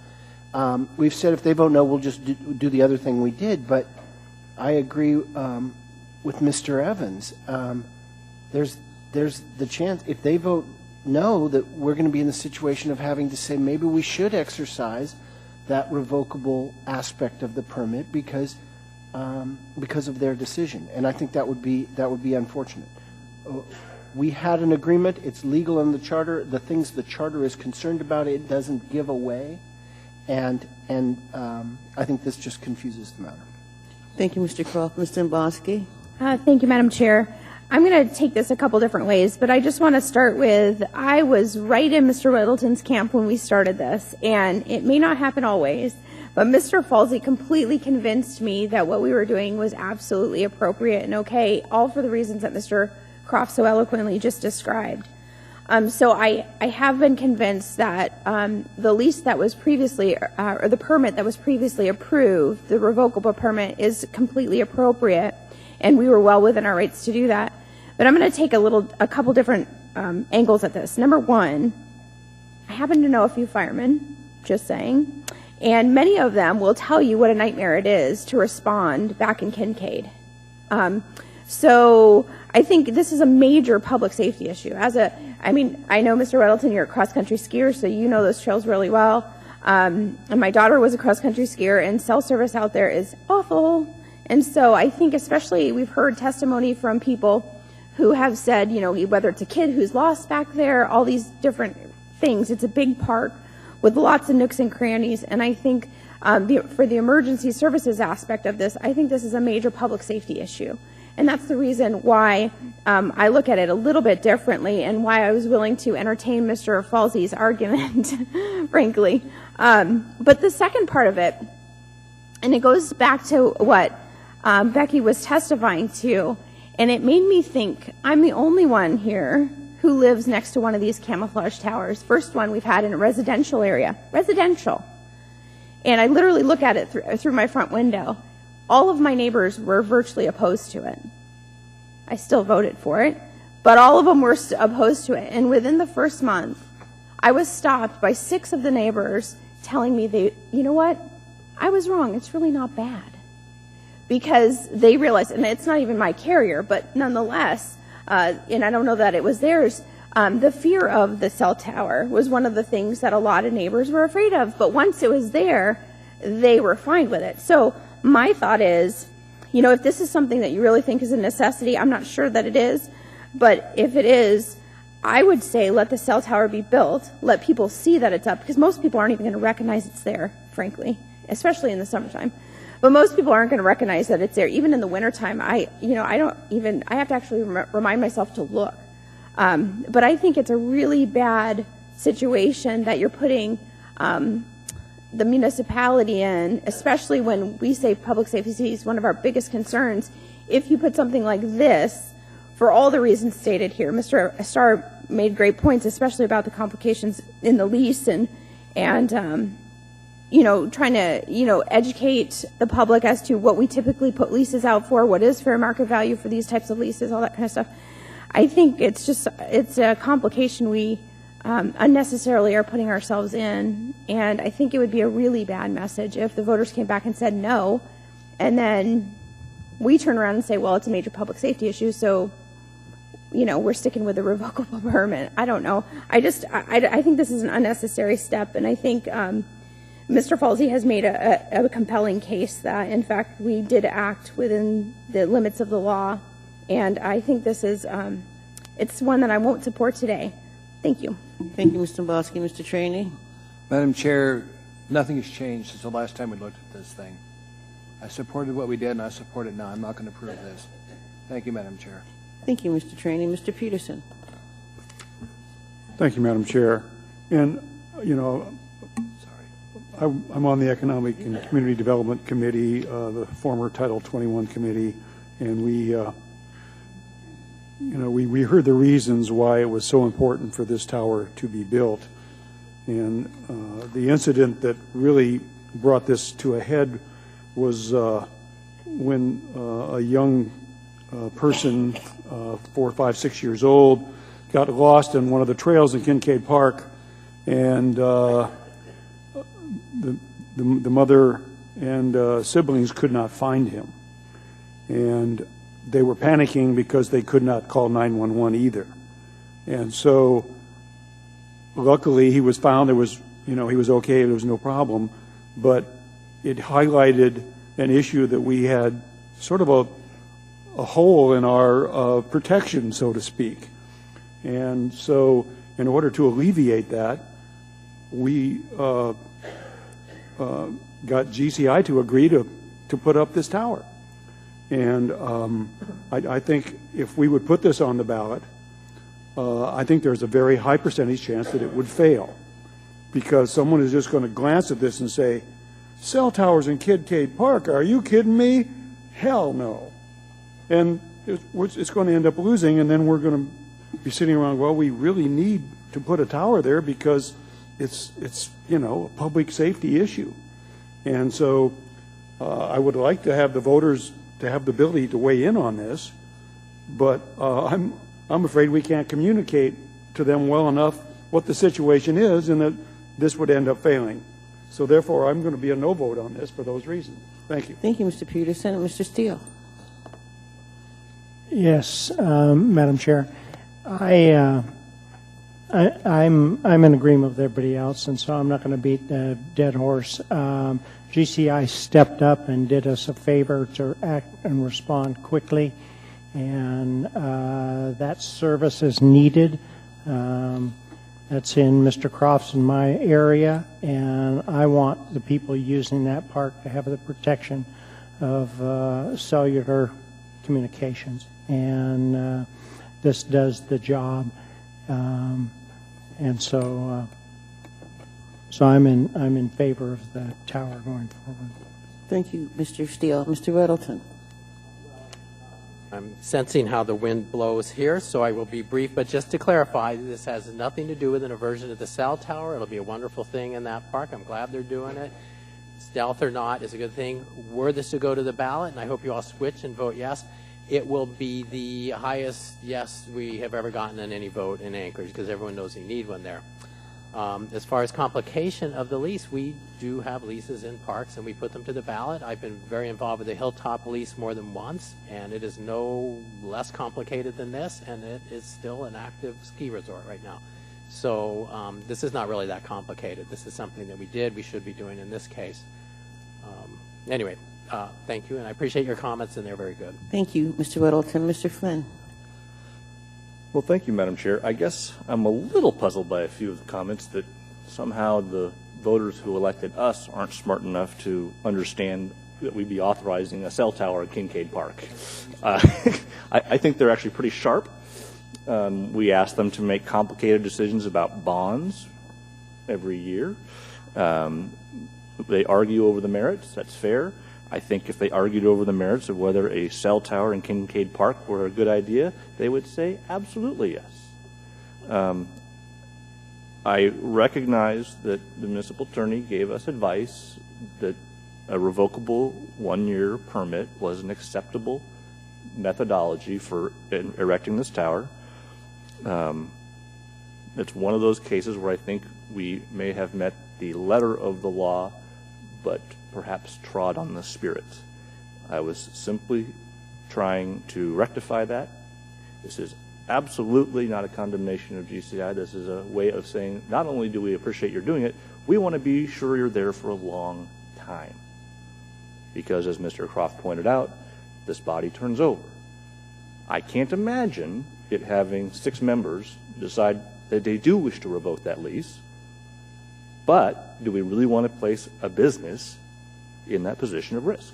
We've said if they vote no, we'll just do the other thing we did, but I agree with Mr. Evans. There's the chance, if they vote no, that we're going to be in the situation of having to say maybe we should exercise that revocable aspect of the permit because of their decision. And I think that would be unfortunate. We had an agreement. It's legal in the charter. The things the charter is concerned about, it doesn't give away. And I think this just confuses the matter. Thank you, Mr. Croft. Ms. Dombowski. Thank you, Madam Chair. I'm going to take this a couple different ways, but I just want to start with, I was right in Mr. Weddleton's camp when we started this, and it may not happen always, but Mr. Falsey completely convinced me that what we were doing was absolutely appropriate and okay, all for the reasons that Mr. Croft so eloquently just described. So I have been convinced that the lease that was previously, or the permit that was previously approved, the revocable permit, is completely appropriate, and we were well within our rights to do that. But I'm going to take a couple different angles at this. Number one, I happen to know a few firemen, just saying, and many of them will tell you what a nightmare it is to respond back in Kincaid. So I think this is a major public safety issue. I know, Mr. Weddleton, you're a cross-country skier, so you know those trails really well. And my daughter was a cross-country skier, and cell service out there is awful. And so I think especially we've heard testimony from people who have said, whether it's a kid who's lost back there, all these different things. It's a big park with lots of nooks and crannies. And I think for the emergency services aspect of this, I think this is a major public safety issue. And that's the reason why I look at it a little bit differently and why I was willing to entertain Mr. Falsey's argument, frankly. But the second part of it, and it goes back to what Becky was testifying to, and it made me think, I'm the only one here who lives next to one of these camouflage towers. First one we've had in a residential area. Residential. And I literally look at it through my front window. All of my neighbors were virtually opposed to it. I still voted for it, but all of them were opposed to it. And within the first month, I was stopped by 6 of the neighbors telling me, you know what, I was wrong. It's really not bad. Because they realized, and it's not even my carrier, but nonetheless, and I don't know that it was theirs, the fear of the cell tower was one of the things that a lot of neighbors were afraid of. But once it was there, they were fine with it. So my thought is, if this is something that you really think is a necessity, I'm not sure that it is, but if it is, I would say let the cell tower be built, let people see that it's up, because most people aren't even going to recognize it's there, frankly, especially in the summertime. But most people aren't going to recognize that it's there. Even in the wintertime, I have to actually remind myself to look. But I think it's a really bad situation that you're putting the municipality in, especially when we say public safety is one of our biggest concerns. If you put something like this, for all the reasons stated here, Mr. Starr made great points, especially about the complications in the lease and trying to, educate the public as to what we typically put leases out for, what is fair market value for these types of leases, all that kind of stuff. I think it's a complication we unnecessarily are putting ourselves in, and I think it would be a really bad message if the voters came back and said no, and then we turn around and say, well, it's a major public safety issue, so, we're sticking with the revocable permit. I don't know. I think this is an unnecessary step, and I think Mr. Falsey has made a compelling case that, in fact, we did act within the limits of the law, and I think this is, it's one that I won't support today. Thank you. Thank you, Mr. Dombowski. Mr. Trainee? Madam Chair, nothing has changed since the last time we looked at this thing. I supported what we did, and I support it now. I'm not going to approve this. Thank you, Madam Chair. Thank you, Mr. Trainee. Mr. Peterson? Thank you, Madam Chair. And, you know, I'm on the Economic and Community Development Committee, the former Title 21 Committee, and we heard the reasons why it was so important for this tower to be built. And the incident that really brought this to a head was when a young person, 4, 5, 6 years old, got lost in one of the trails in Kincaid Park, and the mother and siblings could not find him. And they were panicking because they could not call 911 either. And so luckily he was found. There was, he was okay. There was no problem. But it highlighted an issue that we had sort of a hole in our protection, so to speak. And so in order to alleviate that, we got GCI to agree to put up this tower. And I think if we would put this on the ballot, I think there's a very high percentage chance that it would fail, because someone is just going to glance at this and say, cell towers in Kincaid Park, are you kidding me? Hell no. And it's going to end up losing, and then we're going to be sitting around, well, we really need to put a tower there because it's a public safety issue. And so I would like to have the voters to have the ability to weigh in on this, but I'm afraid we can't communicate to them well enough what the situation is, and that this would end up failing. So therefore, I'm going to be a no vote on this for those reasons. Thank you. Thank you, Mr. Peterson. And Mr. Steele. Yes, Madam Chair. I'm in agreement with everybody else, and so I'm not going to beat the dead horse. GCI stepped up and did us a favor to act and respond quickly, and that service is needed. That's in Mr. Crofts in my area, and I want the people using that park to have the protection of cellular communications, and this does the job. And so I'm in favor of the tower going forward. Thank you, Mr. Steele. Mr. Weddleton. I'm sensing how the wind blows here, so I will be brief. But just to clarify, this has nothing to do with an aversion to the cell tower. It'll be a wonderful thing in that park. I'm glad they're doing it. Stealth or not is a good thing. Were this to go to the ballot, and I hope you all switch and vote yes, it will be the highest yes we have ever gotten in any vote in Anchorage, because everyone knows you need one there. As far as complication of the lease, we do have leases in parks, and we put them to the ballot. I've been very involved with the Hilltop lease more than once, and it is no less complicated than this, and it is still an active ski resort right now. So this is not really that complicated. This is something that we should be doing in this case. Anyway, thank you, and I appreciate your comments, and they're very good. Thank you, Mr. Weddleton. Mr. Flynn. Well, thank you, Madam Chair. I guess I'm a little puzzled by a few of the comments that somehow the voters who elected us aren't smart enough to understand that we'd be authorizing a cell tower at Kincaid Park. I think they're actually pretty sharp. We asked them to make complicated decisions about bonds every year. They argue over the merits. That's fair. I think if they argued over the merits of whether a cell tower in Kincaid Park were a good idea, they would say absolutely yes. I recognize that the municipal attorney gave us advice that a revocable one-year permit was an acceptable methodology for erecting this tower. It's one of those cases where I think we may have met the letter of the law, but perhaps trod on the spirit. I was simply trying to rectify that. This is absolutely not a condemnation of GCI. This is a way of saying, not only do we appreciate your doing it, we want to be sure you're there for a long time. Because as Mr. Croft pointed out, this body turns over. I can't imagine it having 6 members decide that they do wish to revoke that lease. But do we really want to place a business in that position of risk?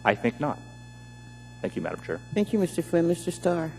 I think not. Thank you, Madam Chair. Thank you, Mr. Flynn. Mr. Starr.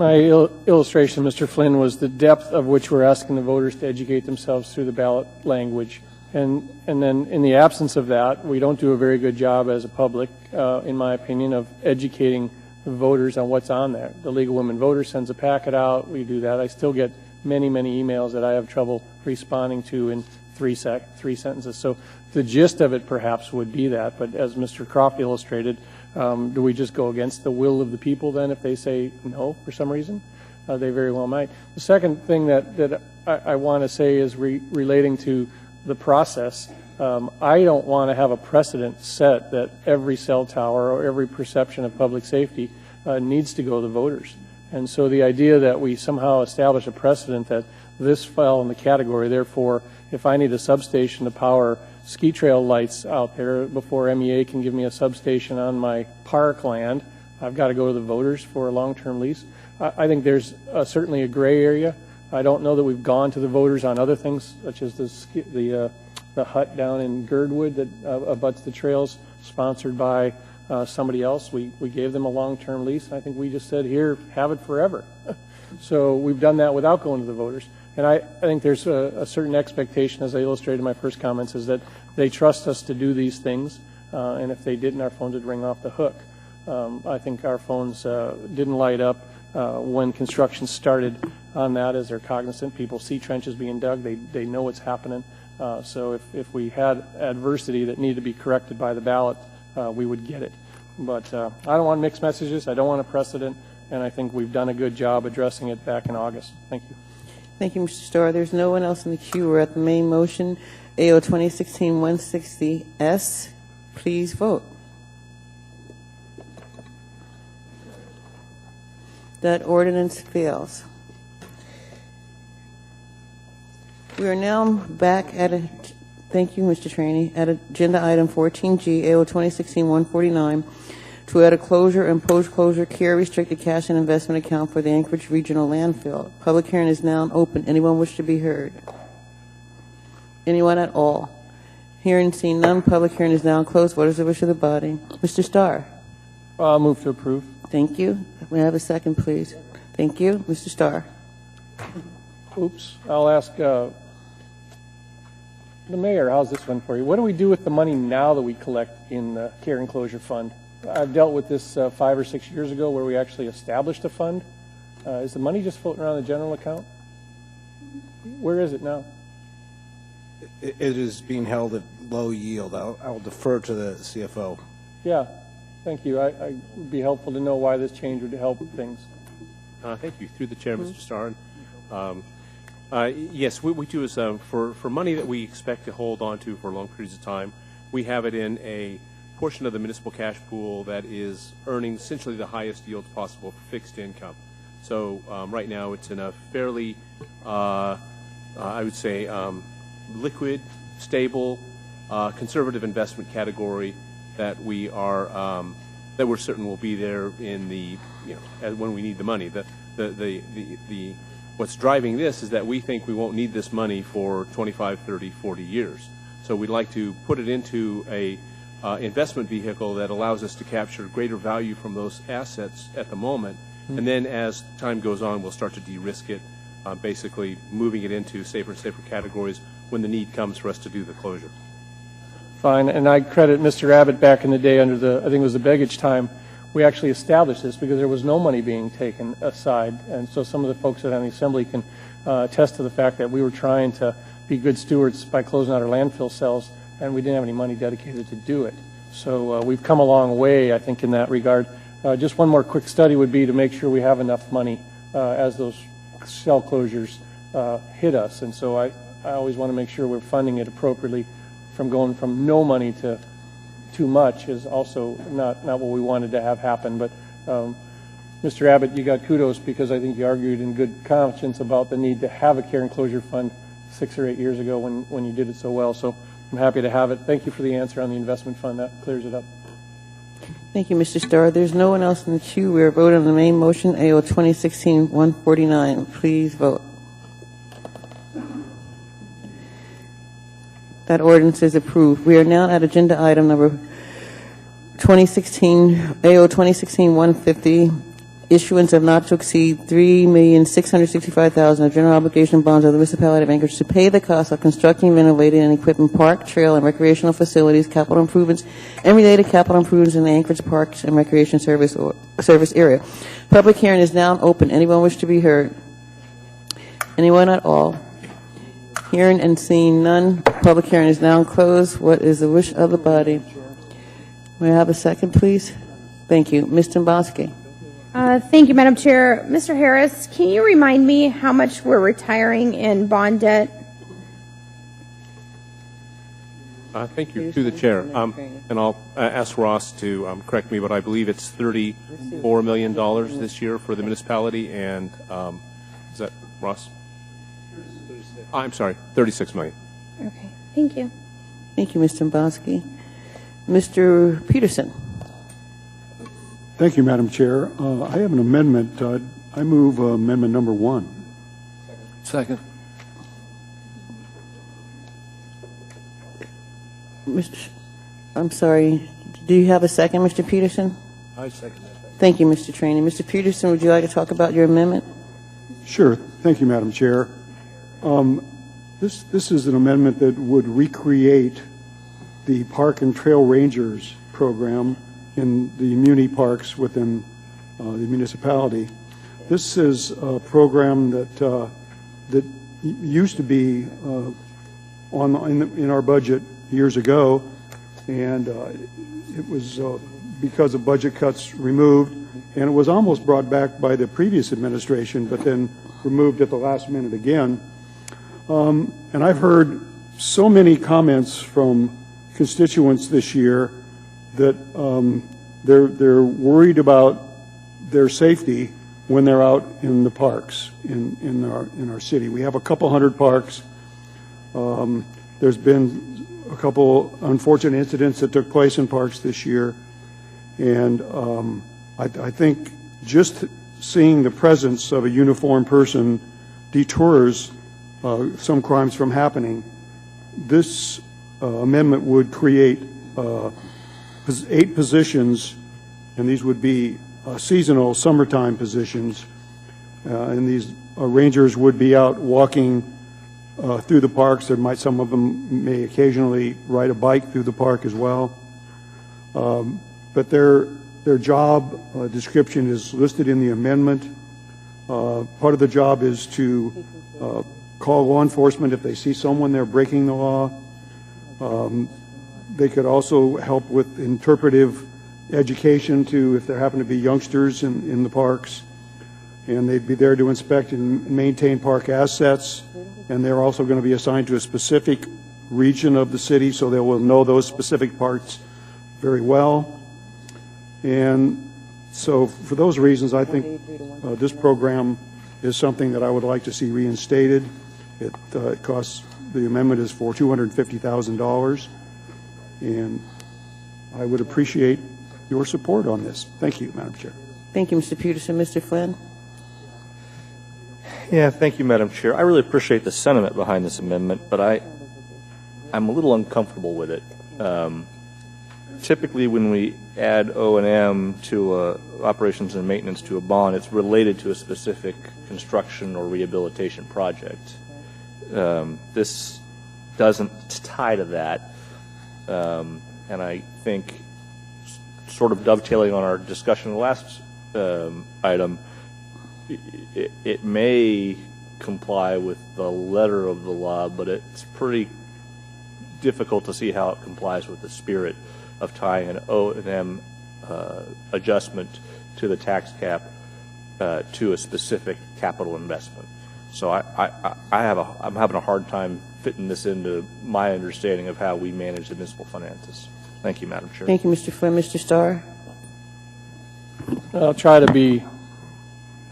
My illustration, Mr. Flynn, was the depth of which we're asking the voters to educate themselves through the ballot language. And then in the absence of that, we don't do a very good job as a public, in my opinion, of educating the voters on what's on there. The League of Women Voters sends a packet out. We do that. I still get many, many emails that I have trouble responding to in three sentences. So the gist of it perhaps would be that. But as Mr. Croft illustrated, do we just go against the will of the people then if they say no for some reason? They very well might. The second thing that I want to say is relating to the process. I don't want to have a precedent set that every cell tower or every perception of public safety needs to go to the voters. And so the idea that we somehow establish a precedent that this fell in the category, therefore, if I need a substation to power ski trail lights out there before MEA can give me a substation on my park land, I've got to go to the voters for a long-term lease. I think there's certainly a gray area. I don't know that we've gone to the voters on other things, such as the hut down in Girdwood that abuts the trails, sponsored by somebody else. We gave them a long-term lease. I think we just said, here, have it forever. So we've done that without going to the voters. And I think there's a certain expectation, as I illustrated in my first comments, is that they trust us to do these things, and if they didn't, our phones would ring off the hook. I think our phones didn't light up when construction started on that, as they're cognizant. People see trenches being dug. They know what's happening. So if we had adversity that needed to be corrected by the ballot, we would get it. But I don't want mixed messages. I don't want a precedent. And I think we've done a good job addressing it back in August. Thank you. Thank you, Mr. Starr. There's no one else in the queue. We're at the main motion, AO 2016-160S. Please vote. That ordinance fails. We are now back at thank you, Mr. Traney, at agenda item 14G, AO 2016-149, to add a closure and post-closure care restricted cash and investment account for the Anchorage Regional Landfill. Public hearing is now open. Anyone wish to be heard? Anyone at all? Hearing and seeing none, public hearing is now closed. What is the wish of the body? Mr. Starr? I'll move to approve. Thank you. May I have a second, please? Thank you. Mr. Starr? Oops. I'll ask the mayor, how's this one for you? What do we do with the money now that we collect in the care and closure fund? I've dealt with this 5 or 6 years ago where we actually established a fund. Is the money just floating around the general account? Where is it now? It is being held at low yield. I'll defer to the CFO. Yeah, thank you. It would be helpful to know why this change would help things. Thank you. Through the chair, Mr. Starr. Yes, what we do is for money that we expect to hold on to for long periods of time, we have it in a portion of the municipal cash pool that is earning essentially the highest yield possible for fixed income. So right now it's in a fairly, I would say, liquid, stable, conservative investment category that we are that we're certain will be there in the when we need the money. What's driving this is that we think we won't need this money for 25, 30, 40 years. So we'd like to put it into a investment vehicle that allows us to capture greater value from those assets at the moment. And then as time goes on, we'll start to de-risk it, basically moving it into safer and safer categories when the need comes for us to do the closure. Fine. And I credit Mr. Abbott back in the day under the, I think it was the Begich time, we actually established this because there was no money being taken aside. And so some of the folks that on the Assembly can attest to the fact that we were trying to be good stewards by closing out our landfill cells, and we didn't have any money dedicated to do it. So we've come a long way, I think, in that regard. Just one more quick study would be to make sure we have enough money as those cell closures hit us. And so I always want to make sure we're funding it appropriately. From going from no money to too much is also not what we wanted to have happen. But Mr. Abbott, you got kudos because I think you argued in good conscience about the need to have a care and closure fund 6 or 8 years ago when you did it so well. So I'm happy to have it. Thank you for the answer on the investment fund. That clears it up. Thank you, Mr. Starr. There's no one else in the queue. We are voting on the main motion, AO 2016-149. Please vote. That ordinance is approved. We are now at agenda item number 2016, AO 2016-150, issuance of not to exceed $3,665,000 of general obligation bonds of the municipality of Anchorage to pay the cost of constructing, renovating, and equipping park, trail, and recreational facilities, capital improvements, and related capital improvements in the Anchorage Parks and Recreation Service area. Public hearing is now open. Anyone wish to be heard? Anyone at all? Hearing and seeing none, public hearing is now closed. What is the wish of the body? May I have a second, please? Thank you. Ms. Dombrowski. Thank you, Madam Chair. Mr. Harris, can you remind me how much we're retiring in bond debt? Thank you, to the chair. And I'll ask Ross to correct me, but I believe it's $34 million this year for the municipality, and is that Ross? I'm sorry, $36 million. Okay, thank you. Thank you, Mr. Dombrowski. Mr. Peterson. Thank you, Madam Chair. I have an amendment. I move amendment number 1. Second. I'm sorry. Do you have a second, Mr. Peterson? I second that. Thank you, Mr. Trainee. Mr. Peterson, would you like to talk about your amendment? Sure. Thank you, Madam Chair. This is an amendment that would recreate the Park and Trail Rangers program in the muni parks within the municipality. This is a program that used to be in our budget years ago, and it was because of budget cuts removed, and it was almost brought back by the previous administration, but then removed at the last minute again. And I've heard so many comments from constituents this year that they're worried about their safety when they're out in the parks in our city. We have a couple hundred parks. There's been a couple unfortunate incidents that took place in parks this year, and I think just seeing the presence of a uniformed person deters some crimes from happening. This amendment would create 8 positions, and these would be seasonal summertime positions, and these rangers would be out walking through the parks. Some of them may occasionally ride a bike through the park as well. But their job description is listed in the amendment. Part of the job is to call law enforcement if they see someone there breaking the law. They could also help with interpretive education if there happen to be youngsters in the parks. And they'd be there to inspect and maintain park assets. And they're also going to be assigned to a specific region of the city, so they will know those specific parts very well. And so for those reasons, I think this program is something that I would like to see reinstated. It costs, the amendment is for $250,000, and I would appreciate your support on this. Thank you, Madam Chair. Thank you, Mr. Peterson. Mr. Flynn? Yeah, thank you, Madam Chair. I really appreciate the sentiment behind this amendment, but I'm a little uncomfortable with it. Typically, when we add O&M to operations and maintenance to a bond, it's related to a specific construction or rehabilitation project. This doesn't tie to that, and I think, sort of dovetailing on our discussion in the last item, it may comply with the letter of the law, but it's pretty difficult to see how it complies with the spirit of tying an O&M adjustment to the tax cap to a specific capital investment. So I'm having a hard time fitting this into my understanding of how we manage the municipal finances. Thank you, Madam Chair. Thank you, Mr. Flynn. Mr. Starr? I'll try to be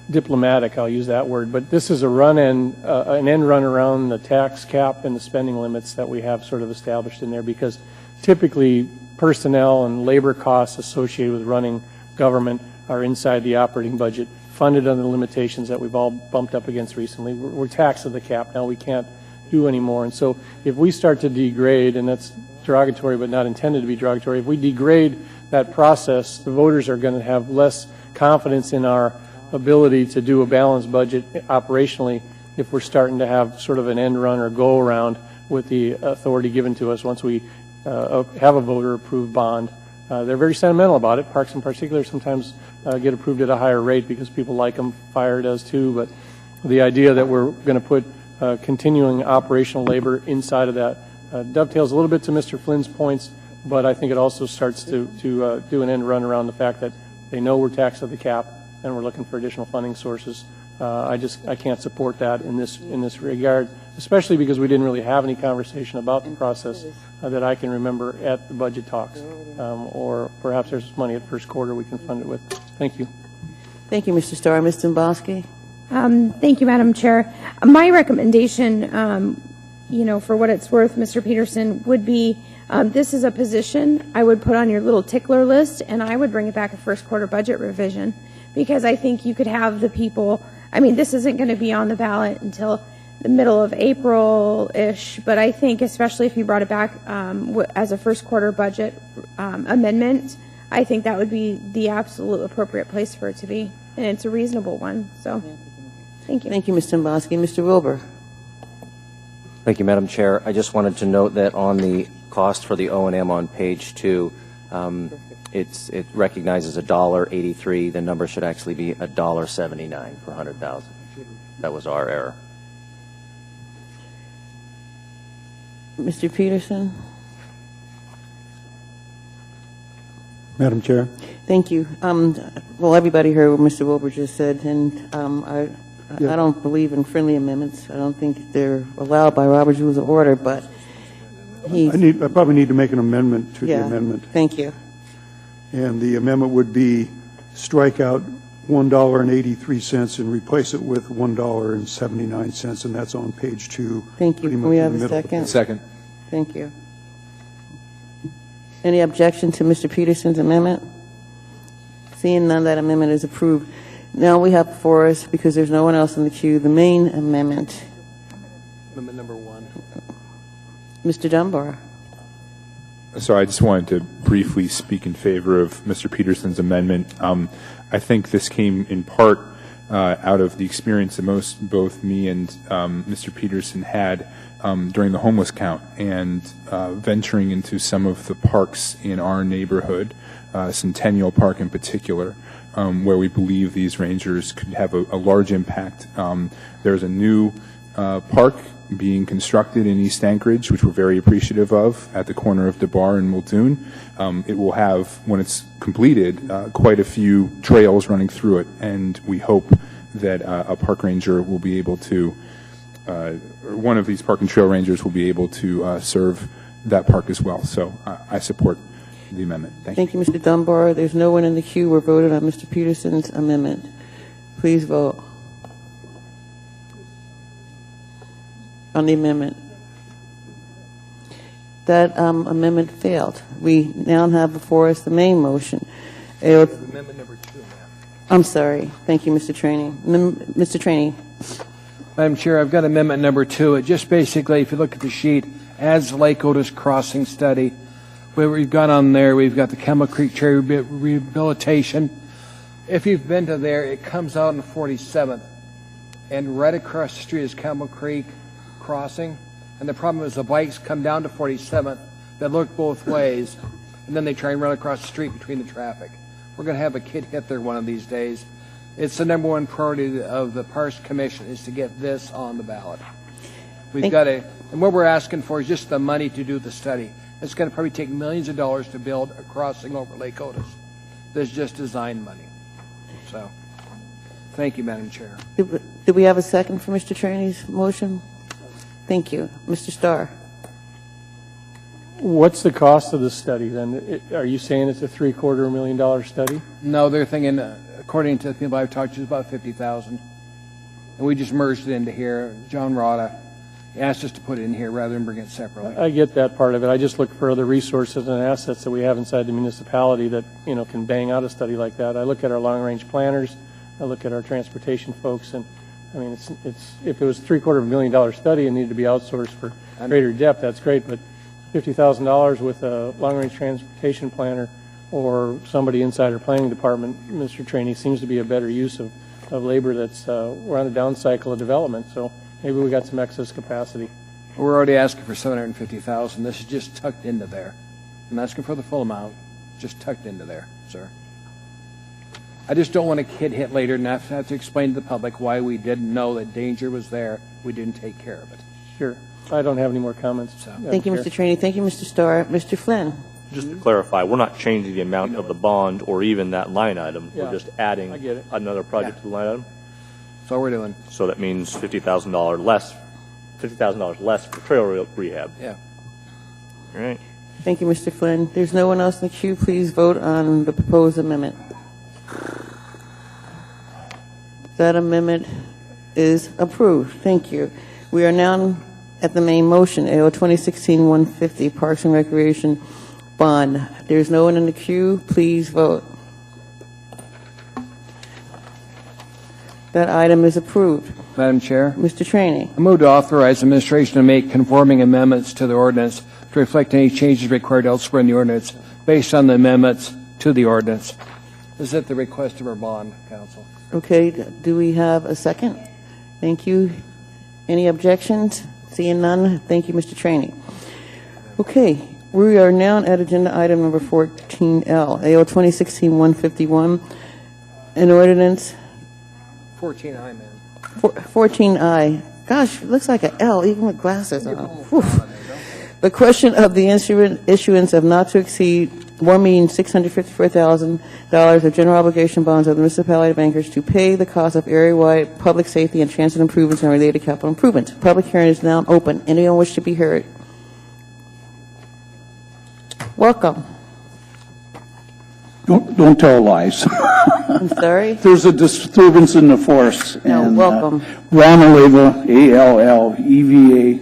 diplomatic, I'll use that word, but this is an end run around the tax cap and the spending limits that we have sort of established in there, because typically personnel and labor costs associated with running government are inside the operating budget, funded under the limitations that we've all bumped up against recently. We're taxed at the cap now. We can't do anymore. And so if we start to degrade, and that's derogatory but not intended to be derogatory, if we degrade that process, the voters are going to have less confidence in our ability to do a balanced budget operationally if we're starting to have sort of an end run or go around with the authority given to us once we have a voter-approved bond. They're very sentimental about it. Parks in particular sometimes get approved at a higher rate because people like them. Fire does too. But the idea that we're going to put continuing operational labor inside of that dovetails a little bit to Mr. Flynn's points, but I think it also starts to do an end run around the fact that they know we're taxed at the cap and we're looking for additional funding sources. I can't support that in this regard, especially because we didn't really have any conversation about the process that I can remember at the budget talks, or perhaps there's money at first quarter we can fund it with. Thank you. Thank you, Mr. Starr. Ms. Dombowski? Thank you, Madam Chair. My recommendation, for what it's worth, Mr. Peterson, would be this is a position I would put on your little tickler list, and I would bring it back a first quarter budget revision, because I think you could have the people. This isn't going to be on the ballot until the middle of April-ish, but I think especially if you brought it back as a first quarter budget amendment, I think that would be the absolute appropriate place for it to be, and it's a reasonable one. So, thank you. Thank you, Ms. Dombowski. Mr. Wilbur? Thank you, Madam Chair. I just wanted to note that on the cost for the O&M on page 2, it recognizes $1.83. The number should actually be $1.79 for 100,000. That was our error. Mr. Peterson? Madam Chair? Thank you. Well, everybody heard what Mr. Wilbur just said, and I don't believe in friendly amendments. I don't think they're allowed by Robert's Rules of Order, but I probably need to make an amendment to the amendment. Thank you. And the amendment would be strike out $1.83 and replace it with $1.79, and that's on page 2. Thank you. Can we have a second? Second. Thank you. Any objection to Mr. Peterson's amendment? Seeing none, that amendment is approved. Now we have before us, because there's no one else in the queue, the main amendment. Amendment number 1. Mr. Dunbar. So I just wanted to briefly speak in favor of Mr. Peterson's amendment. I think this came in part out of the experience that both me and Mr. Peterson had during the homeless count, and venturing into some of the parks in our neighborhood, Centennial Park in particular, where we believe these rangers could have a large impact. There's a new park being constructed in East Anchorage, which we're very appreciative of, at the corner of DeBar and Muldoon. It will have, when it's completed, quite a few trails running through it, and we hope that a park ranger will be able to, one of these park and trail rangers will be able to serve that park as well. So I support the amendment. Thank you, Mr. Dunbar. There's no one in the queue. We're voting on Mr. Peterson's amendment. Please vote on the amendment. That amendment failed. We now have before us the main motion. Amendment number 2, ma'am. I'm sorry. Thank you, Mr. Trainee. Mr. Trainee. Madam Chair, I've got amendment number 2. It just basically, if you look at the sheet, adds Lake Otis Crossing study. Where we've got on there, we've got the Camel Creek Trail rehabilitation. If you've been to there, it comes out on 47th. And right across the street is Camel Creek Crossing. And the problem is the bikes come down to 47th that look both ways, and then they try and run across the street between the traffic. We're going to have a kid hit there one of these days. It's the number one priority of the Parks Commission is to get this on the ballot. We've got to, and what we're asking for is just the money to do the study. It's going to probably take millions of dollars to build a crossing over Lake Otis. There's just design money. So, thank you, Madam Chair. Do we have a second for Mr. Trainee's motion? Thank you. Mr. Starr. What's the cost of the study then? Are you saying it's a $750,000 study? No, they're thinking, according to the people I've talked to, it's about $50,000. And we just merged it into here. John Rada asked us to put it in here rather than bring it separately. I get that part of it. I just look for other resources and assets that we have inside the municipality that, can bang out a study like that. I look at our long-range planners. I look at our transportation folks, and it's if it was a $750,000 study and needed to be outsourced for greater depth, that's great. But $50,000 with a long-range transportation planner or somebody inside our planning department, Mr. Trainee, seems to be a better use of of labor that's, we're on a down cycle of development, so maybe we got some excess capacity. We're already asking for $750,000. This is just tucked into there. I'm asking for the full amount, just tucked into there, sir. I just don't want to get hit later and have to explain to the public why we didn't know that danger was there. We didn't take care of it. Sure. I don't have any more comments. Thank you, Mr. Trainee. Thank you, Mr. Starr. Mr. Flynn. Just to clarify, we're not changing the amount of the bond or even that line item. Yeah, We're just adding I get it. another project to the line item. That's all we're doing. So that means $50,000 less for trail rehab. Yeah. All right. Thank you, Mr. Flynn. There's no one else in the queue. Please vote on the proposed amendment. That amendment is approved. Thank you. We are now at the main motion, AO 2016-150, Parks and Recreation Bond. There's no one in the queue. Please vote. That item is approved. Madam Chair? Mr. Trainee. I move to authorize administration to make conforming amendments to the ordinance to reflect any changes required elsewhere in the ordinance based on the amendments to the ordinance. This is at the request of our bond council. Okay, do we have a second? Thank you. Any objections? Seeing none, thank you, Mr. Trainee. Okay, we are now at agenda item number 14L, AO 2016-151, an ordinance. 14I, ma'am. 14I. Gosh, it looks like an L, even with glasses on. Whew. The question of the issuance of not to exceed $1,654,000 of general obligation bonds of the municipality of Anchorage to pay the cost of area-wide public safety and transit improvements and related capital improvements. Public hearing is now open. Anyone wish to be heard? Welcome. Don't tell lies. I'm sorry? There's a disturbance in the force. No, and, welcome. Ron Alleva, A-L-L-E-V-A.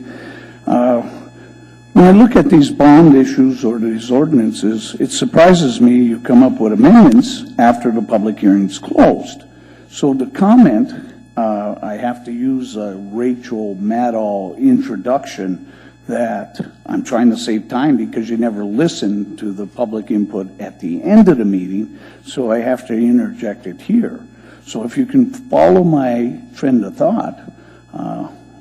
When I look at these bond issues or these ordinances, it surprises me you come up with amendments after the public hearing's closed. So the comment, I have to use a Rachel Maddow introduction that I'm trying to save time because you never listen to the public input at the end of the meeting, so I have to interject it here. So if you can follow my trend of thought,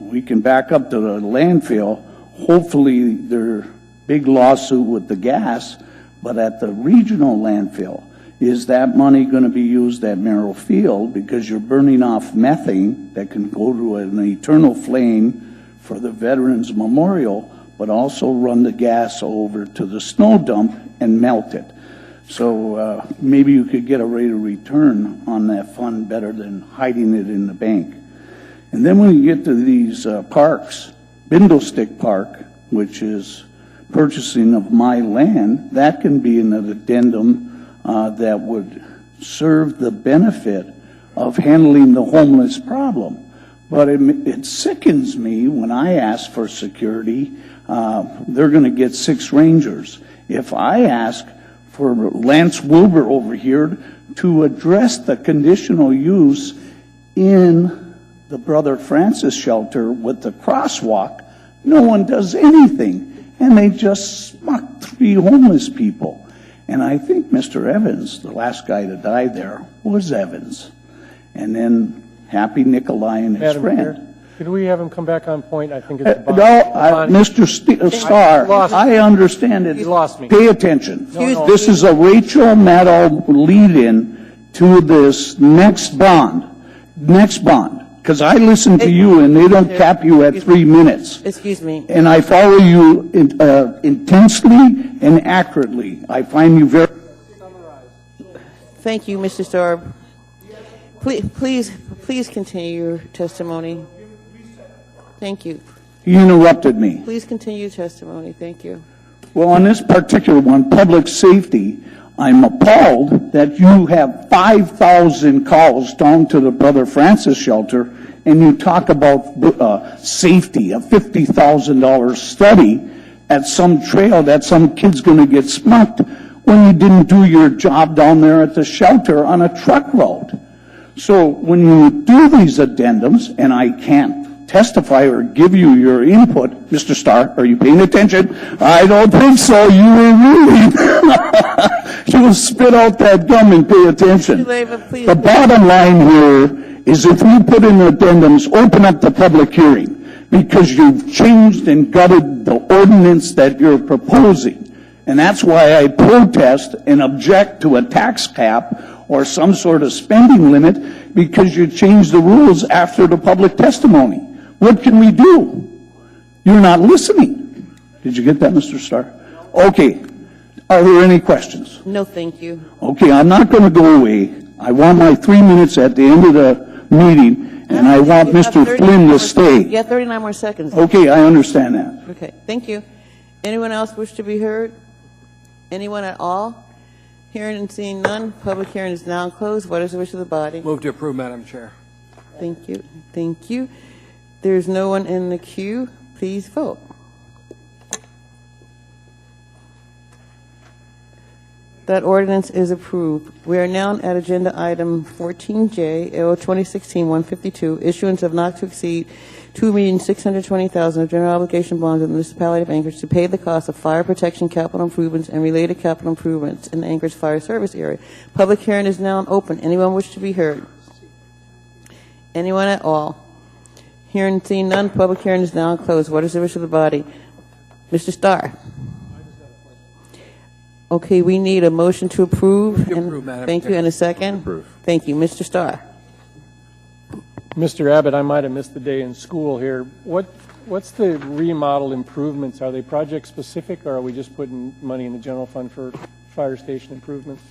we can back up to the landfill. Hopefully their big lawsuit with the gas, but at the regional landfill, is that money going to be used at Merrill Field because you're burning off methane that can go to an eternal flame for the Veterans Memorial, but also run the gas over to the snow dump and melt it. So maybe you could get a rate of return on that fund better than hiding it in the bank. And then when you get to these parks, Bindlestick Park, which is purchasing of my land, that can be an addendum that would serve the benefit of handling the homeless problem. But it sickens me when I ask for security, they're going to get 6 rangers. If I ask for Lance Wilbur over here to address the conditional use in the Brother Francis shelter with the crosswalk, no one does anything, and they just smuck 3 homeless people. And I think Mr. Evans, the last guy to die there, was Evans. And then Happy Nikolai and his Madam friend. Chair, could we have him come back on point? I think it's the bond. Mr. Starr, I understand it. He lost me. Pay attention. No, This is a Rachel Maddow lead-in to this next bond. Next bond. Because I listen to you and they don't cap you at 3 minutes. Excuse me. And I follow you intensely and accurately. I find you very... Thank you, Mr. Starr. Please continue your testimony. Thank you. He interrupted me. Please continue your testimony. Thank you. Well, on this particular one, public safety, I'm appalled that you have 5,000 calls down to the Brother Francis shelter, and you talk about safety, a $50,000 study at some trail that some kid's going to get smucked when you didn't do your job down there at the shelter on a truck road. So when you do these addendums, and I can't testify or give you your input, Mr. Starr, are you paying attention? I don't think so. You were reading. You will spit out that gum and pay attention. The bottom line here is if we put in addendums, open up the public hearing, because you've changed and gutted the ordinance that you're proposing. And that's why I protest and object to a tax cap or some sort of spending limit, because you changed the rules after the public testimony. What can we do? You're not listening. Did you get that, Mr. Starr? Okay. Are there any questions? No, thank you. Okay, I'm not going to go away. I want my 3 minutes at the end of the meeting, and I want Mr. Flynn to stay. You have 39 more seconds. Okay, I understand that. Okay, thank you. Anyone else wish to be heard? Anyone at all? Hearing and seeing none, public hearing is now closed. What is the wish of the body? Move to approve, Madam Chair. Thank you. Thank you. There's no one in the queue. Please vote. That ordinance is approved. We are now at agenda item 14J, AO 2016-152, issuance of not to exceed $2,620,000 of general obligation bonds of the municipality of Anchorage to pay the cost of fire protection capital improvements and related capital improvements in the Anchorage Fire Service area. Public hearing is now open. Anyone wish to be heard? Anyone at all? Hearing and seeing none, public hearing is now closed. What is the wish of the body? Mr. Starr. Okay, we need a motion to approve. Thank you, and a second. Thank you, Mr. Starr. Mr. Abbott, I might have missed the day in school here. What's the remodel improvements? Are they project specific, or are we just putting money in the general fund for fire station improvements?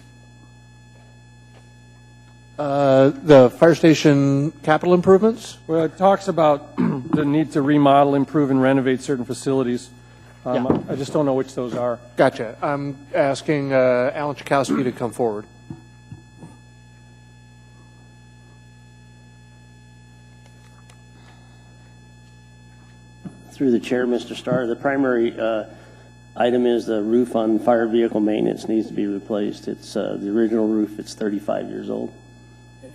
The fire station capital improvements? Well, it talks about the need to remodel, improve, and renovate certain facilities. I just don't know which those are. Gotcha. I'm asking Alan Chakowski to come forward. Through the chair, Mr. Starr, the primary item is the roof on fire vehicle maintenance needs to be replaced. It's the original roof. It's 35 years old.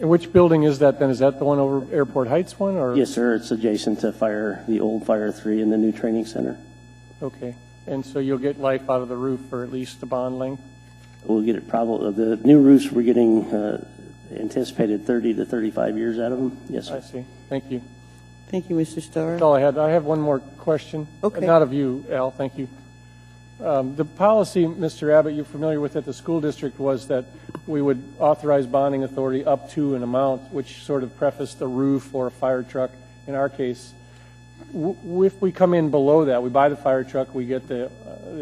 And which building is that then? Is that the one over Airport Heights one? Or? Yes, sir. It's adjacent to the old Fire 3 and the new training center. Okay. And so you'll get life out of the roof for at least the bond length? We'll get it probably, the new roofs, we're getting anticipated 30 to 35 years out of them. Yes, sir. I see. Thank you. Thank you, Mr. Starr. That's all I had. I have one more question. Okay. Not of you, Al. Thank you. The policy, Mr. Abbott, you're familiar with at the school district was that we would authorize bonding authority up to an amount which sort of prefaced a roof or a fire truck. In our case, if we come in below that, we buy the fire truck, we get the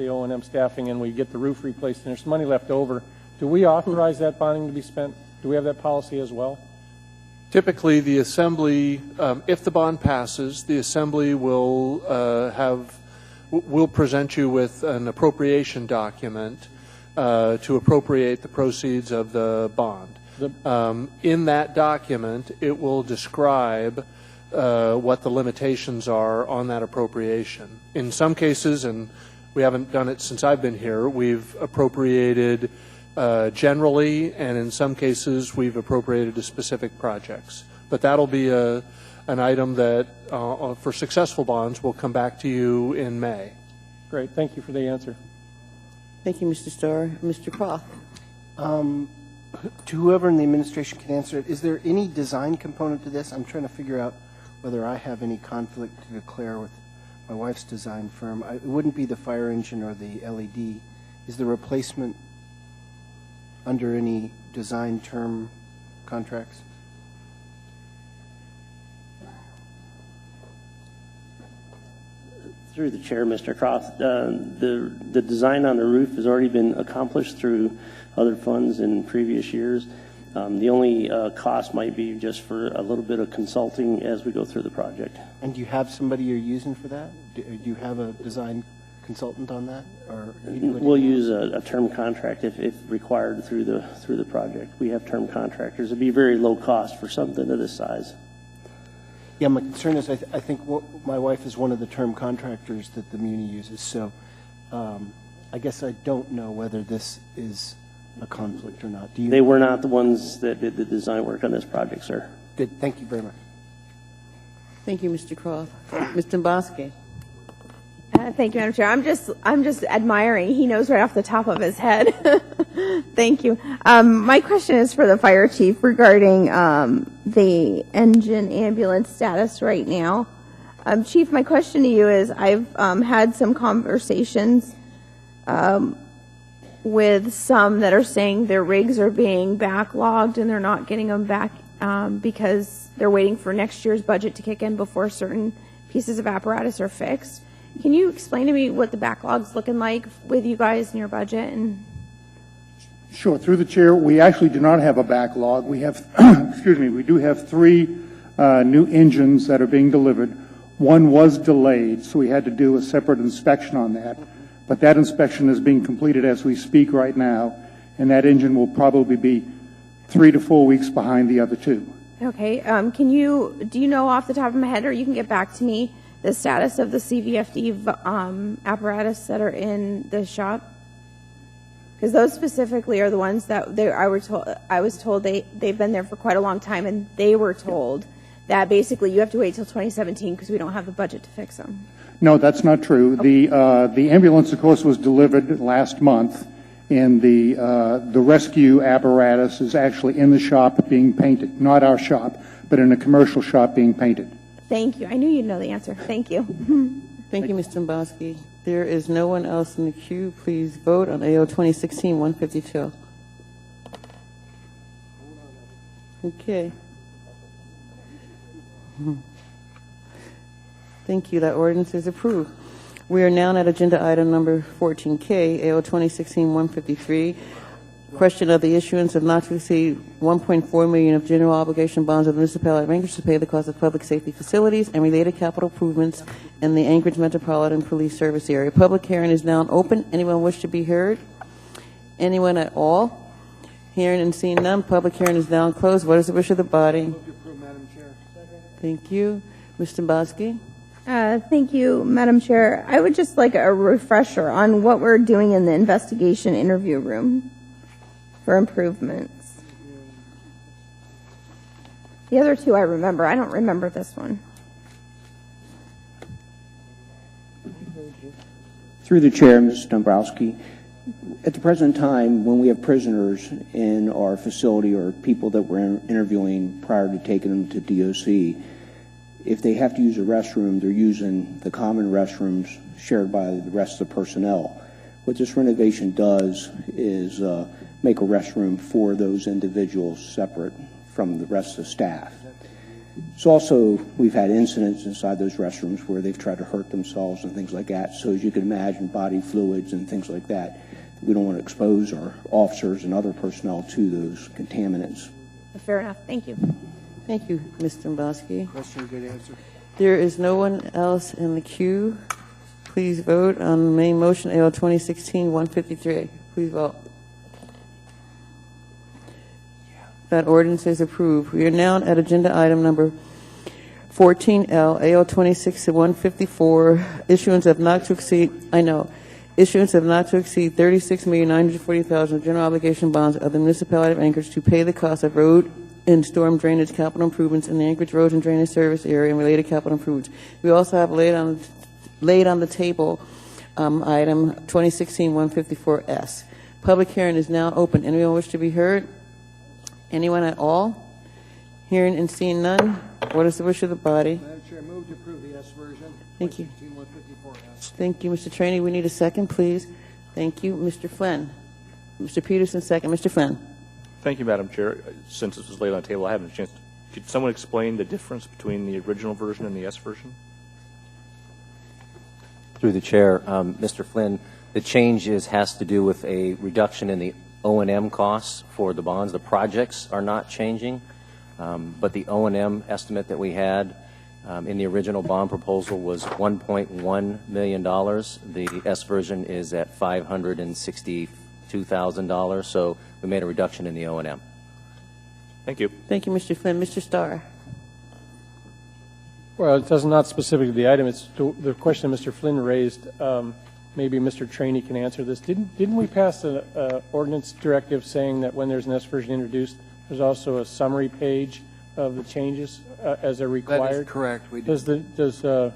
O&M staffing, and we get the roof replaced, and there's money left over, do we authorize that bonding to be spent? Do we have that policy as well? Typically, the assembly, if the bond passes, the assembly will present you with an appropriation document to appropriate the proceeds of the bond. In that document, it will describe what the limitations are on that appropriation. In some cases, and we haven't done it since I've been here, we've appropriated generally, and in some cases we've appropriated to specific projects. But that'll be an item that, for successful bonds, will come back to you in May. Great. Thank you for the answer. Thank you, Mr. Starr. Mr. Croft. To whoever in the administration can answer it, is there any design component to this? I'm trying to figure out whether I have any conflict to declare with my wife's design firm. It wouldn't be the fire engine or the LED. Is the replacement under any design term contracts? Through the chair, Mr. Croft, the design on the roof has already been accomplished through other funds in previous years. The only cost might be just for a little bit of consulting as we go through the project. And do you have somebody you're using for that? Do you have a design consultant on that? Or we'll use a term contract if required through the project. We have term contractors. It'd be very low cost for something of this size. Yeah, my concern is I think my wife is one of the term contractors that the Muni uses, so I guess I don't know whether this is a conflict or not. Do you? They were not the ones that did the design work on this project, sir. Good. Thank you very much. Thank you, Mr. Croft. Mr. Bosque. Thank you, Madam Chair. I'm just admiring. He knows right off the top of his head. Thank you. My question is for the fire chief regarding the engine ambulance status right now. Chief, my question to you is, I've had some conversations with some that are saying their rigs are being backlogged and they're not getting them back because they're waiting for next year's budget to kick in before certain pieces of apparatus are fixed. Can you explain to me what the backlog's looking like with you guys and your budget? And Sure. Through the chair, we actually do not have a backlog. We have, excuse me, we do have 3 new engines that are being delivered. One was delayed, so we had to do a separate inspection on that. But that inspection is being completed as we speak right now, and that engine will probably be 3 to 4 weeks behind the other 2. okay, do you know off the top of my head, or you can get back to me, the status of the CVFD apparatus that are in the shop? Because those specifically are the ones that I was told they've been there for quite a long time, and they were told that basically you have to wait till 2017 because we don't have the budget to fix them. No, that's not true. The ambulance, of course, was delivered last month, and the rescue apparatus is actually in the shop being painted. Not our shop, but in a commercial shop being painted. Thank you. I knew you'd know the answer. Thank you. Thank you, Mr. Dombrowski. There is no one else in the queue. Please vote on AO 2016-152. Okay. Thank you. That ordinance is approved. We are now at agenda item number 14K, AO 2016-153. Question of the issuance of not to exceed $1.4 million of general obligation bonds of the municipality of Anchorage to pay the cost of public safety facilities and related capital improvements in the Anchorage Metropolitan Police Service area. Public hearing is now open. Anyone wish to be heard? Anyone at all? Hearing and seeing none, public hearing is now closed. What is the wish of the body? Thank you. Mr. Dombrowski. Thank you, Madam Chair. I would just like a refresher on what we're doing in the investigation interview room for improvements. The other 2 I remember. I don't remember this one. Through the chair, Mr. Dombrowski, at the present time, when we have prisoners in our facility or people that we're interviewing prior to taking them to DOC, if they have to use a restroom, they're using the common restrooms shared by the rest of the personnel. What this renovation does is make a restroom for those individuals separate from the rest of the staff. So also, we've had incidents inside those restrooms where they've tried to hurt themselves and things like that. So as you can imagine, body fluids and things like that, we don't want to expose our officers and other personnel to those contaminants. Fair enough. Thank you. Thank you, Mr. Dombrowski. Question, good answer. There is no one else in the queue. Please vote on the main motion, AO 2016-153. Please vote. That ordinance is approved. We are now at agenda item number 14L, AO 26-154, issuance of not to exceed $36,940,000 of general obligation bonds of the municipality of Anchorage to pay the cost of road and storm drainage capital improvements in the Anchorage Roads and Drainage Service area and related capital improvements. We also have laid on the table item 2016-154S. Public hearing is now open. Anyone wish to be heard? Anyone at all? Hearing and seeing none, what is the wish of the body? Madam Chair, move to approve the S version. Thank you. 2016-154S. Thank you, Mr. Traney. We need a second, please. Thank you. Mr. Flynn. Mr. Peterson, second. Mr. Flynn. Thank you, Madam Chair. Since this was laid on the table, I haven't had a chance. Could someone explain the difference between the original version and the S version? Through the chair, Mr. Flynn, the change has to do with a reduction in the O&M costs for the bonds. The projects are not changing, but the O&M estimate that we had in the original bond proposal was $1.1 million. The S version is at $562,000, so we made a reduction in the O&M. Thank you. Thank you, Mr. Flynn. Mr. Starr. Well, it does not specific to the item. It's to the question Mr. Flynn raised. Maybe Mr. Traney can answer this. Didn't we pass an ordinance directive saying that when there's an S version introduced, there's also a summary page of the changes as they're required? That is correct. We did. Does sort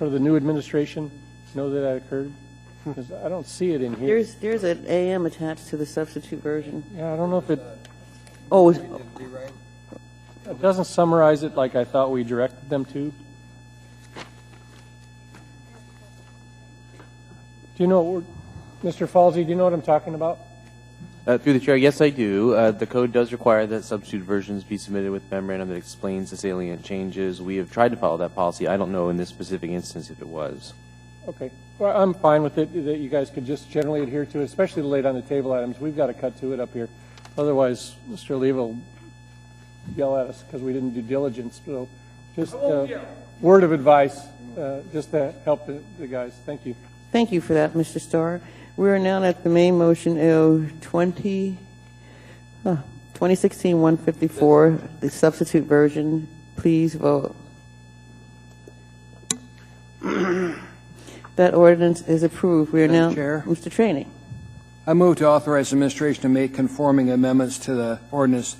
of the new administration know that occurred? 'Cause I don't see it in here. There's an AM attached to the substitute version. Yeah, I don't know if it, Oh, it doesn't summarize it like I thought we directed them to. Do you know, Mr. Falsey, do you know what I'm talking about? Through the chair, yes, I do. The code does require that substitute versions be submitted with memorandum that explains the salient changes. We have tried to follow that policy. I don't know in this specific instance if it was. Okay. Well, I'm fine with it, that you guys could just generally adhere to it, especially the late on the table items. We've got to cut to it up here. Otherwise, Mr. Oliva will yell at us because we didn't do diligence. So just word of advice, just to help the guys. Thank you. thank you for that, Mr. Starr. We are now at the main motion, 2016-154, the substitute version. Please vote. That ordinance is approved. We are now, Madam Chair. Mr. Trainee. I move to authorize administration to make conforming amendments to the ordinance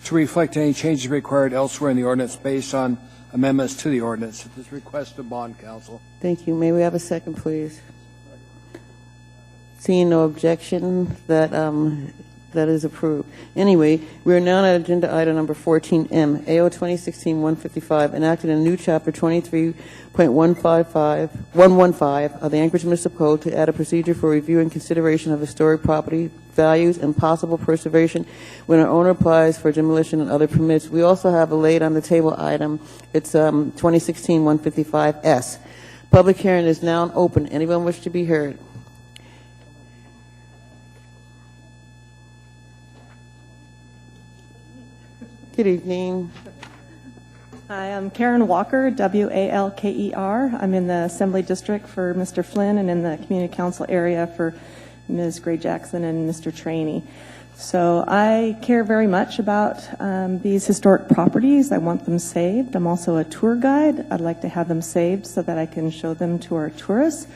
to reflect any changes required elsewhere in the ordinance based on amendments to the ordinance at this request of bond counsel. Thank you. May we have a second, please? Seeing no objection, that is approved. Anyway, we are now at agenda item number 14M, AO 2016-155, enacted a new chapter 23.115 of the Anchorage Municipal Code to add a procedure for review and consideration of historic property values and possible preservation when an owner applies for demolition and other permits. We also have a laid on the table item. It's 2016-155S. Public hearing is now open. Anyone wish to be heard? Good evening. Hi, I'm Karen Walker, W-A-L-K-E-R. I'm in the Assembly District for Mr. Flynn and in the Community Council area for Ms. Gray Jackson and Mr. Trainee. So I care very much about these historic properties. I want them saved. I'm also a tour guide. I'd like to have them saved so that I can show them to our tourists.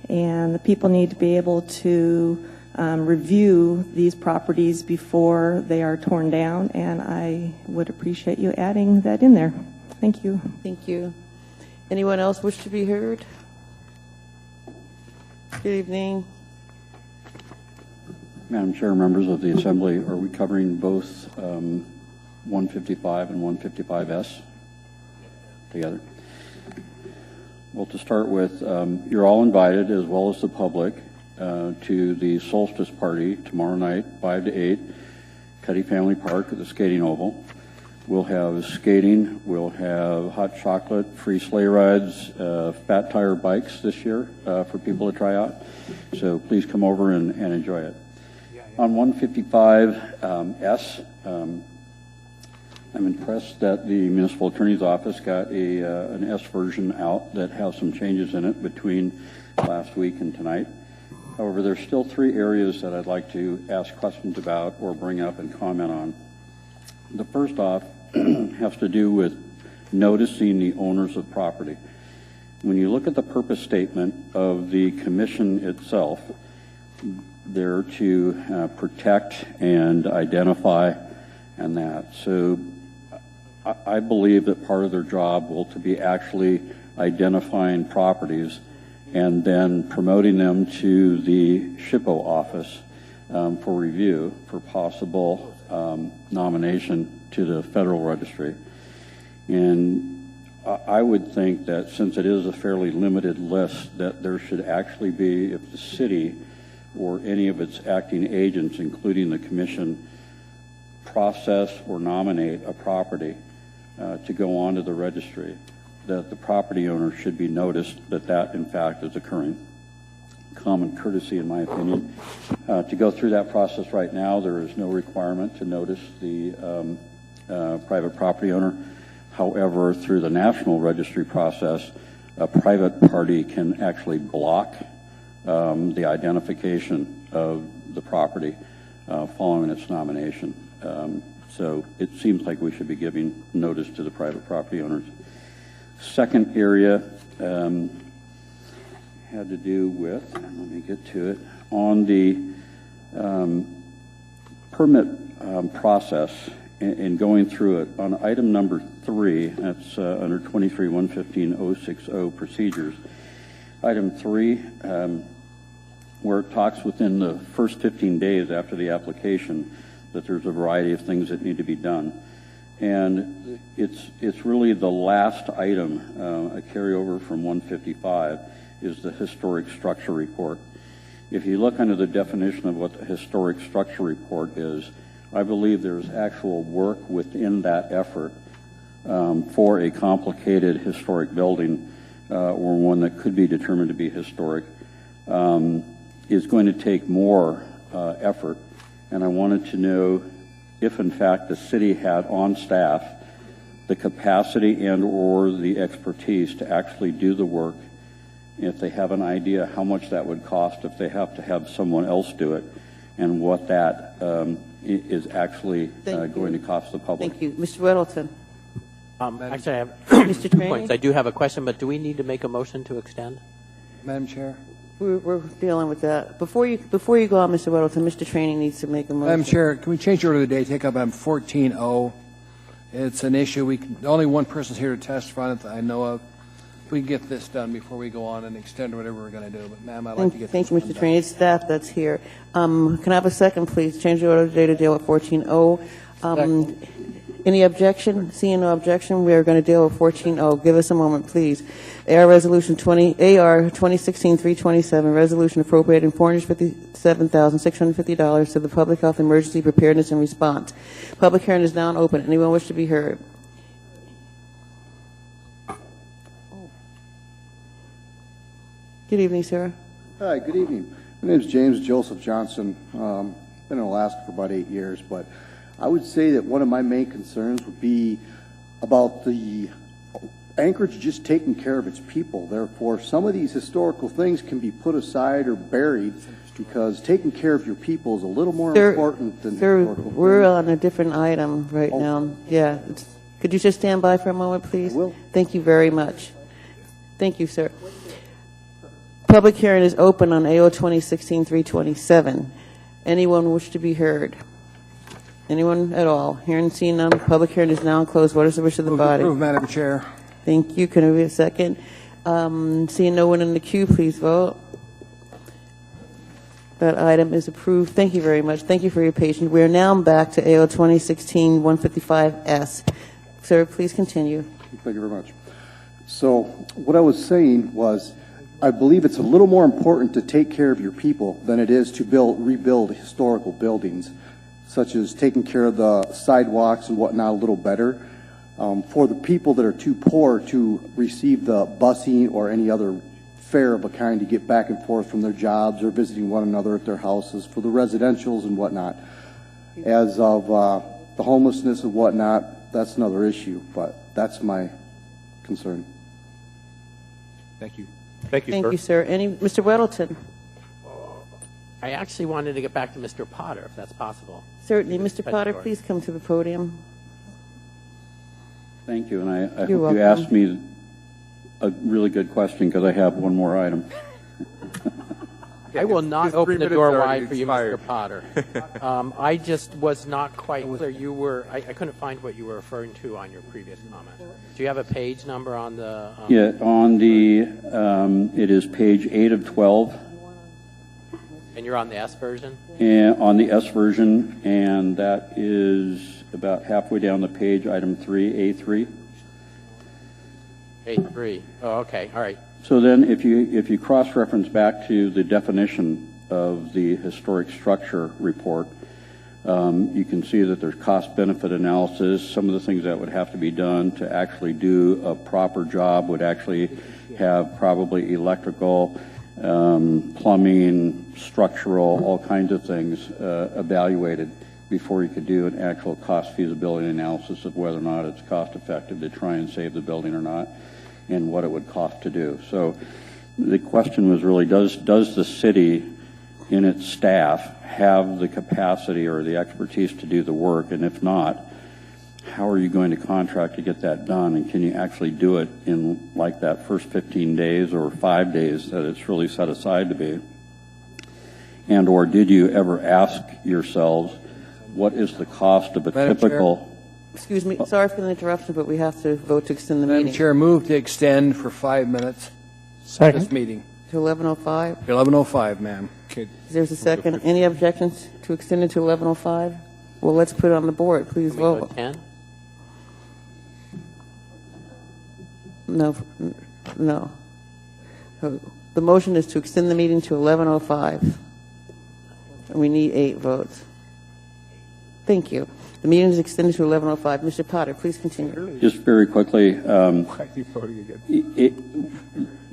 And the people need to be able to review these properties before they are torn down, and I would appreciate you adding that in there. Thank you. Thank you. Anyone else wish to be heard? Good evening. Madam Chair, members of the Assembly, are we covering both 155 and 155S together? Well, to start with, you're all invited, as well as the public, to the Solstice Party tomorrow night, 5 to 8, Cuddy Family Park at the Skating Oval. We'll have skating, we'll have hot chocolate, free sleigh rides, fat tire bikes this year for people to try out. So please come over and enjoy it. On 155S, I'm impressed that the Municipal Attorney's Office got an S version out that has some changes in it between last week and tonight. However, there's still 3 areas that I'd like to ask questions about or bring up and comment on. The first off has to do with noticing the owners of property. When you look at the purpose statement of the commission itself, they're to protect and identify and that. So I believe that part of their job will to be actually identifying properties and then promoting them to the SHPO office for review for possible nomination to the Federal Registry. And I would think that since it is a fairly limited list, that there should actually be, if the city or any of its acting agents, including the commission, process or nominate a property to go onto the registry, that the property owner should be noticed that that in fact is occurring. Common courtesy, in my opinion. To go through that process right now, there is no requirement to notice the private property owner. However, through the national registry process, a private party can actually block the identification of the property following its nomination. So it seems like we should be giving notice to the private property owners. Second area had to do with, let me get to it, on the permit process and going through it. On item number 3, that's under 23-115-060 procedures. Item 3, where it talks within the first 15 days after the application that there's a variety of things that need to be done. And it's really the last item, a carryover from 155, is the historic structure report. If you look under the definition of what the historic structure report is, I believe there's actual work within that effort for a complicated historic building or one that could be determined to be historic is going to take more effort. And I wanted to know if in fact the city had on staff the capacity and or the expertise to actually do the work, if they have an idea how much that would cost if they have to have someone else do it, and what that is actually going to cost the public. Thank you. Mr. Weddleton. Actually, I have Mr. 2 Trainee? points. I do have a question, but do we need to make a motion to extend? Madam Chair. We're dealing with that. Before you go on, Mr. Weddleton, Mr. Training needs to make a motion. Madam Chair, can we change the order of the day, take up item 14-0? It's an issue, only one person's here to testify on it that I know of. If we can get this done before we go on and extend or whatever we're going to do. But ma'am, I'd like to get Thank this you, one Mr. Trainee. It's staff that's here. Can I have a second, please? Change the order of the day to deal with 14-0. Any objection? Seeing no objection, we are going to deal with 14-0. Give us a moment, please. AR 2016-327, resolution appropriating $457,650 to the Public Health Emergency Preparedness and Response. Public hearing is now open. Anyone wish to be heard? Good evening, sir. Hi, good evening. My name is James Joseph Johnson. Been in Alaska for about 8 years, but I would say that one of my main concerns would be about the Anchorage just taking care of its people. Therefore, some of these historical things can be put aside or buried because taking care of your people is a little more important than historical things. We're on a different item right now. Yeah. Could you just stand by for a moment, please? I will. Thank you very much. Thank you, sir. Public hearing is open on AO 2016-327. Anyone wish to be heard? Anyone at all? Hearing and seeing none, public hearing is now closed. What is the wish of the body? Approve, Madam Chair. Thank you. Can I be a second? Seeing no one in the queue, please vote. That item is approved. Thank you very much. Thank you for your patience. We are now back to AO 2016-155S. Sir, please continue. Thank you very much. So what I was saying was, I believe it's a little more important to take care of your people than it is to rebuild historical buildings, such as taking care of the sidewalks and whatnot a little better. For the people that are too poor to receive the busing or any other fare of a kind to get back and forth from their jobs or visiting one another at their houses, for the residentials and whatnot. As of the homelessness and whatnot, that's another issue, but that's my concern. Thank you. Thank you, Thank sir. you, sir. Mr. Weddleton? I actually wanted to get back to Mr. Potter, if that's possible. Certainly. Mr. Potter, please come to the podium. Thank you, and I hope You're welcome. you asked me a really good question because I have one more item. I will not His open 3 the door minutes already wide for you, expired. Mr. Potter. I just was not quite clear. I couldn't find what you were referring to on your previous comment. Do you have a page number on the? Yeah, on the, it is page 8 of 12. And you're on the S version? And on the S version, and that is about halfway down the page, item 3A3. A3. Oh, okay. All right. So then if you cross-reference back to the definition of the historic structure report, you can see that there's cost-benefit analysis. Some of the things that would have to be done to actually do a proper job would actually have probably electrical, plumbing, structural, all kinds of things evaluated before you could do an actual cost feasibility analysis of whether or not it's cost effective to try and save the building or not, and what it would cost to do. So the question was really, does the city in its staff have the capacity or the expertise to do the work? And if not, how are you going to contract to get that done? And can you actually do it in like that first 15 days or 5 days that it's really set aside to be? And or did you ever ask yourselves, what is the cost of a Madam typical... Chair. Excuse me. Sorry for the interruption, but we have to vote to extend the Madam meeting. Chair, move to extend for 5 minutes. Second. This meeting. To 11:05? 11:05, ma'am. Okay. There's a second. Any objections to extend it to 11:05? Well, let's put it on the board. Please Can we go vote. 10? No, no. The motion is to extend the meeting to 11:05. And we need 8 votes. Thank you. The meeting is extended to 11:05. Mr. Potter, please continue. Just very quickly, Why are you voting again?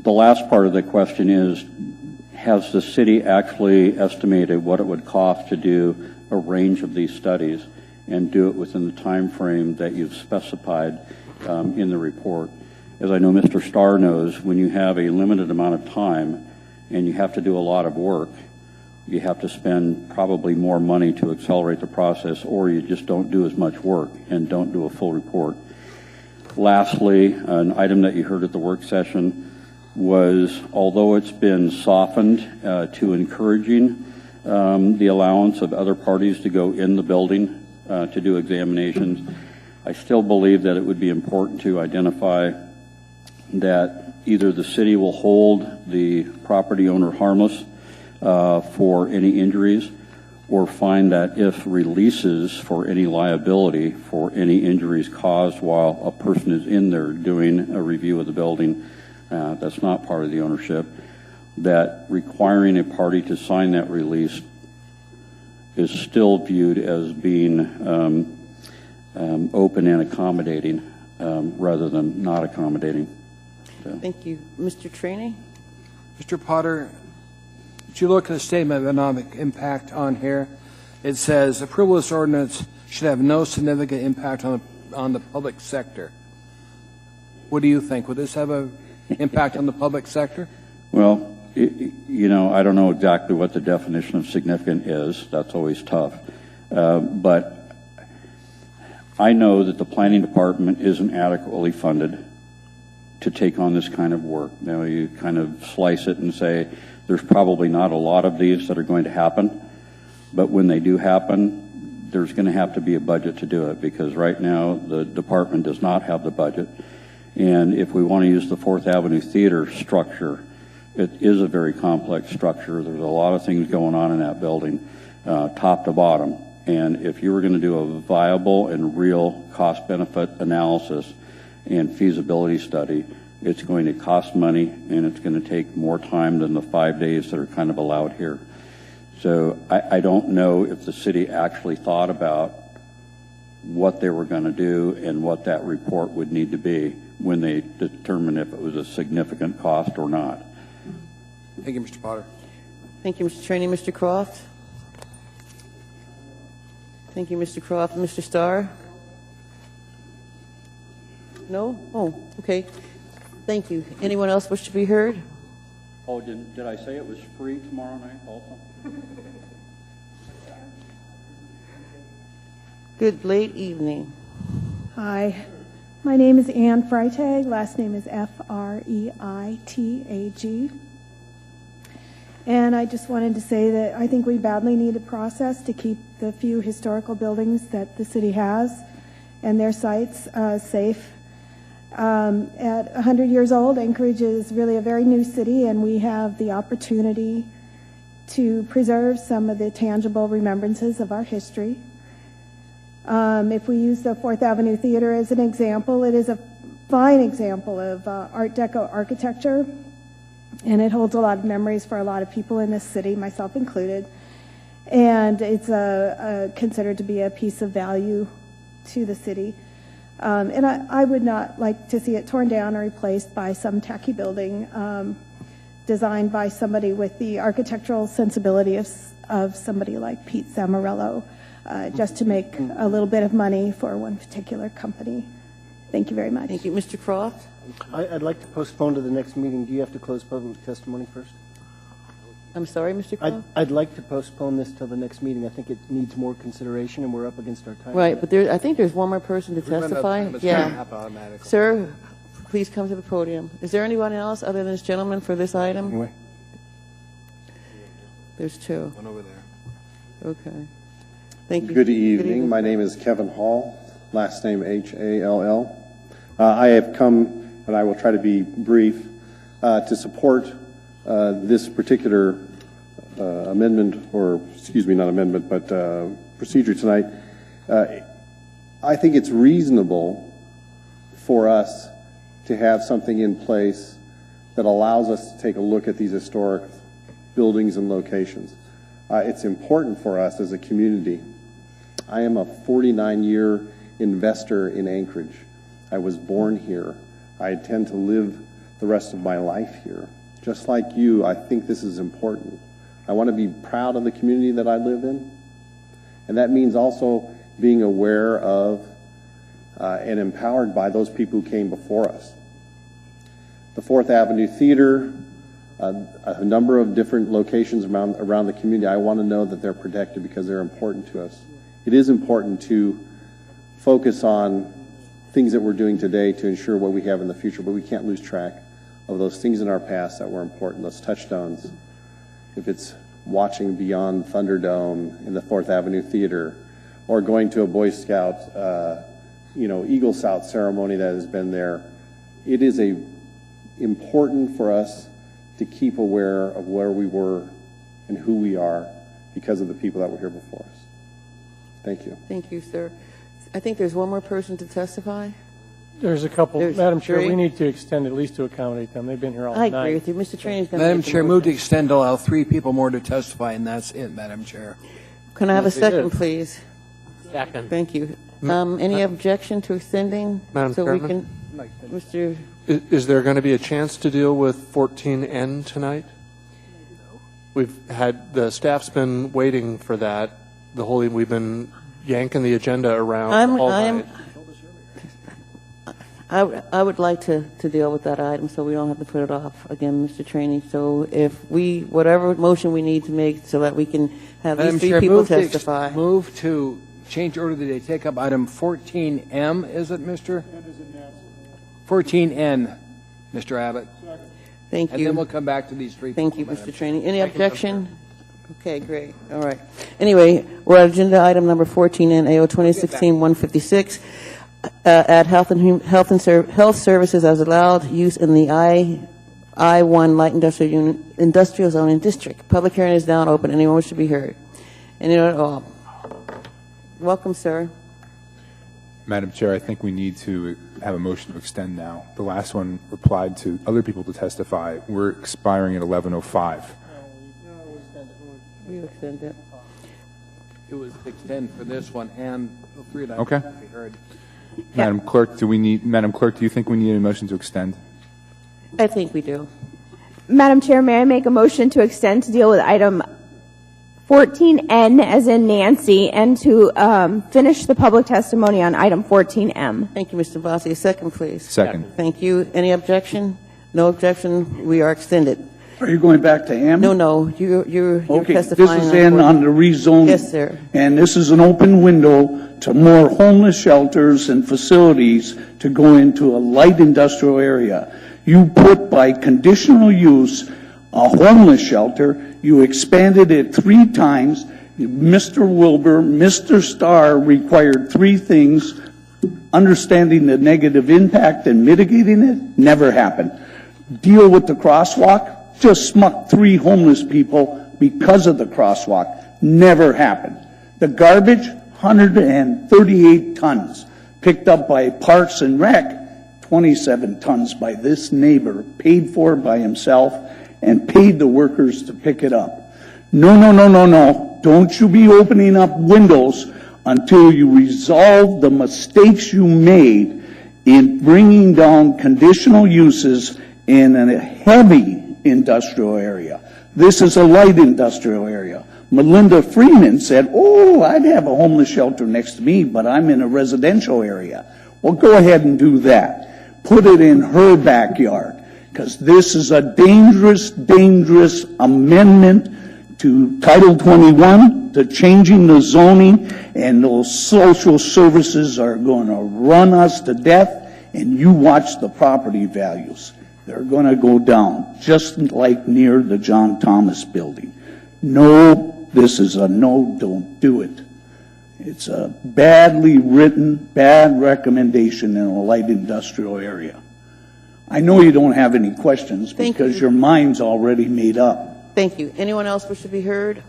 the last part of the question is, has the city actually estimated what it would cost to do a range of these studies and do it within the time frame that you've specified in the report? As I know Mr. Starr knows, when you have a limited amount of time and you have to do a lot of work, you have to spend probably more money to accelerate the process, or you just don't do as much work and don't do a full report. Lastly, an item that you heard at the work session was, although it's been softened to encouraging the allowance of other parties to go in the building to do examinations, I still believe that it would be important to identify that either the city will hold the property owner harmless for any injuries, or find that if releases for any liability for any injuries caused while a person is in there doing a review of the building that's not part of the ownership, that requiring a party to sign that release is still viewed as being open and accommodating rather than not accommodating. So. Thank you. Mr. Trainee? Mr. Potter, if you look at the statement of economic impact on here, it says approval of this ordinance should have no significant impact on the public sector. What do you think? Would this have an impact on the public sector? Well, you know, I don't know exactly what the definition of significant is. That's always tough. But I know that the planning department isn't adequately funded to take on this kind of work. Now, you kind of slice it and say there's probably not a lot of these that are going to happen, but when they do happen, there's going to have to be a budget to do it, because right now the department does not have the budget. And if we want to use the 4th Avenue Theater structure, it is a very complex structure. There's a lot of things going on in that building, top to bottom. And if you were going to do a viable and real cost-benefit analysis and feasibility study, it's going to cost money, and it's going to take more time than the 5 days that are kind of allowed here. So I don't know if the city actually thought about what they were going to do and what that report would need to be when they determined if it was a significant cost or not. Thank you, Mr. Potter. Thank you, Mr. Trainee. Mr. Croft? Thank you, Mr. Croft. Mr. Starr? No? Oh, okay. Thank you. Anyone else wish to be heard? Oh, did I say it was free tomorrow night also? Good late evening. Hi, my name is Ann Freitag. Last name is Freitag. And I just wanted to say that I think we badly need a process to keep the few historical buildings that the city has and their sites safe. At 100 years old, Anchorage is really a very new city, and we have the opportunity to preserve some of the tangible remembrances of our history. If we use the 4th Avenue Theater as an example, it is a fine example of Art Deco architecture, and it holds a lot of memories for a lot of people in this city, myself included. And it's considered to be a piece of value to the city. And I would not like to see it torn down or replaced by some tacky building designed by somebody with the architectural sensibility of somebody like Pete Samarello, just to make a little bit of money for one particular company. Thank you very much. Thank you. Mr. Croft? I'd like to postpone to the next meeting. Do you have to close public testimony first? I'm sorry, Mr. Croft? I'd like to postpone this till the next meeting. I think it needs more consideration, and we're up against our time. Right, but I think there's one more person to testify. Yeah. Sir, please come to the podium. Is there anyone else other than this gentleman for this item? Anyway. There's 2. One over there. Okay. Thank you. Good evening. My name is Kevin Hall, last name Hall. I have come, and I will try to be brief, to support this particular amendment, or excuse me, not amendment, but procedure tonight, I think it's reasonable for us to have something in place that allows us to take a look at these historic buildings and locations. It's important for us as a community. I am a 49-year investor in Anchorage. I was born here. I intend to live the rest of my life here. Just like you, I think this is important. I want to be proud of the community that I live in, and that means also being aware of and empowered by those people who came before us. The Fourth Avenue Theater, a number of different locations around the community, I want to know that they're protected because they're important to us. It is important to focus on things that we're doing today to ensure what we have in the future, but we can't lose track of those things in our past that were important, those touchstones. If it's watching Beyond Thunderdome in the Fourth Avenue Theater, or going to a Boy Scout, Eagle Scout ceremony that has been there, it is important for us to keep aware of where we were and who we are because of the people that were here before us. Thank you. Thank you, sir. I think there's one more person to testify. There's a couple. There's Madam Chair, three. we need to extend at least to accommodate them. They've been here all I night. agree with you. Mr. Trainey's going to Madam Chair, move to extend to allow 3 people more to testify, and that's it, Madam Chair. Can I have a Yes, it second, is. please? Second. Thank you. Any objection to extending? Madam so we Chairman? can, Mr. Is there going to be a chance to deal with 14N tonight? We've had, the staff's been waiting for that. We've been yanking the agenda around all night. I would like to deal with that item so we don't have to put it off again, Mr. Trainey. So if whatever motion we need to make so that we can have Madam these 3 Chair, people testify. Move to change order of the day. Take up item 14M, is it, Mr.? 14N, Mr. Abbott. Thank you. And then we'll come back to these 3 Thank you, people, Mr. Madam Trainey. Any objection? Okay, great. All right. Anyway, we're at agenda item number 14 in AO 2016-156. Add health services as allowed use in the I-1 light industrial zoning district. Public hearing is now open. Anyone wish to be heard? Anyone at all? Welcome, sir. Madam Chair, I think we need to have a motion to extend now. The last one replied to other people to testify. We're expiring at 11:05. We extend it. It was extend for this one and the 3 that Okay. we heard. Madam Clerk, do you think we need a motion to extend? I think we do. Madam Chair, may I make a motion to extend to deal with item 14N as in Nancy and to finish the public testimony on item 14M? Thank you, Mr. Bossi. A second, please. Second. Thank you. Any objection? No objection. We are extended. Are you going back to M? No. You're Okay, testifying. this is in on the rezoning. Yes, sir. And this is an open window to more homeless shelters and facilities to go into a light industrial area. You put by conditional use a homeless shelter, you expanded it 3 times. Mr. Wilbur, Mr. Starr required 3 things: understanding the negative impact and mitigating it, never happened. Deal with the crosswalk, just smucked 3 homeless people because of the crosswalk, never happened. The garbage, 138 tons, picked up by Parks and Rec, 27 tons by this neighbor, paid for by himself, and paid the workers to pick it up. No. Don't you be opening up windows until you resolve the mistakes you made in bringing down conditional uses in a heavy industrial area. This is a light industrial area. Melinda Freeman said, oh, I'd have a homeless shelter next to me, but I'm in a residential area. Well, go ahead and do that. Put it in her backyard, because this is a dangerous amendment to Title 21, to changing the zoning, and those social services are going to run us to death, and you watch the property values. They're going to go down, just like near the John Thomas building. No, this is a no, don't do it. It's a badly written, bad recommendation in a light industrial area. I know you don't have any questions because your mind's already made up. Thank you. Anyone else wish to be heard?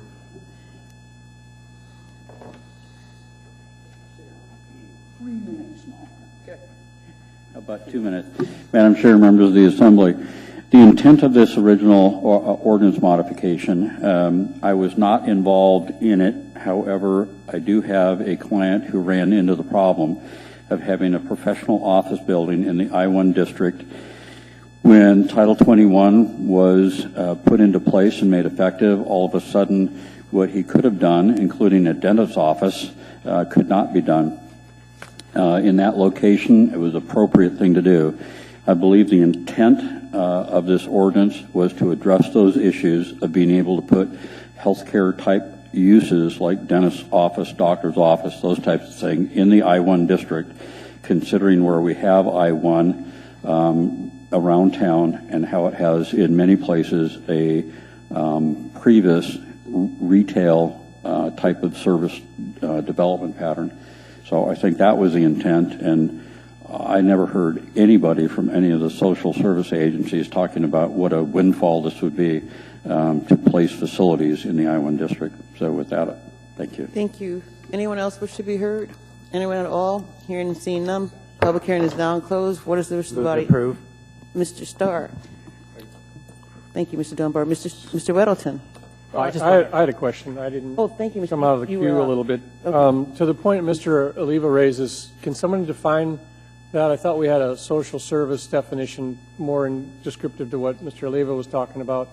How about 2 minutes? Madam Chair, members of the Assembly, the intent of this original ordinance modification, I was not involved in it. However, I do have a client who ran into the problem of having a professional office building in the I-1 district. When Title 21 was put into place and made effective, all of a sudden what he could have done, including a dentist's office, could not be done. In that location, it was an appropriate thing to do. I believe the intent of this ordinance was to address those issues of being able to put healthcare type uses like dentist's office, doctor's office, those types of things in the I-1 district, considering where we have I-1 around town and how it has in many places a previous retail type of service development pattern. So I think that was the intent, and I never heard anybody from any of the social service agencies talking about what a windfall this would be to place facilities in the I-1 district. So with that, thank you. Thank you. Anyone else wish to be heard? Anyone at all? Hearing and seeing none. Public hearing is now closed. What is the wish of the body? Approve. Mr. Starr. Thank you, Mr. Dunbar. Mr. Weddleton. I had a question. I didn't thank you, Mr. come out of the You queue were a up. little bit. Okay. To the point Mr. Oliva raises, can someone define that? I thought we had a social service definition more descriptive to what Mr. Oliva was talking about.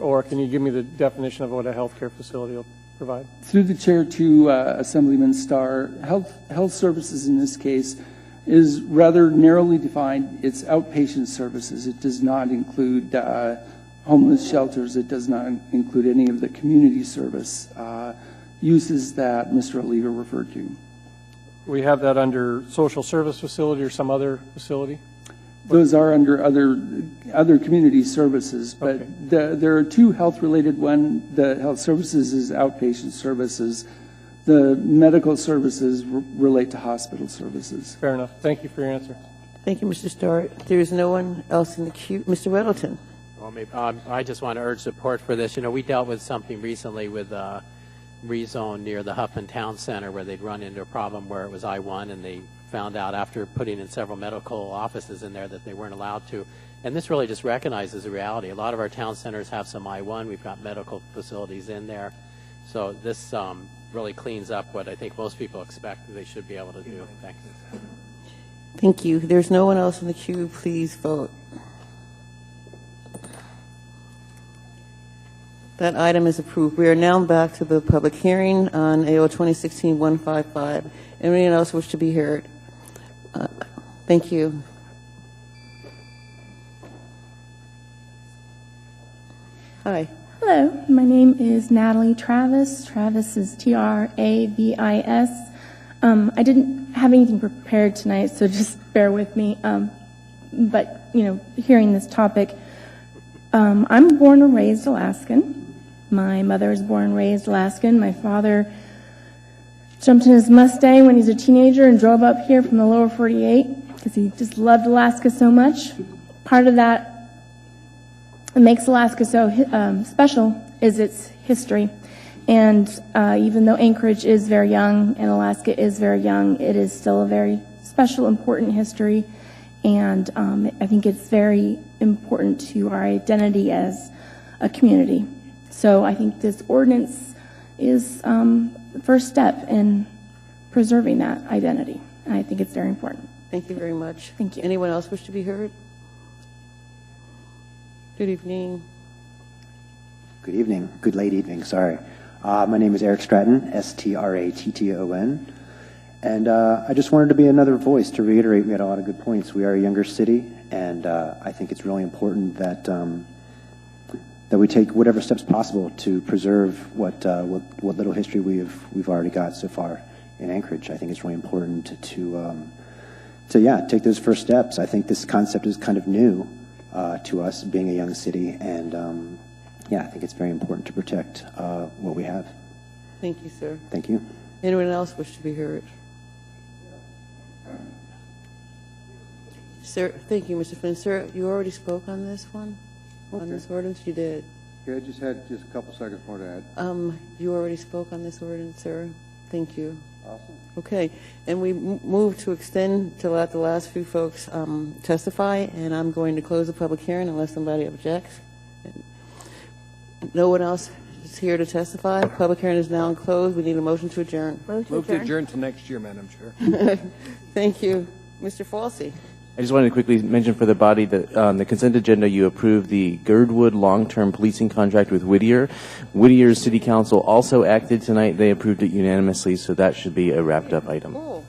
Or can you give me the definition of what a healthcare facility will provide? Through the chair to Assemblyman Starr, health services in this case is rather narrowly defined. It's outpatient services. It does not include homeless shelters. It does not include any of the community service uses that Mr. Oliva referred to. We have that under social service facility or some other facility? Those are under other community services, but there are two health-related. One, the health services is outpatient services. The medical services relate to hospital services. Fair enough. Thank you for your answer. Thank you, Mr. Starr. There is no one else in the queue. Mr. Weddleton. Well, maybe, I just want to urge support for this. You know, we dealt with something recently with rezone near the Huffman Town Center where they'd run into a problem where it was I-1 and they found out after putting in several medical offices in there that they weren't allowed to. And this really just recognizes the reality. A lot of our town centers have some I-1. We've got medical facilities in there. So this really cleans up what I think most people expect they should be able to do. Thank you. Thank you. There's no one else in the queue. Please vote. That item is approved. We are now back to the public hearing on AO 2016-155. Anyone else wish to be heard? Thank you. Hi. Hello, my name is Natalie Travis. Travis is Travis. I didn't have anything prepared tonight, so just bear with me. But, you know, hearing this topic, I'm born and raised Alaskan. My mother was born and raised Alaskan. My father jumped in his Mustang when he was a teenager and drove up here from the lower 48 because he just loved Alaska so much. Part of that makes Alaska so special is its history. And even though Anchorage is very young and Alaska is very young, it is still a very special, important history. And I think it's very important to our identity as a community. So I think this ordinance is the first step in preserving that identity. And I think it's very important. Thank you very much. Thank you. Anyone else wish to be heard? Good evening. Good evening. Good late evening, sorry. My name is Eric Stratton, S-T-R-A-T-T-O-N. And I just wanted to be another voice to reiterate we had a lot of good points. We are a younger city, and I think it's really important that that we take whatever steps possible to preserve what little history we've already got so far in Anchorage. I think it's really important to take those first steps. I think this concept is kind of new to us, being a young city, and I think it's very important to protect what we have. Thank you, sir. Thank you. Anyone else wish to be heard? Sir, thank you, Mr. Flynn. Sir, you already spoke on this one? On this ordinance? You did. Okay, I just had a couple seconds more to add. You already spoke on this ordinance, sir. Thank you. Awesome. Okay, and we move to extend to let the last few folks testify, and I'm going to close the public hearing unless somebody objects. No one else is here to testify. Public hearing is now closed. We need a motion to adjourn. Move to adjourn till next year, Madam Chair. Thank you. Mr. Falsey. I just wanted to quickly mention for the body that on the consent agenda you approved the Girdwood long-term policing contract with Whittier. Whittier's city council also acted tonight. They approved it unanimously, so that should be a wrapped-up item. Cool.